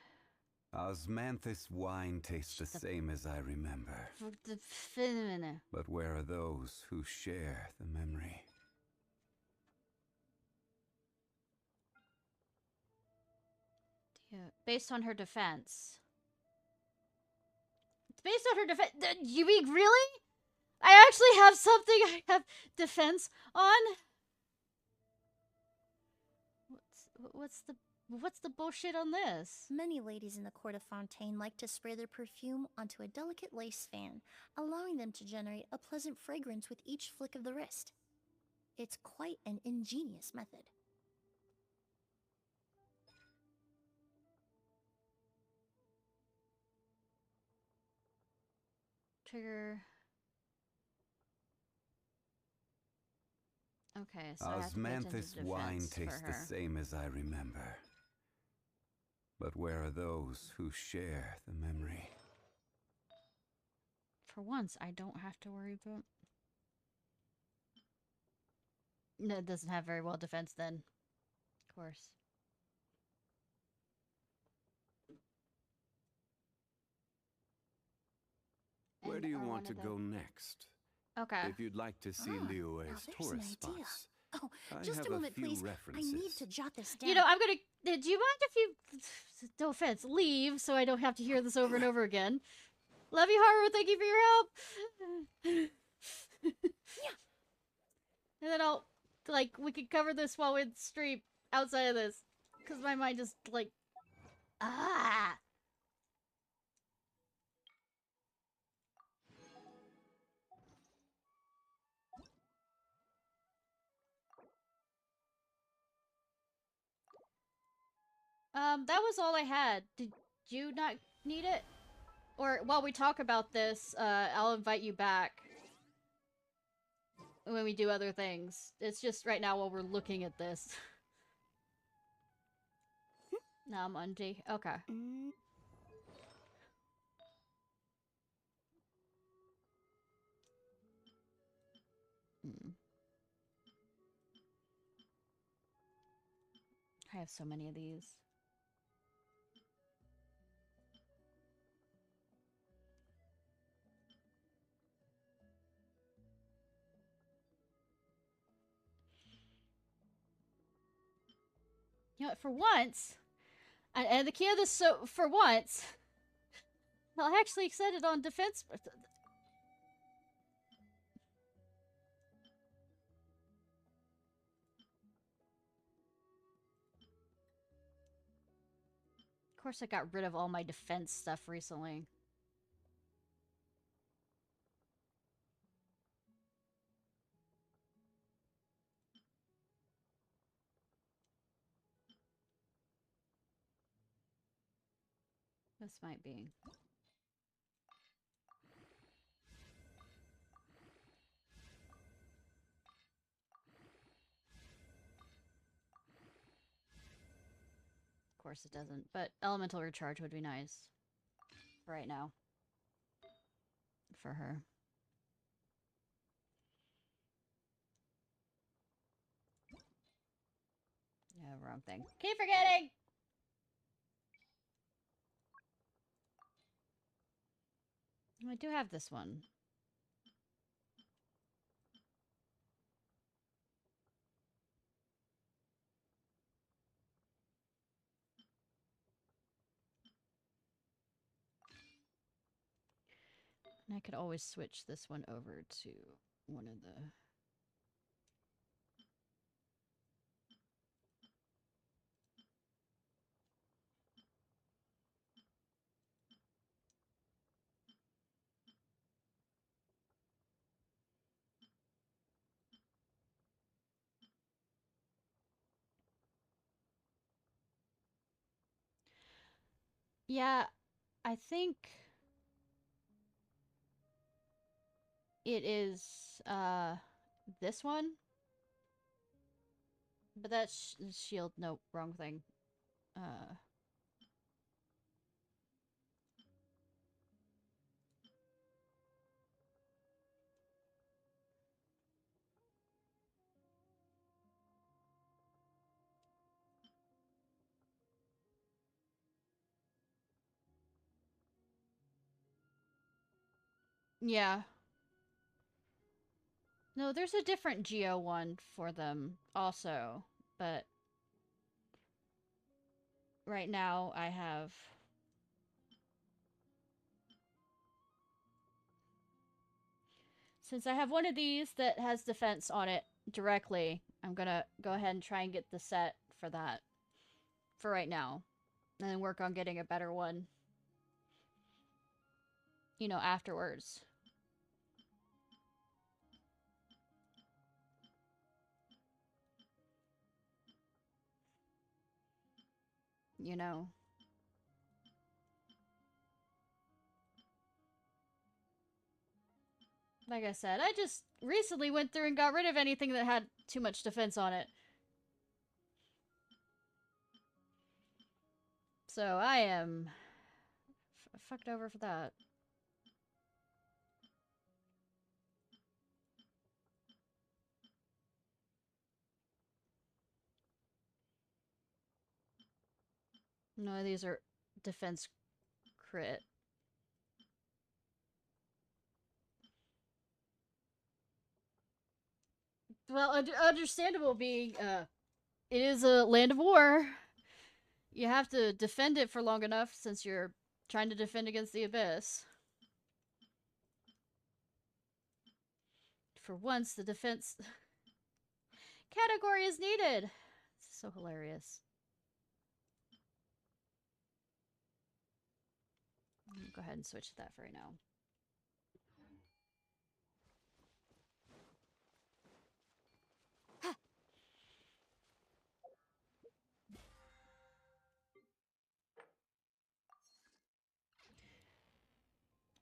Osmanthus wine tastes the same as I remember. Yeah. But where are those who share the memory? Based on her defense. It's based on her defense. You mean really? I actually have something I have defense on? What's the bullshit on this? Many ladies in the court of Fontaine like to spray their perfume onto a delicate lace fan, allowing them to generate a pleasant fragrance with each flick of the wrist. It's quite an ingenious method. Trigger. Okay, so I have to pay attention Osmanthus to wine defense for tastes the her. same as I remember. But where are those who share the memory? For once, I don't have to worry about... No, it doesn't have very well defense then. Of course. Where do you want to go next? Okay. If you'd like to see Liyue's there's an tourist idea. spots, Oh, I just have a moment, few please. references. I need to jot this down. You know, I'm gonna... Do you mind if you... No offense, leave so I don't have to hear this over and over again? Love you, Haru. Thank you for your help. And then I'll... Like, we could cover this while we stream outside of this. Because my mind just, like... Ah! That was all I had. Did you not need it? Or while we talk about this, I'll invite you back. When we do other things. It's just right now while we're looking at this. Now I'm undie. Okay. I have so many of these. You know what, for once, and the key of this, so for once, I'll actually set it on defense. Of course, I got rid of all my defense stuff recently. This might be. Of course it doesn't, but elemental recharge would be nice. For right now. For her. Yeah, wrong thing. Keep forgetting! I do have this one. And I could always switch this one over to one of the... Yeah, I think it is this one. But that's shield. Nope, wrong thing. Yeah. No, there's a different Geo one for them also, but right now I have... Since I have one of these that has defense on it directly, I'm gonna go ahead and try and get the set for that. For right now. And then work on getting a better one. You know, afterwards. You know. Like I said, I just recently went through and got rid of anything that had too much defense on it. So I am fucked over for that. No, these are defense crit. Well, understandable being, it is a land of war. You have to defend it for long enough since you're trying to defend against the abyss. For once, the defense category is needed. It's so hilarious. Go ahead and switch to that for right now.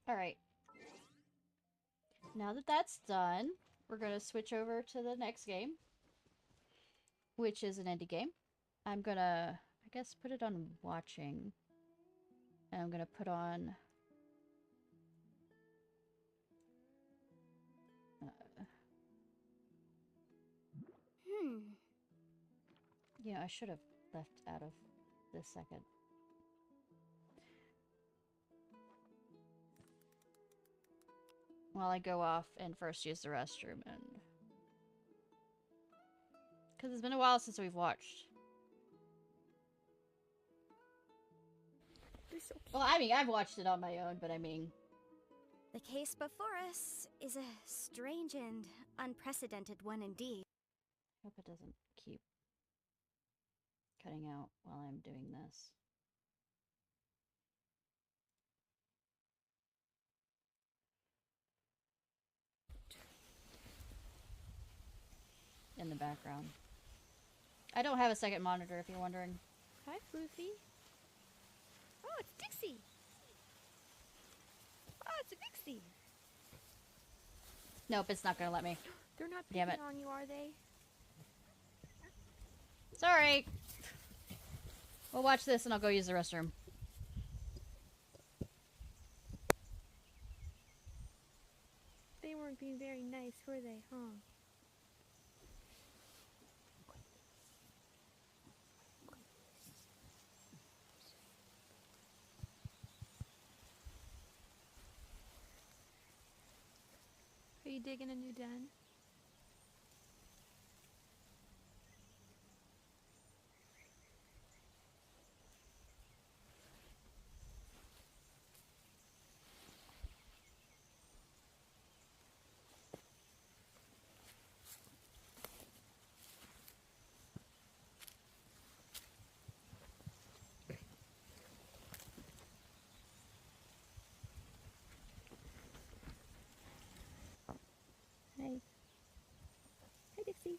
Alright. Now that that's done, we're going to switch over to the next game, which is an indie game. I'm going to, I guess, put it on watching. And I'm going to put on... Yeah, I should have left out of this second. While I go off and first use the restroom and... Because it's been a while since we've watched. Well, I mean, I've watched it on my own, but I mean... The case before us is a strange and unprecedented one indeed. Hope it doesn't keep cutting out while I'm doing this. In the background. I don't have a second monitor, if you're wondering. Hi, Floofy. Oh, it's Dixie. Oh, it's a Dixie. Nope, it's not gonna let me. They're not Damn picking it. on you, are they? Sorry. We'll watch this and I'll go use the restroom. They weren't being very nice, were they, huh? Are you digging a new den? Hey. Hey, Dixie.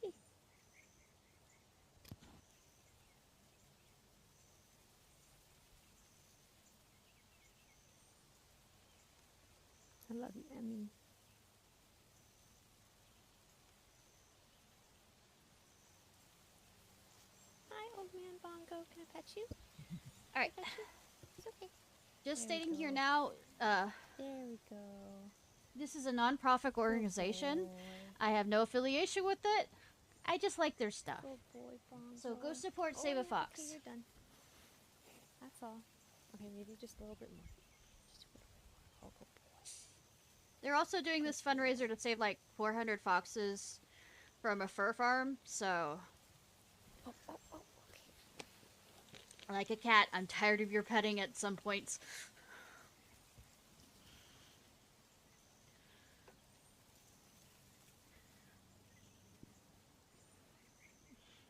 Hey. I love you, Emmy. Hi, old man Bongo. Can I pet you? Alright. It's okay. Just There we stating here go. now, There we go. this is a non-profit organization. I have no affiliation with it. I just like their stuff. Good boy, Bongo. So go support Oh, Save yeah, a Fox. Okay, you're done. That's all. Okay, maybe just a little bit more. Just a little bit more. Oh, good boy. They're also doing this fundraiser to save like 400 foxes from a fur farm, so... Oh, okay. Like a cat, I'm tired of your petting at some points.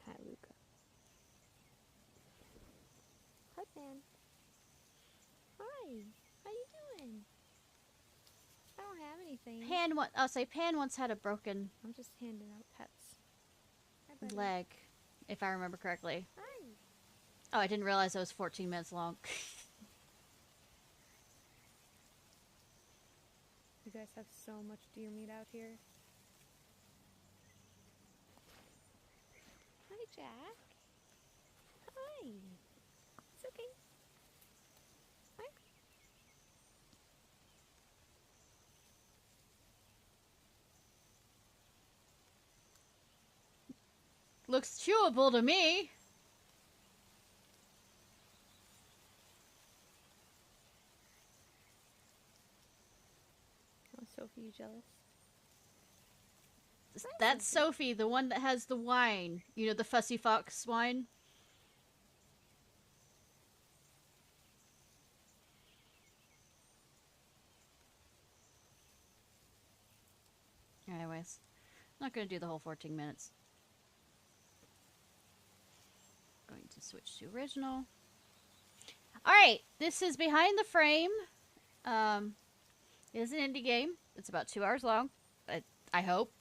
Hi, Luca. Hi, Pan. Hi. How you doing? I don't have anything. I'll say Pan once had a broken I'm just handing out pets. Hi, buddy. leg, if I remember correctly. Hi. Oh, I didn't realize it was 14 minutes long. guys have so much deer meat out here. Hi, Jack. Hi. It's okay. Hi. Looks chewable to me. Oh, Sophie, you jealous? That's Sophie, the one that has the wine. You know, the Fussy Fox wine? Anyways, not going to do the whole 14 minutes. Going to switch to original. Alright, this is Behind the Frame. It is an indie game. It's about 2 hours long. I hope.